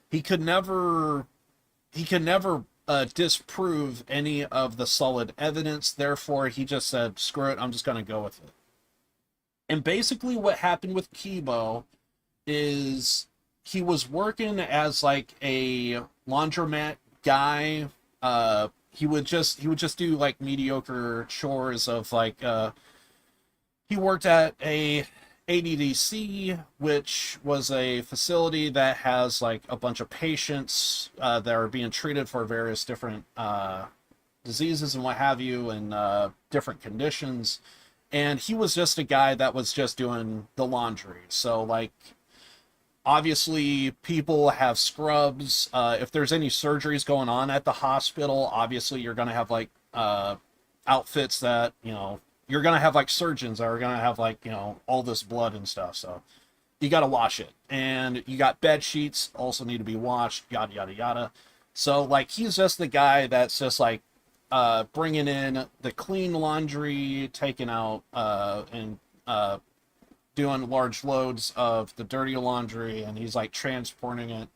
He could never disprove any of the solid evidence. Therefore, he just said, screw it, I'm just going to go with it. And basically what happened with Kibo is he was working as like a laundromat guy. He would just do like mediocre chores of like he worked at a ADDC, which was a facility that has like a bunch of patients that are being treated for various different diseases and what have you, and different conditions. And he was just a guy that was just doing the laundry. So like, obviously people have scrubs. If there's any surgeries going on at the hospital, obviously you're going to have like outfits that, you know, you're going to have like surgeons that are going to have like, you know, all this blood and stuff. So you got to wash it. And you got bed sheets also need to be washed, yada, yada, yada. So like, he's just the guy that's just like bringing in the clean laundry, taking out and doing large loads of the dirty laundry, and he's like transporting it,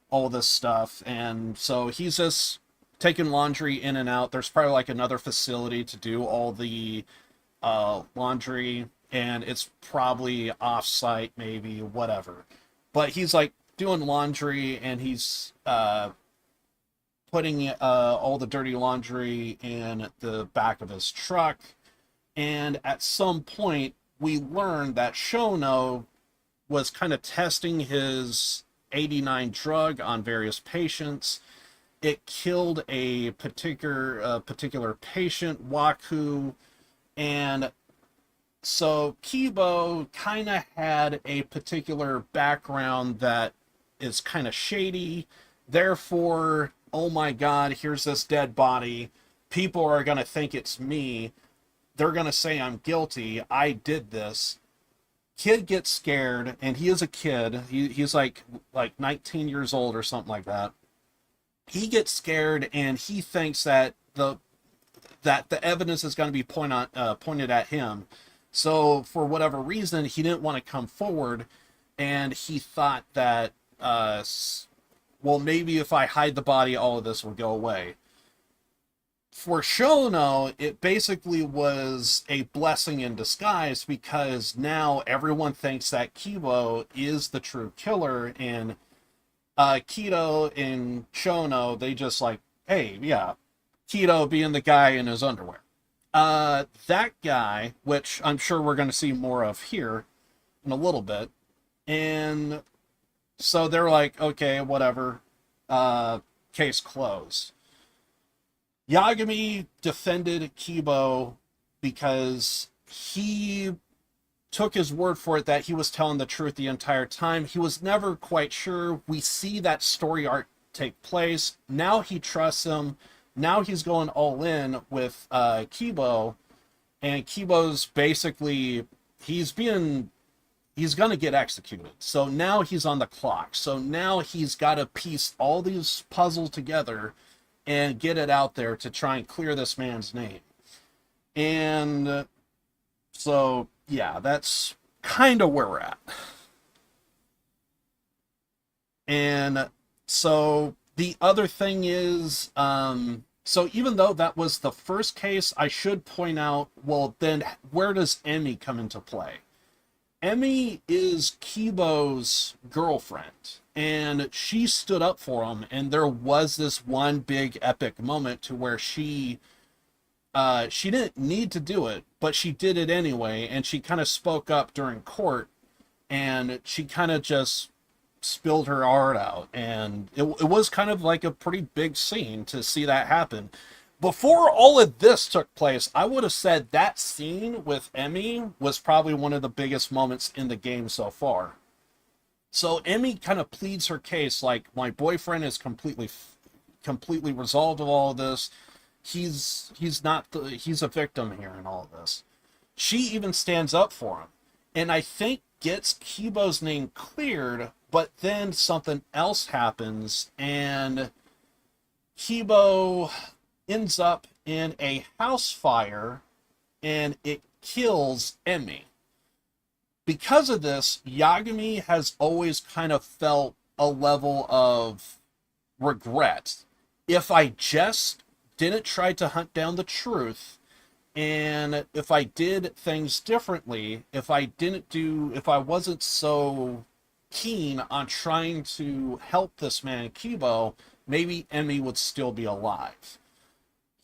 all this stuff. And so he's just taking laundry in and out. There's probably like another facility to do all the laundry, and it's probably off-site, maybe, whatever. But he's like doing laundry, and he's putting all the dirty laundry in the back of his truck. And at some point, we learned that Shono was kind of testing his 89 drug on various patients. It killed a particular patient, Waku, and so Kibo kind of had a particular background that is kind of shady. Therefore, oh my god, here's this dead body. People are going to think it's me. They're going to say I'm guilty. I did this. Kid gets scared, and he is a kid. He's like 19 years old or something like that. He gets scared, and he thinks that the evidence is going to be pointed at him. So for whatever reason, he didn't want to come forward, and he thought that, well, maybe if I hide the body, all of this will go away. For Shono, it basically was a blessing in disguise, because now everyone thinks that Kibo is the true killer, and Kido and Shono, they just like, hey, yeah, Kido being the guy in his underwear. That guy, which I'm sure we're going to see more of here in a little bit, and so they're like, okay, whatever, case closed. Yagami defended Kibo because he took his word for it that he was telling the truth the entire time. He was never quite sure. We see that story arc take place. Now he trusts him. Now he's going all in with Kibo, and Kibo's basically, he's going to get executed. So now he's on the clock. So now he's got to piece all these puzzles together and get it out there to try and clear this man's name. And so, yeah, that's kind of where we're at. And so the other thing is, so even though that was the first case, I should point out, well, then where does Emmy come into play? Emmy is Kibo's girlfriend, and she stood up for him, and there was this one big epic moment to where she didn't need to do it, but she did it anyway, and she kind of spoke up during court, and she kind of just spilled her heart out, and it was kind of like a pretty big scene to see that happen. Before all of this took place, I would have said that scene with Emmy was probably one of the biggest moments in the game so far. So Emmy kind of pleads her case like, my boyfriend is completely resolved of all of this. He's a victim here in all of this. She even stands up for him, and I think gets Kibo's name cleared, but then something else happens, and Kibo ends up in a house fire, and it kills Emmy. Because of this, Yagami has always kind of felt a level of regret. If I just didn't try to hunt down the truth And if I did things differently, if I wasn't so keen on trying to help this man Kibo, maybe Emmy would still be alive.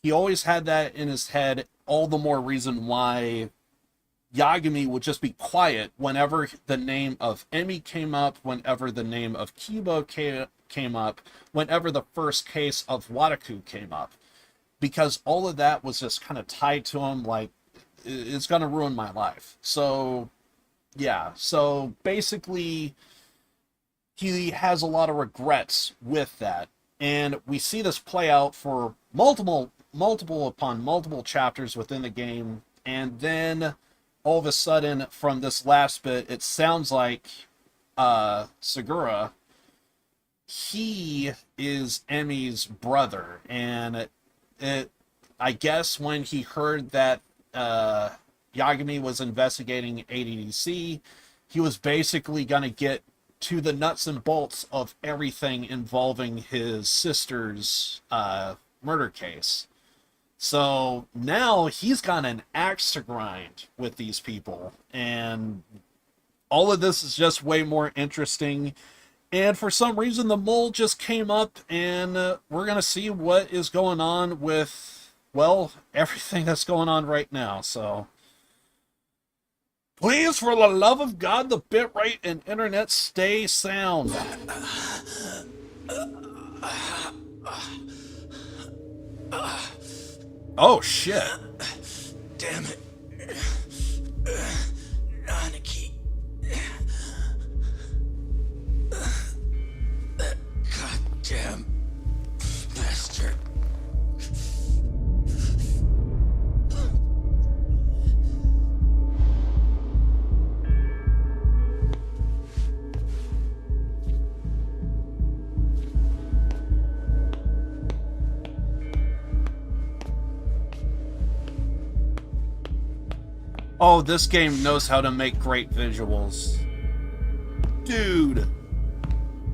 He always had that in his head, all the more reason why Yagami would just be quiet whenever the name of Emmy came up, whenever the name of Kibo came up, whenever the first case of Wataku came up. Because all of that was just kind of tied to him, like, it's going to ruin my life. So, yeah. So, basically, he has a lot of regrets with that. And we see this play out for multiple upon multiple chapters within the game. And then, all of a sudden, from this last bit, it sounds like Segura, he is Emmy's brother. And I guess when he heard that Yagami was investigating ADDC, he was basically going to get to the nuts and bolts of everything involving his sister's murder case. So now he's got an axe to grind with these people, and all of this is just way more interesting. And for some reason, the mole just came up, and we're going to see what is going on with, well, everything that's going on right now. So, please, for the love of God, the bitrate and internet stay sound. Oh, shit. Damn it. Aniki. That goddamn bastard. Oh, this game knows how to make great visuals. Dude.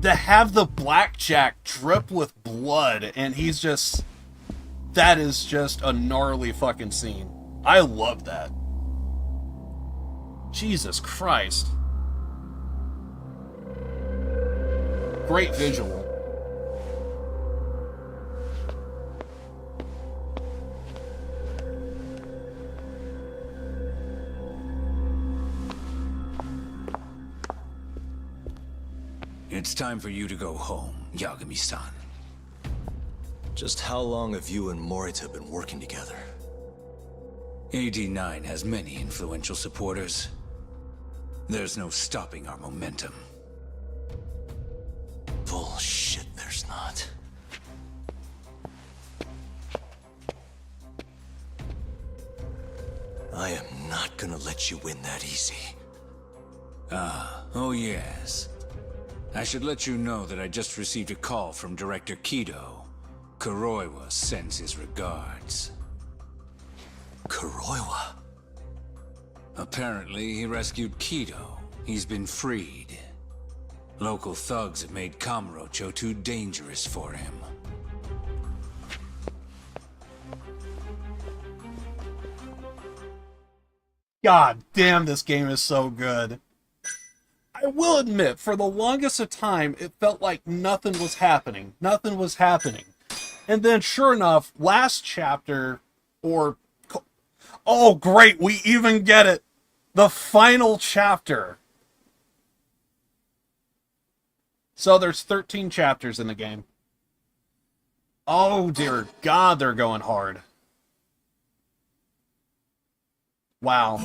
To have the blackjack drip with blood, and he's just... That is just a gnarly fucking scene. I love that. Jesus Christ. Great visual. It's time for you to go home, Yagami-san. Just how long have you and Morita been working together? AD9 has many influential supporters. There's no stopping our momentum. Bullshit, there's not. I am not gonna let you win that easy. Oh yes. I should let you know that I just received a call from Director Kido. Kuroiwa sends his regards. Kuroiwa? Apparently, he rescued Kido. He's been freed. Local thugs have made Kamurocho too dangerous for him. God damn, this game is so good. I will admit, for the longest of time, it felt like nothing was happening. Nothing was happening. And then, sure enough, last chapter, or... Oh, great, we even get it! The final chapter. So there's 13 chapters in the game. Oh, dear God, they're going hard. Wow.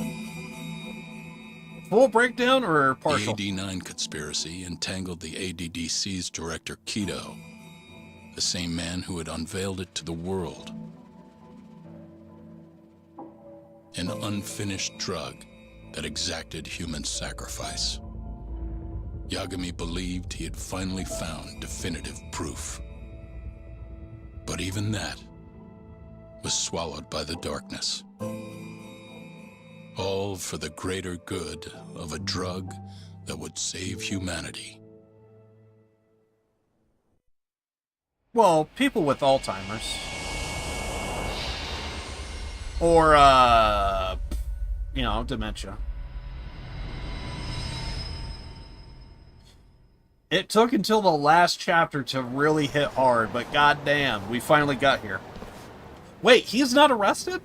Full breakdown or partial? The AD9 conspiracy entangled the ADDC's director Kido, the same man who had unveiled it to the world. An unfinished drug that exacted human sacrifice. Yagami believed he had finally found definitive proof. But even that was swallowed by the darkness. All for the greater good of a drug that would save humanity. Well, people with Alzheimer's. Or, you know, dementia. It took until the last chapter to really hit hard, but goddamn, we finally got here. Wait, he's not arrested?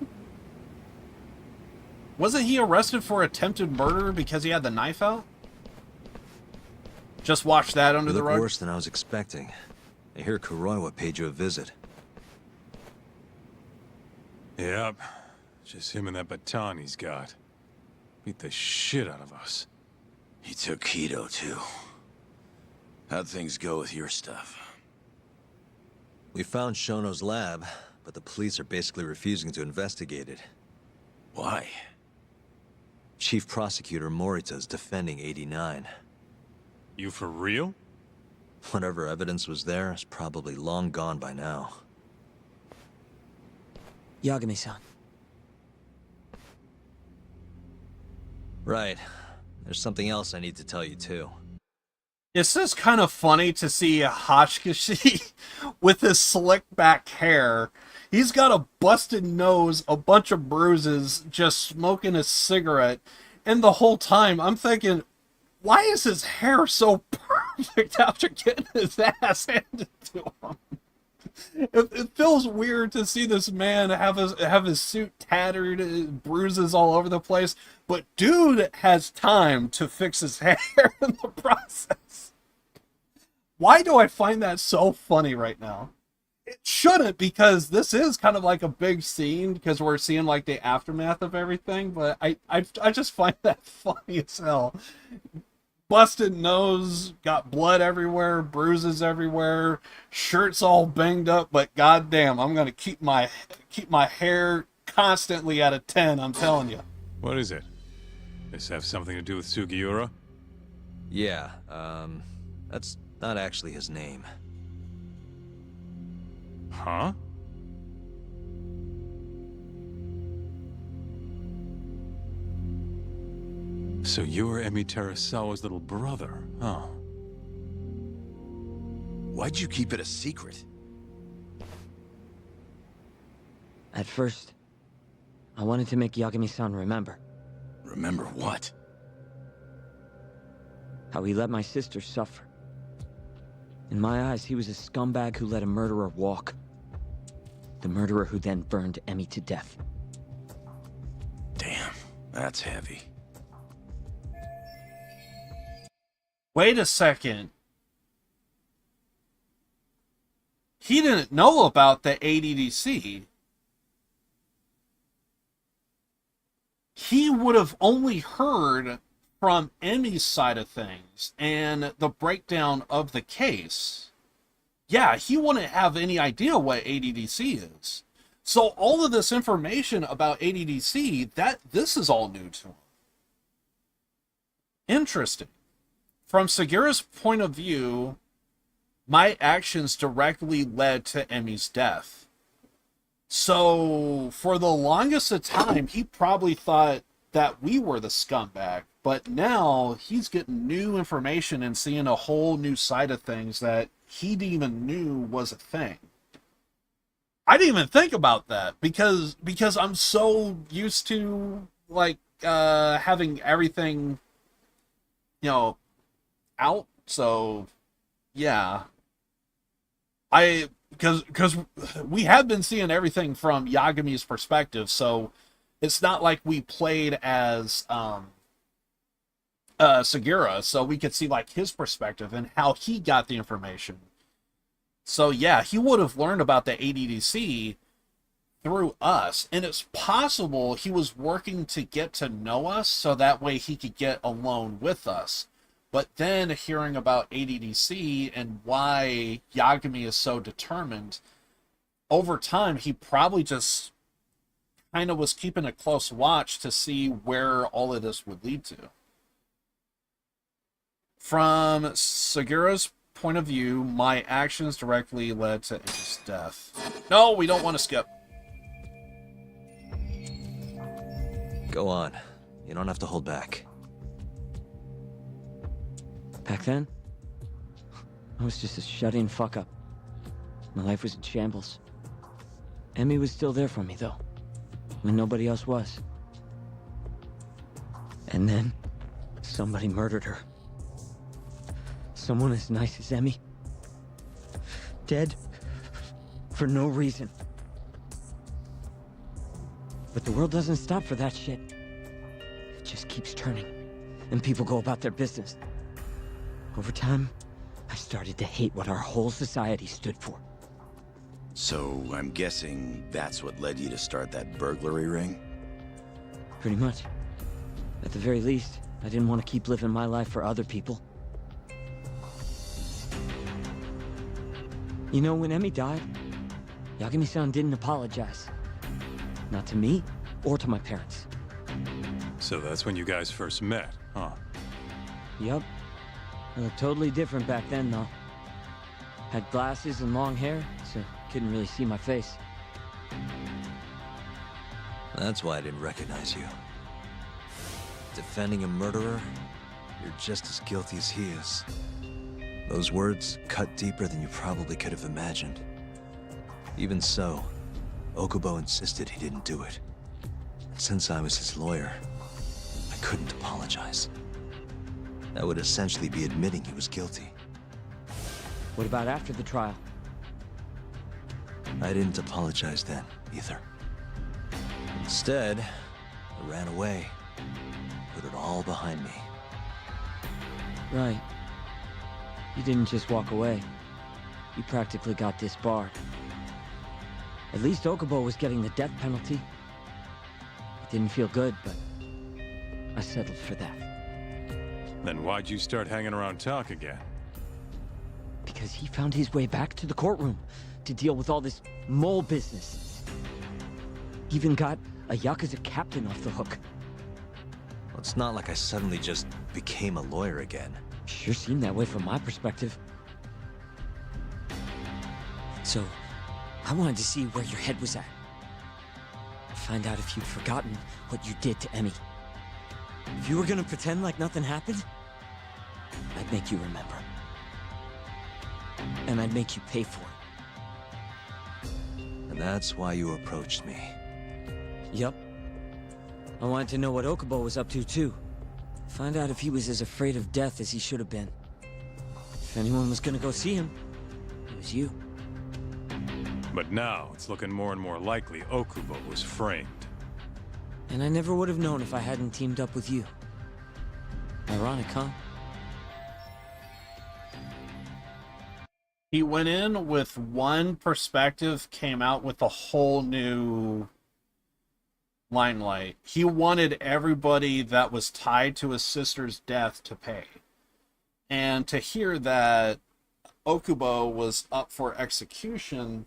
Wasn't he arrested for attempted murder because he had the knife out? Just watch that under the rug. Worse than I was expecting. I hear Kuroiwa paid you a visit. Yep. Just him and that baton he's got. Beat the shit out of us. He took Kido, too. How'd things go with your stuff? We found Shono's lab, but the police are basically refusing to investigate it. Why? Chief Prosecutor Morita is defending 89. You for real? Whatever evidence was there is probably long gone by now. Yagami-san. Right. There's something else I need to tell you, too. It's just kind of funny to see Hotchkiss with his slick back hair. He's got a busted nose, a bunch of bruises, just smoking a cigarette. And the whole time, I'm thinking, why is his hair so perfect after getting his ass handed to him? It feels weird to see this man have his suit tattered, bruises all over the place, but dude has time to fix his hair in the process. Why do I find that so funny right now? It shouldn't, because this is kind of like a big scene because we're seeing like the aftermath of everything, but I just find that funny as hell. Busted nose, got blood everywhere, bruises everywhere, shirt's all banged up, but goddamn, I'm gonna keep my hair constantly at a 10, I'm telling you. What is it? This have something to do with Sugiura? Yeah, that's not actually his name. Huh? So you're Emi Terasawa's little brother, huh? Why'd you keep it a secret? At first, I wanted to make Yagami-san remember. Remember what? How he let my sister suffer. In my eyes, he was a scumbag who let a murderer walk. The murderer who then burned Emi to death. Damn, that's heavy. Wait a second. He didn't know about the ADDC. He would have only heard from Emi's side of things and the breakdown of the case. Yeah, he wouldn't have any idea what ADDC is. So all of this information about ADDC, this is all new to him. Interesting. From Segura's point of view, my actions directly led to Emi's death. So, for the longest of time, he probably thought that we were the scumbag. But now, he's getting new information and seeing a whole new side of things that he didn't even knew was a thing. I didn't even think about that because I'm so used to, like, having everything, you know, out. So, yeah. Because we have been seeing everything from Yagami's perspective, so it's not like we played as Segura, so we could see like his perspective and how he got the information. So yeah, he would have learned about the ADDC through us, and it's possible he was working to get to know us so that way he could get alone with us. But then hearing about ADDC and why Yagami is so determined, over time he probably just kind of was keeping a close watch to see where all of this would lead to. From Segura's point of view, my actions directly led to his death. No, we don't want to skip. Go on. You don't have to hold back. Back then, I was just a shut-in fuck-up. My life was in shambles. Emi was still there for me, though. when nobody else was. And then, somebody murdered her. Someone as nice as Emmy. Dead for no reason. But the world doesn't stop for that shit. It just keeps turning, and people go about their business. Over time, I started to hate what our whole society stood for. So, I'm guessing that's what led you to start that burglary ring? Pretty much. At the very least, I didn't want to keep living my life for other people. You know, when Emmy died, Yagami-san didn't apologize. Not to me, or to my parents. So that's when you guys first met, huh? Yup. I looked totally different back then, though. Had glasses and long hair, so couldn't really see my face. That's why I didn't recognize you. Defending a murderer, you're just as guilty as he is. Those words cut deeper than you probably could have imagined. Even so, Okubo insisted he didn't do it. And since I was his lawyer, I couldn't apologize. That would essentially be admitting he was guilty. What about after the trial? I didn't apologize then, either. Instead, I ran away. Put it all behind me. Right. You didn't just walk away. You practically got disbarred. At least Okubo was getting the death penalty. It didn't feel good, but I settled for that. Then why'd you start hanging around talk again? Because he found his way back to the courtroom to deal with all this mole business. Even got a Yakuza captain off the hook. Well, it's not like I suddenly just became a lawyer again. Sure seemed that way from my perspective. So, I wanted to see where your head was at. Find out if you'd forgotten what you did to Emmy. If you were gonna pretend like nothing happened, I'd make you remember. And I'd make you pay for it. And that's why you approached me. Yup. I wanted to know what Okubo was up to, too. Find out if he was as afraid of death as he should have been. If anyone was gonna go see him, it was you. But now, it's looking more and more likely Okubo was framed. And I never would have known if I hadn't teamed up with you. Ironic, huh? He went in with one perspective, came out with a whole new limelight. He wanted everybody that was tied to his sister's death to pay. And to hear that Okubo was up for execution,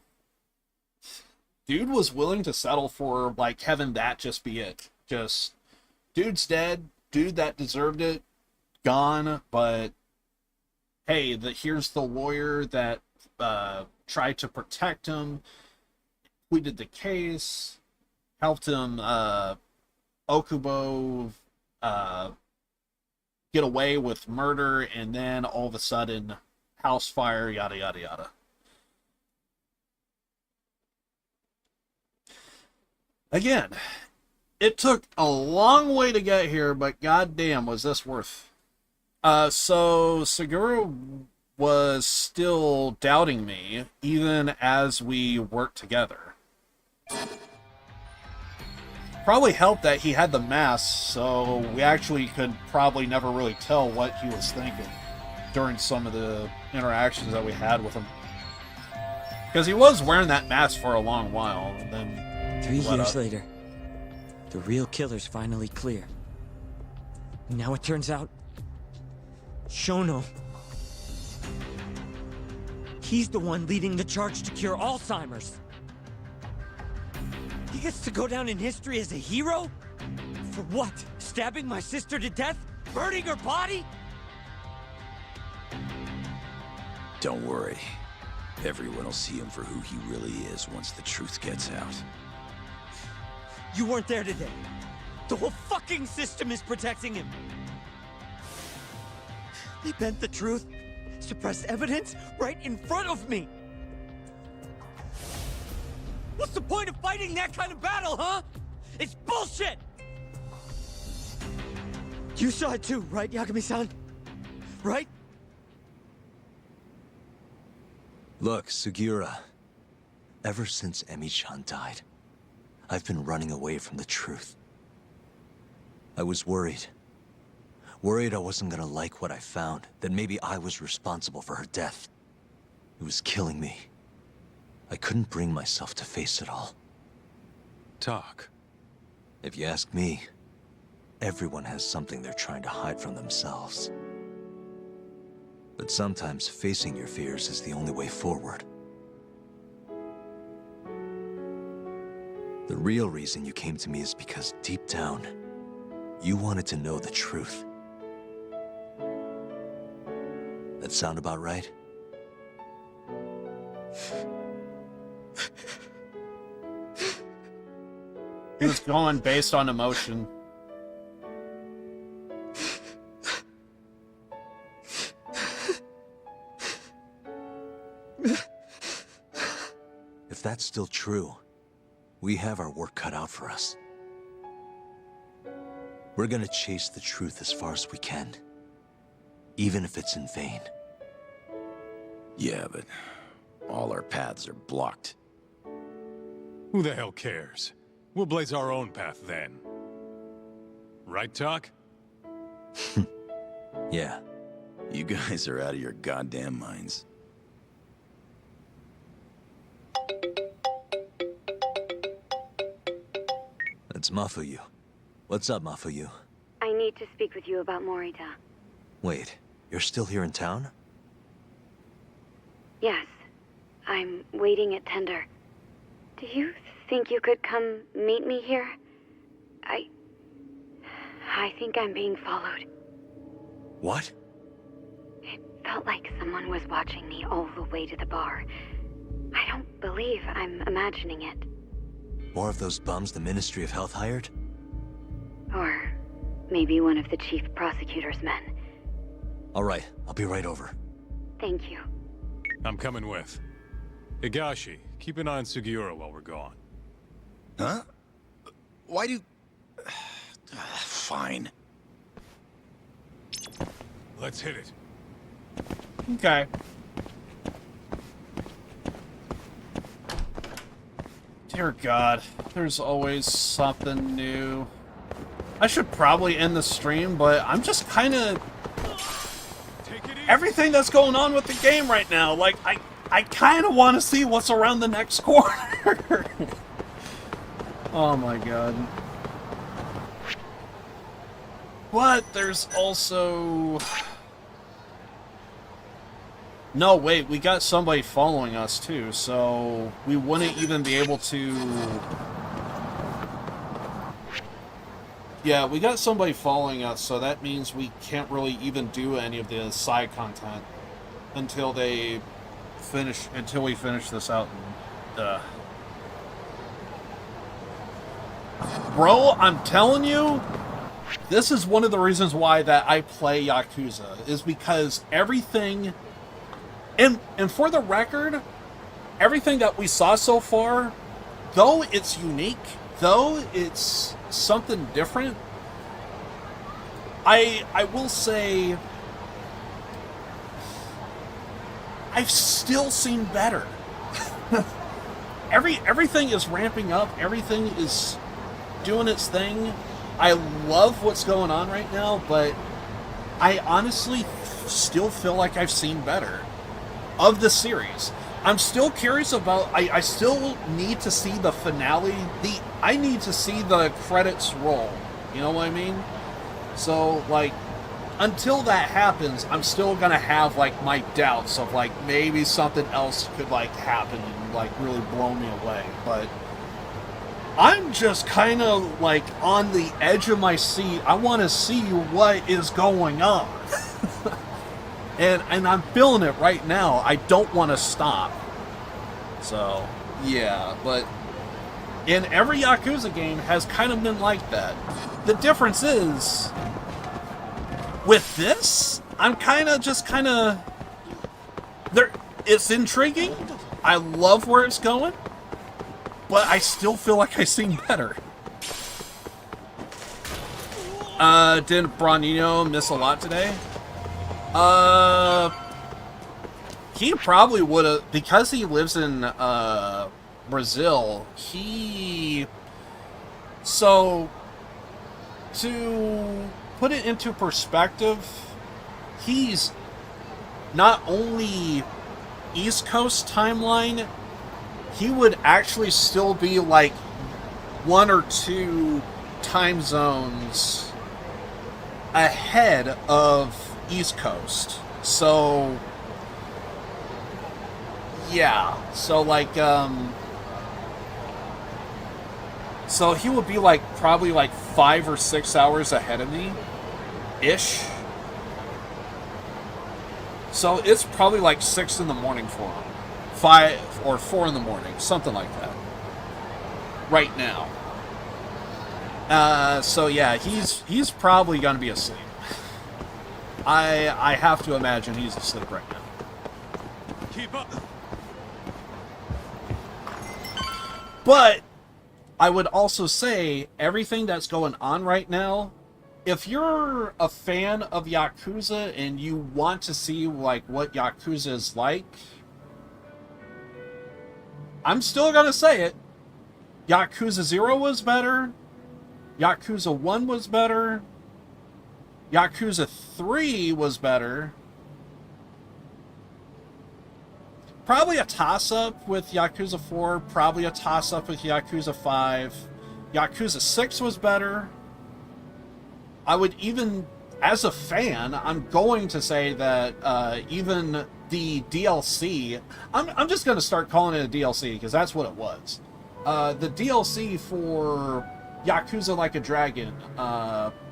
dude was willing to settle for, like, having that just be it. Just, dude's dead, dude that deserved it, gone, but hey, here's the lawyer that tried to protect him, pleaded the case, helped him, Okubo, get away with murder, and then all of a sudden, house fire, yada, yada, yada. Again, it took a long way to get here, but goddamn, was this worth. So Seguro was still doubting me, even as we worked together. Probably helped that he had the mask, so we actually could probably never really tell what he was thinking during some of the interactions that we had with him. Because he was wearing that mask for a long while, and then 3 years later, the real killer's finally clear. Now it turns out, Shono, he's the one leading the charge to cure Alzheimer's. He gets to go down in history as a hero? For what? Stabbing my sister to death? Burning her body? Don't worry. Everyone will see him for who he really is once the truth gets out. You weren't there today. The whole fucking system is protecting him. They bent the truth, suppressed evidence right in front of me. What's the point of fighting that kind of battle, huh? It's bullshit! You saw it too, right, Yagami-san? Right? Look, Sugiura. Ever since Emi-chan died, I've been running away from the truth. I was worried. Worried I wasn't gonna like what I found, that maybe I was responsible for her death. It was killing me. I couldn't bring myself to face it all. Talk. If you ask me, everyone has something they're trying to hide from themselves. But sometimes facing your fears is the only way forward. The real reason you came to me is because deep down, you wanted to know the truth. That sound about right? He was going based on emotion. If that's still true, we have our work cut out for us. We're gonna chase the truth as far as we can, even if it's in vain. Yeah, but all our paths are blocked. Who the hell cares? We'll blaze our own path then. Right, Talk? Yeah. You guys are out of your goddamn minds. It's Mafuyu. What's up, Mafuyu? I need to speak with you about Morita. Wait, you're still here in town? Yes. I'm waiting at Tender. Do you think you could come meet me here? I think I'm being followed. What? It felt like someone was watching me all the way to the bar. I don't believe I'm imagining it. More of those bums the Ministry of Health hired? Or maybe one of the chief prosecutor's men. All right, I'll be right over. Thank you. I'm coming with. Higashi, keep an eye on Sugiura while we're gone. Huh? Why do... Fine. Let's hit it. Okay. Dear God, there's always something new. I should probably end the stream, but I'm just kind of... Everything that's going on with the game right now, like, I kind of want to see what's around the next corner. Oh my God. But there's also... No, wait, we got somebody following us too, so we wouldn't even be able to... Yeah, we got somebody following us, so that means we can't really even do any of the side content until we finish this out. Bro, I'm telling you, this is one of the reasons why that I play Yakuza, is because everything... And for the record, everything that we saw so far, though it's unique, though it's something different, I will say I've still seen better. Everything is ramping up, everything is doing its thing. I love what's going on right now, but I honestly still feel like I've seen better of the series. I'm still curious about... I still need to see the finale. I need to see the credits roll. You know what I mean? So, like, until that happens, I'm still gonna have, like, my doubts of, like, maybe something else could, like, happen and, like, really blow me away. But I'm just kind of, like, on the edge of my seat. I want to see what is going on. And I'm feeling it right now. I don't want to stop. So, yeah, but... And every Yakuza game has kind of been like that. The difference is... With this, I'm it's intriguing. I love where it's going. But I still feel like I've seen better. Did Bronino miss a lot today? He probably would have, because he lives in Brazil. So to put it into perspective, he's not only East Coast timeline, he would actually still be like 1 or 2 time zones ahead of East Coast. So yeah, so like so he would be like probably like 5 or 6 hours ahead of me ish. So it's probably like 6 in the morning for him. 5 or 4 in the morning, something like that. Right now. So yeah, he's probably gonna be asleep. I have to imagine he's asleep right now. Keep up. But I would also say everything that's going on right now, if you're a fan of Yakuza and you want to see like what Yakuza is like, I'm still gonna say it. Yakuza 0 was better. Yakuza 1 was better. Yakuza 3 was better. Probably a toss-up with Yakuza 4. Probably a toss-up with Yakuza 5. Yakuza 6 was better. I would even, as a fan, I'm going to say that even the DLC... I'm just going to start calling it a DLC, because that's what it was. The DLC for Yakuza Like a Dragon,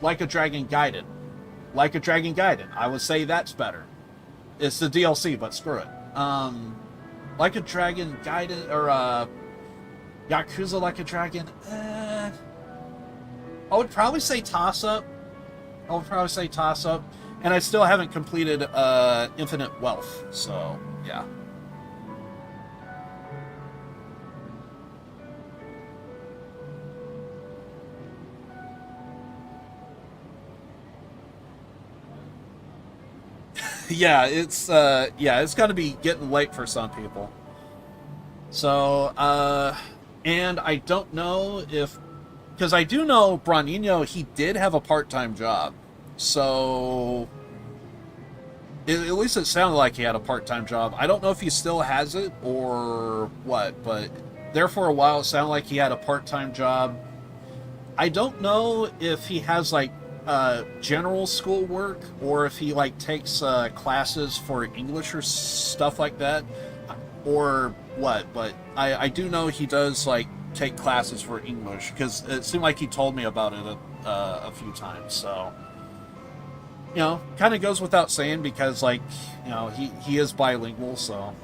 Like a Dragon Gaiden. Like a Dragon Gaiden. I would say that's better. It's the DLC, but screw it. Like a Dragon Gaiden, or Yakuza Like a Dragon, I would probably say toss-up. And I still haven't completed Infinite Wealth, so yeah. Yeah, it's gonna be getting late for some people. So, and I don't know if, because I do know Bronino, he did have a part-time job. So, at least it sounded like he had a part-time job. I don't know if he still has it or what, but there for a while it sounded like he had a part-time job. I don't know if he has like general school work or if he like takes classes for English or stuff like that or what, but I do know he does like take classes for English because it seemed like he told me about it a few times. So, you know, kind of goes without saying because like, you know, he is bilingual. So,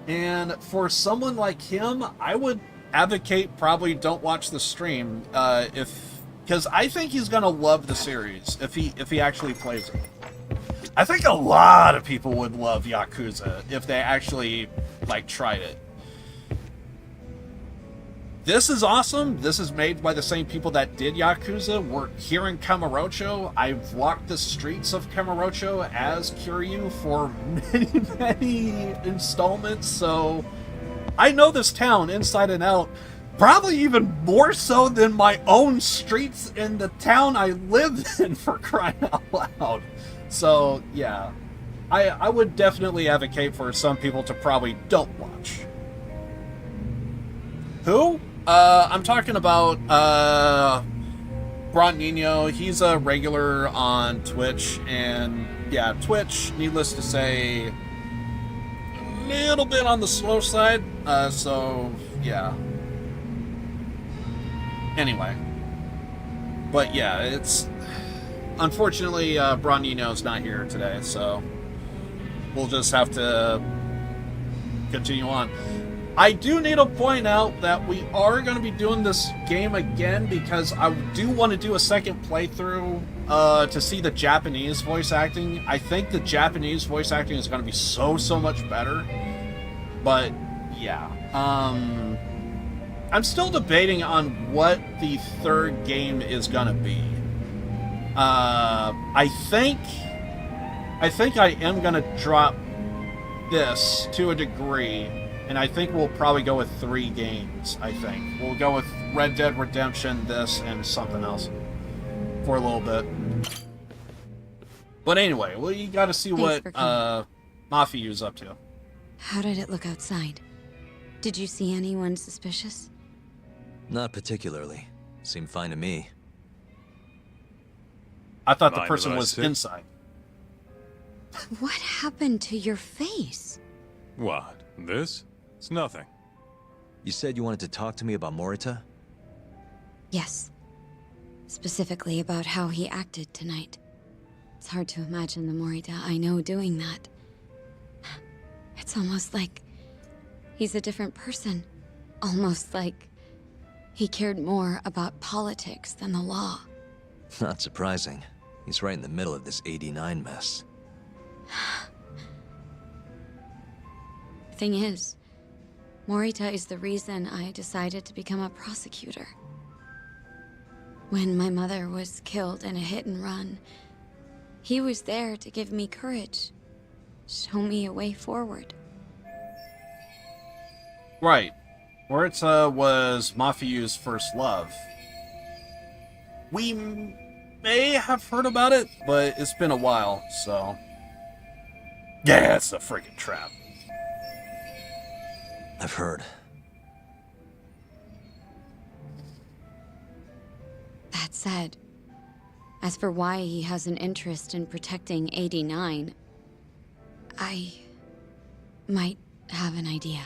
and for someone like him, I would advocate probably don't watch the stream because I think he's gonna love the series if he actually plays it. I think a lot of people would love Yakuza if they actually like tried it. This is awesome. This is made by the same people that did Yakuza. We're here in Kamurocho. I've walked the streets of Kamurocho as Kiryu for many installments, so I know this town inside and out. Probably even more so than my own streets in the town I live in, for crying out loud. So, yeah. I would definitely advocate for some people to probably don't watch. Who? I'm talking about, Bronino. He's a regular on Twitch, and yeah, Twitch, needless to say, a little bit on the slow side, so, yeah. Anyway. But yeah, it's... Unfortunately, Bronino's not here today, so we'll just have to continue on. I do need to point out that we are going to be doing this game again because I do want to do a second playthrough to see the Japanese voice acting. I think the Japanese voice acting is going to be so much better. But, yeah. I'm still debating on what the third game is going to be. I think I am gonna drop this to a degree, and I think we'll probably go with 3 games. I think we'll go with Red Dead Redemption, this, and something else for a little bit. But anyway, well, you got to see what Mafiu's up to. How did it look outside? Did you see anyone suspicious? Not particularly. Seemed fine to me. I thought the Mind person if I was sit? inside. What happened to your face? What? This? It's nothing. You said you wanted to talk to me about Morita? Yes. Specifically about how he acted tonight. It's hard to imagine the Morita I know doing that. It's almost like he's a different person. Almost like he cared more about politics than the law. Not surprising. He's right in the middle of this 89 mess. Thing is, Morita is the reason I decided to become a prosecutor. When my mother was killed in a hit and run, he was there to give me courage, show me a way forward. Right. Morita was Mafiu's first love. We may have heard about it, but it's been a while, so... Yeah, it's a freaking trap. I've heard. That said, as for why he has an interest in protecting 89, I might have an idea.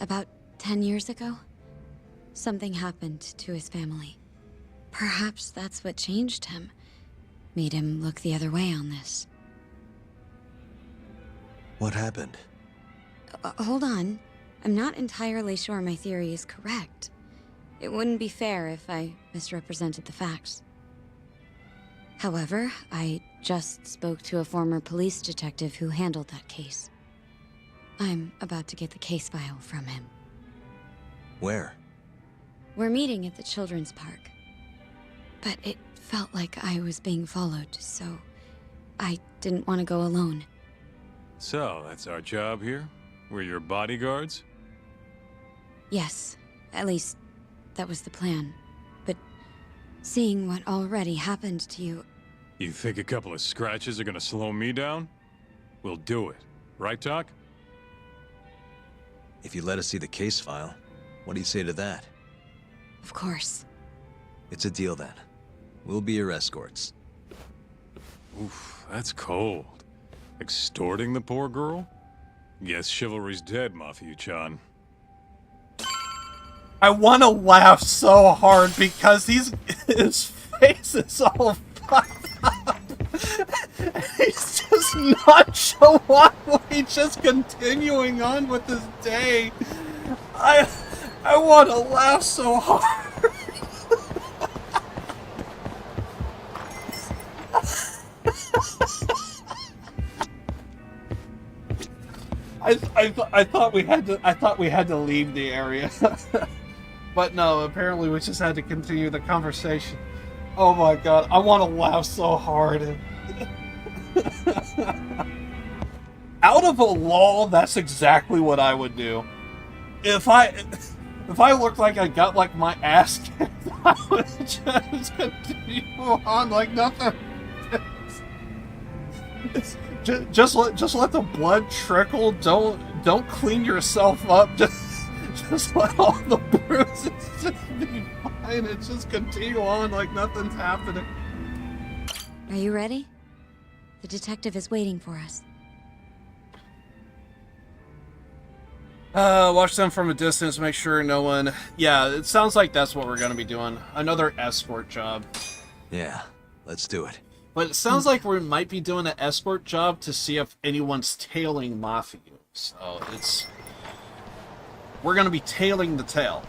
About 10 years ago, something happened to his family. Perhaps that's what changed him, made him look the other way on this. What happened? Hold on. I'm not entirely sure my theory is correct. It wouldn't be fair if I misrepresented the facts. However, I just spoke to a former police detective who handled that case. I'm about to get the case file from him. Where? We're meeting at the children's park. But it felt like I was being followed, so I didn't want to go alone. So, that's our job here? We're your bodyguards? Yes, at least that was the plan. But seeing what already happened to you... You think a couple of scratches are gonna slow me down? We'll do it. Right, Doc? If you let us see the case file, what do you say to that? Of course. It's a deal then. We'll be your escorts. Oof, that's cold. Extorting the poor girl? Guess chivalry's dead, Mafiu-chan. I want to laugh so hard because his face is all fucked up. He's just nonchalantly just continuing on with his day. I want to laugh so hard. I thought we had to leave the area. But no, apparently we just had to continue the conversation. Oh my god, I want to laugh so hard. Out of a lull, that's exactly what I would do. If I looked like I got like my ass kicked, I would just continue on like nothing. Just let the blood trickle. Don't clean yourself up. Just let all the bruises just be fine and just continue on like nothing's happening. Are you ready? The detective is waiting for us. Watch them from a distance, make sure no one... Yeah, it sounds like that's what we're going to be doing. Another escort job. Yeah, let's do it. But it sounds like we might be doing an escort job to see if anyone's tailing Mafiu. So it's... We're going to be tailing the tail.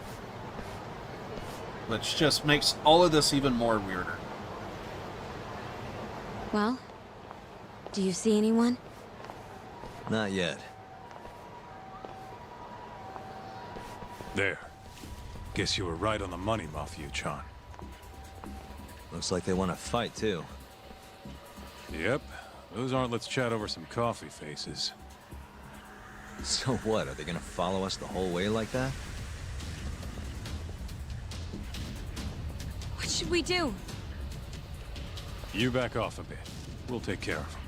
Which just makes all of this even more weirder. Well, do you see anyone? Not yet. There. Guess you were right on the money, Mafiu-chan. Looks like they want to fight, too. Yep. Those aren't let's chat over some coffee faces. So what, are they gonna follow us the whole way like that? What should we do? You back off a bit. We'll take care of them.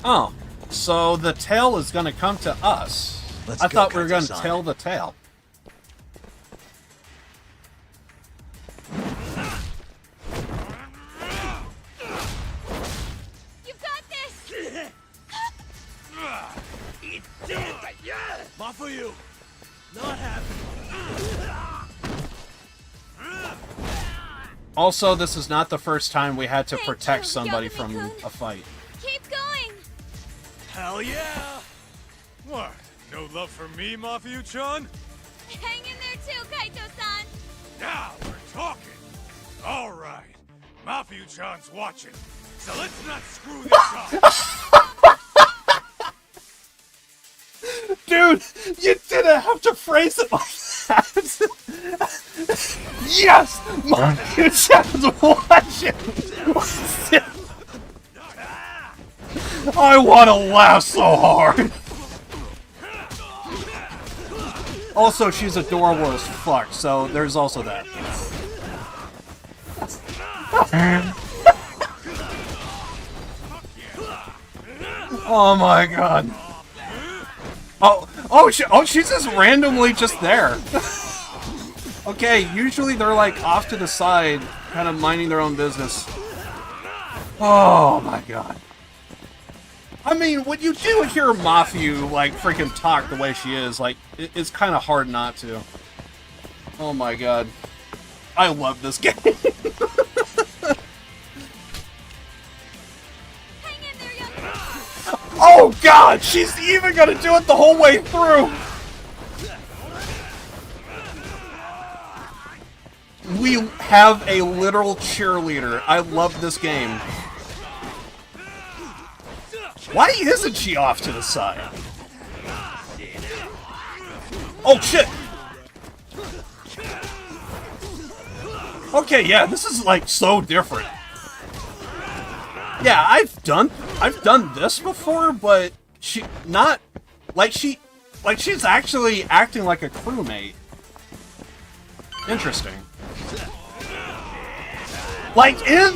Oh, so the tail is gonna come to us. I thought we were gonna tail the tail. Not for you. Not happening. Also, this is not the first time we had to protect somebody from a fight. Keep going! Hell yeah! What? No love for me, Mafia-chan? Hang in there too, Kaito-san! Now we're talking. All right. Mafia-chan's watching, so let's not screw this up. Dude, you didn't have to phrase it like that. Yes! Mafia-chan's watching! I want to laugh so hard! Also, she's adorable as fuck, so there's also that. Oh my god. She's just randomly just there. Okay, usually they're like off to the side, kind of minding their own business. Oh my god. I mean, when you do hear Mafia like freaking talk the way she is, like it's kind of hard not to. Oh my god. I love this game. Oh god, she's even gonna do it the whole way through! We have a literal cheerleader. I love this game. Why isn't she off to the side? Oh shit! Okay, yeah, this is like so different. Yeah, I've done this before, but she's actually acting like a crewmate. Interesting. Like in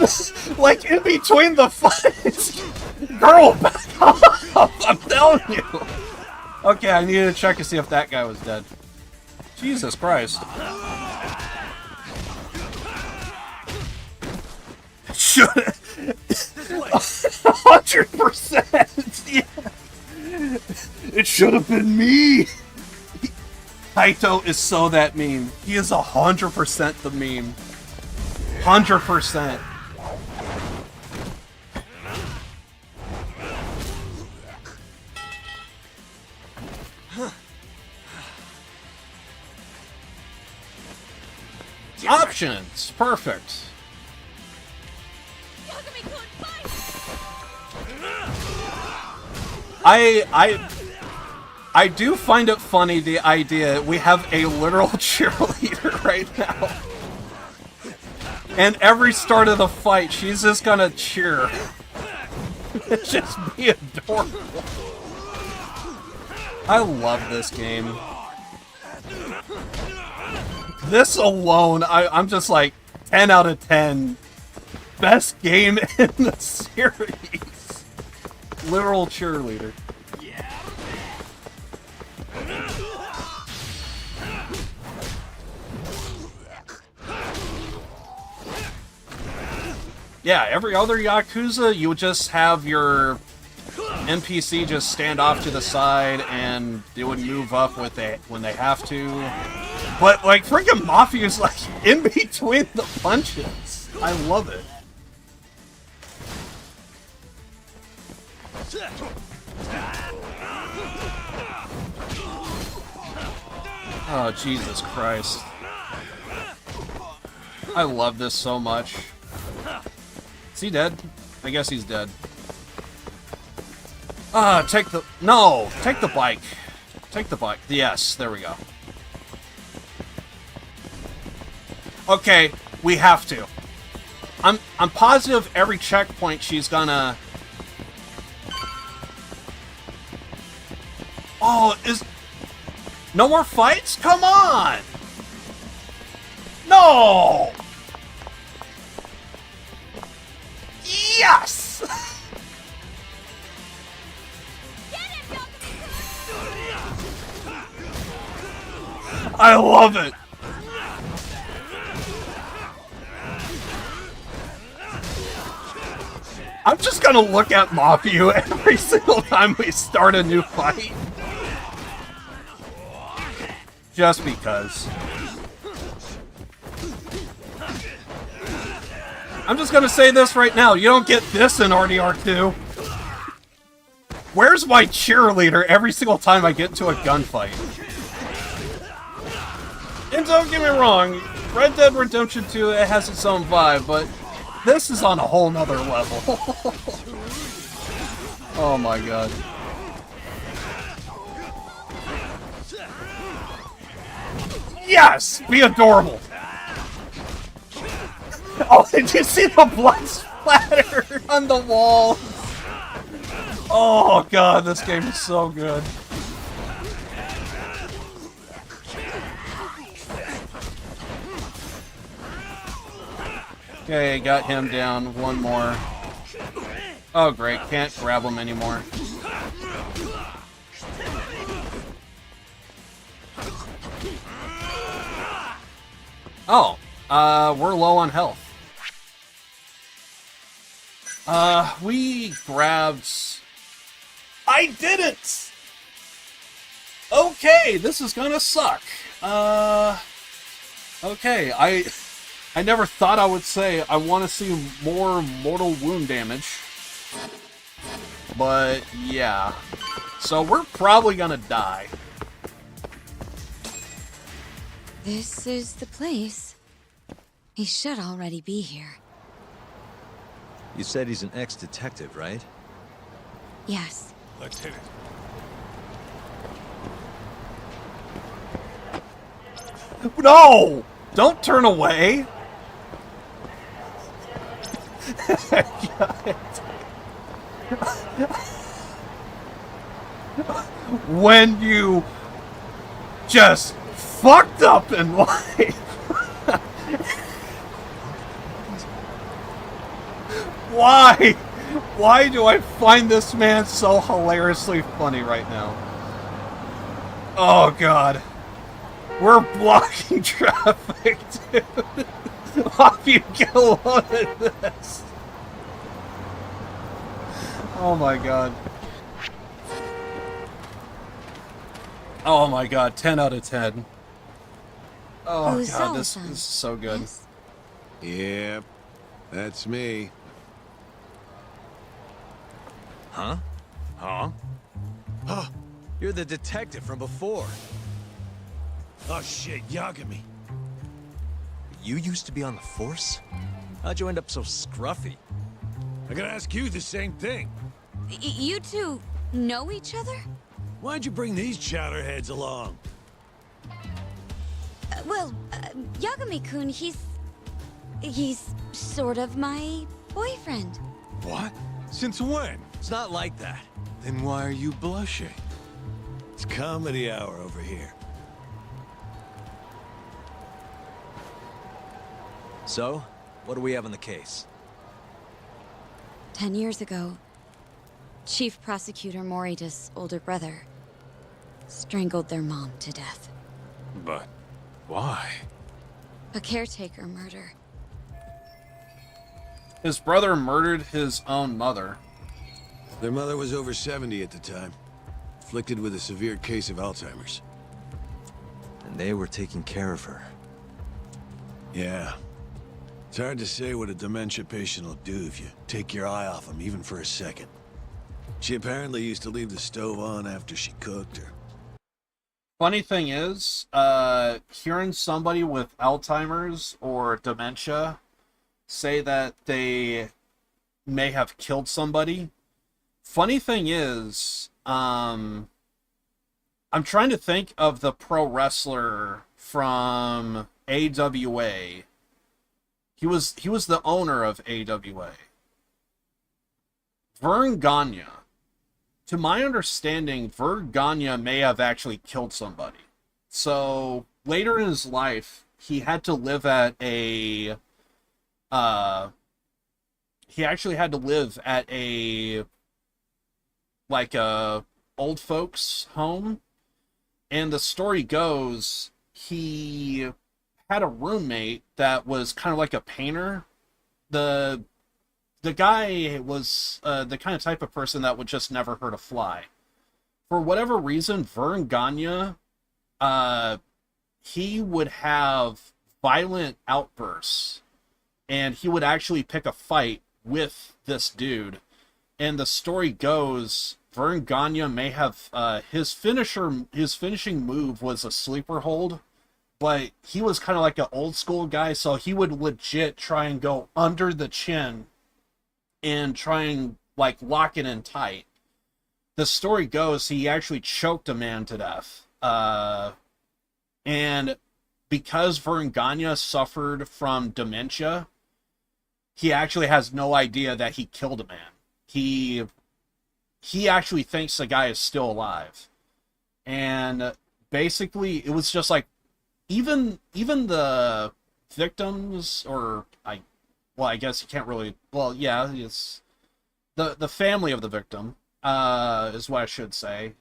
between the fights. Girl, back off! I'm telling you. Okay, I needed to check to see if that guy was dead. Jesus Christ. Should 100%. Yeah. It should have been me. Kaito is so that meme. He is 100% the meme. 100%. Options. Perfect. I do find it funny, the idea we have a literal cheerleader right now. And every start of the fight, she's just gonna cheer. It's just be adorable. I love this game. This alone, I'm just like 10 out of 10. Best game in the series. Literal cheerleader. Yeah, every other Yakuza, you would just have your NPC just stand off to the side and they would move up with it when they have to. But, like, freaking Mafia's, like, in between the punches. I love it. Oh, Jesus Christ. I love this so much. Is he dead? I guess he's dead. Take the... No! Take the bike. Take the bike. Yes, there we go. Okay, We have to. I'm positive every checkpoint she's gonna... Oh, is... No more fights? Come on! No! Yes! I love it! I'm just gonna look at Mapu every single time we start a new fight. Just because. I'm just gonna say this right now. You don't get this in RDR2. Where's my cheerleader every single time I get into a gunfight? And don't get me wrong, Red Dead Redemption 2, it has its own vibe, but this is on a whole nother level. Oh my god. Yes! Be adorable! Oh, did you see the blood splatter on the wall? Oh god, this game is so good. Okay, got him down. One more. Oh great, can't grab him anymore. Oh, we're low on health. We grabbed... I didn't! Okay, this is gonna suck. Okay, I never thought I would say I want to see more mortal wound damage. But, yeah. So we're probably gonna die. This is the place. He should already be here. You said he's an ex-detective, right? Yes. Let's hit it. No! Don't turn away! When you just fucked up in life. Why? Why do I find this man so hilariously funny right now? Oh god. We're blocking traffic, dude. Off you go on this. Oh my god. Oh my god, 10 out of 10. Oh god, this is so good. Yep, that's me. Huh? Huh? Huh? You're the detective from before. Oh shit, Yagami. You used to be on the force? How'd you end up so scruffy? I gotta ask you the same thing. You two know each other? Why'd you bring these chowderheads along? Yagami-kun, he's sort of my boyfriend. What? Since when? It's not like that. Then why are you blushing? It's comedy hour over here. So, what do we have on the case? 10 years ago, Chief Prosecutor Morita's older brother strangled their mom to death. But why? A caretaker murder. His brother murdered his own mother. Their mother was over 70 at the time, afflicted with a severe case of Alzheimer's. And they were taking care of her. Yeah. It's hard to say what a dementia patient will do if you take your eye off them, even for a second. She apparently used to leave the stove on after she cooked her. Funny thing is, hearing somebody with Alzheimer's or dementia say that they may have killed somebody. Funny thing is, I'm trying to think of the pro wrestler from AWA He was the owner of AWA. Vern Gagne. To my understanding, Vern Gagne may have actually killed somebody. So later in his life, he had to live at a he actually had to live at a old folks home. And the story goes, he had a roommate that was kind of like a painter. The guy was the kind of type of person that would just never hurt a fly. For whatever reason, Vern Gagne, he would have violent outbursts, and he would actually pick a fight with this dude. And the story goes, Vern Gagne may have his finishing move was a sleeper hold, but he was kind of like an old school guy, so he would legit try and go under the chin and try and like lock it in tight. The story goes he actually choked a man to death. And because Vern Gagne suffered from dementia, he actually has no idea that he killed a man. He actually thinks the guy is still alive. And basically it was just like even the victims, or I guess you can't really, well, yeah, it's the family of the victim, is what I should say.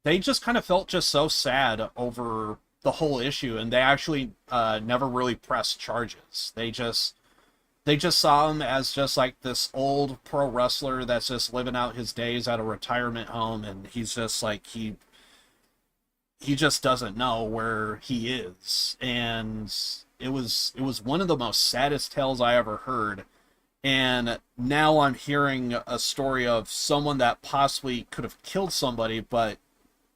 They just kind of felt just so sad over the whole issue, and they actually never really pressed charges. They just saw him as just like this old pro wrestler that's just living out his days at a retirement home, and he's just like, he just doesn't know where he is. And it was one of the most saddest tales I ever heard. And now I'm hearing a story of someone that possibly could have killed somebody, but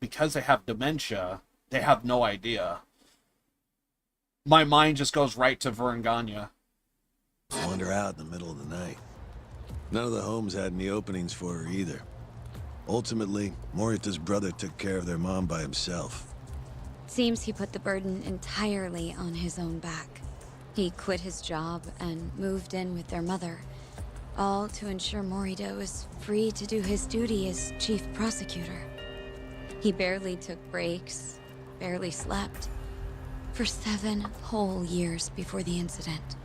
because they have dementia, they have no idea. My mind just goes right to Vern Gagne. Wander out in the middle of the night. None of the homes had any openings for her either. Ultimately, Morita's brother took care of their mom by himself. Seems he put the burden entirely on his own back. He quit his job and moved in with their mother, all to ensure Morita was free to do his duty as chief prosecutor. He barely took breaks, barely slept, for 7 whole years before the incident.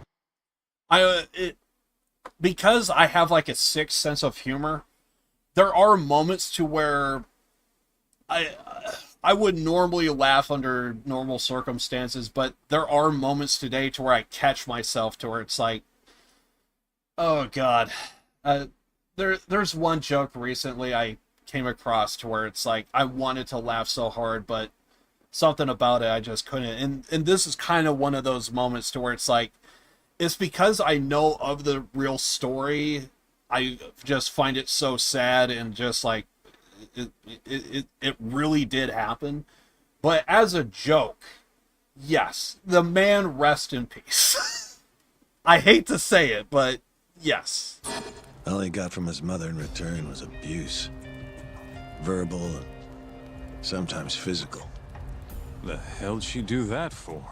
Because I have like a sixth sense of humor, there are moments to where I would normally laugh under normal circumstances, but there are moments today to where I catch myself to where it's like, oh God. There's one joke recently I came across to where it's like, I wanted to laugh so hard, but something about it I just couldn't. And this is kind of one of those moments to where it's like, it's because I know of the real story, I just find it so sad, and just like, it really did happen. But as a joke, yes, the man rest in peace. I hate to say it, but yes. All he got from his mother in return was abuse. Verbal and sometimes physical. The hell'd she do that for?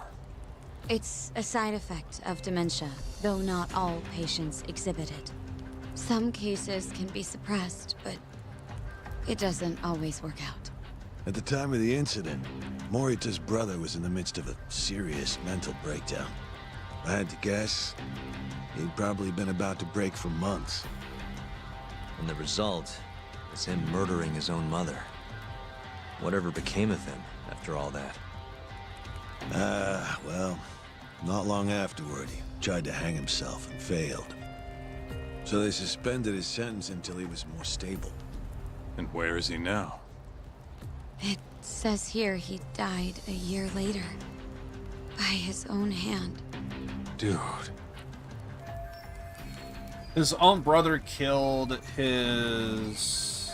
It's a side effect of dementia, though not all patients exhibit it. Some cases can be suppressed, but it doesn't always work out. At the time of the incident, Morita's brother was in the midst of a serious mental breakdown. If I had to guess, he'd probably been about to break for months. And the result is him murdering his own mother. Whatever became of him after all that? Well, not long afterward, he tried to hang himself and failed. So they suspended his sentence until he was more stable. And where is he now? It says here he died a year later. By his own hand. Dude. His own brother killed his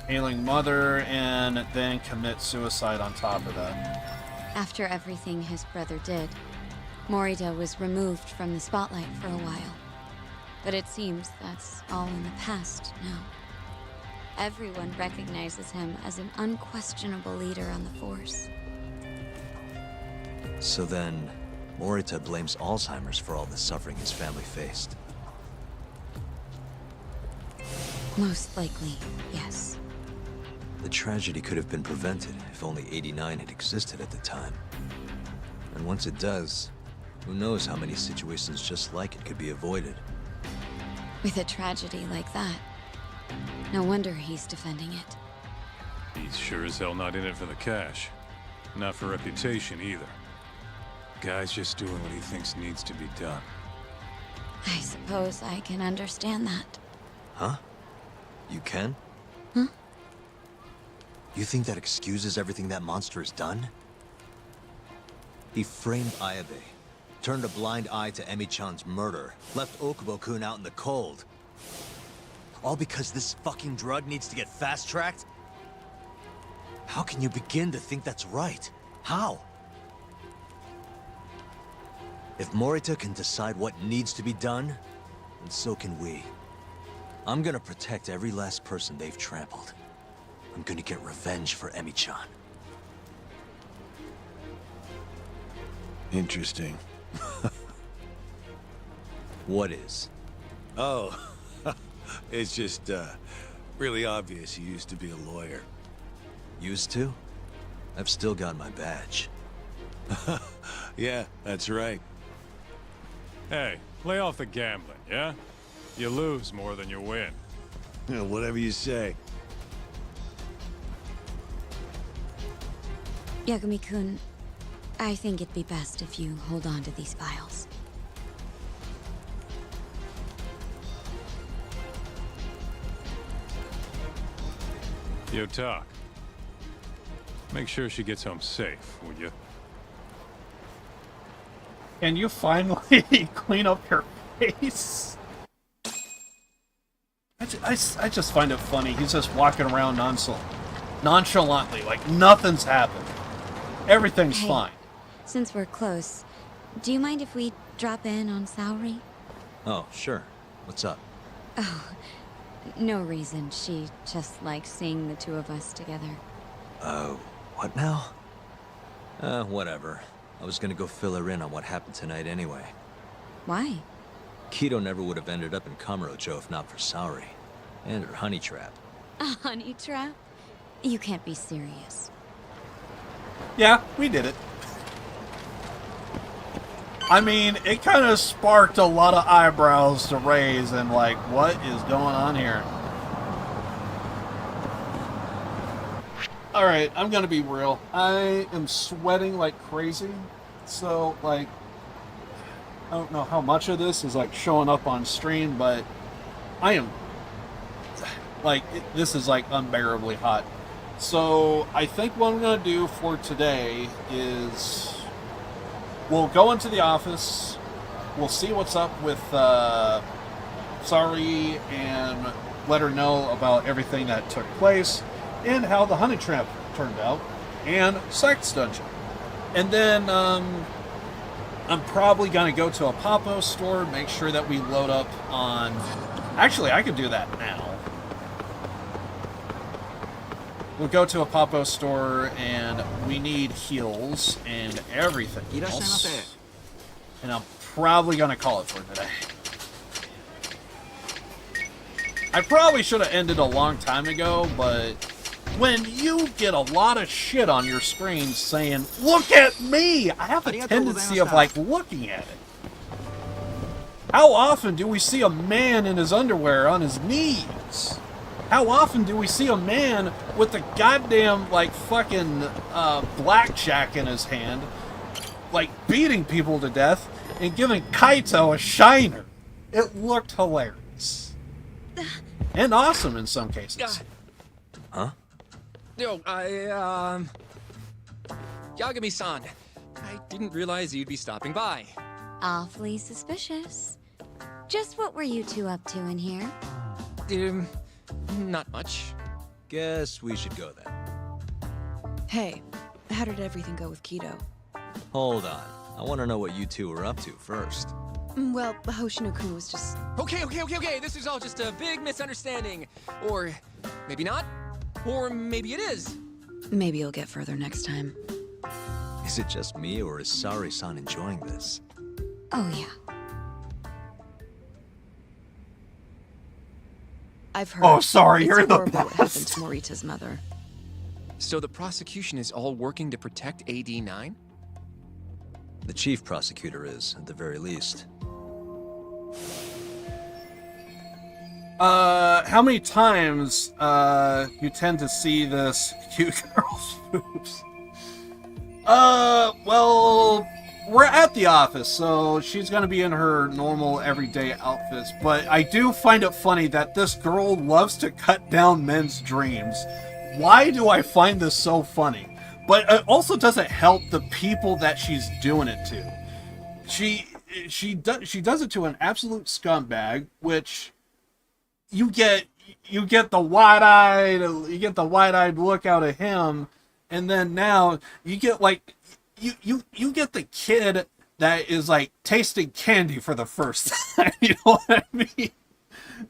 ailing mother and then commit suicide on top of that. After everything his brother did, Morita was removed from the spotlight for a while. But it seems that's all in the past now. Everyone recognizes him as an unquestionable leader on the Force. So then, Morita blames Alzheimer's for all the suffering his family faced. Most likely, yes. The tragedy could have been prevented if only 89 had existed at the time. And once it does, who knows how many situations just like it could be avoided. With a tragedy like that, no wonder he's defending it. He's sure as hell not in it for the cash. Not for reputation either. Guy's just doing what he thinks needs to be done. I suppose I can understand that. Huh? You can? Huh? You think that excuses everything that monster has done? He framed Ayabe, turned a blind eye to Emi-chan's murder, left Okubo-kun out in the cold. All because this fucking drug needs to get fast-tracked? How can you begin to think that's right? How? If Morita can decide what needs to be done, then so can we. I'm gonna protect every last person they've trampled. I'm gonna get revenge for Emi-chan. Interesting. What is? Oh, it's just, really obvious you used to be a lawyer. Used to? I've still got my badge. Yeah, that's right. Hey, lay off the gambling, yeah? You lose more than you win. Yeah, whatever you say. Yagami-kun, I think it'd be best if you hold on to these files. Yo, Talk. Make sure she gets home safe, would you? Can you finally clean up your face? I just find it funny. He's just walking around nonchalantly, like nothing's happened. Everything's Hey, fine. Since we're close, do you mind if we drop in on Saori? Oh, sure. What's up? Oh, no reason. She just likes seeing the two of us together. Oh, what now? Whatever. I was gonna go fill her in on what happened tonight anyway. Why? Kido never would have ended up in Kamurocho if not for Saori. And her honey trap. A honey trap? You can't be serious. Yeah, we did it. I mean, it kind of sparked a lot of eyebrows to raise and like, what is going on here? Alright, I'm gonna be real. I am sweating like crazy. So, like, I don't know how much of this is like showing up on stream, but I am, like, this is like unbearably hot. So, I think what I'm gonna do for today is we'll go into the office, we'll see what's up with Saori and let her know about everything that took place and how the honey trap turned out and Sex Dungeon. And then I'm probably going to go to a Papo store, make sure that we load up on... Actually, I could do that now. We'll go to a Papo store and we need heals and everything else. And I'm probably going to call it for today. I probably should have ended a long time ago, but when you get a lot of shit on your screen saying, "Look at me," I have a tendency of like looking at it. How often do we see a man in his underwear on his knees? How often do we see a man with the goddamn like fucking blackjack in his hand, like beating people to death and giving Kaito a shiner? It looked hilarious. And awesome in some cases. Huh? Yo, Yagami-san, I didn't realize you'd be stopping by. Awfully suspicious. Just what were you two up to in here? Not much. Guess we should go then. Hey, how did everything go with Kido? Hold on. I want to know what you two were up to first. Well, Hoshino-kun was just... Okay. This is all just a big misunderstanding. Or maybe not. Or maybe it is. Maybe you'll get further next time. Is it just me, or is Sari-san enjoying this? Oh, yeah. I've heard. Oh, sorry, It's you're the horrible what happened best. to Morita's mother. So the prosecution is all working to protect AD-9? The chief prosecutor is, at the very least. How many times, you tend to see this cute girl's boobs? Well, we're at the office, so she's gonna be in her normal everyday outfits, but I do find it funny that this girl loves to cut down men's dreams. Why do I find this so funny? But it also doesn't help the people that she's doing it to. She does it to an absolute scumbag, which you get the wide-eyed look out of him, and then now you get like you get the kid that is like tasting candy for the first time. You know what I mean?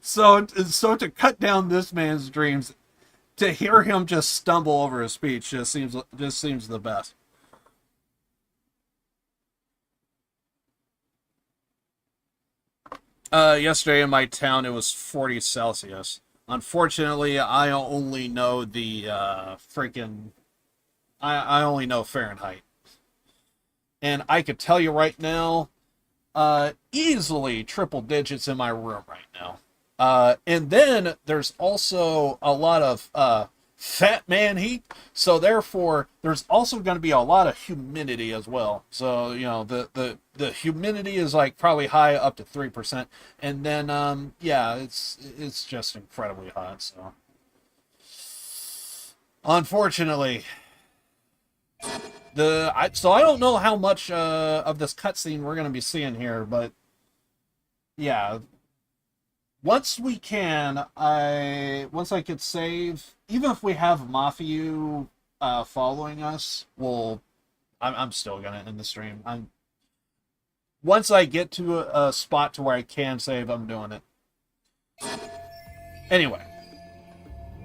So to cut down this man's dreams, to hear him just stumble over his speech just seems the best. Yesterday in my town it was 40 Celsius. Unfortunately, I only know the I only know Fahrenheit. And I could tell you right now, easily triple digits in my room right now. And then there's also a lot of fat man heat, so therefore there's also going to be a lot of humidity as well. So you know the humidity is like probably high up to 3%, and then yeah, it's just incredibly hot. So unfortunately, so I don't know how much of this cutscene we're going to be seeing here, but yeah. Once I could save, even if we have Mafiu following us, I'm still gonna end the stream. Once I get to a spot to where I can save, I'm doing it. Anyway,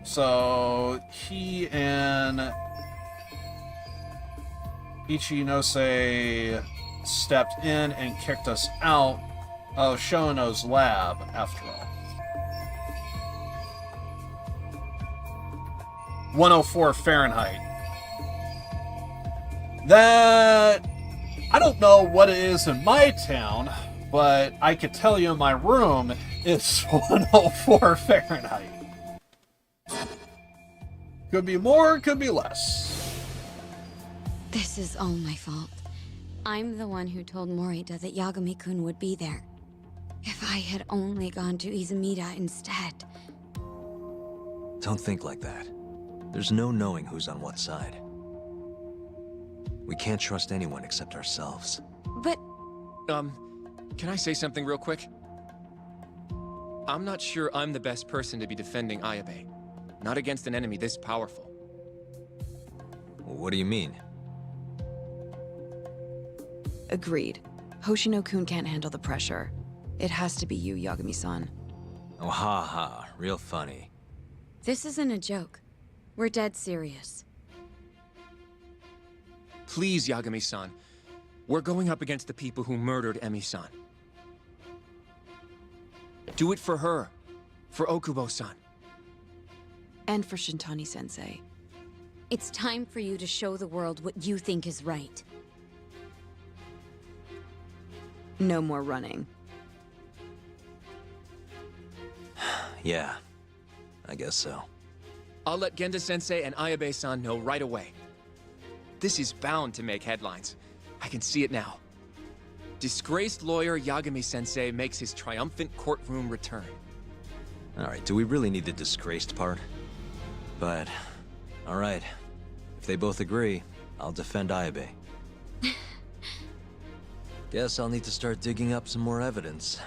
so he and Ichinose stepped in and kicked us out of Shono's lab, after all. 104 Fahrenheit. That... I don't know what it is in my town, but I could tell you in my room, it's 104 Fahrenheit. Could be more, could be less. This is all my fault. I'm the one who told Morita that Yagami-kun would be there. If I had only gone to Izumida instead. Don't think like that. There's no knowing who's on what side. We can't trust anyone except ourselves. But... can I say something real quick? I'm not sure I'm the best person to be defending Ayabe. Not against an enemy this powerful. What do you mean? Agreed. Hoshino-kun can't handle the pressure. It has to be you, Yagami-san. Oh, ha ha. Real funny. This isn't a joke. We're dead serious. Please, Yagami-san. We're going up against the people who murdered Emi-san. Do it for her. For Okubo-san. And for Shintani-sensei. It's time for you to show the world what you think is right. No more running. Yeah, I guess so. I'll let Genda-sensei and Ayabe-san know right away. This is bound to make headlines. I can see it now. Disgraced lawyer Yagami-sensei makes his triumphant courtroom return. Alright, do we really need the disgraced part? But, alright. If they both agree, I'll defend Ayabe. Guess I'll need to start digging up some more evidence.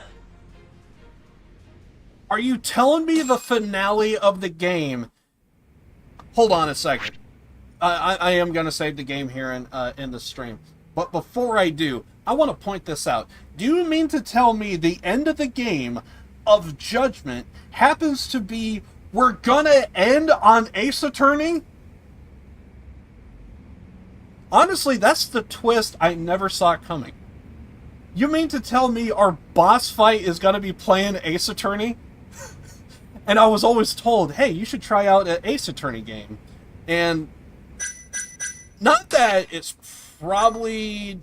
Are you telling me the finale of the game... Hold on a second. I am going to save the game here in the stream. But before I do, I want to point this out. Do you mean to tell me the end of the game of Judgment happens to be we're going to end on Ace Attorney? Honestly, that's the twist I never saw coming. You mean to tell me our boss fight is going to be playing Ace Attorney? And I was always told, hey, you should try out an Ace Attorney game. And not that it's probably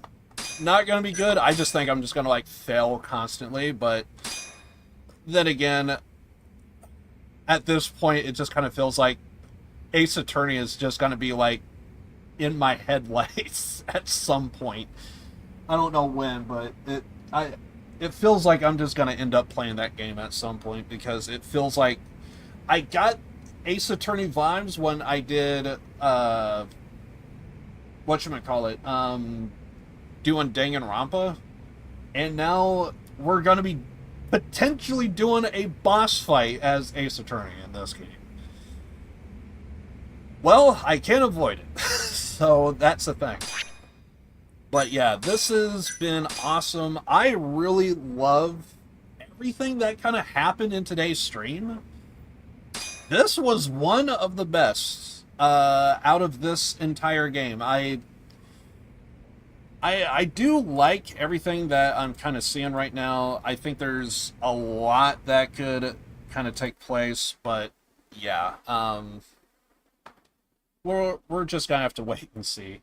not going to be good. I just think I'm just going to, like, fail constantly. But then again, at this point, it just kind of feels like Ace Attorney is just going to be, like, in my headlights at some point. I don't know when, but it feels like I'm just going to end up playing that game at some point, because it feels like I got Ace Attorney vibes when I did, whatchamacallit, doing Danganronpa, and now we're going to be potentially doing a boss fight as Ace Attorney in this game. Well, I can't avoid it, so that's the thing. But yeah, this has been awesome. I really love everything that kind of happened in today's stream. This was one of the best out of this entire game. I do like everything that I'm kind of seeing right now. I think there's a lot that could kind of take place, but yeah, we're just gonna have to wait and see.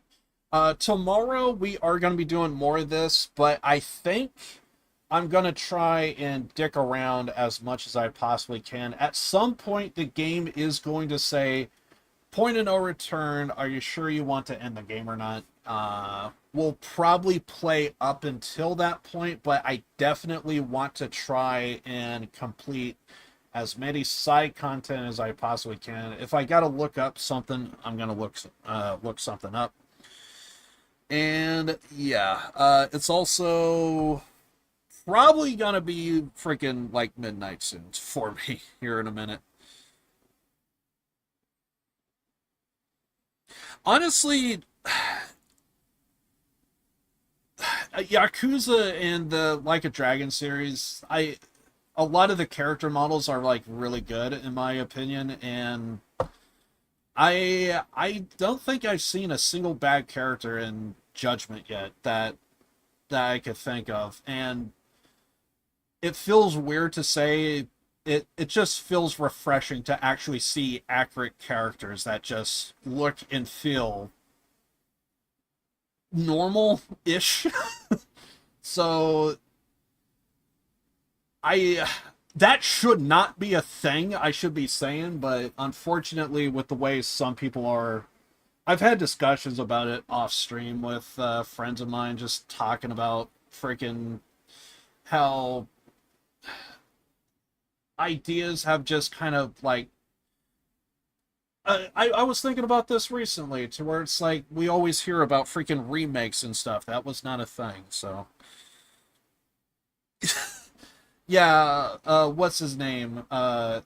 Tomorrow we are going to be doing more of this, but I think I'm going to try and dick around as much as I possibly can. At some point, the game is going to say, point of no return, are you sure you want to end the game or not? We'll probably play up until that point, but I definitely want to try and complete as many side content as I possibly can. If I got to look up something, I'm going to look something up. And yeah, it's also probably gonna be freaking like midnight soon for me here in a minute. Honestly, Yakuza and the Like a Dragon series, a lot of the character models are like really good in my opinion, and I don't think I've seen a single bad character in Judgment yet that I could think of, and it feels weird to say it. It just feels refreshing to actually see accurate characters that just look and feel normal-ish. So that should not be a thing I should be saying, but unfortunately, with the way some people are, I've had discussions about it off stream with friends of mine, just talking about freaking how ideas have just kind of like, I was thinking about this recently, to where it's like we always hear about freaking remakes and stuff. That was not a thing, so. Yeah, what's his name? I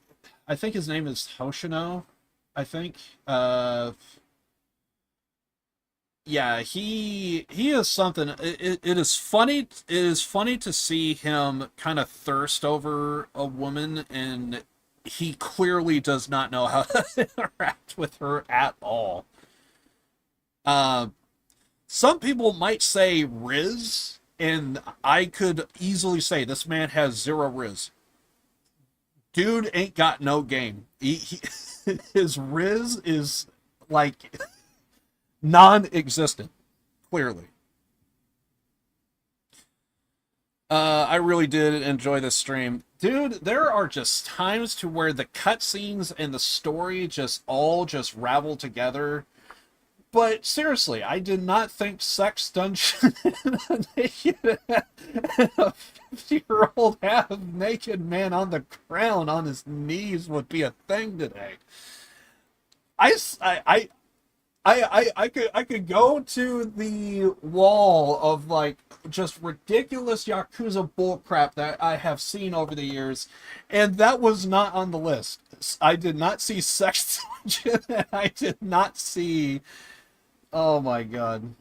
think his name is Hoshino, I think. Yeah, he is something. It is funny. It is funny to see him kind of thirst over a woman, and he clearly does not know how to interact with her at all. Some people might say Riz, and I could easily say this man has zero Riz. Dude ain't got no game. His Riz is like non-existent, clearly. I really did enjoy this stream. Dude, there are just times to where the cutscenes and the story just all just ravel together. But seriously, I did not think Sex Dungeon and a 50-year-old half-naked man on the ground on his knees would be a thing today. I could go to the wall of like just ridiculous Yakuza bullcrap that I have seen over the years, and that was not on the list. I did not see Sex Dungeon, and I did not see. Oh my god.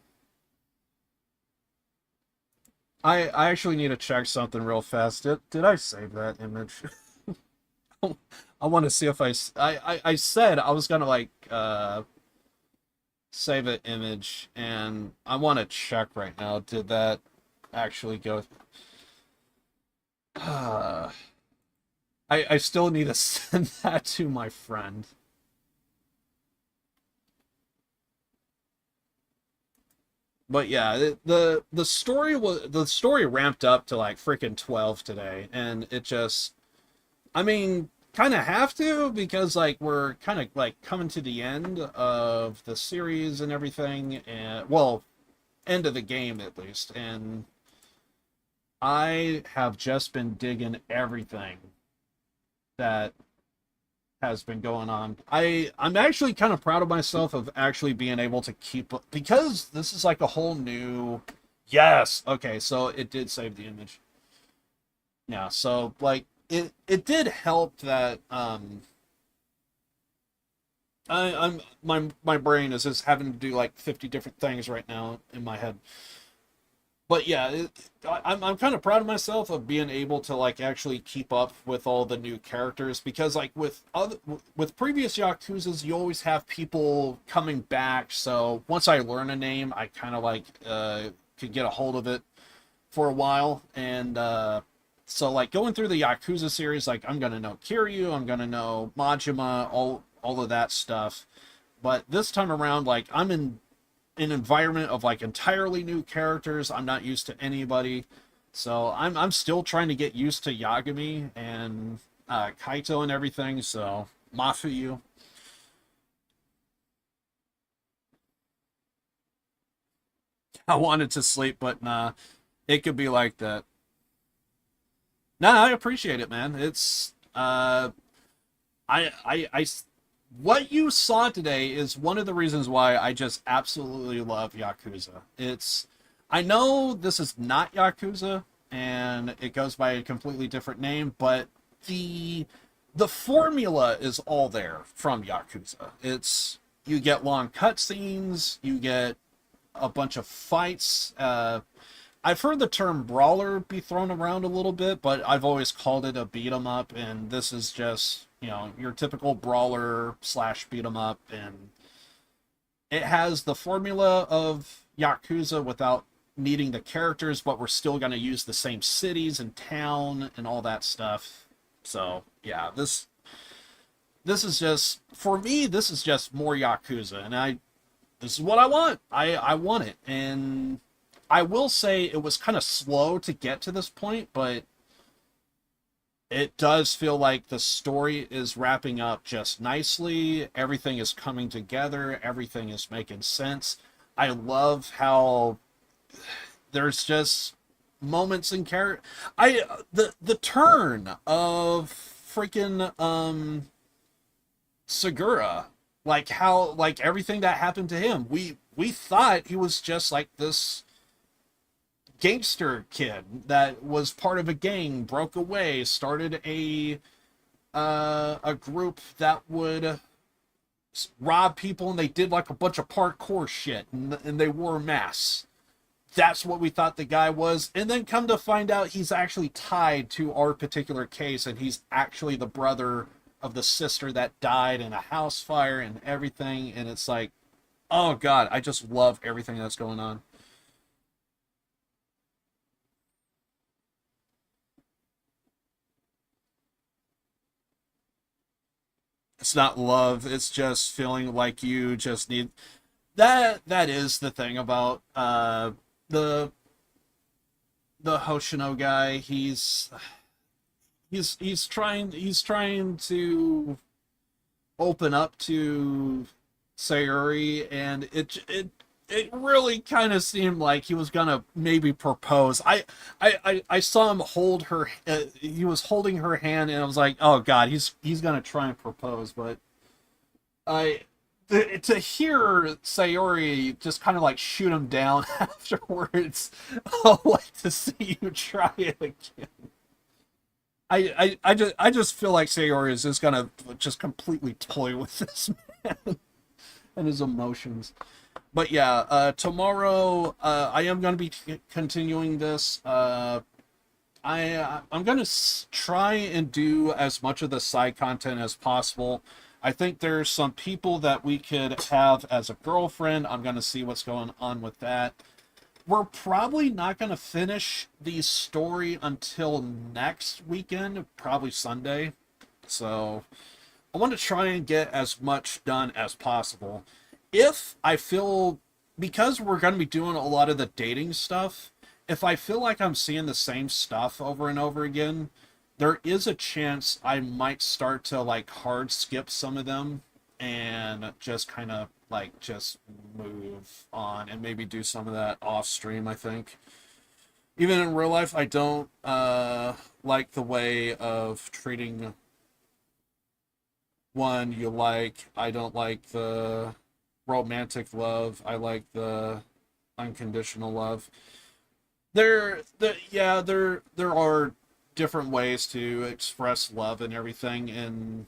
I actually need to check something real fast. Did I save that image? I want to see if I said I was gonna like save an image, and I want to check right now. Did that actually go? I still need to send that to my friend. But yeah, the story ramped up to like freaking 12 today, and it just, I mean, kind of have to, because like we're kind of like coming to the end of the series and everything, and well, end of the game at least, and I have just been digging everything that has been going on. I'm actually kind of proud of myself of actually being able to keep up, because this is like a whole new. Yes, okay, so it did save the image. Yeah, so like it did help that I'm my brain is just having to do like 50 different things right now in my head. But yeah, I'm kind of proud of myself of being able to like actually keep up with all the new characters, because like with previous Yakuzas, you always have people coming back. So once I learn a name, I kind of like could get a hold of it for a while, and so like going through the Yakuza series, like I'm gonna know Kiryu, I'm gonna know Majima, all of that stuff. But this time around, like I'm in an environment of like entirely new characters. I'm not used to anybody, so I'm still trying to get used to Yagami and Kaito and everything. So Mafuyu. I wanted to sleep, but nah, it could be like that. Nah, I appreciate it, man. It's I what you saw today is one of the reasons why I just absolutely love Yakuza. I know this is not Yakuza, and it goes by a completely different name, but the formula is all there from Yakuza. You get long cutscenes, you get a bunch of fights. I've heard the term brawler be thrown around a little bit, but I've always called it a beat 'em up, and this is just, your typical brawler slash beat 'em up, and it has the formula of Yakuza without needing the characters, but we're still going to use the same cities and town and all that stuff. So yeah, this is just, for me, this is just more Yakuza, and this is what I want. I want it, and I will say it was kind of slow to get to this point, but it does feel like the story is wrapping up just nicely. Everything is coming together. Everything is making sense. I love how there's just moments in character. The turn of freaking Segura, like how like everything that happened to him. We thought he was just like this gangster kid that was part of a gang, broke away, started a group that would rob people, and they did like a bunch of parkour shit, and they wore masks. That's what we thought the guy was, and then come to find out he's actually tied to our particular case, and he's actually the brother of the sister that died in a house fire and everything. And it's like, oh god, I just love everything that's going on. It's not love, it's just feeling like you just need that is the thing about the Hoshino guy. He's trying to open up to Sayuri, and it really kind of seemed like he was gonna maybe propose. I saw him hold her. He was holding her hand, and I was like, oh god, he's gonna try and propose. But to hear Sayori just kind of like shoot him down afterwards, I'd like to see you try it again. I just feel like Sayori is just gonna just completely toy with this man and his emotions. But yeah, tomorrow I am going to be continuing this. I'm going to try and do as much of the side content as possible. I think there's some people that we could have as a girlfriend. I'm going to see what's going on with that. We're probably not going to finish the story until next weekend, probably Sunday. So I want to try and get as much done as possible. If I feel, because we're going to be doing a lot of the dating stuff, if I feel like I'm seeing the same stuff over and over again, there is a chance I might start to like hard skip some of them and just kind of like just move on and maybe do some of that off stream. I think even in real life, I don't like the way of treating one you like. I don't like the romantic love. I like the unconditional love. There are different ways to express love and everything, and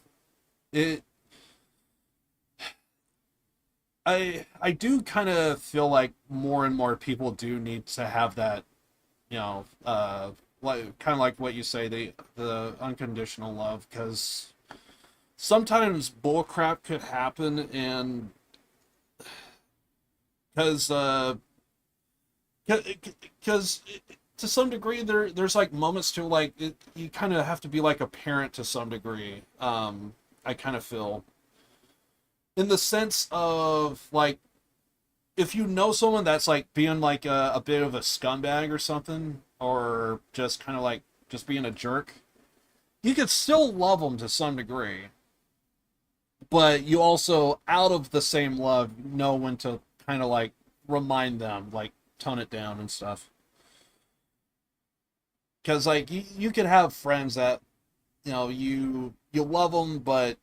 I do kind of feel like more and more people do need to have that, like kind of like what you say, the unconditional love, because sometimes bullcrap could happen, and because to some degree there's like moments to like you kind of have to be like a parent to some degree. I kind of feel in the sense of like if you know someone that's like being like a bit of a scumbag or something, or just kind of like just being a jerk, you could still love them to some degree, but you also, out of the same love, know when to kind of like remind them, like tone it down and stuff. Because like you could have friends that you love them, but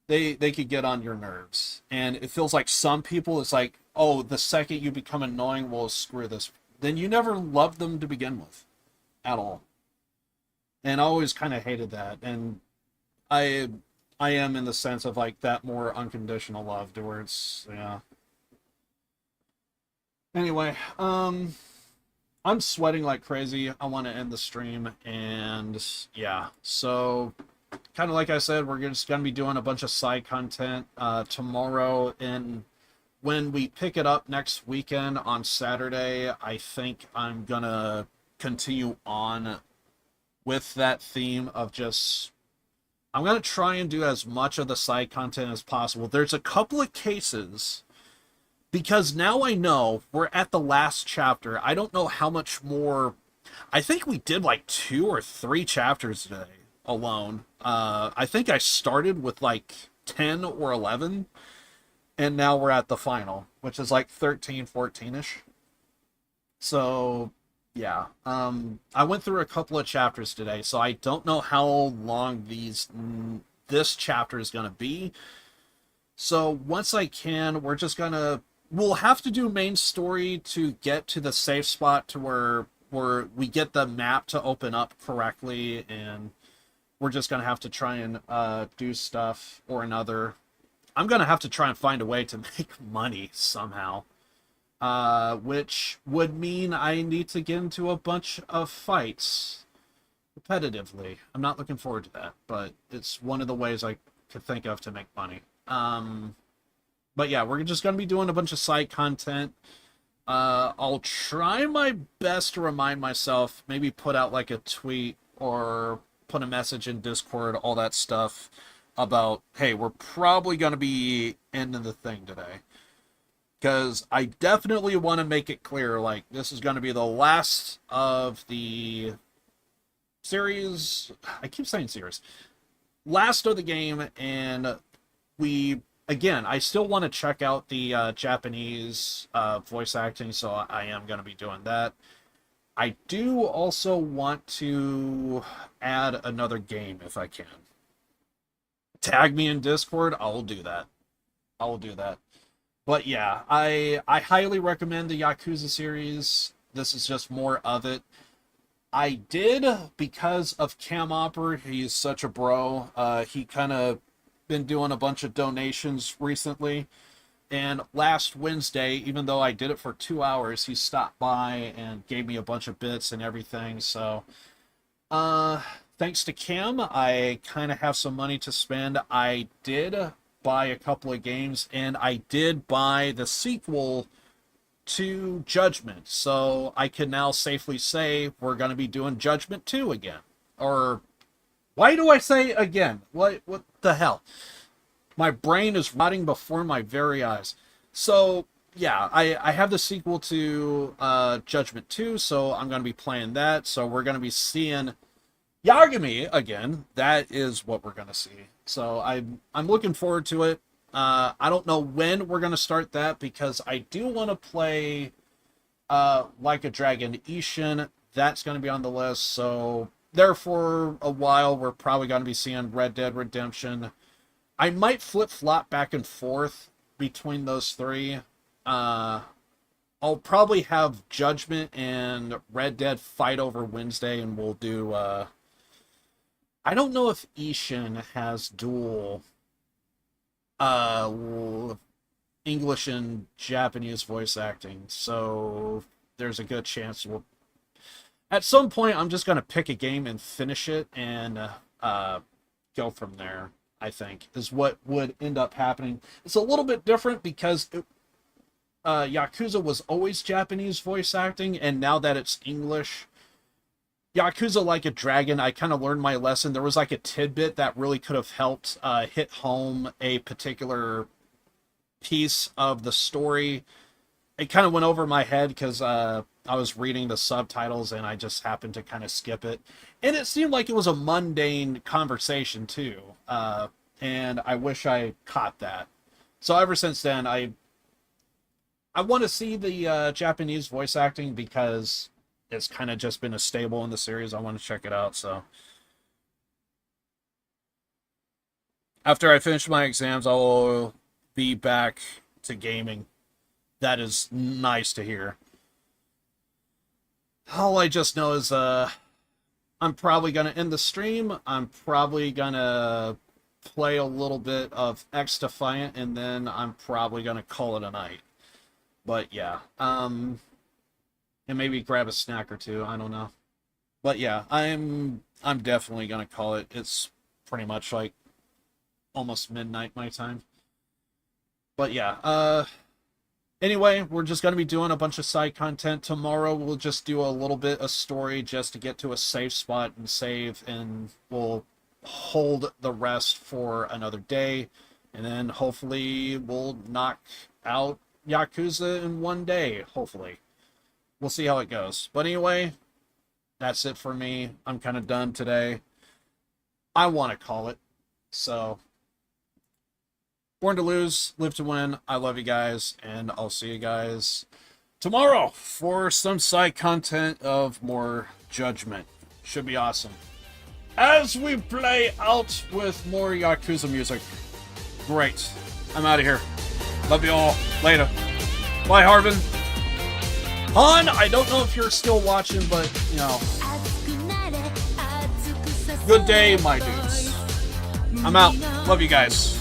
they could get on your nerves, and it feels like some people, it's like, oh, the second you become annoying, well, screw this, then you never loved them to begin with at all. And I always kind of hated that, and I am in the sense of like that more unconditional love to where it's, yeah. Anyway, I'm sweating like crazy. I want to end the stream, and yeah, so kind of like I said, we're just going to be doing a bunch of side content tomorrow, and when we pick it up next weekend on Saturday, I think I'm going to continue on with that theme of just, I'm going to try and do as much of the side content as possible. There's a couple of cases, because now I know we're at the last chapter. I don't know how much more. I think we did like 2 or 3 chapters today alone. I think I started with like 10 or 11, and now we're at the final, which is like 13, 14-ish. So yeah, I went through a couple of chapters today, so I don't know how long this chapter is going to be. So once I can, we'll have to do main story to get to the safe spot to where we get the map to open up correctly, and we're just going to have to try and do stuff or another. I'm going to have to try and find a way to make money somehow, which would mean I need to get into a bunch of fights repetitively. I'm not looking forward to that, but it's one of the ways I could think of to make money. But yeah, we're just going to be doing a bunch of side content. I'll try my best to remind myself, maybe put out like a tweet or put a message in Discord, all that stuff about, hey, we're probably going to be ending the thing today. Because I definitely want to make it clear, like, this is going to be the last of the series. I keep saying series. Last of the game, and again, I still want to check out the Japanese voice acting, so I am going to be doing that. I do also want to add another game if I can. Tag me in Discord, I will do that. But yeah, I highly recommend the Yakuza series. This is just more of it. I did, because of Kamoper, he's such a bro. He kind of been doing a bunch of donations recently, and last Wednesday, even though I did it for 2 hours, he stopped by and gave me a bunch of bits and everything. So thank thanks to Cam, I kind of have some money to spend. I did buy a couple of games, and I did buy the sequel to Judgment. So I can now safely say we're going to be doing Judgment 2 again. Or, why do I say again? What the hell? My brain is rotting before my very eyes. So, yeah, I have the sequel to Judgment 2, so I'm going to be playing that. So we're going to be seeing Yagami again. That is what we're going to see. So I'm looking forward to it. I don't know when we're going to start that, because I do want to play Like a Dragon Ishin. That's going to be on the list. So there for a while, we're probably going to be seeing Red Dead Redemption. I might flip-flop back and forth between those three. I'll probably have Judgment and Red Dead fight over Wednesday, and we'll do... I don't know if Ishin has dual English and Japanese voice acting, so there's a good chance we'll... At some point, I'm just going to pick a game and finish it and go from there, I think, is what would end up happening. It's a little bit different because Yakuza was always Japanese voice acting, and now that it's English... Yakuza Like a Dragon, I kind of learned my lesson. There was like a tidbit that really could have helped hit home a particular piece of the story. It kind of went over my head because I was reading the subtitles and I just happened to kind of skip it. And it seemed like it was a mundane conversation too. And I wish I caught that. So ever since then, I want to see the Japanese voice acting because... it's kind of just been a staple in the series. I want to check it out, so. After I finish my exams, I'll be back to gaming. That is nice to hear. All I just know is I'm probably going to end the stream. I'm probably going to play a little bit of X Defiant, and then I'm probably going to call it a night. But yeah, and maybe grab a snack or two. I don't know. But yeah, I'm definitely gonna call it. It's pretty much like almost midnight my time. But yeah, anyway, we're just gonna be doing a bunch of side content. Tomorrow we'll just do a little bit of story just to get to a safe spot and save, and we'll hold the rest for another day. And then hopefully we'll knock out Yakuza in one day, hopefully. We'll see how it goes. But anyway, that's it for me. I'm kind of done today. I want to call it. So, born to lose, live to win. I love you guys, and I'll see you guys tomorrow for some side content of more Judgment. Should be awesome. As we play out with more Yakuza music. Great. I'm out of here. Love you all. Later. Bye, Harvin. Han, I don't know if you're still watching, but, you know, good day, my dudes. I'm out. Love you guys.